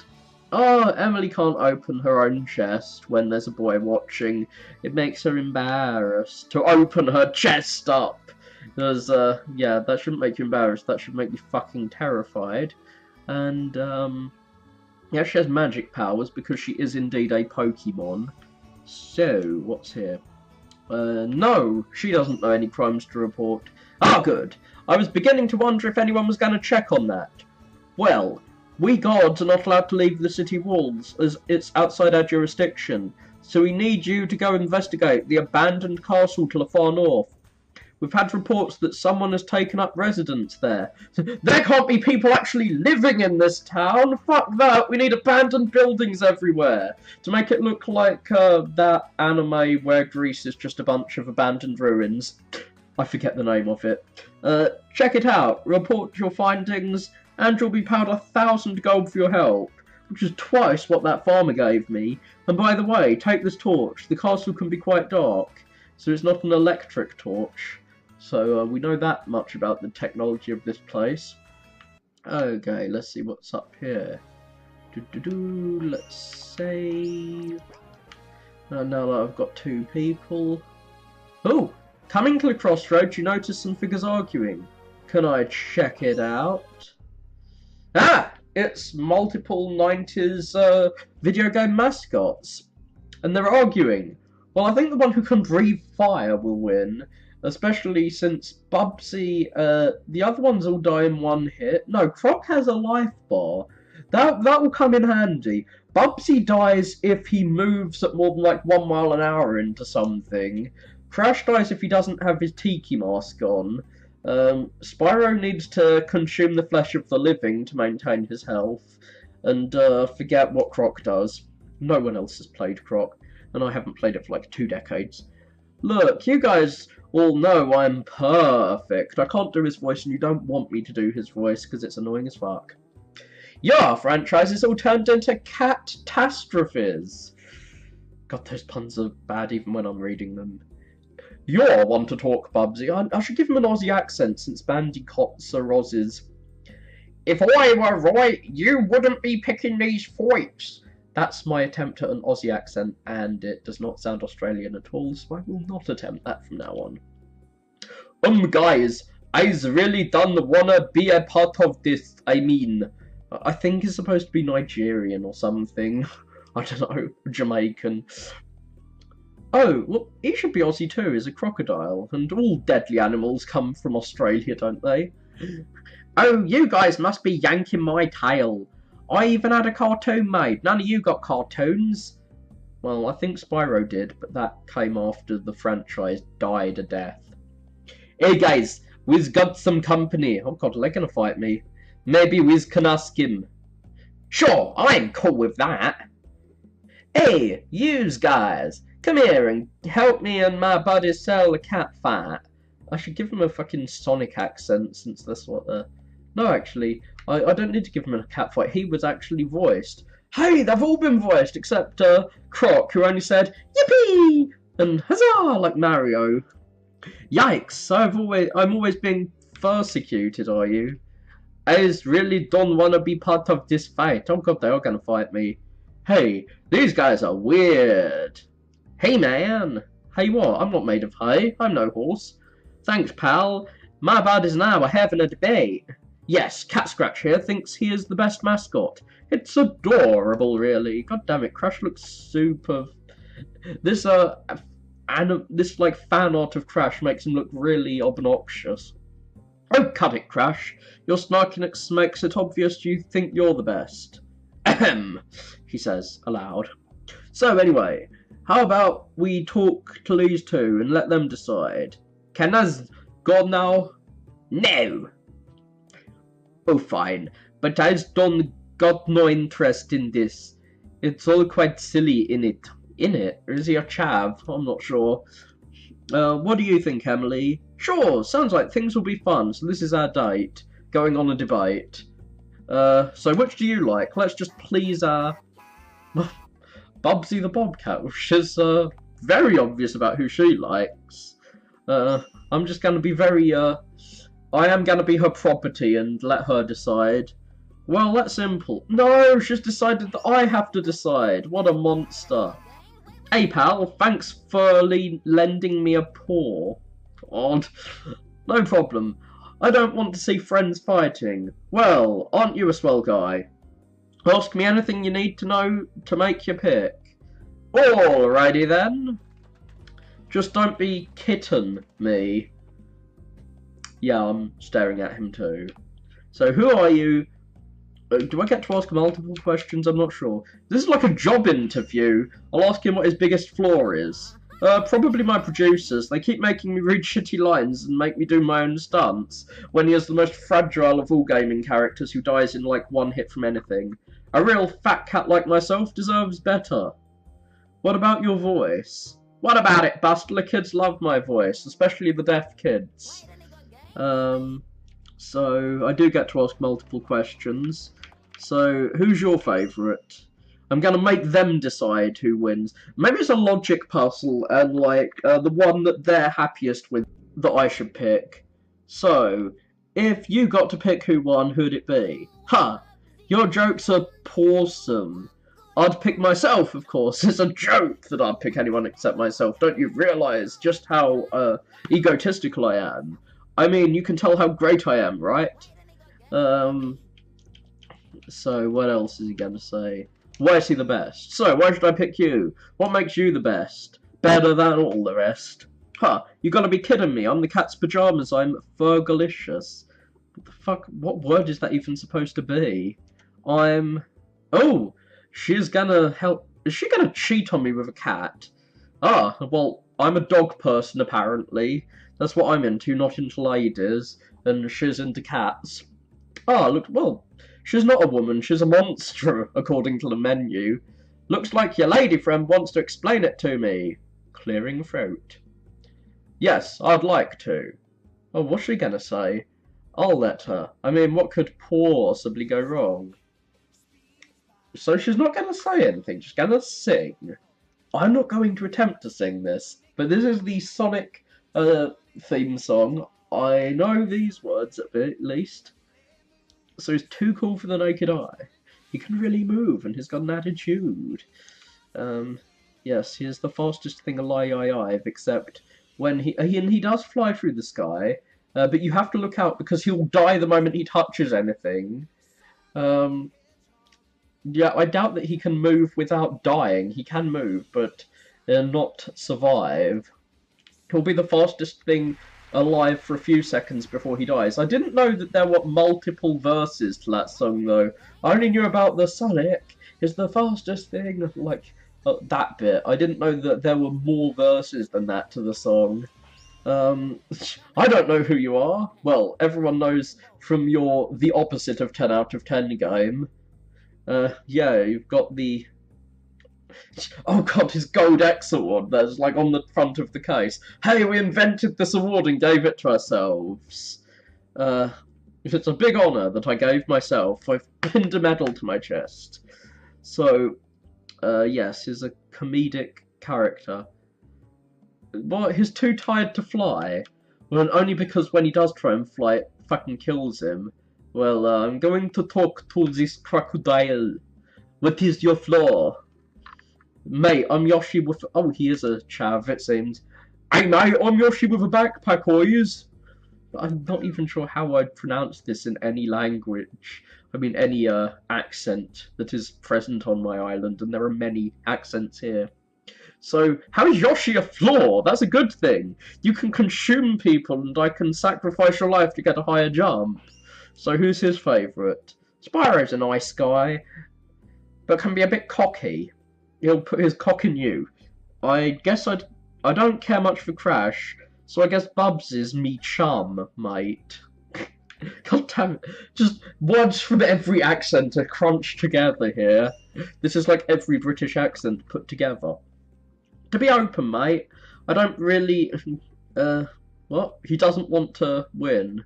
Oh, Emily can't open her own chest when there's a boy watching. It makes her embarrassed to open her chest up. Because, yeah, that shouldn't make you embarrassed. That should make you fucking terrified. And, yeah, she has magic powers because she is indeed a Pokemon. So, what's here? No, she doesn't know any crimes to report. Ah, good. I was beginning to wonder if anyone was going to check on that. Well, we guards are not allowed to leave the city walls, as it's outside our jurisdiction. So we need you to go investigate the abandoned castle to the far north. We've had reports that someone has taken up residence there. There can't be people actually living in this town! Fuck that! We need abandoned buildings everywhere! To make it look like that anime where Greece is just a bunch of abandoned ruins. I forget the name of it. Check it out, report your findings, and you'll be paid 1,000 gold for your help. Which is twice what that farmer gave me. And by the way, take this torch. The castle can be quite dark, so it's not an electric torch. So we know that much about the technology of this place. Okay, let's see what's up here. Let's save. Now that I've got 2 people. Oh, coming to the crossroads, you notice some figures arguing. Can I check it out? Ah! It's multiple 90s video game mascots. And they're arguing. Well, I think the one who can breathe fire will win. Especially since Bubsy, the other ones all die in 1 hit. No, Croc has a life bar. That will come in handy. Bubsy dies if he moves at more than like 1 mile an hour into something. Crash dies if he doesn't have his tiki mask on. Spyro needs to consume the flesh of the living to maintain his health. And forget what Croc does. No one else has played Croc. And I haven't played it for like 2 decades. Look, you guys all know I'm perfect. I can't do his voice and you don't want me to do his voice because it's annoying as fuck. Your franchise is all turned into catastrophes. God, those puns are bad even when I'm reading them. You're one to talk, Bubsy. I should give him an Aussie accent since bandicots are Aussies. If I were right, you wouldn't be picking these fights. That's my attempt at an Aussie accent, and it does not sound Australian at all, so I will not attempt that from now on. Guys, I's really don't wanna be a part of this. I mean, I think it's supposed to be Nigerian or something. I don't know, Jamaican. Oh, well, he should be Aussie too, he's a crocodile, and all deadly animals come from Australia, don't they? Oh, you guys must be yanking my tail. I even had a cartoon made. None of you got cartoons. Well, I think Spyro did, but that came after the franchise died a death. Hey guys, we's got some company. Oh god, are they gonna fight me? Maybe Wiz can ask him. Sure, I'm cool with that. Hey, yous guys, come here and help me and my buddy sell the cat fat. I should give him a fucking Sonic accent since that's what the... No, actually, I don't need to give him a cat fight. He was actually voiced. Hey, they've all been voiced except Croc, who only said yippee and huzzah like Mario. Yikes! I'm always being persecuted. Are you? I just really don't want to be part of this fight. Oh god, they're all gonna fight me. Hey, these guys are weird. Hey man. Hey what? I'm not made of hay. I'm no horse. Thanks, pal. My buddies and I were having a debate. Yes, Cat Scratch here thinks he is the best mascot. It's adorable, really. God damn it, Crash looks super. This this like fan art of Crash makes him look really obnoxious. Oh, cut it, Crash. Your snarkiness makes it obvious you think you're the best. Ahem, he says aloud. So anyway, how about we talk to these two and let them decide? Can us go now? No. Oh, fine. But I don't got no interest in this. It's all quite silly in it. In it? Or is he a chav? I'm not sure. What do you think, Emily? Sure, sounds like things will be fun. So this is our date. Going on a debate. So which do you like? Let's just please our Bubsy the Bobcat, which is very obvious about who she likes. I'm just gonna be very I am gonna be her property and let her decide. Well, that's simple. No, she's decided that I have to decide. What a monster. Hey pal, thanks for lending me a paw. Odd. No problem. I don't want to see friends fighting. Well, aren't you a swell guy? Ask me anything you need to know to make your pick. Alrighty then. Just don't be kitten me. Yeah, I'm staring at him too. So who are you? Do I get to ask multiple questions? I'm not sure. This is like a job interview. I'll ask him what his biggest flaw is. Probably my producers. They keep making me read shitty lines and make me do my own stunts, when he is the most fragile of all gaming characters who dies in like one hit from anything. A real fat cat like myself deserves better. What about your voice? What about it, Buster? The kids love my voice, especially the deaf kids. So I do get to ask multiple questions. So, who's your favourite? I'm gonna make them decide who wins. Maybe it's a logic puzzle, and like, the one that they're happiest with that I should pick. So, if you got to pick who won, who'd it be? Huh, your jokes are pawsome. I'd pick myself, of course. It's a joke that I'd pick anyone except myself. Don't you realise just how, egotistical I am? I mean, you can tell how great I am, right? So, what else is he going to say? Why is he the best? So, why should I pick you? What makes you the best? Better than all the rest? Huh, you gotta be kidding me. I'm the cat's pajamas. I'm Fergalicious. What the fuck? What word is that even supposed to be? I'm... Oh! She's gonna help... Is she gonna cheat on me with a cat? Ah, well, I'm a dog person, apparently. That's what I'm into, not into ladies. And she's into cats. Ah, look, well, she's not a woman, she's a monster, according to the menu. Looks like your lady friend wants to explain it to me. Clearing throat. Yes, I'd like to. Oh, what's she gonna say? I'll let her. I mean, what could possibly go wrong? So she's not gonna say anything, she's gonna sing. I'm not going to attempt to sing this, but this is the Sonic theme song. I know these words at least. So he's too cool for the naked eye. He can really move, and he's got an attitude. Yes, he is the fastest thing alive, except when he does fly through the sky, but you have to look out because he'll die the moment he touches anything. Yeah, I doubt that he can move without dying. He can move, but not survive. He'll be the fastest thing alive for a few seconds before he dies. I didn't know that there were multiple verses to that song, though. I only knew about the Sonic is the fastest thing, like, that bit. I didn't know that there were more verses than that to the song. I don't know who you are. Well, everyone knows from your the opposite of 10 out of 10 game. Yeah, you've got the... Oh god, his Gold X award, that's like on the front of the case. Hey, we invented this award and gave it to ourselves. It's a big honour that I gave myself. I've pinned a medal to my chest. So, yes, he's a comedic character. Well, he's too tired to fly. Well, only because when he does try and fly, it fucking kills him. Well, I'm going to talk to this crocodile. What is your flaw? Mate, I'm Yoshi with... Oh, he is a chav, it seems. Hey, mate, I'm Yoshi with a backpack, boys. I'm not even sure how I'd pronounce this in any language. I mean, any accent that is present on my island, and there are many accents here. So, how is Yoshi a flaw? That's a good thing. You can consume people, and I can sacrifice your life to get a higher jump. So, who's his favourite? Spyro's a nice guy, but can be a bit cocky. He'll put his cock in you. I don't care much for Crash, so I guess Bubs is me chum, mate. God damn it. Just words from every accent are crunched together here. This is like every British accent put together. To be open, mate, I don't really... what? He doesn't want to win.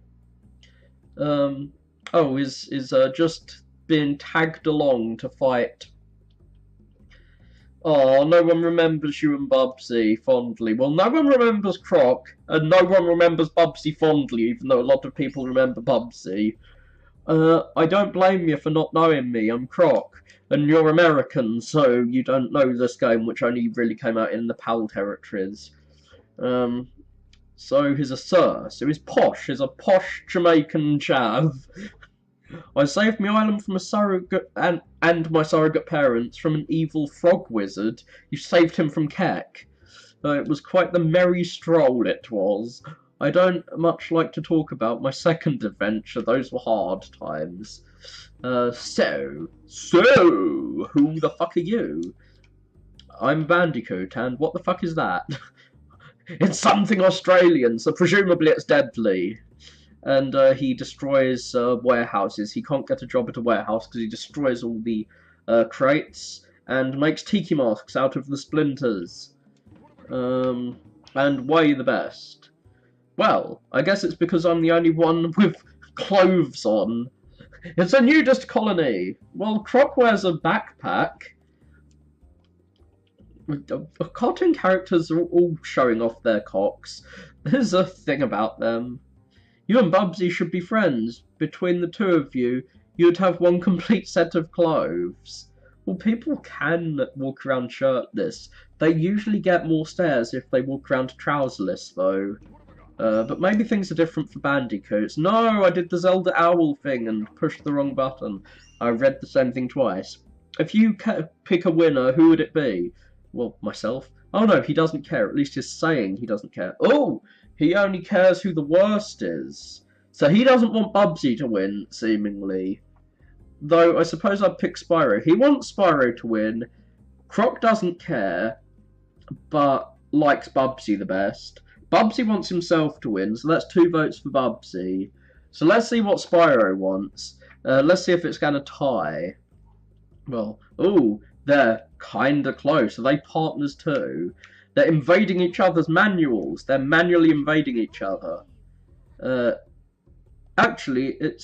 Oh, is just being tagged along to fight. Oh, no one remembers you and Bubsy fondly. Well, no one remembers Croc, and no one remembers Bubsy fondly, even though a lot of people remember Bubsy. I don't blame you for not knowing me. I'm Croc, and you're American, so you don't know this game, which only really came out in the PAL territories. So he's a sir. So he's posh. He's a posh Jamaican chav. I saved my island from a surrogate and my surrogate parents from an evil frog wizard. You saved him from Keck. It was quite the merry stroll it was. I don't much like to talk about my second adventure. Those were hard times. So, who the fuck are you? I'm Bandicoot, and what the fuck is that? It's something Australian, so presumably it's deadly. And he destroys warehouses. He can't get a job at a warehouse because he destroys all the crates and makes tiki masks out of the splinters. And why are you the best? Well, I guess it's because I'm the only one with clothes on. It's a nudist colony. Well, Croc wears a backpack. Cartoon characters are all showing off their cocks. There's a thing about them. You and Bubsy should be friends. Between the two of you, you'd have one complete set of clothes. Well, people can walk around shirtless. They usually get more stares if they walk around trouserless, though. But maybe things are different for bandicoots. No, I did the Zelda Owl thing and pushed the wrong button. I read the same thing twice. If you pick a winner, who would it be? Well, myself. Oh no, he doesn't care. At least he's saying he doesn't care. Oh! He only cares who the worst is. So he doesn't want Bubsy to win, seemingly. Though I suppose I'd pick Spyro. He wants Spyro to win. Croc doesn't care, but likes Bubsy the best. Bubsy wants himself to win, so that's 2 votes for Bubsy. So let's see what Spyro wants. Let's see if it's going to tie. Well, ooh, they're kinda close. Are they partners too? They're invading each other's manuals. They're manually invading each other. Actually, it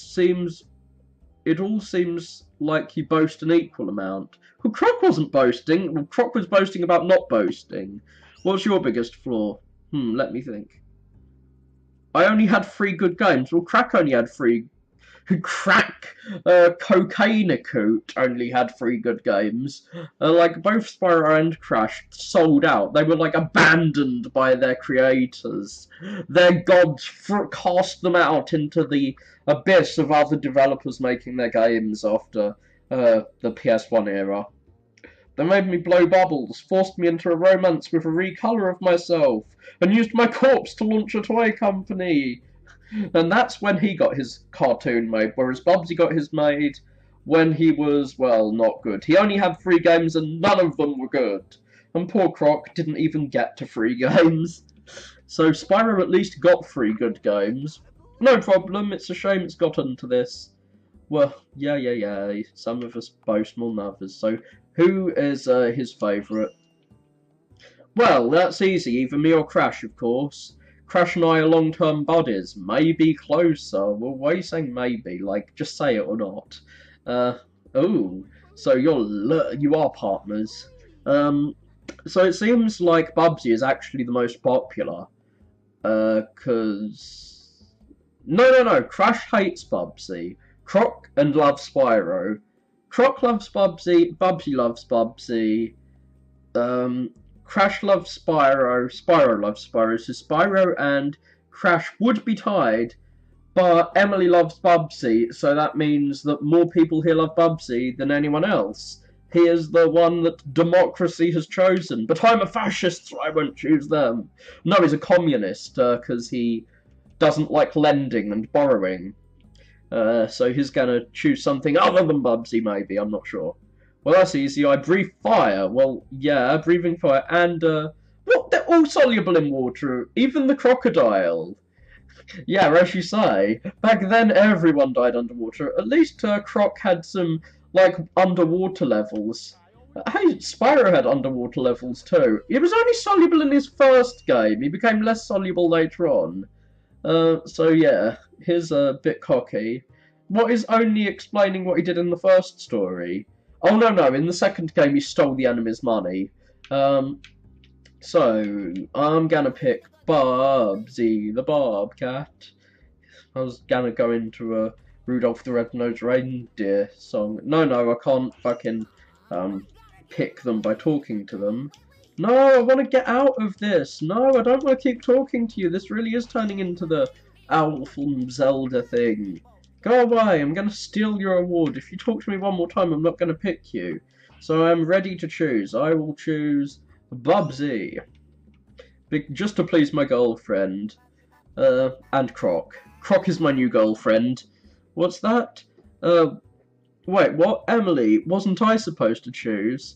all seems like you boast an equal amount. Well, Croc wasn't boasting. Well, Croc was boasting about not boasting. What's your biggest flaw? Let me think. I only had 3 good games. Well, Crack only had 3. Cocaine-Coot only had 3 good games. Like, both Spyro and Crash sold out. They were, like, abandoned by their creators. Their gods cast them out into the abyss of other developers making their games after the PS1 era. They made me blow bubbles, forced me into a romance with a recolour of myself, and used my corpse to launch a toy company. And that's when he got his cartoon made, whereas Bubsy got his made when he was, well, not good. He only had 3 games and none of them were good. And poor Croc didn't even get to 3 games. So Spyro at least got 3 good games. No problem, it's a shame it's gotten to this. Well, yeah. Some of us boast more than others. So who is his favourite? Well, that's easy. Either me or Crash, of course. Crash and I are long-term buddies. Maybe closer. Well, why are you saying maybe? Like, just say it or not. Oh, so you are partners. So it seems like Bubsy is actually the most popular. Cause... No. Crash hates Bubsy. Croc and loves Spyro. Croc loves Bubsy. Bubsy loves Bubsy. Crash loves Spyro. Spyro loves Spyro. So Spyro and Crash would be tied, but Emily loves Bubsy, so that means that more people here love Bubsy than anyone else. He is the one that democracy has chosen, but I'm a fascist, so I won't choose them. No, he's a communist, because he doesn't like lending and borrowing. So he's gonna choose something other than Bubsy, maybe, I'm not sure. Well, that's easy. I breathe fire. Well, yeah, breathing fire. And, what? They're all soluble in water. Even the crocodile. Yeah, as you say. Back then, everyone died underwater. At least, Croc had some, like, underwater levels. Hey, Spyro had underwater levels, too. He was only soluble in his first game. He became less soluble later on. So, yeah. He's a bit cocky. What is only explaining what he did in the first story? Oh, no, in the second game he stole the enemy's money. So, I'm gonna pick Bubsy the Bobcat. I was gonna go into a Rudolph the Red-Nosed Reindeer song. No, I can't fucking, pick them by talking to them. No, I want to get out of this. No, I don't want to keep talking to you. This really is turning into the Owl from Zelda thing. Go away, I'm going to steal your award. If you talk to me one more time, I'm not going to pick you. So I'm ready to choose. I will choose Bubsy. Just to please my girlfriend. And Croc. Croc is my new girlfriend. What's that? Wait, what? Emily, wasn't I supposed to choose?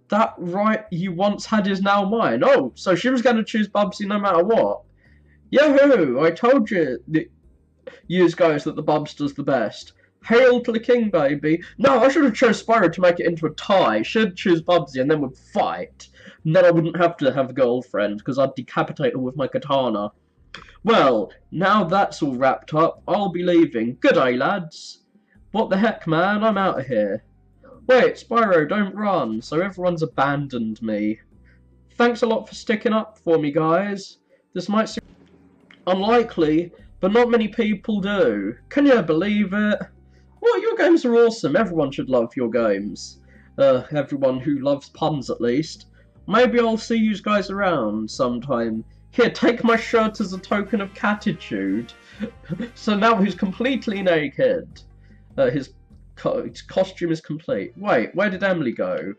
That right you once had is now mine. Oh, so she was going to choose Bubsy no matter what. Yahoo! I told you guys that the Bubster's the best. Hail to the king, baby. No, I should have chose Spyro to make it into a tie. Should choose Bubsy and then we'd fight. And then I wouldn't have to have a girlfriend, because I'd decapitate her with my katana. Well, now that's all wrapped up, I'll be leaving. Good day, lads. What the heck, man? I'm out of here. Wait, Spyro, don't run. So everyone's abandoned me. Thanks a lot for sticking up for me, guys. This might seem unlikely, but not many people do. Can you believe it? Well, your games are awesome. Everyone should love your games. Everyone who loves puns, at least. Maybe I'll see you guys around sometime. Here, take my shirt as a token of catitude. So now he's completely naked. His costume is complete. Wait, where did Emily go?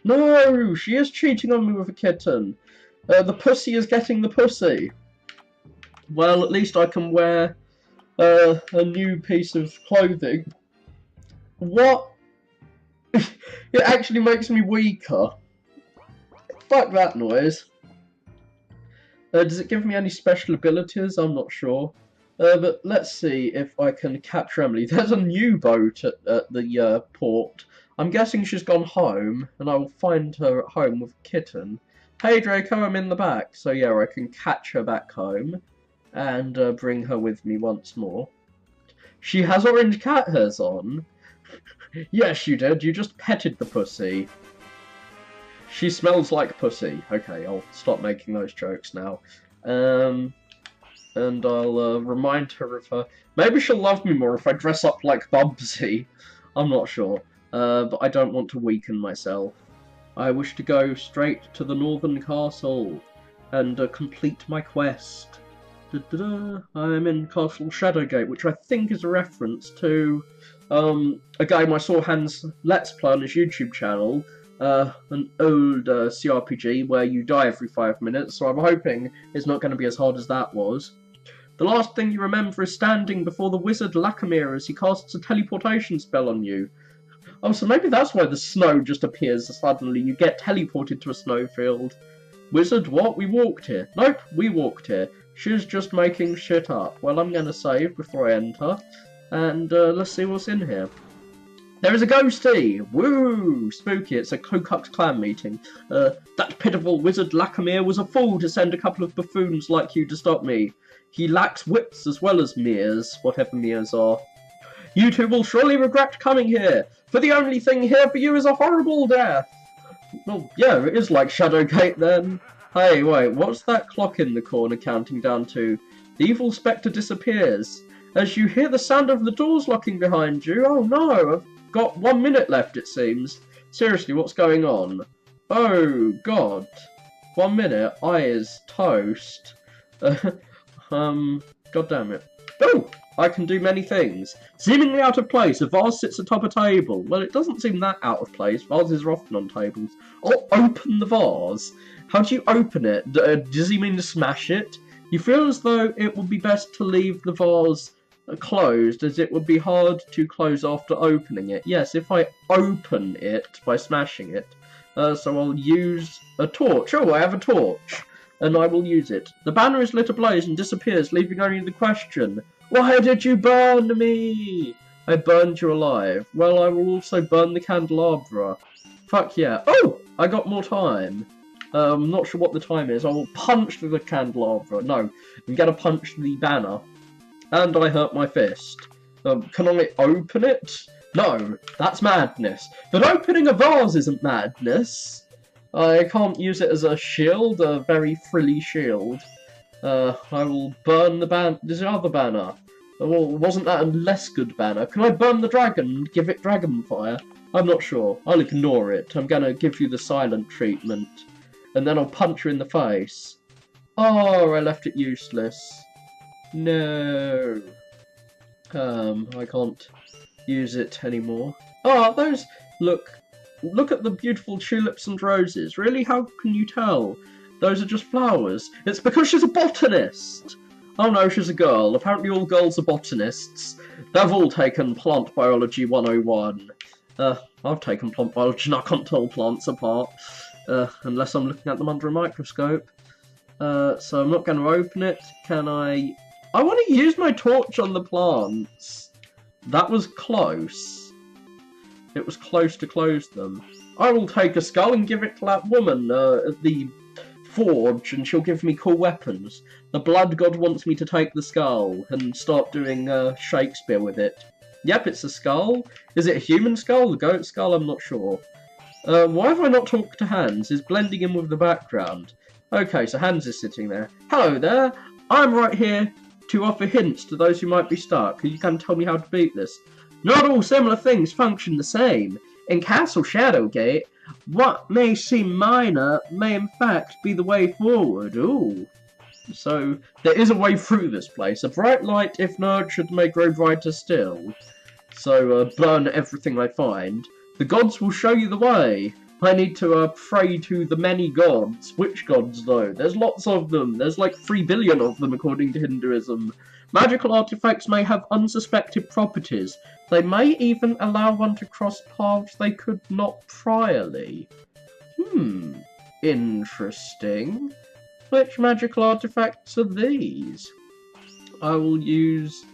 No, she is cheating on me with a kitten. The pussy is getting the pussy. Well, at least I can wear a new piece of clothing. What? It actually makes me weaker. Fuck that noise. Does it give me any special abilities? I'm not sure. But let's see if I can capture Emily. There's a new boat at the port. I'm guessing she's gone home, and I will find her at home with a kitten. Hey Draco, I'm in the back. So yeah, I can catch her back home and bring her with me once more. She has orange cat hairs on. Yes, you did. You just petted the pussy. She smells like pussy. Okay, I'll stop making those jokes now. And I'll remind her of her. Maybe she'll love me more if I dress up like Bubsy. I'm not sure. But I don't want to weaken myself. I wish to go straight to the Northern Castle and complete my quest. I'm in Castle Shadowgate, which I think is a reference to a game I saw Hans Let's Play on his YouTube channel. An old CRPG where you die every 5 minutes, so I'm hoping it's not going to be as hard as that was. The last thing you remember is standing before the wizard Lacamere as he casts a teleportation spell on you. Oh, so maybe that's why the snow just appears suddenly. You get teleported to a snowfield. Wizard, what? We walked here. Nope, we walked here. She's just making shit up. Well, I'm going to save before I enter, and let's see what's in here. There is a ghostie! Woo! Spooky, it's a Ku Klux Klan meeting. That pitiful wizard Lacamere was a fool to send a couple of buffoons like you to stop me. He lacks wits as well as meres, whatever meres are. You two will surely regret coming here, for the only thing here for you is a horrible death. Well, yeah, it is like Shadowgate then. Hey, wait, what's that clock in the corner counting down to? The evil spectre disappears. As you hear the sound of the doors locking behind you. Oh no, I've got 1 minute left, it seems. Seriously, what's going on? Oh, God. 1 minute. I is toast. God damn it. Oh! I can do many things. Seemingly out of place, a vase sits atop a table. Well, it doesn't seem that out of place. Vases are often on tables. I'll open the vase. How do you open it? Does he mean to smash it? You feel as though it would be best to leave the vase closed, as it would be hard to close after opening it. Yes, if I open it by smashing it. So I'll use a torch. Oh, I have a torch. And I will use it. The banner is lit ablaze and disappears, leaving only the question, why did you burn me? I burned you alive. Well, I will also burn the candelabra. Fuck yeah. Oh! I got more time. I'm not sure what the time is. I will punch the candelabra. No, I'm gonna punch the banner. And I hurt my fist. Can I open it? No, that's madness. But opening a vase isn't madness. I can't use it as a shield, a very frilly shield. I will burn this other banner. Well, wasn't that a less good banner? Can I burn the dragon and give it dragon fire? I'm not sure. I'll ignore it. I'm gonna give you the silent treatment. And then I'll punch you in the face. Oh, I left it useless. No. I can't use it anymore. Oh, those... Look at the beautiful tulips and roses. Really? How can you tell? Those are just flowers. It's because she's a botanist. Oh no, she's a girl. Apparently all girls are botanists. They've all taken Plant Biology 101. I've taken Plant Biology and I can't tell plants apart. Unless I'm looking at them under a microscope. So I'm not going to open it. Can I... I want to use my torch on the plants. That was close. It was close to close them. I will take a skull and give it to that woman at the forge, and she'll give me cool weapons. The blood god wants me to take the skull and start doing Shakespeare with it. Yep, it's a skull. Is it a human skull? A goat skull? I'm not sure. Why have I not talked to Hans? He's blending in with the background. Okay, so Hans is sitting there. Hello there. I'm right here to offer hints to those who might be stuck. You can tell me how to beat this. Not all similar things function the same. In Castle Shadowgate, what may seem minor may in fact be the way forward. Ooh. So, there is a way through this place. A bright light, if nurtured, may grow brighter still. So, burn everything I find. The gods will show you the way. I need to pray to the many gods. Which gods, though? There's lots of them. There's like 3 billion of them, according to Hinduism. Magical artifacts may have unsuspected properties. They may even allow one to cross paths they could not priorly. Interesting. Which magical artifacts are these? I will use,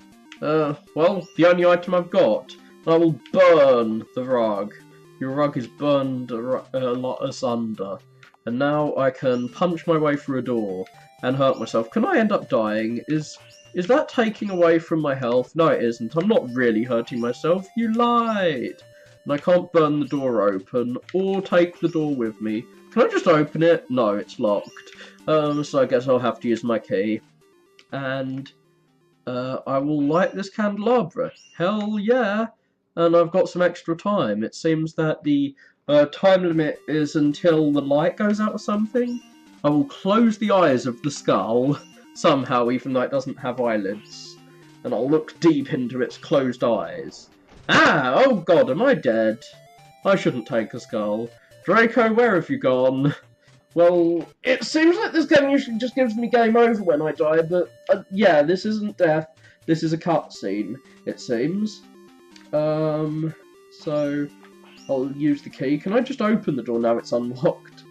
well, the only item I've got. I will burn the rug. Your rug is burned a lot asunder. And now I can punch my way through a door and hurt myself. Can I end up dying? Is that taking away from my health? No, it isn't. I'm not really hurting myself. You lied. And I can't burn the door open or take the door with me. Can I just open it? No, it's locked. So I guess I'll have to use my key. And I will light this candelabra. Hell yeah. And I've got some extra time. It seems that the time limit is until the light goes out or something. I will close the eyes of the skull. Somehow, even though it doesn't have eyelids. And I'll look deep into its closed eyes. Ah! Oh god, am I dead? I shouldn't take a skull. Draco, where have you gone? Well, it seems like this game usually just gives me game over when I die, but yeah, this isn't death. This is a cutscene, it seems. So I'll use the key. Can I just open the door now it's unlocked?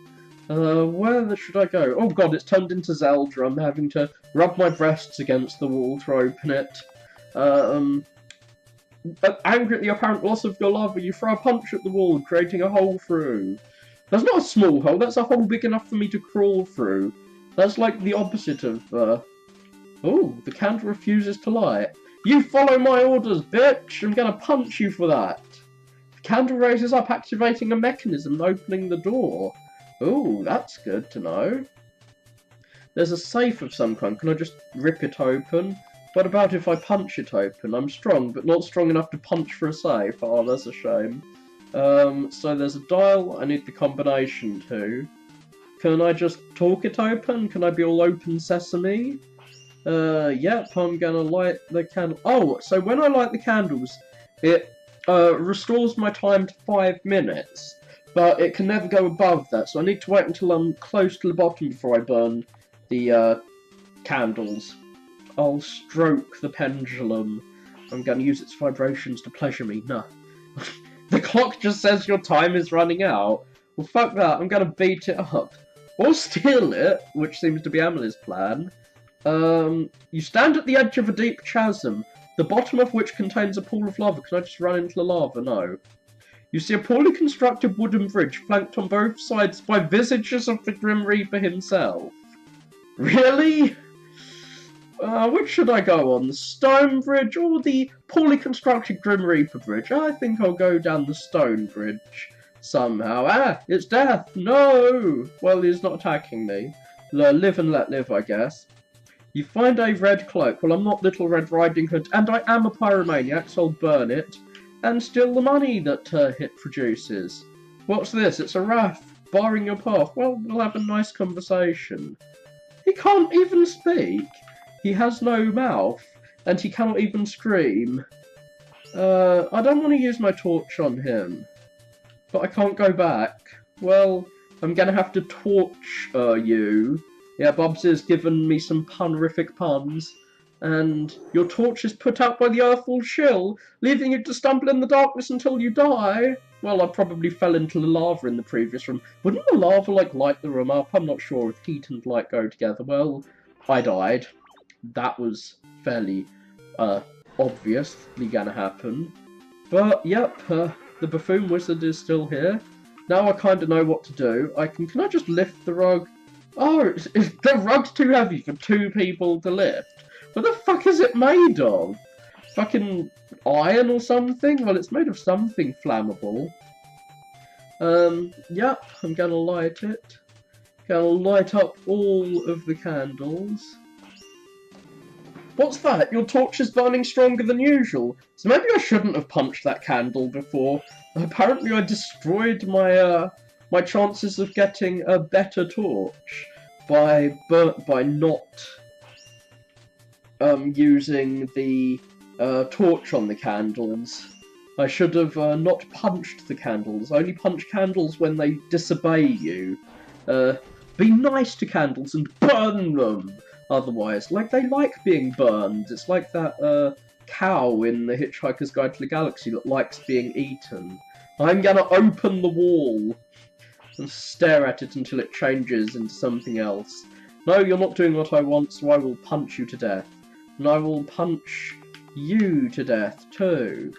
Where should I go? Oh god, it's turned into Zelda. I'm having to rub my breasts against the wall to open it. Angry at the apparent loss of your lover, you throw a punch at the wall, creating a hole through. That's not a small hole, that's a hole big enough for me to crawl through. That's like the opposite of, Oh, the candle refuses to light. You follow my orders, bitch! I'm gonna punch you for that. The candle raises up, activating a mechanism opening the door. Ooh, that's good to know. There's a safe of some kind. Can I just rip it open? What about if I punch it open? I'm strong, but not strong enough to punch for a safe. Oh, that's a shame. So there's a dial I need the combination to. Can I just talk it open? Can I be all open sesame? Yep, I'm gonna light the candle. Oh, so when I light the candles, it restores my time to 5 minutes, but it can never go above that, so I need to wait until I'm close to the bottom before I burn the candles. I'll stroke the pendulum. I'm gonna use its vibrations to pleasure me. No. The clock just says your time is running out. Well, fuck that, I'm gonna beat it up. Or steal it, which seems to be Emily's plan. You stand at the edge of a deep chasm, the bottom of which contains a pool of lava. Can I just run into the lava? No. You see a poorly constructed wooden bridge flanked on both sides by visages of the Grim Reaper himself. Really? Which should I go on? The stone bridge or the poorly constructed Grim Reaper bridge? I think I'll go down the stone bridge somehow. Ah, it's death! No! Well, he's not attacking me. Live and let live, I guess. You find a red cloak. Well, I'm not Little Red Riding Hood, and I am a pyromaniac, so I'll burn it and steal the money that it produces. What's this? It's a raft barring your path. Well, we'll have a nice conversation. He can't even speak. He has no mouth, and he cannot even scream. I don't want to use my torch on him, but I can't go back. Well, I'm gonna have to torch you. Yeah, Bobs has given me some pun-rific puns. And your torch is put out by the earthful chill, leaving you to stumble in the darkness until you die. Well, I probably fell into the lava in the previous room. Wouldn't the lava, like, light the room up? I'm not sure if heat and light go together. Well, I died. That was fairly, obviously gonna happen. But, yep, the buffoon wizard is still here. Now I kinda know what to do. Can I just lift the rug? Oh, the rug's too heavy for 2 people to lift. What the fuck is it made of? Fucking iron or something? Well, it's made of something flammable. Yep, I'm gonna light it. Gonna light up all of the candles. What's that? Your torch is burning stronger than usual. So maybe I shouldn't have punched that candle before. Apparently I destroyed my, my chances of getting a better torch by not using the torch on the candles. I should have not punched the candles. I only punch candles when they disobey you. Be nice to candles and burn them otherwise. Like, they like being burned. It's like that cow in The Hitchhiker's Guide to the Galaxy that likes being eaten. I'm gonna open the wall and stare at it until it changes into something else. No, you're not doing what I want, so I will punch you to death. And I will punch you to death, too.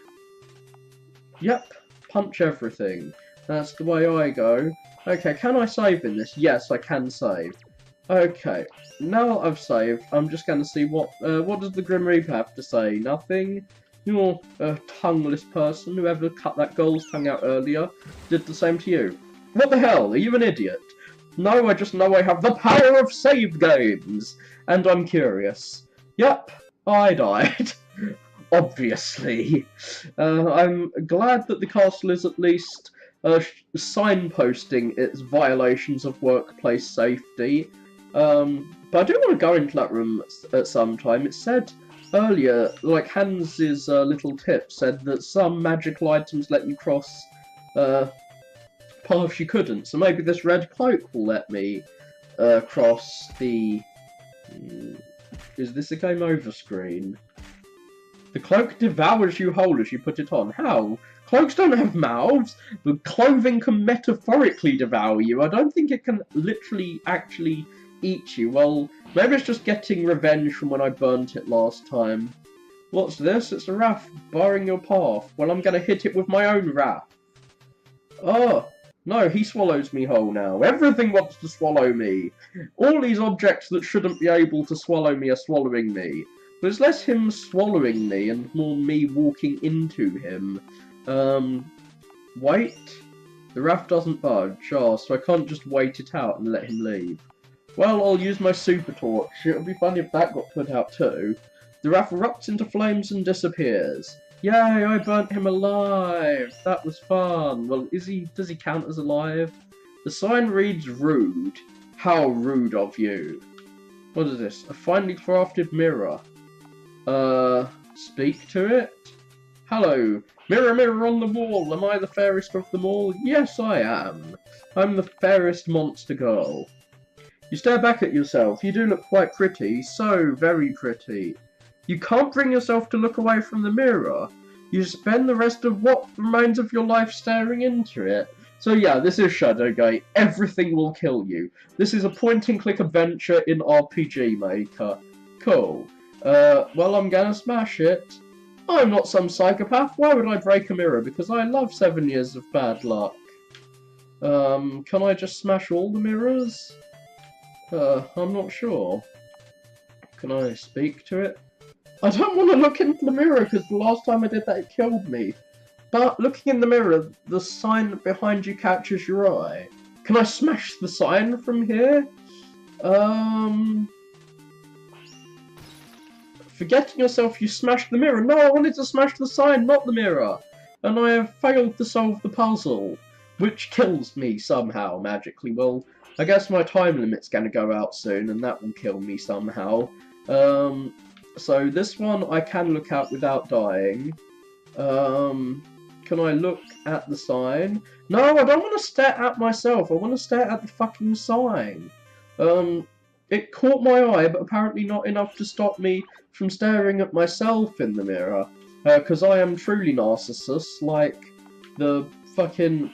Yep, punch everything. That's the way I go. Okay, can I save in this? Yes, I can save. Okay, now that I've saved, I'm just going to see what does the Grim Reaper have to say? Nothing? You're a tongueless person. Whoever cut that girl's tongue out earlier did the same to you. What the hell? Are you an idiot? No, I just know I have the power of save games, and I'm curious. Yep, I died. Obviously. I'm glad that the castle is at least signposting its violations of workplace safety. But I do want to go into that room at some time. It said earlier, like Hans's little tip said that some magical items let you cross paths you couldn't. So maybe this red cloak will let me cross the... Is this a game over screen? The cloak devours you whole as you put it on. How? Cloaks don't have mouths. The clothing can metaphorically devour you. I don't think it can literally actually eat you. Well, maybe it's just getting revenge from when I burnt it last time. What's this? It's a raft barring your path. Well, I'm gonna hit it with my own raft. Oh, no, he swallows me whole now. Everything wants to swallow me. All these objects that shouldn't be able to swallow me are swallowing me. But it's less him swallowing me and more me walking into him. Wait? The raft doesn't budge. Oh, so I can't just wait it out and let him leave. Well, I'll use my super torch. It would be funny if that got put out too. The raft erupts into flames and disappears. Yay, I burnt him alive! That was fun. Well, does he count as alive? The sign reads rude. How rude of you. What is this? A finely crafted mirror. Speak to it? Hello. Mirror, mirror on the wall, am I the fairest of them all? Yes, I am. I'm the fairest monster girl. You stare back at yourself. You do look quite pretty. So very pretty. You can't bring yourself to look away from the mirror. You spend the rest of what remains of your life staring into it. So yeah, this is Shadowgate. Everything will kill you. This is a point-and-click adventure in RPG Maker. Cool. Well, I'm gonna smash it. I'm not some psychopath. Why would I break a mirror? Because I love 7 years of bad luck. Can I just smash all the mirrors? I'm not sure. Can I speak to it? I don't want to look into the mirror because the last time I did that it killed me. But looking in the mirror, the sign behind you catches your eye. Can I smash the sign from here? Forgetting yourself, you smashed the mirror. No, I wanted to smash the sign, not the mirror. And I have failed to solve the puzzle, which kills me somehow, magically. Well, I guess my time limit's going to go out soon, and that will kill me somehow. So this one I can look at without dying. Can I look at the sign? No, I don't want to stare at myself. I want to stare at the fucking sign. It caught my eye, but apparently not enough to stop me from staring at myself in the mirror. Because I am truly narcissist, like the fucking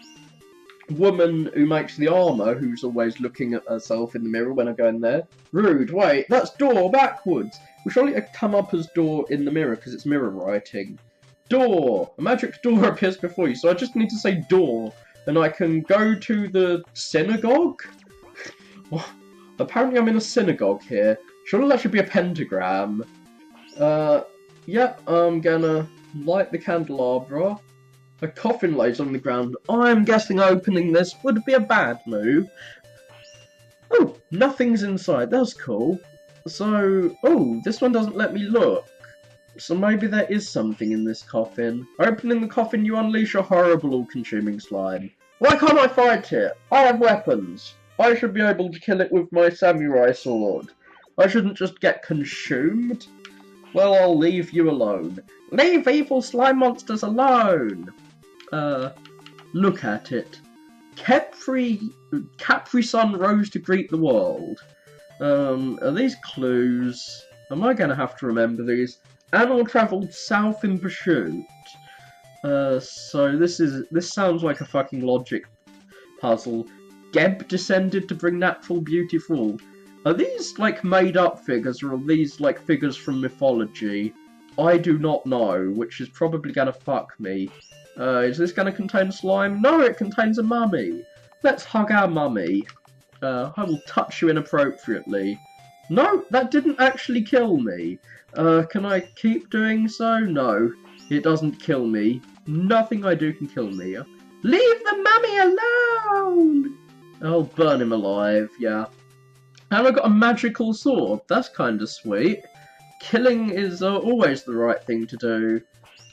woman who makes the armour, who's always looking at herself in the mirror when I go in there. Rude, wait, that's door backwards. Well, surely it come up as door in the mirror because it's mirror writing. Door! A magic door appears before you, so I just need to say door, and I can go to the synagogue? What? Apparently I'm in a synagogue here. Surely that should be a pentagram. Yep, I'm gonna light the candelabra. A coffin lays on the ground. I'm guessing opening this would be a bad move. Oh, nothing's inside. That's cool. So, oh, this one doesn't let me look. So maybe there is something in this coffin. Opening the coffin, you unleash a horrible all-consuming slime. Why can't I fight it? I have weapons. I should be able to kill it with my samurai sword. I shouldn't just get consumed. Well, I'll leave you alone. Leave evil slime monsters alone! Look at it. Capri Sun rose to greet the world. Are these clues? Am I gonna have to remember these? Anor travelled south in pursuit. So this sounds like a fucking logic puzzle. Geb descended to bring natural beauty for all. Are these like made up figures or are these like figures from mythology? I do not know, which is probably gonna fuck me. Is this gonna contain slime? No, it contains a mummy. Let's hug our mummy. I will touch you inappropriately. No, that didn't actually kill me. Can I keep doing so? No, it doesn't kill me. Nothing I do can kill me. Leave the mummy alone! I'll burn him alive, yeah. And I got a magical sword. That's kind of sweet. Killing is always the right thing to do.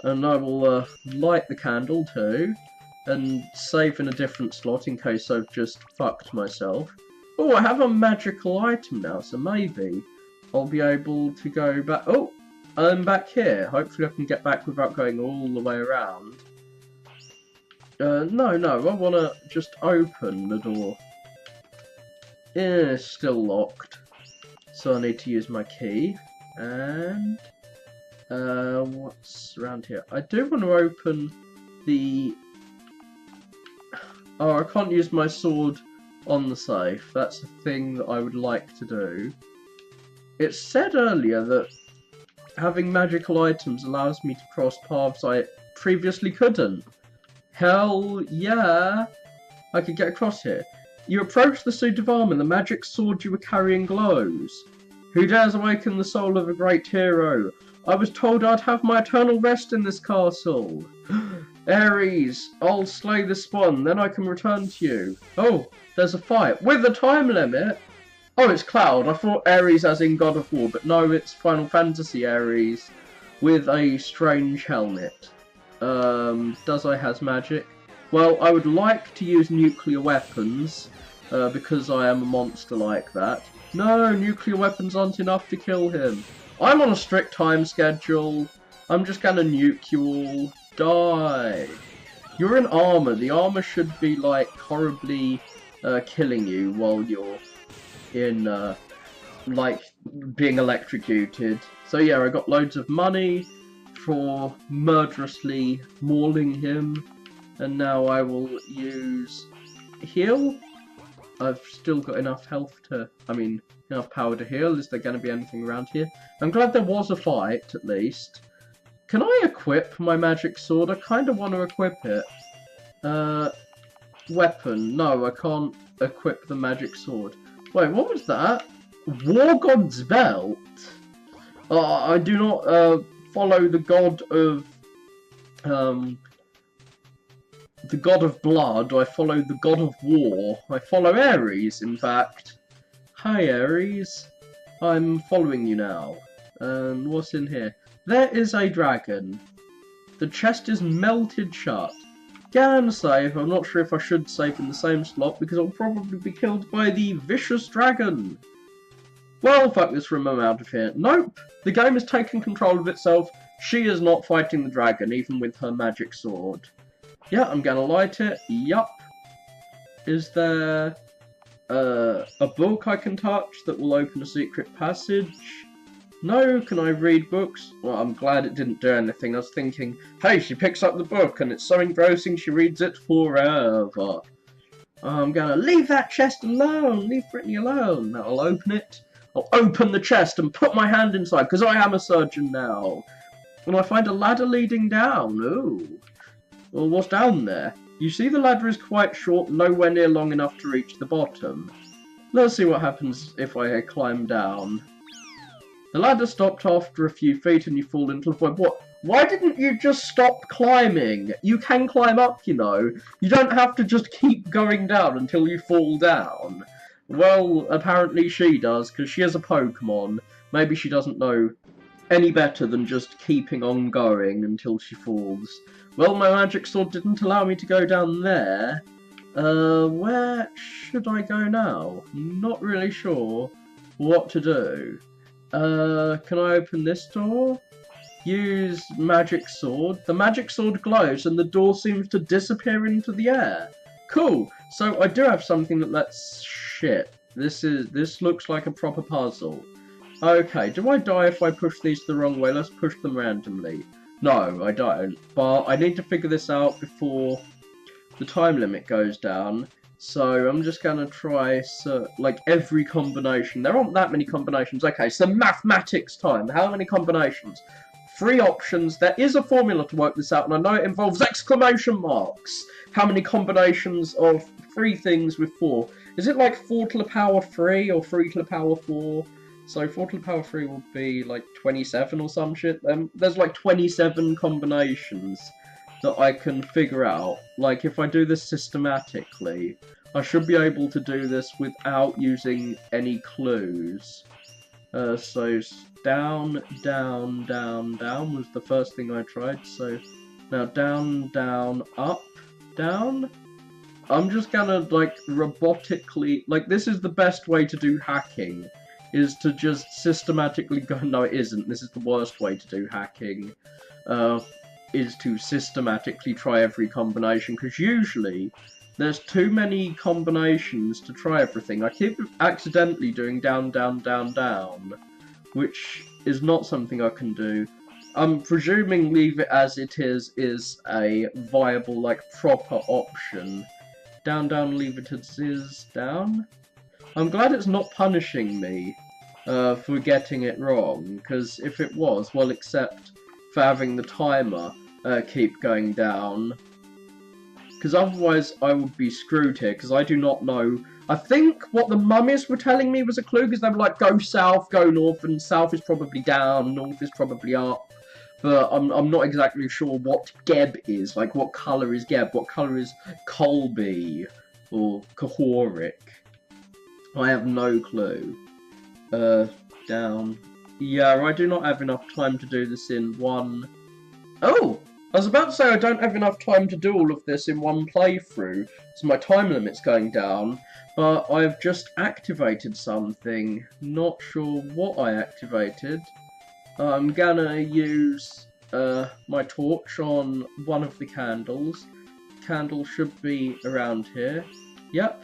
And I will light the candle too. And save in a different slot in case I've just fucked myself. Oh, I have a magical item now, so maybe I'll be able to go back. Oh, I'm back here. Hopefully I can get back without going all the way around. No, I want to just open the door. It's still locked. So I need to use my key. And what's around here? I do want to open the... Oh, I can't use my sword on the safe. That's a thing that I would like to do. It said earlier that having magical items allows me to cross paths I previously couldn't. Hell yeah! I could get across here. You approach the suit of armour, the magic sword you were carrying glows. Who dares awaken the soul of a great hero? I was told I'd have my eternal rest in this castle. Ares, I'll slay this one, then I can return to you. Oh, there's a fight. With a time limit? Oh, it's Cloud. I thought Ares as in God of War, but no, it's Final Fantasy Ares with a strange helmet. Does I has magic? Well, I would like to use nuclear weapons. because I am a monster like that. No, nuclear weapons aren't enough to kill him. I'm on a strict time schedule. I'm just gonna nuke you all. Die. You're in armor. The armor should be, like, horribly killing you while you're in, like, being electrocuted. So yeah, I got loads of money for murderously mauling him. And now I will use heal. I've still got enough health to, enough power to heal. Is there going to be anything around here? I'm glad there was a fight, at least. Can I equip my magic sword? I kind of want to equip it. Weapon. No, I can't equip the magic sword. Wait, what was that? War God's Belt? I do not follow the god of blood. I follow the god of war. I follow Ares, in fact. Hi, Ares. I'm following you now. And what's in here? There is a dragon. The chest is melted shut. Can save. I'm not sure if I should save in the same slot because I'll probably be killed by the vicious dragon. Well, fuck this room, I'm out of here. Nope. The game has taken control of itself. She is not fighting the dragon, even with her magic sword. Yeah, I'm gonna light it. Yup. Is there a book I can touch that will open a secret passage? No, can I read books? Well, I'm glad it didn't do anything. I was thinking, hey, she picks up the book and it's so engrossing she reads it forever. I'm gonna leave that chest alone. Leave Brittany alone. Now I'll open it. I'll open the chest and put my hand inside because I am a surgeon now. And I find a ladder leading down. Ooh. Well, what's down there? You see the ladder is quite short, nowhere near long enough to reach the bottom. Let's see what happens if I climb down. The ladder stopped after a few feet and you fall into the void. What? Why didn't you just stop climbing? You can climb up, you know. You don't have to just keep going down until you fall down. Well, apparently she does, because she is a Pokemon. Maybe she doesn't know any better than just keeping on going until she falls. Well, my magic sword didn't allow me to go down there. Where should I go now? Not really sure what to do. Can I open this door? Use magic sword. The magic sword glows and the door seems to disappear into the air. Cool. So I do have something that lets... Shit. This looks like a proper puzzle. Okay, do I die if I push these the wrong way? Let's push them randomly. No, I don't. But I need to figure this out before the time limit goes down. So I'm just going to try, like, every combination. There aren't that many combinations. Okay, so mathematics time. How many combinations? 3 options. There is a formula to work this out, and I know it involves exclamation marks. How many combinations of 3 things with 4? Is it like 4 to the power 3 or 3 to the power 4? So 4 to the power 3 will be like 27 or some shit. There's like 27 combinations that I can figure out. Like, if I do this systematically, I should be able to do this without using any clues. So down, down, down, down was the first thing I tried. So now down, down, up, down. I'm just gonna, like, robotically... Like, this is the best way to do hacking, is to just systematically go... No, it isn't. This is the worst way to do hacking. Is to systematically try every combination, because usually there's too many combinations to try everything. I keep accidentally doing down, down, down, down, which is not something I can do. I'm presuming leave it as it is a viable, like, proper option. Down, down, leave it as is, down. I'm glad it's not punishing me for getting it wrong, because if it was, well, except for having the timer keep going down. Because otherwise I would be screwed here, because I do not know. I think what the mummies were telling me was a clue, because they were like, go south, go north, and south is probably down, north is probably up. But I'm not exactly sure what Geb is. Like, what colour is Geb? What colour is Colby? Or Kahoric? I have no clue. Down. Yeah, I do not have enough time to do this in one... Oh! I was about to say I don't have enough time to do all of this in one playthrough, so my time limit's going down, but I've just activated something. Not sure what I activated. I'm gonna use my torch on one of the candles. Candle should be around here. Yep.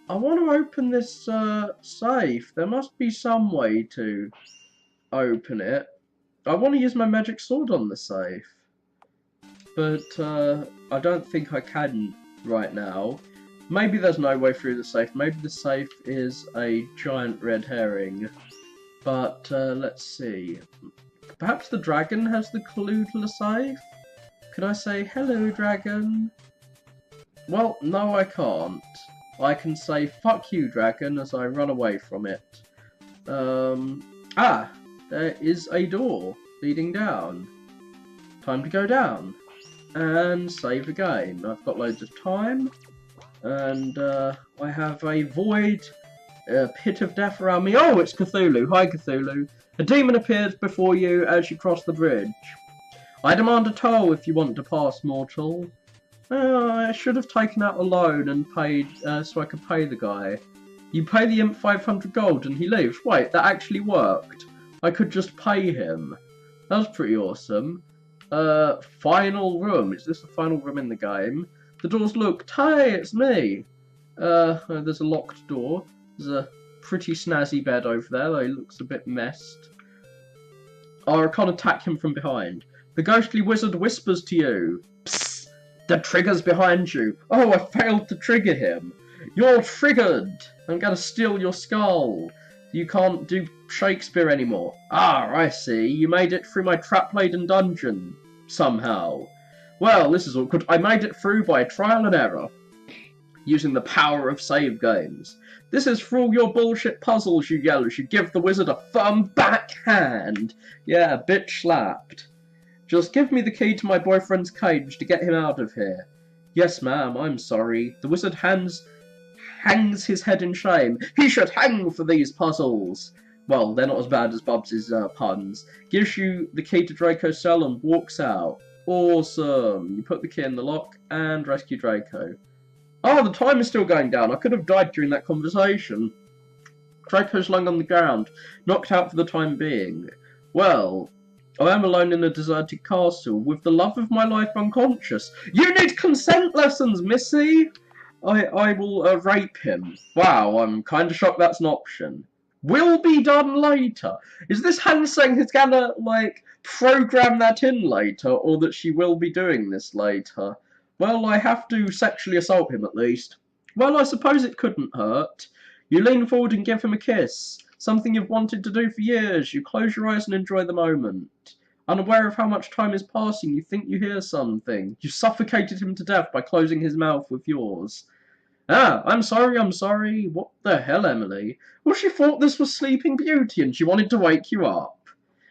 I want to open this safe. There must be some way to open it. I want to use my magic sword on the safe, but I don't think I can right now. Maybe there's no way through the safe. Maybe the safe is a giant red herring. But let's see. Perhaps the dragon has the clue to the safe? Can I say, hello, dragon? Well, no, I can't. I can say, fuck you, dragon, as I run away from it. There is a door leading down. Time to go down. And save a game. I've got loads of time. And I have a void pit of death around me. Oh, it's Cthulhu. Hi, Cthulhu. A demon appears before you as you cross the bridge. I demand a toll if you want to pass, mortal. I should have taken out a loan and paid so I could pay the guy. You pay the imp 500 gold and he leaves. Wait, that actually worked. I could just pay him. That was pretty awesome. Final room. Is this the final room in the game? The doors look. Hey, it's me. There's a locked door. There's a pretty snazzy bed over there, though he looks a bit messed. I can't attack him from behind. The ghostly wizard whispers to you. Psst! The trigger's behind you. Oh, I failed to trigger him. You're triggered. I'm gonna steal your skull. You can't do Shakespeare anymore. Ah, I see. You made it through my trap-laden dungeon. Somehow. Well, this is awkward. I made it through by trial and error. Using the power of save games. This is for all your bullshit puzzles, you yell as you give the wizard a firm backhand. Yeah, bitch slapped. Just give me the key to my boyfriend's cage to get him out of here. Yes, ma'am, I'm sorry. The wizard hangs his head in shame. He should hang for these puzzles. Well, they're not as bad as Bubs' puns. Gives you the key to Draco's cell and walks out. Awesome. You put the key in the lock and rescue Draco. Oh, the time is still going down. I could have died during that conversation. Draco's lying on the ground, knocked out for the time being. Well, I am alone in a deserted castle, with the love of my life unconscious. You need consent lessons, missy! I will rape him. Wow, I'm kind of shocked that's an option. Will be done later. Is this Hans saying he's gonna, like, program that in later, or that she will be doing this later? Well, I have to sexually assault him at least. Well, I suppose it couldn't hurt. You lean forward and give him a kiss. Something you've wanted to do for years. You close your eyes and enjoy the moment. Unaware of how much time is passing, you think you hear something. You suffocated him to death by closing his mouth with yours. Ah, I'm sorry. What the hell, Emily? Well, she thought this was Sleeping Beauty and she wanted to wake you up.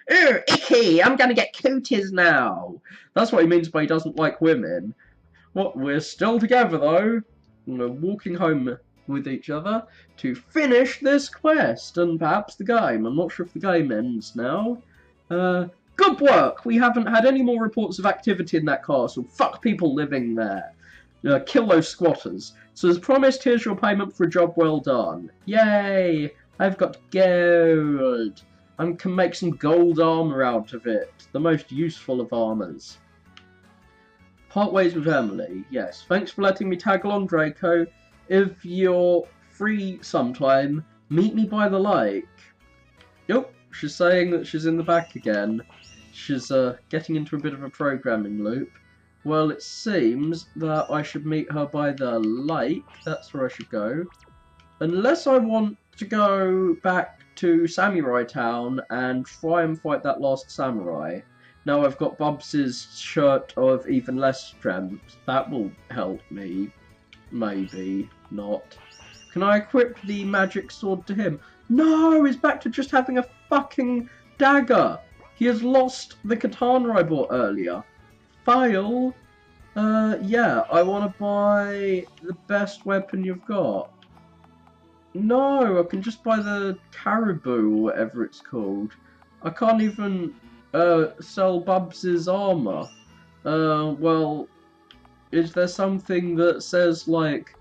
Ew, icky, I'm gonna get cooties now. That's what he means by he doesn't like women. What, we're still together though. We're walking home with each other to finish this quest and perhaps the game. I'm not sure if the game ends now. Good work. We haven't had any more reports of activity in that castle. Fuck people living there. Kill those squatters. So as promised, here's your payment for a job well done. Yay! I've got gold. I can make some gold armor out of it. The most useful of armors. Part ways with Emily. Yes. Thanks for letting me tag along, Draco. If you're free sometime, meet me by the lake. Yep. She's saying that she's in the back again. She's getting into a bit of a programming loop. Well, it seems that I should meet her by the lake. That's where I should go. Unless I want to go back to Samurai Town and try and fight that last samurai. Now I've got Bubs' shirt of even less strength. That will help me. Maybe not. Can I equip the magic sword to him? No, he's back to just having a fucking dagger. He has lost the katana I bought earlier. Fail. Yeah, I want to buy the best weapon you've got. No, I can just buy the caribou or whatever it's called. I can't even sell Bubs' armor. Well, is there something that says, like,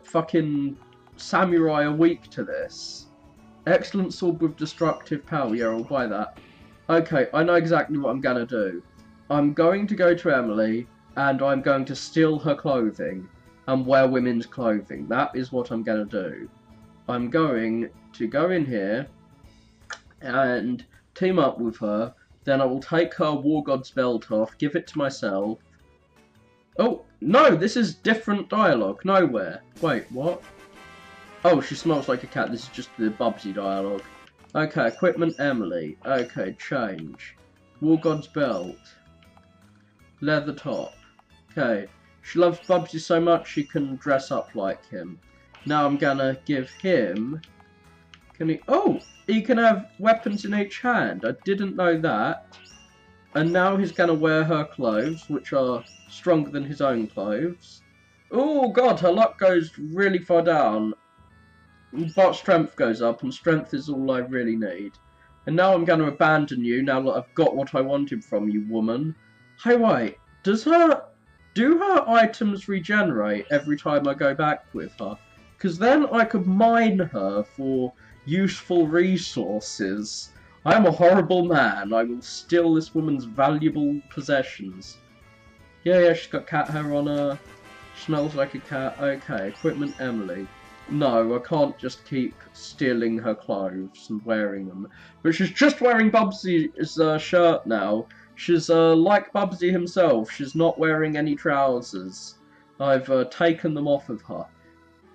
fucking samurai are weak to this? Excellent sword with destructive power. Yeah, I'll buy that. Okay, I know exactly what I'm gonna do. I'm going to go to Emily, and I'm going to steal her clothing and wear women's clothing. That is what I'm gonna do. I'm going to go in here and team up with her. Then I will take her War God's belt off, give it to myself. Oh, no, this is different dialogue. Nowhere. Wait, what? Oh, she smells like a cat. This is just the Bubsy dialogue. Okay, equipment Emily. Okay, change. War God's belt. Leather top. Okay. She loves Bubsy so much she can dress up like him. Now I'm gonna give him... Can he... Oh! He can have weapons in each hand. I didn't know that. And now he's gonna wear her clothes, which are stronger than his own clothes. Oh god, her luck goes really far down. But strength goes up, and strength is all I really need. And now I'm going to abandon you, now that I've got what I wanted from you, woman. Hey, wait, do her items regenerate every time I go back with her? Because then I could mine her for useful resources. I am a horrible man. I will steal this woman's valuable possessions. Yeah, she's got cat hair on her. Smells like a cat. Okay, equipment Emily. No, I can't just keep stealing her clothes and wearing them. But she's just wearing Bubsy's shirt now. She's like Bubsy himself. She's not wearing any trousers. I've taken them off of her.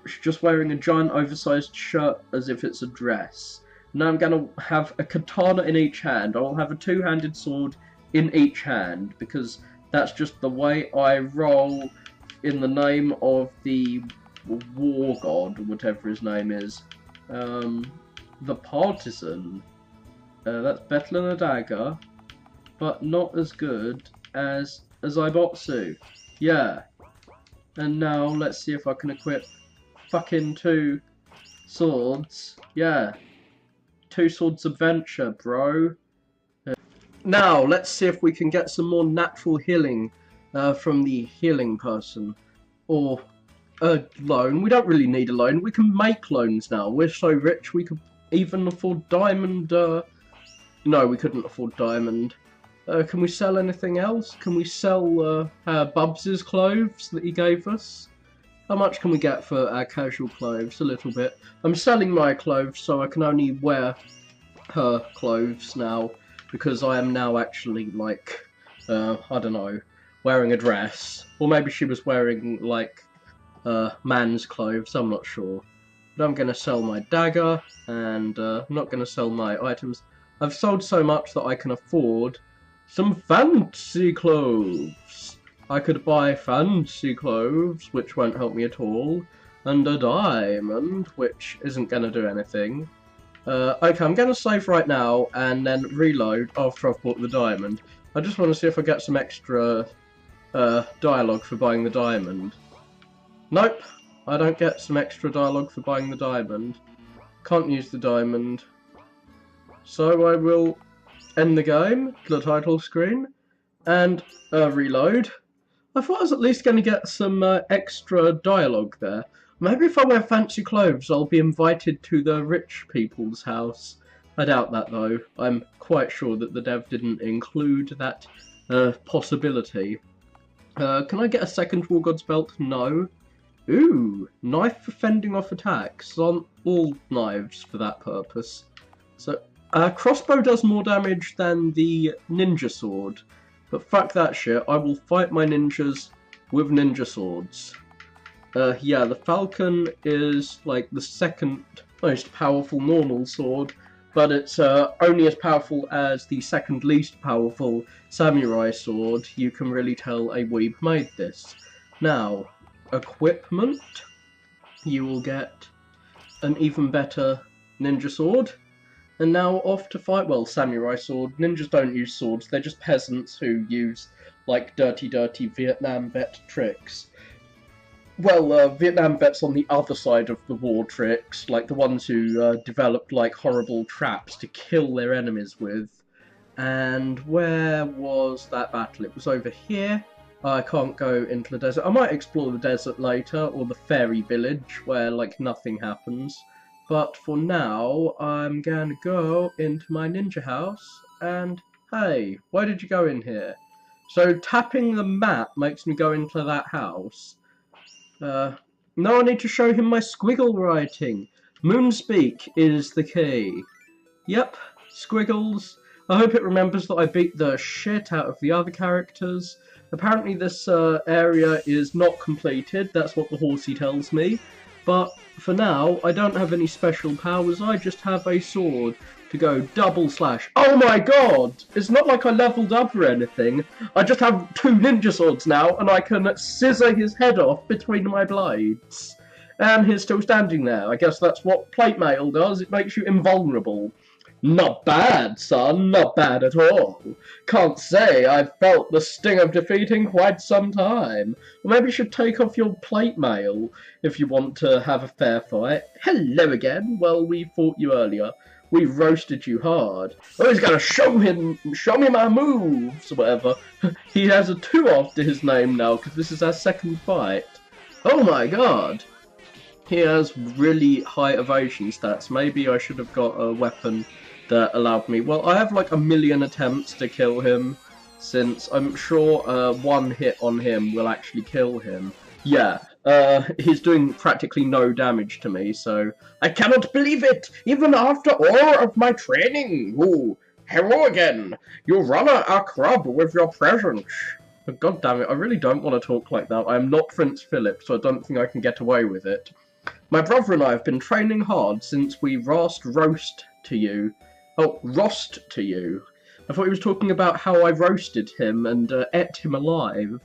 She's just wearing a giant oversized shirt as if it's a dress. Now I'm going to have a katana in each hand. I'll have a two-handed sword in each hand because that's just the way I roll in the name of the War God, whatever his name is. The Partisan. That's better than a dagger, but not as good as Zaibotsu. Yeah. And now let's see if I can equip fucking 2 swords. Yeah. 2 swords adventure, bro. Now let's see if we can get some more natural healing from the healing person. Or a loan. We don't really need a loan. We can make loans now. We're so rich we could even afford diamond. No, we couldn't afford diamond. Can we sell anything else? Can we sell Bubs's clothes that he gave us? How much can we get for our casual clothes? A little bit. I'm selling my clothes so I can only wear her clothes now because I am now actually like, I don't know, wearing a dress. Or maybe she was wearing like man's clothes, I'm not sure. But I'm going to sell my dagger, and I'm not going to sell my items. I've sold so much that I can afford some fancy clothes. I could buy fancy clothes, which won't help me at all, and a diamond, which isn't going to do anything. Okay, I'm going to save right now, and then reload after I've bought the diamond. I just want to see if I get some extra dialogue for buying the diamond. Nope, I don't get some extra dialogue for buying the diamond. Can't use the diamond. So I will end the game, the title screen, and reload. I thought I was at least going to get some extra dialogue there. Maybe if I wear fancy clothes I'll be invited to the rich people's house. I doubt that though. I'm quite sure that the dev didn't include that possibility. Can I get a second War God's belt? No. Ooh, knife for fending off attacks. Aren't all knives for that purpose. So, crossbow does more damage than the ninja sword. But fuck that shit, I will fight my ninjas with ninja swords. Yeah, the falcon is like the second most powerful normal sword, but it's only as powerful as the second least powerful samurai sword. You can really tell a weeb made this. Now, equipment, you will get an even better ninja sword, and now off to fight, well, samurai sword. Ninjas don't use swords, they're just peasants who use like dirty Vietnam vet tricks. Well, Vietnam vets on the other side of the war tricks, like the ones who developed like horrible traps to kill their enemies with. And where was that battle? It was over here. I can't go into the desert. I might explore the desert later, or the fairy village, where, like, nothing happens. But for now, I'm going to go into my ninja house, and hey, why did you go in here? So tapping the map makes me go into that house. Now I need to show him my squiggle writing. Moonspeak is the key. Yep, squiggles. I hope it remembers that I beat the shit out of the other characters. Apparently this area is not completed, that's what the horsey tells me. But for now, I don't have any special powers, I just have a sword to go double slash. Oh my god! It's not like I leveled up or anything. I just have 2 ninja swords now, and I can scissor his head off between my blades. And he's still standing there. I guess that's what plate mail does, it makes you invulnerable. Not bad, son, not bad at all. Can't say I've felt the sting of defeat in quite some time. Or maybe you should take off your plate mail if you want to have a fair fight. Hello again. Well, we fought you earlier. We roasted you hard. Oh, he's gonna show me my moves, or whatever. He has a 2 after his name now, because this is our second fight. Oh my god. He has really high evasion stats. Maybe I should have got a weapon that allowed me. Well, I have like 1,000,000 attempts to kill him, since I'm sure 1 hit on him will actually kill him. Yeah, he's doing practically no damage to me, so I cannot believe it, even after all of my training. Ooh, hello again. You run a club with your presence. But god damn it, I really don't want to talk like that. I am not Prince Philip, so I don't think I can get away with it. My brother and I have been training hard since we roast to you. Oh, roast to you. I thought he was talking about how I roasted him and ate him alive,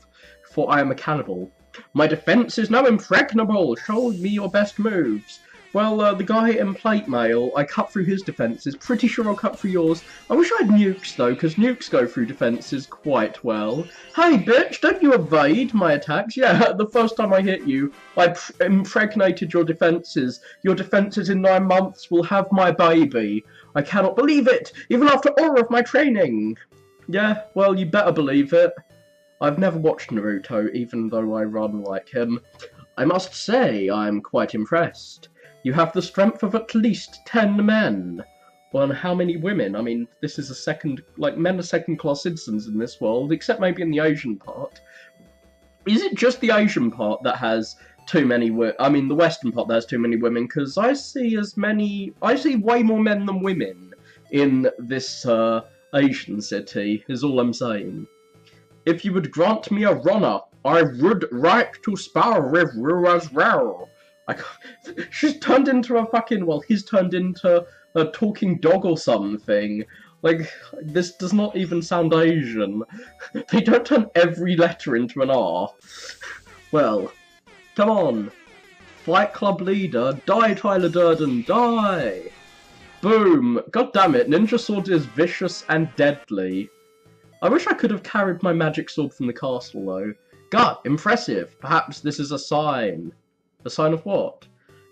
for I am a cannibal. My defense is now impregnable. Show me your best moves. Well, the guy in plate mail, I cut through his defenses. Pretty sure I'll cut through yours. I wish I had nukes, though, because nukes go through defenses quite well. Hey, bitch, don't you evade my attacks? Yeah, the first time I hit you, I impregnated your defenses. Your defenses in 9 months will have my baby. I cannot believe it, even after all of my training. Yeah, well, you better believe it. I've never watched Naruto, even though I run like him. I must say, I'm quite impressed. You have the strength of at least 10 men. Well, and how many women? I mean, this is men are second-class citizens in this world, except maybe in the Asian part. Is it just the Asian part that has too many I mean, the Western part that has too many women? Because I see way more men than women in this, Asian city, is all I'm saying. If you would grant me a runner, I would like to spar with you as well. She's turned into a fucking, well, he's turned into a talking dog or something. Like, this does not even sound Asian. They don't turn every letter into an R. Well, come on. Fight Club leader, die Tyler Durden, die! Boom! God damn it, Ninja Sword is vicious and deadly. I wish I could have carried my magic sword from the castle, though. God, impressive. Perhaps this is a sign. A sign of what?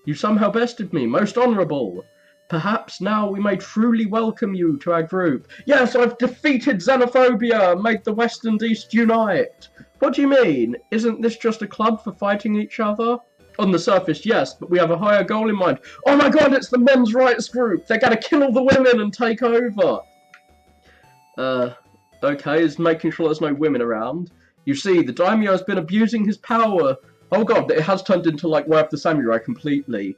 You somehow bested me, most honourable. Perhaps now we may truly welcome you to our group. Yes, I've defeated xenophobia, made the West and East unite. What do you mean? Isn't this just a club for fighting each other? On the surface, yes, but we have a higher goal in mind. Oh my god, it's the men's rights group! They're gonna kill all the women and take over! Okay, is making sure there's no women around. You see, the daimyo has been abusing his power. Oh god, it has turned into, like, Way of the Samurai completely.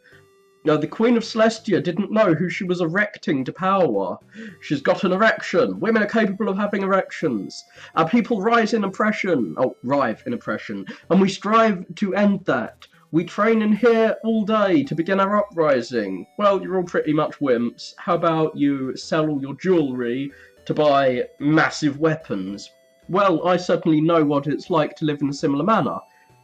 The Queen of Celestia didn't know who she was erecting to power. She's got an erection. Women are capable of having erections. Our people rise in oppression. Oh, rive in oppression. And we strive to end that. We train in here all day to begin our uprising. Well, you're all pretty much wimps. How about you sell all your jewellery to buy massive weapons? Well, I certainly know what it's like to live in a similar manner.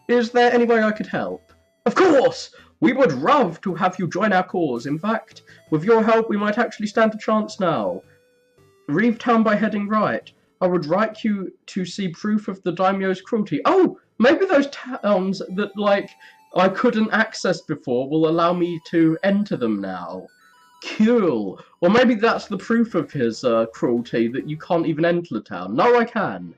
Is there any way I could help? Of course! We would love to have you join our cause. In fact, with your help, we might actually stand a chance now. Leave town by heading right. I would like you to see proof of the daimyo's cruelty. Oh, maybe those towns that, like, I couldn't access before will allow me to enter them now. Cool. Or maybe that's the proof of his cruelty, that you can't even enter the town. No, I can.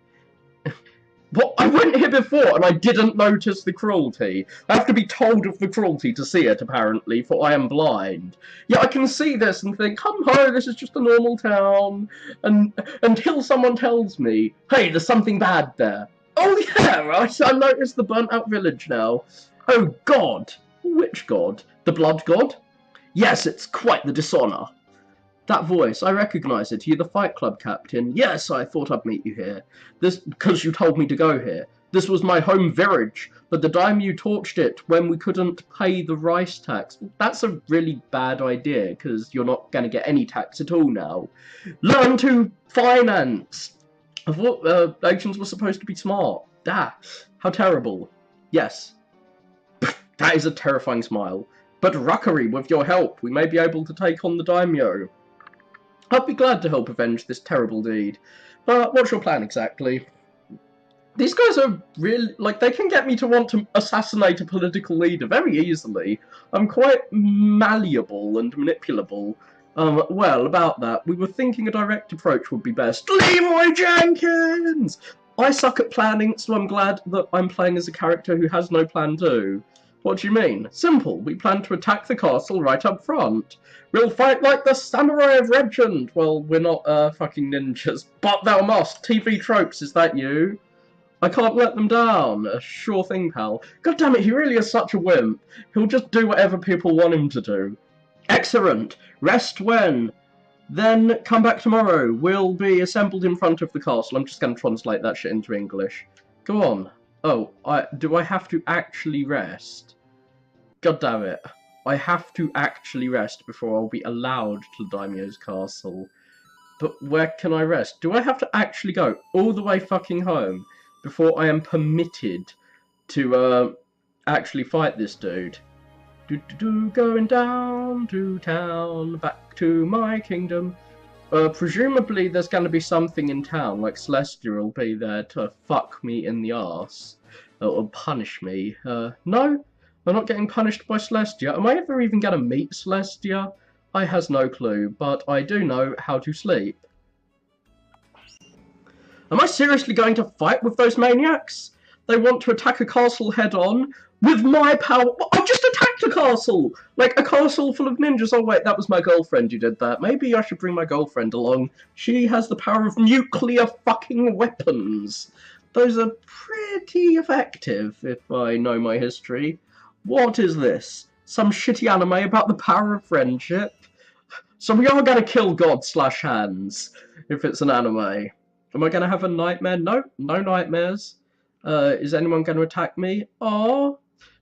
What? I went here before and I didn't notice the cruelty. I have to be told of the cruelty to see it, apparently, for I am blind. Yeah, I can see this and think, come ho, this is just a normal town. And until someone tells me, hey, there's something bad there. Oh yeah, right, I noticed the burnt out village now. Oh god. Which god? The blood god? Yes, it's quite the dishonour. That voice, I recognise it. You're the Fight Club captain. Yes, I thought I'd meet you here. This, because you told me to go here. This was my home village, but the daimyo torched it when we couldn't pay the rice tax. That's a really bad idea, because you're not going to get any tax at all now. Learn to finance! I thought agents were supposed to be smart. Ah, how terrible. Yes. That is a terrifying smile. But Rockery, with your help, we may be able to take on the daimyo. I'd be glad to help avenge this terrible deed. But what's your plan exactly? These guys are really, like, they can get me to want to assassinate a political leader very easily. I'm quite malleable and manipulable. Well, about that, we were thinking a direct approach would be best. Leroy Jenkins! I suck at planning, so I'm glad that I'm playing as a character who has no plan too. What do you mean? Simple. We plan to attack the castle right up front. We'll fight like the samurai of legend. Well, we're not, fucking ninjas. But thou must. TV tropes, is that you? I can't let them down. A sure thing, pal. God damn it, he really is such a wimp. He'll just do whatever people want him to do. Excellent. Rest when? Then come back tomorrow. We'll be assembled in front of the castle. I'm just going to translate that shit into English. Go on. Oh, do I have to actually rest? God damn it. I have to actually rest before I'll be allowed to the daimyo's castle. But where can I rest? Do I have to actually go all the way fucking home before I am permitted to actually fight this dude? Going down to town, back to my kingdom. Presumably there's going to be something in town, like Celestia will be there to fuck me in the arse. Or punish me. No? I'm not getting punished by Celestia. Am I ever even going to meet Celestia? I has no clue, but I do know how to sleep. Am I seriously going to fight with those maniacs? They want to attack a castle head-on with my power. I just attacked a castle! Like, a castle full of ninjas. Oh, wait, that was my girlfriend who did that. Maybe I should bring my girlfriend along. She has the power of nuclear fucking weapons. Those are pretty effective, if I know my history. What is this? Some shitty anime about the power of friendship? So we are going to kill God / Hans, if it's an anime. Am I going to have a nightmare? No, no nightmares. Is anyone going to attack me? Oh,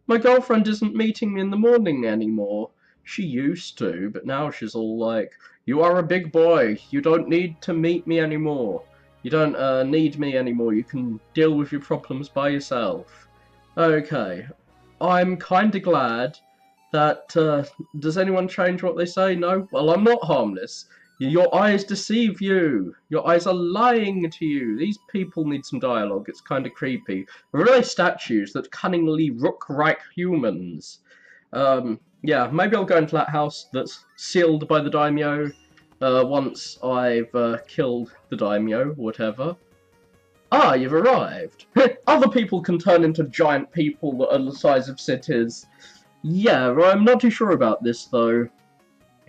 my girlfriend isn't meeting me in the morning anymore. She used to, but now she's all like, you are a big boy. You don't need to meet me anymore. You don't need me anymore. You can deal with your problems by yourself. Okay. I'm kind of glad that... does anyone change what they say? No? Well, I'm not harmless. Your eyes deceive you. Your eyes are lying to you. These people need some dialogue. It's kind of creepy. They're really statues that cunningly rook-like humans. Yeah, maybe I'll go into that house that's sealed by the daimyo once I've killed the daimyo, whatever. Ah, you've arrived. Other people can turn into giant people that are the size of cities. Yeah, I'm not too sure about this, though.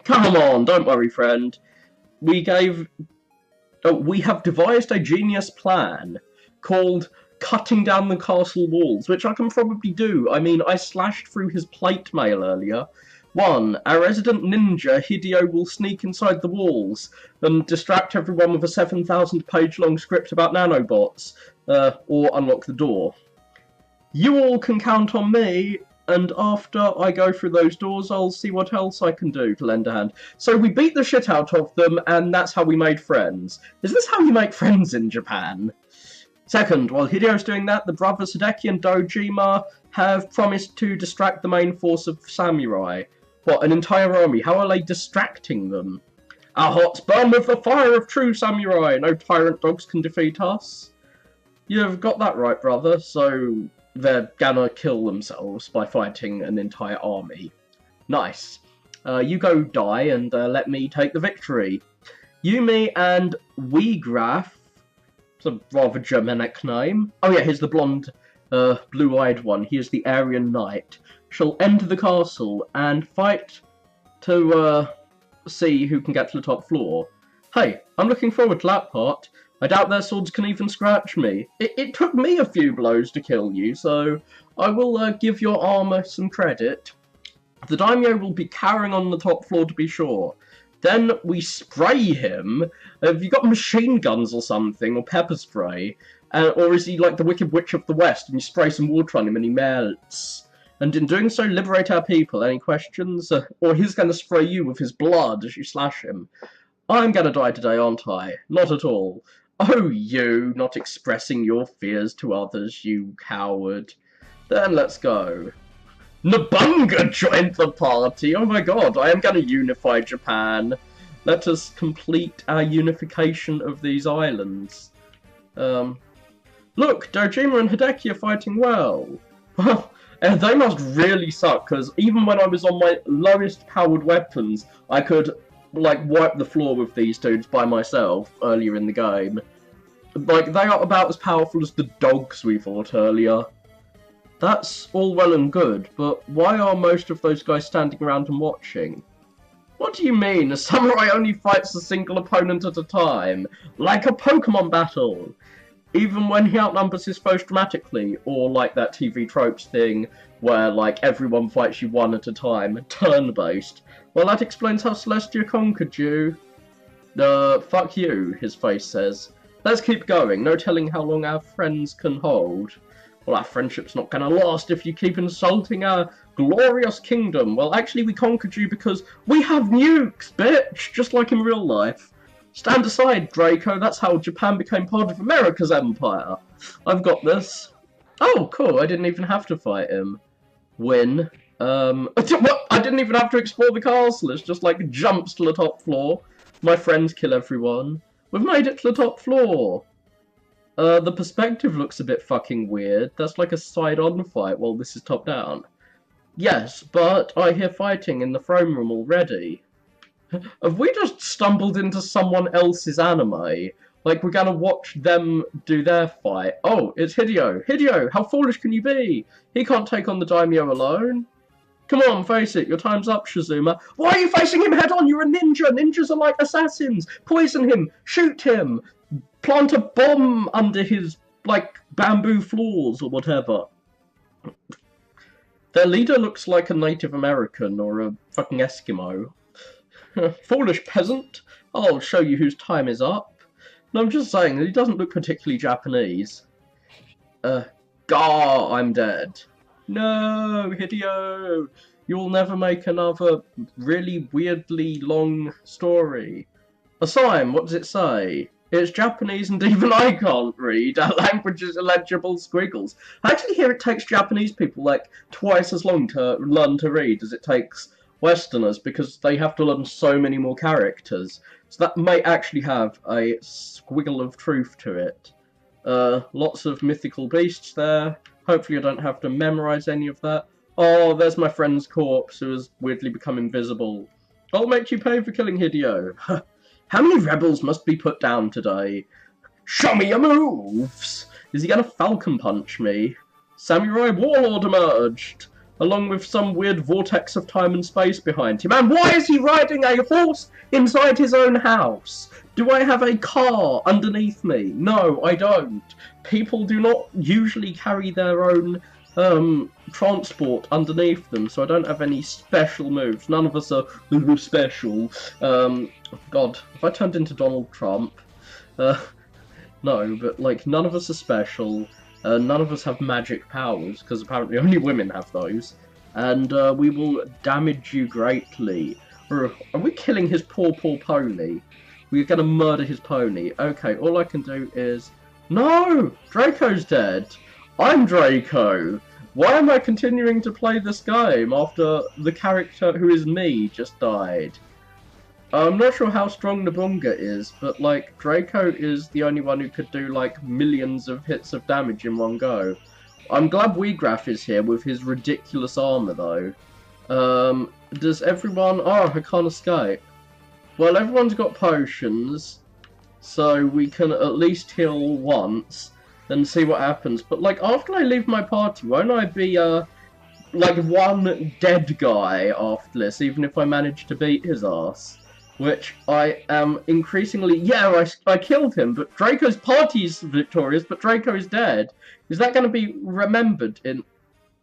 Come on, don't worry, friend. We have devised a genius plan called cutting down the castle walls, which I can probably do. I mean, I slashed through his plate mail earlier. 1. Our resident ninja, Hideo, will sneak inside the walls and distract everyone with a 7,000-page-long script about nanobots, or unlock the door. You all can count on me, and after I go through those doors, I'll see what else I can do to lend a hand. So we beat the shit out of them, and that's how we made friends. Is this how you make friends in Japan? 2nd, while Hideo's doing that, the brothers Hideki and Dojima have promised to distract the main force of samurai. What, an entire army? How are they distracting them? Our hearts burn with the fire of true samurai. No tyrant dogs can defeat us. You've got that right, brother. So they're gonna kill themselves by fighting an entire army. Nice. You go die and let me take the victory. Yumi and Weegraf, it's a rather Germanic name. Oh yeah, here's the blonde, blue-eyed one. He is the Aryan Knight. Shall enter the castle and fight to see who can get to the top floor. Hey, I'm looking forward to that part. I doubt their swords can even scratch me. It took me a few blows to kill you, so I will give your armour some credit. The daimyo will be carrying on the top floor to be sure. Then we spray him. Have you got machine guns or something, or pepper spray? Or is he like the Wicked Witch of the West and you spray some water on him and he melts? And in doing so, liberate our people. Any questions? Or he's going to spray you with his blood as you slash him. I'm going to die today, aren't I? Not at all. Oh, you, not expressing your fears to others, you coward. Then let's go. Nabunga joined the party! Oh my god, I am going to unify Japan. Let us complete our unification of these islands. Look, Dojima and Hideki are fighting well. Well, they must really suck, because even when I was on my lowest powered weapons, I could, like, wipe the floor with these dudes by myself earlier in the game. Like, they are about as powerful as the dogs we fought earlier. That's all well and good, but why are most of those guys standing around and watching? What do you mean? A samurai only fights a single opponent at a time, like a Pokemon battle. Even when he outnumbers his foes dramatically, or like that TV tropes thing where like everyone fights you one at a time, turn-based. Well, that explains how Celestia conquered you. Fuck you, his face says. Let's keep going, no telling how long our friends can hold. Well, our friendship's not gonna last if you keep insulting our glorious kingdom. Well, actually, we conquered you because we have nukes, bitch! Just like in real life. Stand aside, Draco. That's how Japan became part of America's empire. I've got this. Oh, cool. I didn't even have to fight him. Win. What? I didn't even have to explore the castle. It's just like jumps to the top floor. My friends kill everyone. We've made it to the top floor. The perspective looks a bit fucking weird. That's like a side-on fight while this is top-down. Yes, but I hear fighting in the throne room already. Have we just stumbled into someone else's anime? Like, we're gonna watch them do their fight. Oh, it's Hideo. Hideo, how foolish can you be? He can't take on the daimyo alone. Come on, face it. Your time's up, Shizuma. Why are you facing him head on? You're a ninja. Ninjas are like assassins. Poison him. Shoot him. Plant a bomb under his, like, bamboo floors or whatever. Their leader looks like a Native American or a fucking Eskimo. Foolish peasant. I'll show you whose time is up. No, I'm just saying that he doesn't look particularly Japanese. Gah, I'm dead. No, Hideo. You'll never make another really weirdly long story. A sign, what does it say? It's Japanese and even I can't read. Our language is illegible squiggles. I actually hear it takes Japanese people like twice as long to learn to read as it takes Westerners because they have to learn so many more characters. So that may actually have a squiggle of truth to it. Lots of mythical beasts there. Hopefully I don't have to memorize any of that. Oh, there's my friend's corpse who has weirdly become invisible. I'll make you pay for killing Hideo. How many rebels must be put down today? Show me your moves! Is he gonna falcon punch me? Samurai Warlord emerged, along with some weird vortex of time and space behind him. And why is he riding a horse inside his own house? Do I have a car underneath me? No, I don't. People do not usually carry their own transport underneath them, so I don't have any special moves. None of us are special. God, if I turned into Donald Trump, no, but like none of us are special. None of us have magic powers because apparently only women have those, and we will damage you greatly. Are we killing his poor pony? We're gonna murder his pony. Okay, all I can do is no. Draco's dead. I'm Draco. Why am I continuing to play this game after the character who is me just died? I'm not sure how strong Nabunga is, but like Draco is the only one who could do like millions of hits of damage in one go. I'm glad Weegraf is here with his ridiculous armor though. Does everyone... Oh, I can't escape. Well, everyone's got potions, so we can at least heal once and see what happens. But, like, after I leave my party, won't I be, like, one dead guy after this, even if I manage to beat his ass? Which I am increasingly... Yeah, I killed him, but Draco's party's victorious, but Draco is dead. Is that going to be remembered in...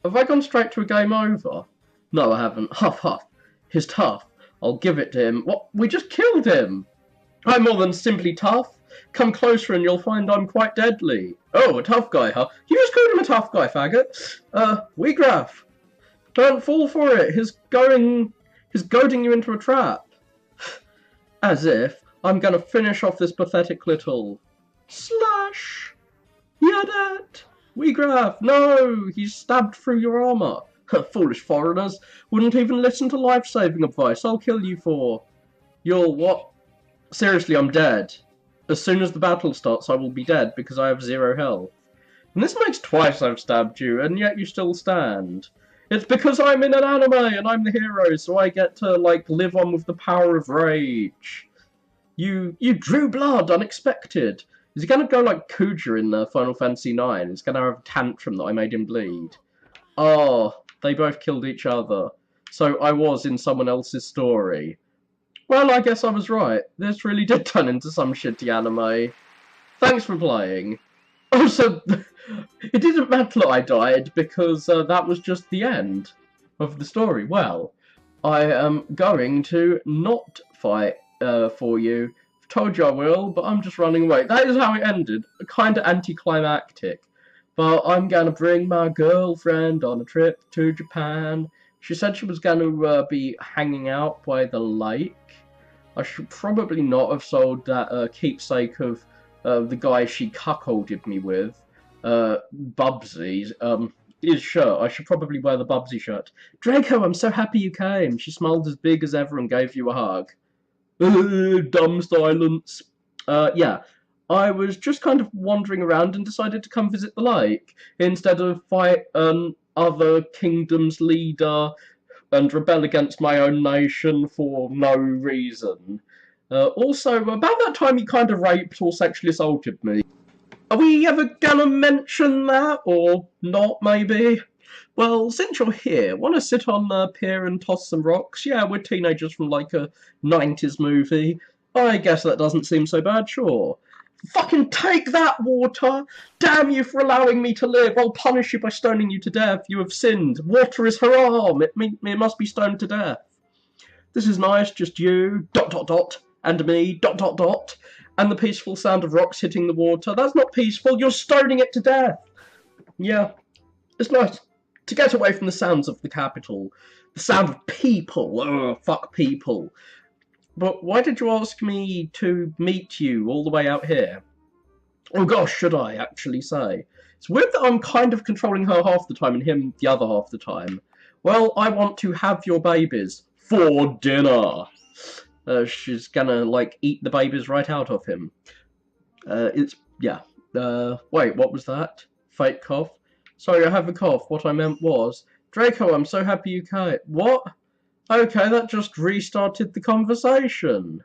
Have I gone straight to a game over? No, I haven't. Huff, huff. He's tough. I'll give it to him. What? We just killed him! I'm more than simply tough. Come closer and you'll find I'm quite deadly. Oh, a tough guy, huh? You just called him a tough guy, faggot. Weegraf. Don't fall for it. He's goading you into a trap. As if I'm gonna finish off this pathetic little... Slash! You're dead! Weegraf, no! He's stabbed through your armour. Foolish foreigners. Wouldn't even listen to life-saving advice. I'll kill you for... You'll what? Seriously, I'm dead. As soon as the battle starts, I will be dead because I have 0 health. And this makes twice I've stabbed you, and yet you still stand. It's because I'm in an anime and I'm the hero, so I get to, like, live on with the power of rage. You drew blood, unexpected. Is he gonna go like Kuja in Final Fantasy IX? He's gonna have a tantrum that I made him bleed. Oh, they both killed each other. So I was in someone else's story. Well, I guess I was right. This really did turn into some shitty anime. Thanks for playing. Also, it didn't matter that I died, because that was just the end of the story. Well, I am going to not fight for you. I've told you I will, but I'm just running away. That is how it ended. Kind of anticlimactic. But I'm going to bring my girlfriend on a trip to Japan. She said she was going to be hanging out by the lake. I should probably not have sold that keepsake of the guy she cuckolded me with, Bubsy, his shirt. I should probably wear the Bubsy shirt. Draco, I'm so happy you came. She smiled as big as ever and gave you a hug. Dumb silence. Yeah, I was just kind of wandering around and decided to come visit the lake, instead of fight other kingdom's leader and rebel against my own nation for no reason. Also, about that time he kind of raped or sexually assaulted me. Are we ever gonna mention that, or not, maybe? Well, since you're here, wanna sit on the pier and toss some rocks? Yeah, we're teenagers from, like, a 90s movie. I guess that doesn't seem so bad, sure. Fucking take that, water! Damn you for allowing me to live! I'll punish you by stoning you to death. You have sinned. Water is haram. It must be stoned to death. This is nice, just you, ... and me, ... and the peaceful sound of rocks hitting the water. That's not peaceful, you're stoning it to death! Yeah, it's nice to get away from the sounds of the capital. The sound of people. Ugh, fuck people. But why did you ask me to meet you all the way out here? Oh gosh, should I actually say? It's weird that I'm kind of controlling her half the time and him the other half the time. Well, I want to have your babies for dinner. She's gonna, like, eat the babies right out of him. Yeah. Wait, what was that? Fake cough? Sorry, I have a cough. What I meant was... Draco, I'm so happy you came. What? Okay, that just restarted the conversation.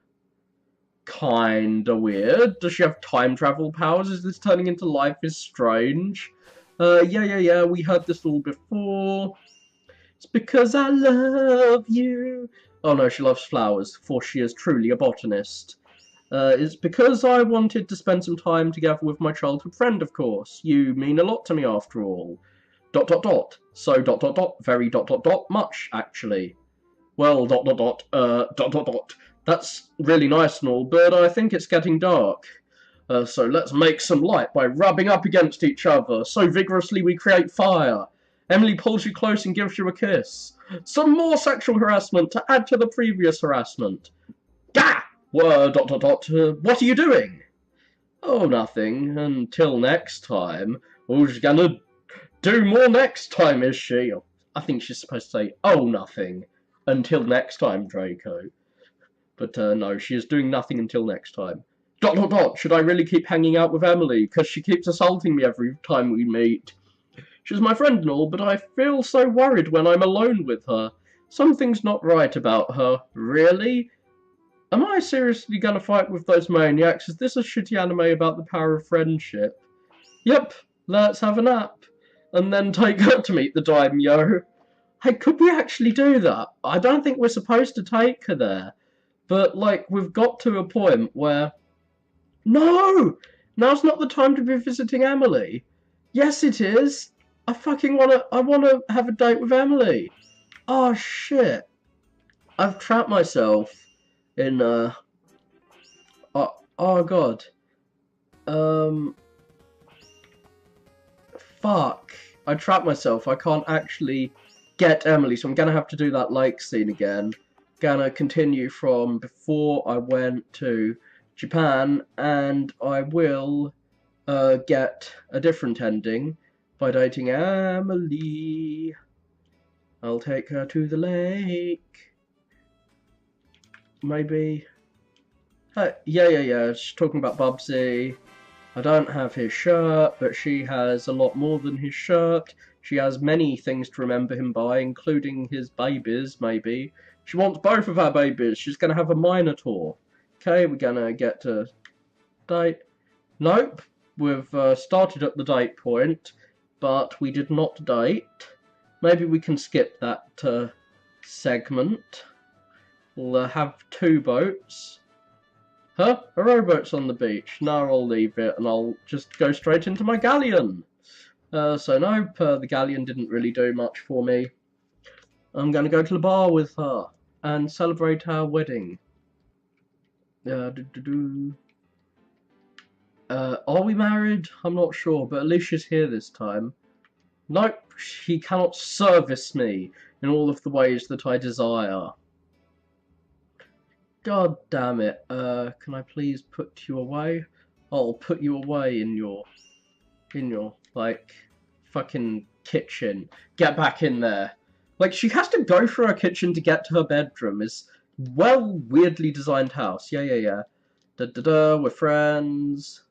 Kinda weird. Does she have time travel powers? Is this turning into Life is Strange? Yeah, we heard this all before. It's because I love you. Oh no, she loves flowers, for she is truly a botanist. It's because I wanted to spend some time together with my childhood friend, of course. You mean a lot to me, after all. ... So ... very ... much, actually. Well, ... That's really nice and all, but I think it's getting dark. So let's make some light by rubbing up against each other. So vigorously we create fire. Emily pulls you close and gives you a kiss. Some more sexual harassment to add to the previous harassment. Gah! What are you doing? Oh, nothing. Until next time. Oh, she's gonna do more next time, is she? I think she's supposed to say, oh, nothing. Until next time, Draco. But no, she is doing nothing until next time. ... Should I really keep hanging out with Emily? Because she keeps assaulting me every time we meet. She's my friend and all, but I feel so worried when I'm alone with her. Something's not right about her. Really? Am I seriously gonna fight with those maniacs? Is this a shitty anime about the power of friendship? Yep, let's have a nap. And then take her to meet the daimyo. Hey, could we actually do that? I don't think we're supposed to take her there. But, like, we've got to a point where... No! Now's not the time to be visiting Emily. Yes, it is. I wanna have a date with Emily. Oh, shit. I've trapped myself in, oh, God. Fuck. I trapped myself. I can't actually get Emily, so I'm gonna have to do that lake scene again. Gonna continue from before I went to Japan, and I will get a different ending by dating Emily. I'll take her to the lake. Maybe. Yeah. She's talking about Bubsy. I don't have his shirt, but she has a lot more than his shirt. She has many things to remember him by, including his babies, maybe. She wants both of our babies. She's going to have a Minotaur. Okay, we're going to get to date. Nope, we've started at the date point, but we did not date. Maybe we can skip that segment. We'll have 2 boats. Huh? A rowboat's on the beach. No, I'll leave it and I'll just go straight into my galleon. So nope, the galleon didn't really do much for me. I'm going to go to the bar with her and celebrate our wedding. Are we married? I'm not sure, but at least she's here this time. Nope, she cannot service me in all of the ways that I desire. God damn it. Can I please put you away? I'll put you away in your, like, fucking kitchen. Get back in there. Like, she has to go through her kitchen to get to her bedroom. It's weirdly designed house. Yeah. We're friends.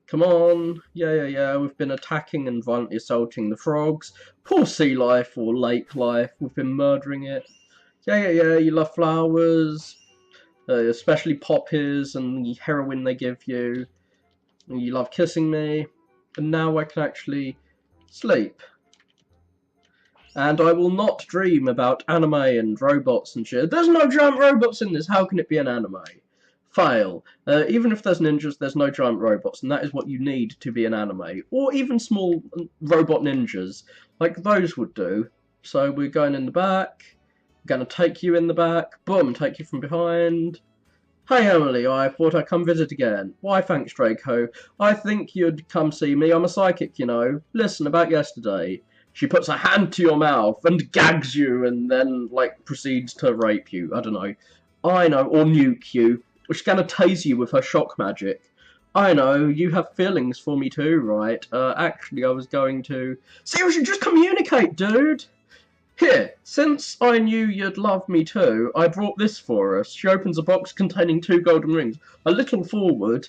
Come on. Yeah. We've been attacking and violently assaulting the frogs. Poor sea life or lake life. We've been murdering it. Yeah, you love flowers, especially poppies and the heroin they give you. And you love kissing me. And now I can actually sleep. And I will not dream about anime and robots and shit. There's no giant robots in this. How can it be an anime? Fail. Even if there's ninjas, there's no giant robots. And that is what you need to be an anime. Or even small robot ninjas. Like those would do. So we're going in the back. Gonna take you in the back, boom, take you from behind. Hey Emily, I thought I'd come visit again. Why thanks Draco, I think you'd come see me, I'm a psychic, you know. Listen, about yesterday. She puts a hand to your mouth and gags you and then, like, proceeds to rape you, I don't know. I know, or nuke you. She's gonna tase you with her shock magic. I know, you have feelings for me too, right? Actually, I was going to... Seriously, just communicate, dude! Here, since I knew you'd love me too, I brought this for us. She opens a box containing 2 golden rings. A little forward.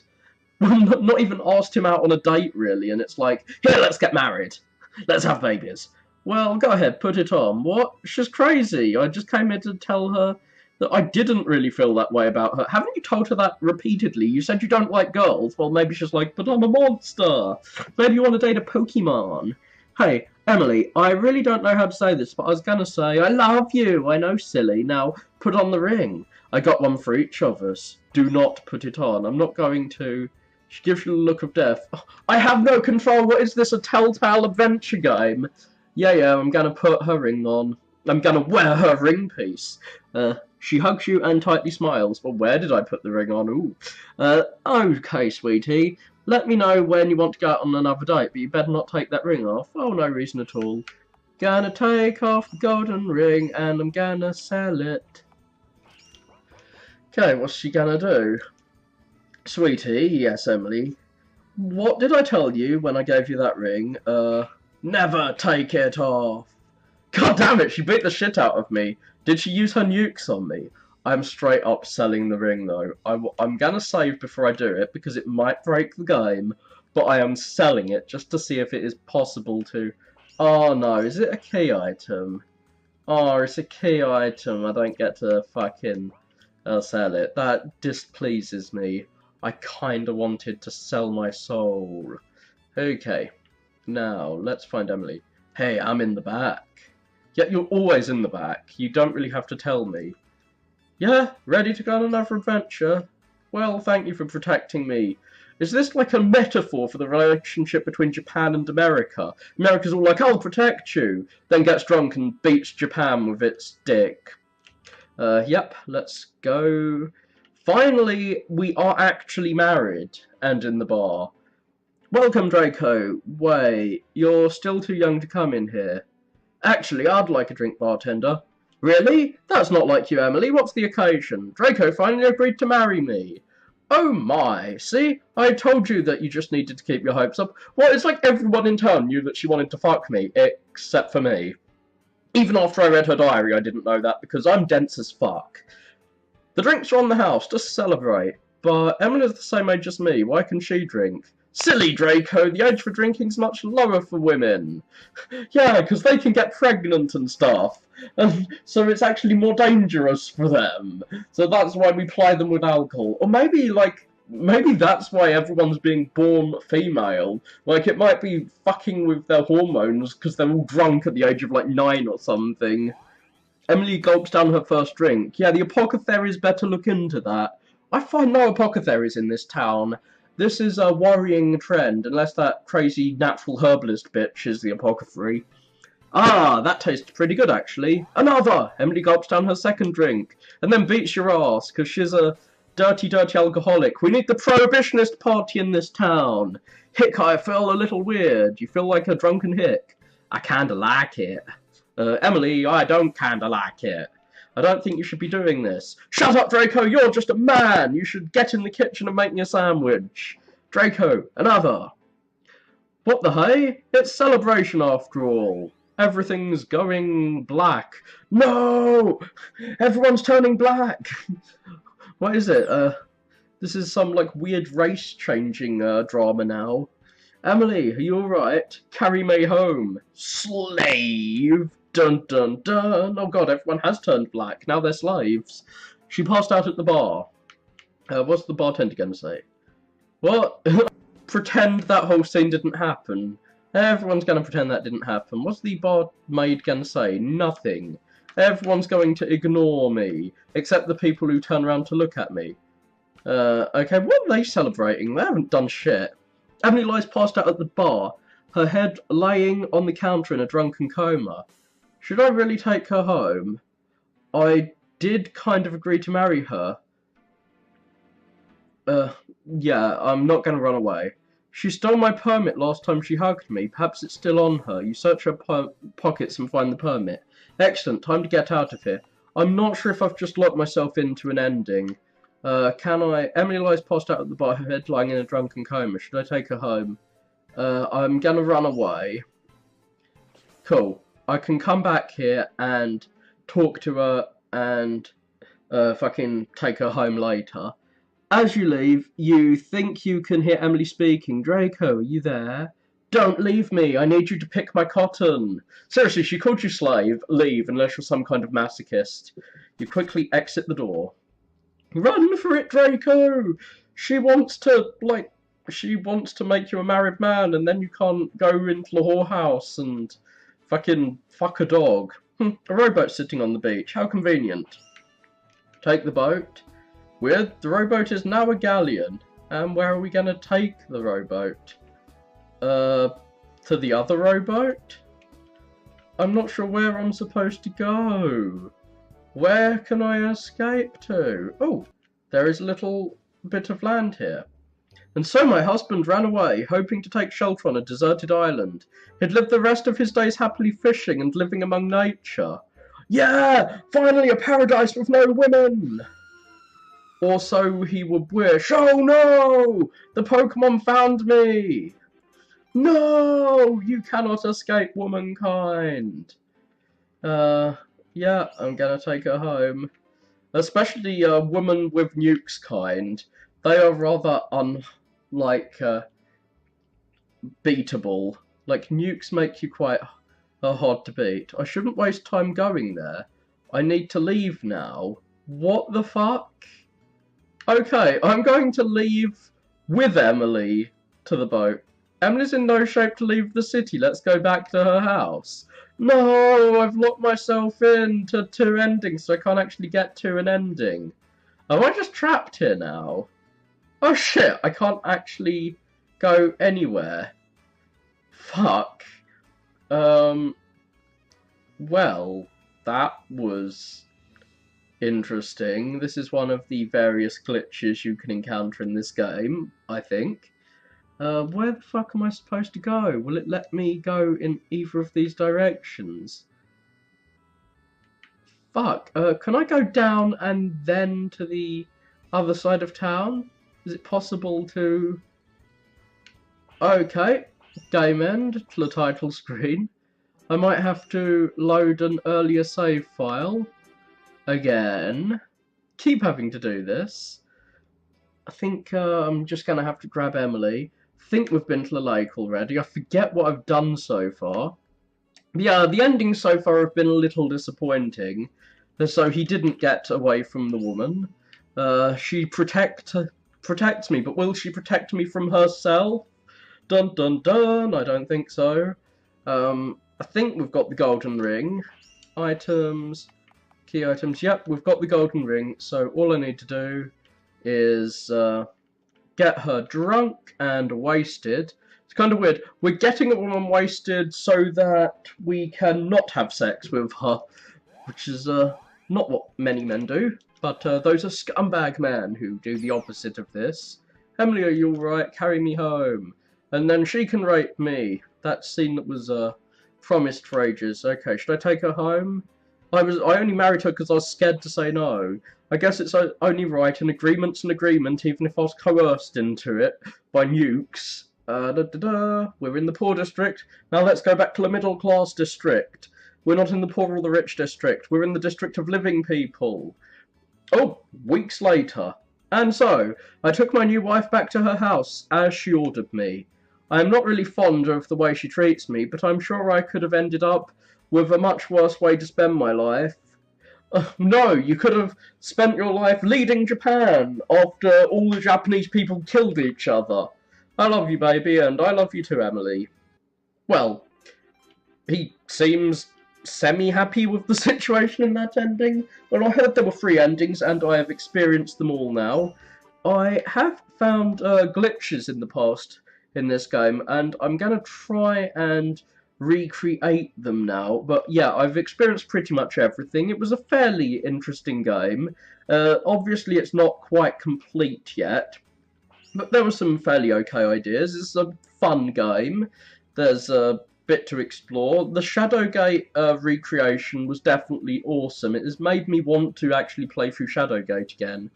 Not even asked him out on a date, really, and it's like, here, let's get married. Let's have babies. Well, go ahead, put it on. What? She's crazy. I just came here to tell her that I didn't really feel that way about her. Haven't you told her that repeatedly? You said you don't like girls. Well, maybe she's like, but I'm a monster. Maybe you want to date a Pokemon. Hey, Emily, I really don't know how to say this, but I was gonna say, I love you. I know, silly. Now, put on the ring. I got one for each of us. Do not put it on. I'm not going to. She gives you the look of death. Oh, I have no control. What is this, a Telltale adventure game? Yeah, I'm gonna put her ring on. I'm gonna wear her ring piece. She hugs you and tightly smiles. Well, where did I put the ring on? Ooh. Okay, sweetie. Let me know when you want to go out on another date, but you better not take that ring off. Oh, no reason at all. Gonna take off the golden ring and I'm gonna sell it. Okay, what's she gonna do? Sweetie, yes, Emily. What did I tell you when I gave you that ring? Never take it off. God damn it, she beat the shit out of me. Did she use her nukes on me? I'm straight up selling the ring, though. I'm gonna save before I do it, because it might break the game, but I am selling it just to see if it is possible to... Oh no, is it a key item? Oh, it's a key item. I don't get to fucking sell it. That displeases me. I kinda wanted to sell my soul. Okay, now let's find Emily. Hey, I'm in the back. Yet you're always in the back. You don't really have to tell me. Yeah, ready to go on another adventure? Well, thank you for protecting me. Is this like a metaphor for the relationship between Japan and America? America's all like, I'll protect you, then gets drunk and beats Japan with its dick. Yep, let's go. Finally, we are actually married and in the bar. Welcome, Draco. Wait, you're still too young to come in here. Actually, I'd like a drink, bartender. Really? That's not like you, Emily. What's the occasion? Draco finally agreed to marry me. Oh my, see? I told you that you just needed to keep your hopes up. Well, it's like everyone in town knew that she wanted to fuck me, except for me. Even after I read her diary, I didn't know that, because I'm dense as fuck. The drinks are on the house, just celebrate. But Emily's the same age as me, why can she drink? Silly Draco, the age for drinking's much lower for women. Yeah, because they can get pregnant and stuff. And so it's actually more dangerous for them. So that's why we ply them with alcohol. Or maybe, maybe that's why everyone's being born female. Like, it might be fucking with their hormones because they're all drunk at the age of, 9 or something. Emily gulps down her first drink. Yeah, the apothecaries better look into that. I find no apothecaries in this town. This is a worrying trend, unless that crazy natural herbalist bitch is the apothecary. Ah, that tastes pretty good, actually. Another! Emily gulps down her second drink, and then beats your ass, because she's a dirty, dirty alcoholic. We need the prohibitionist party in this town. Hick, I feel a little weird. You feel like a drunken hick. I kinda like it. Emily, I don't kinda like it. I don't think you should be doing this. Shut up, Draco! You're just a man! You should get in the kitchen and make me a sandwich. Draco, another. What the hey? It's celebration after all. Everything's going black. No! Everyone's turning black! What is it? This is some, weird race-changing, drama now. Emily, are you alright? Carry me home. Slave! Dun dun dun! Oh god, everyone has turned black. Now they're slaves. She passed out at the bar. What's the bartender gonna say? What? Pretend that whole scene didn't happen. Everyone's gonna pretend that didn't happen. What's the barmaid gonna say? Nothing. Everyone's going to ignore me. Except the people who turn around to look at me. Okay, what are they celebrating? They haven't done shit. Emily lies passed out at the bar, her head laying on the counter in a drunken coma. Should I really take her home? I did kind of agree to marry her. Yeah, I'm not gonna run away. She stole my permit last time she hugged me. Perhaps it's still on her. You search her pockets and find the permit. Excellent, time to get out of here. I'm not sure if I've just locked myself into an ending. Can I... Emily lies passed out at the bar, her head lying in a drunken coma. Should I take her home? I'm gonna run away. Cool. I can come back here and talk to her and fucking take her home later. As you leave, you think you can hear Emily speaking. Draco, are you there? Don't leave me. I need you to pick my cotton. Seriously, she called you slave. Leave, unless you're some kind of masochist. You quickly exit the door. Run for it, Draco! She wants to make you a married man, and then you can't go into the whorehouse and fucking fuck a dog. A rowboat sitting on the beach. How convenient. Take the boat. Weird. The rowboat is now a galleon. And where are we going to take the rowboat? To the other rowboat? I'm not sure where I'm supposed to go. Where can I escape to? Oh, there is a little bit of land here. And so my husband ran away, hoping to take shelter on a deserted island. He'd lived the rest of his days happily fishing and living among nature. Yeah! Finally a paradise with no women! Or so he would wish. Oh no! The Pokemon found me! No! You cannot escape womankind! Yeah, I'm gonna take her home. Especially a woman with nukes kind. They are rather beatable. Like, nukes make you quite are hard to beat. I shouldn't waste time going there. I need to leave now. What the fuck? Okay, I'm going to leave with Emily to the boat. Emily's in no shape to leave the city. Let's go back to her house. No, I've locked myself into 2 endings, so I can't actually get to an ending. Am I just trapped here now? Oh shit, I can't actually go anywhere. Fuck. Well, that was interesting. This is one of the various glitches you can encounter in this game, I think. Where the fuck am I supposed to go? Will it let me go in either of these directions? Fuck. Can I go down and then to the other side of town? Is it possible to... Okay. Game end to the title screen. I might have to load an earlier save file. Again. Keep having to do this. I think I'm just going to have to grab Emily. I think we've been to the lake already. I forget what I've done so far. Yeah, the endings so far have been a little disappointing. So he didn't get away from the woman. She protects me, but will she protect me from herself? Dun dun dun, I don't think so. I think we've got the golden ring. Items, key items, yep, we've got the golden ring, so all I need to do is get her drunk and wasted. It's kind of weird. We're getting a woman wasted so that we can not have sex with her, which is not what many men do, but those are scumbag men who do the opposite of this. Emily, are you alright? Carry me home. And then she can rape me. That scene that was promised for ages. Okay, should I take her home? I only married her because I was scared to say no. I guess it's only right. An agreement's an agreement, even if I was coerced into it by nukes. We're in the poor district. Now let's go back to the middle class district. We're not in the poor or the rich district. We're in the district of living people. Oh, weeks later. And so, I took my new wife back to her house, as she ordered me. I am not really fond of the way she treats me, but I'm sure I could have ended up with a much worse way to spend my life. No, you could have spent your life leading Japan after all the Japanese people killed each other. I love you, baby, and I love you too, Emily. Well, he seems semi-happy with the situation in that ending. Well, I heard there were 3 endings, and I have experienced them all now. I have found glitches in the past in this game, and I'm going to try and recreate them now. But yeah, I've experienced pretty much everything. It was a fairly interesting game. Obviously, it's not quite complete yet, but there were some fairly okay ideas. It's a fun game. There's a bit to explore. The Shadowgate recreation was definitely awesome. It has made me want to actually play through Shadowgate again.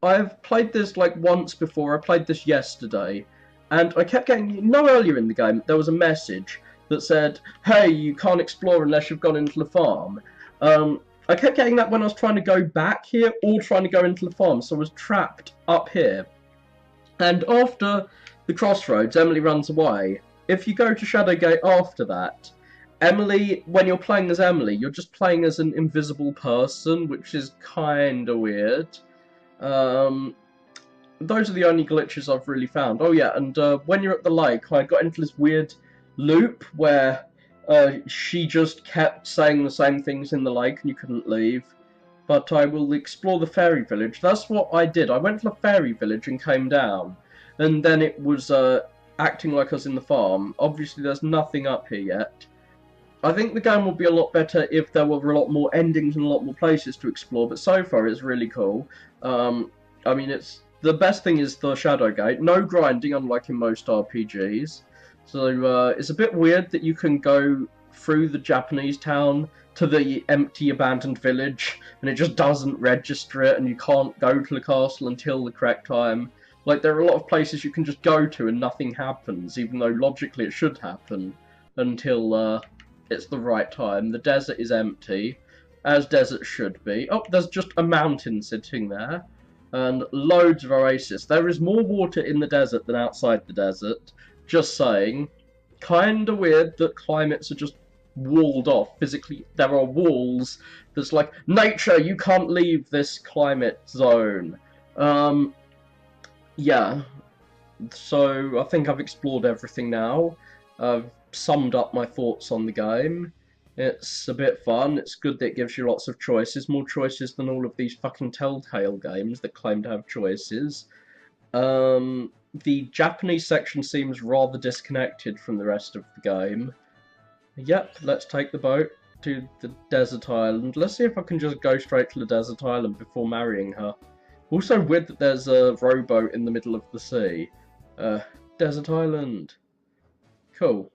I've played this like once before. I played this yesterday, and I kept getting, no, earlier in the game there was a message that said, hey, you can't explore unless you've gone into the farm. I kept getting that when I was trying to go back here or trying to go into the farm, so I was trapped up here. And after the crossroads, Emily runs away. If you go to Shadowgate after that, Emily, when you're playing as Emily, you're just playing as an invisible person, which is kinda weird. Those are the only glitches I've really found. Oh yeah, and when you're at the lake, I got into this weird loop where she just kept saying the same things in the lake and you couldn't leave. But I will explore the fairy village. That's what I did. I went to the fairy village and came down, and then it was acting like I was in the farm. Obviously there's nothing up here yet. I think the game would be a lot better if there were a lot more endings and a lot more places to explore, but so far it's really cool. I mean, the best thing is the Shadowgate. No grinding, unlike in most RPGs. So it's a bit weird that you can go through the Japanese town to the empty abandoned village, and it just doesn't register it, and you can't go to the castle until the correct time. Like, there are a lot of places you can just go to and nothing happens, even though logically it should happen, until it's the right time. The desert is empty, as desert should be. Oh, there's just a mountain sitting there, and loads of oasis. There is more water in the desert than outside the desert, just saying. kinda weird that climates are just walled off. Physically, there are walls that's like, nature, you can't leave this climate zone. Yeah. So, I think I've explored everything now. I've summed up my thoughts on the game. It's a bit fun, it's good that it gives you lots of choices, more choices than all of these fucking Telltale games that claim to have choices. The Japanese section seems rather disconnected from the rest of the game. Yep, let's take the boat to the desert island. Let's see if I can just go straight to the desert island before marrying her. Also weird that there's a rowboat in the middle of the sea. Desert island. Cool.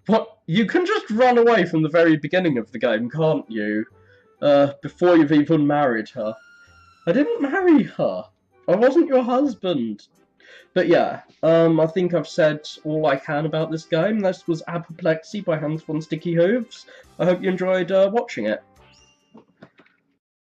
What? You can just run away from the very beginning of the game, can't you? Before you've even married her. I didn't marry her. I wasn't your husband. But yeah, I think I've said all I can about this game. This was Apoplexy by HanzvonStickyHooves. I hope you enjoyed watching it.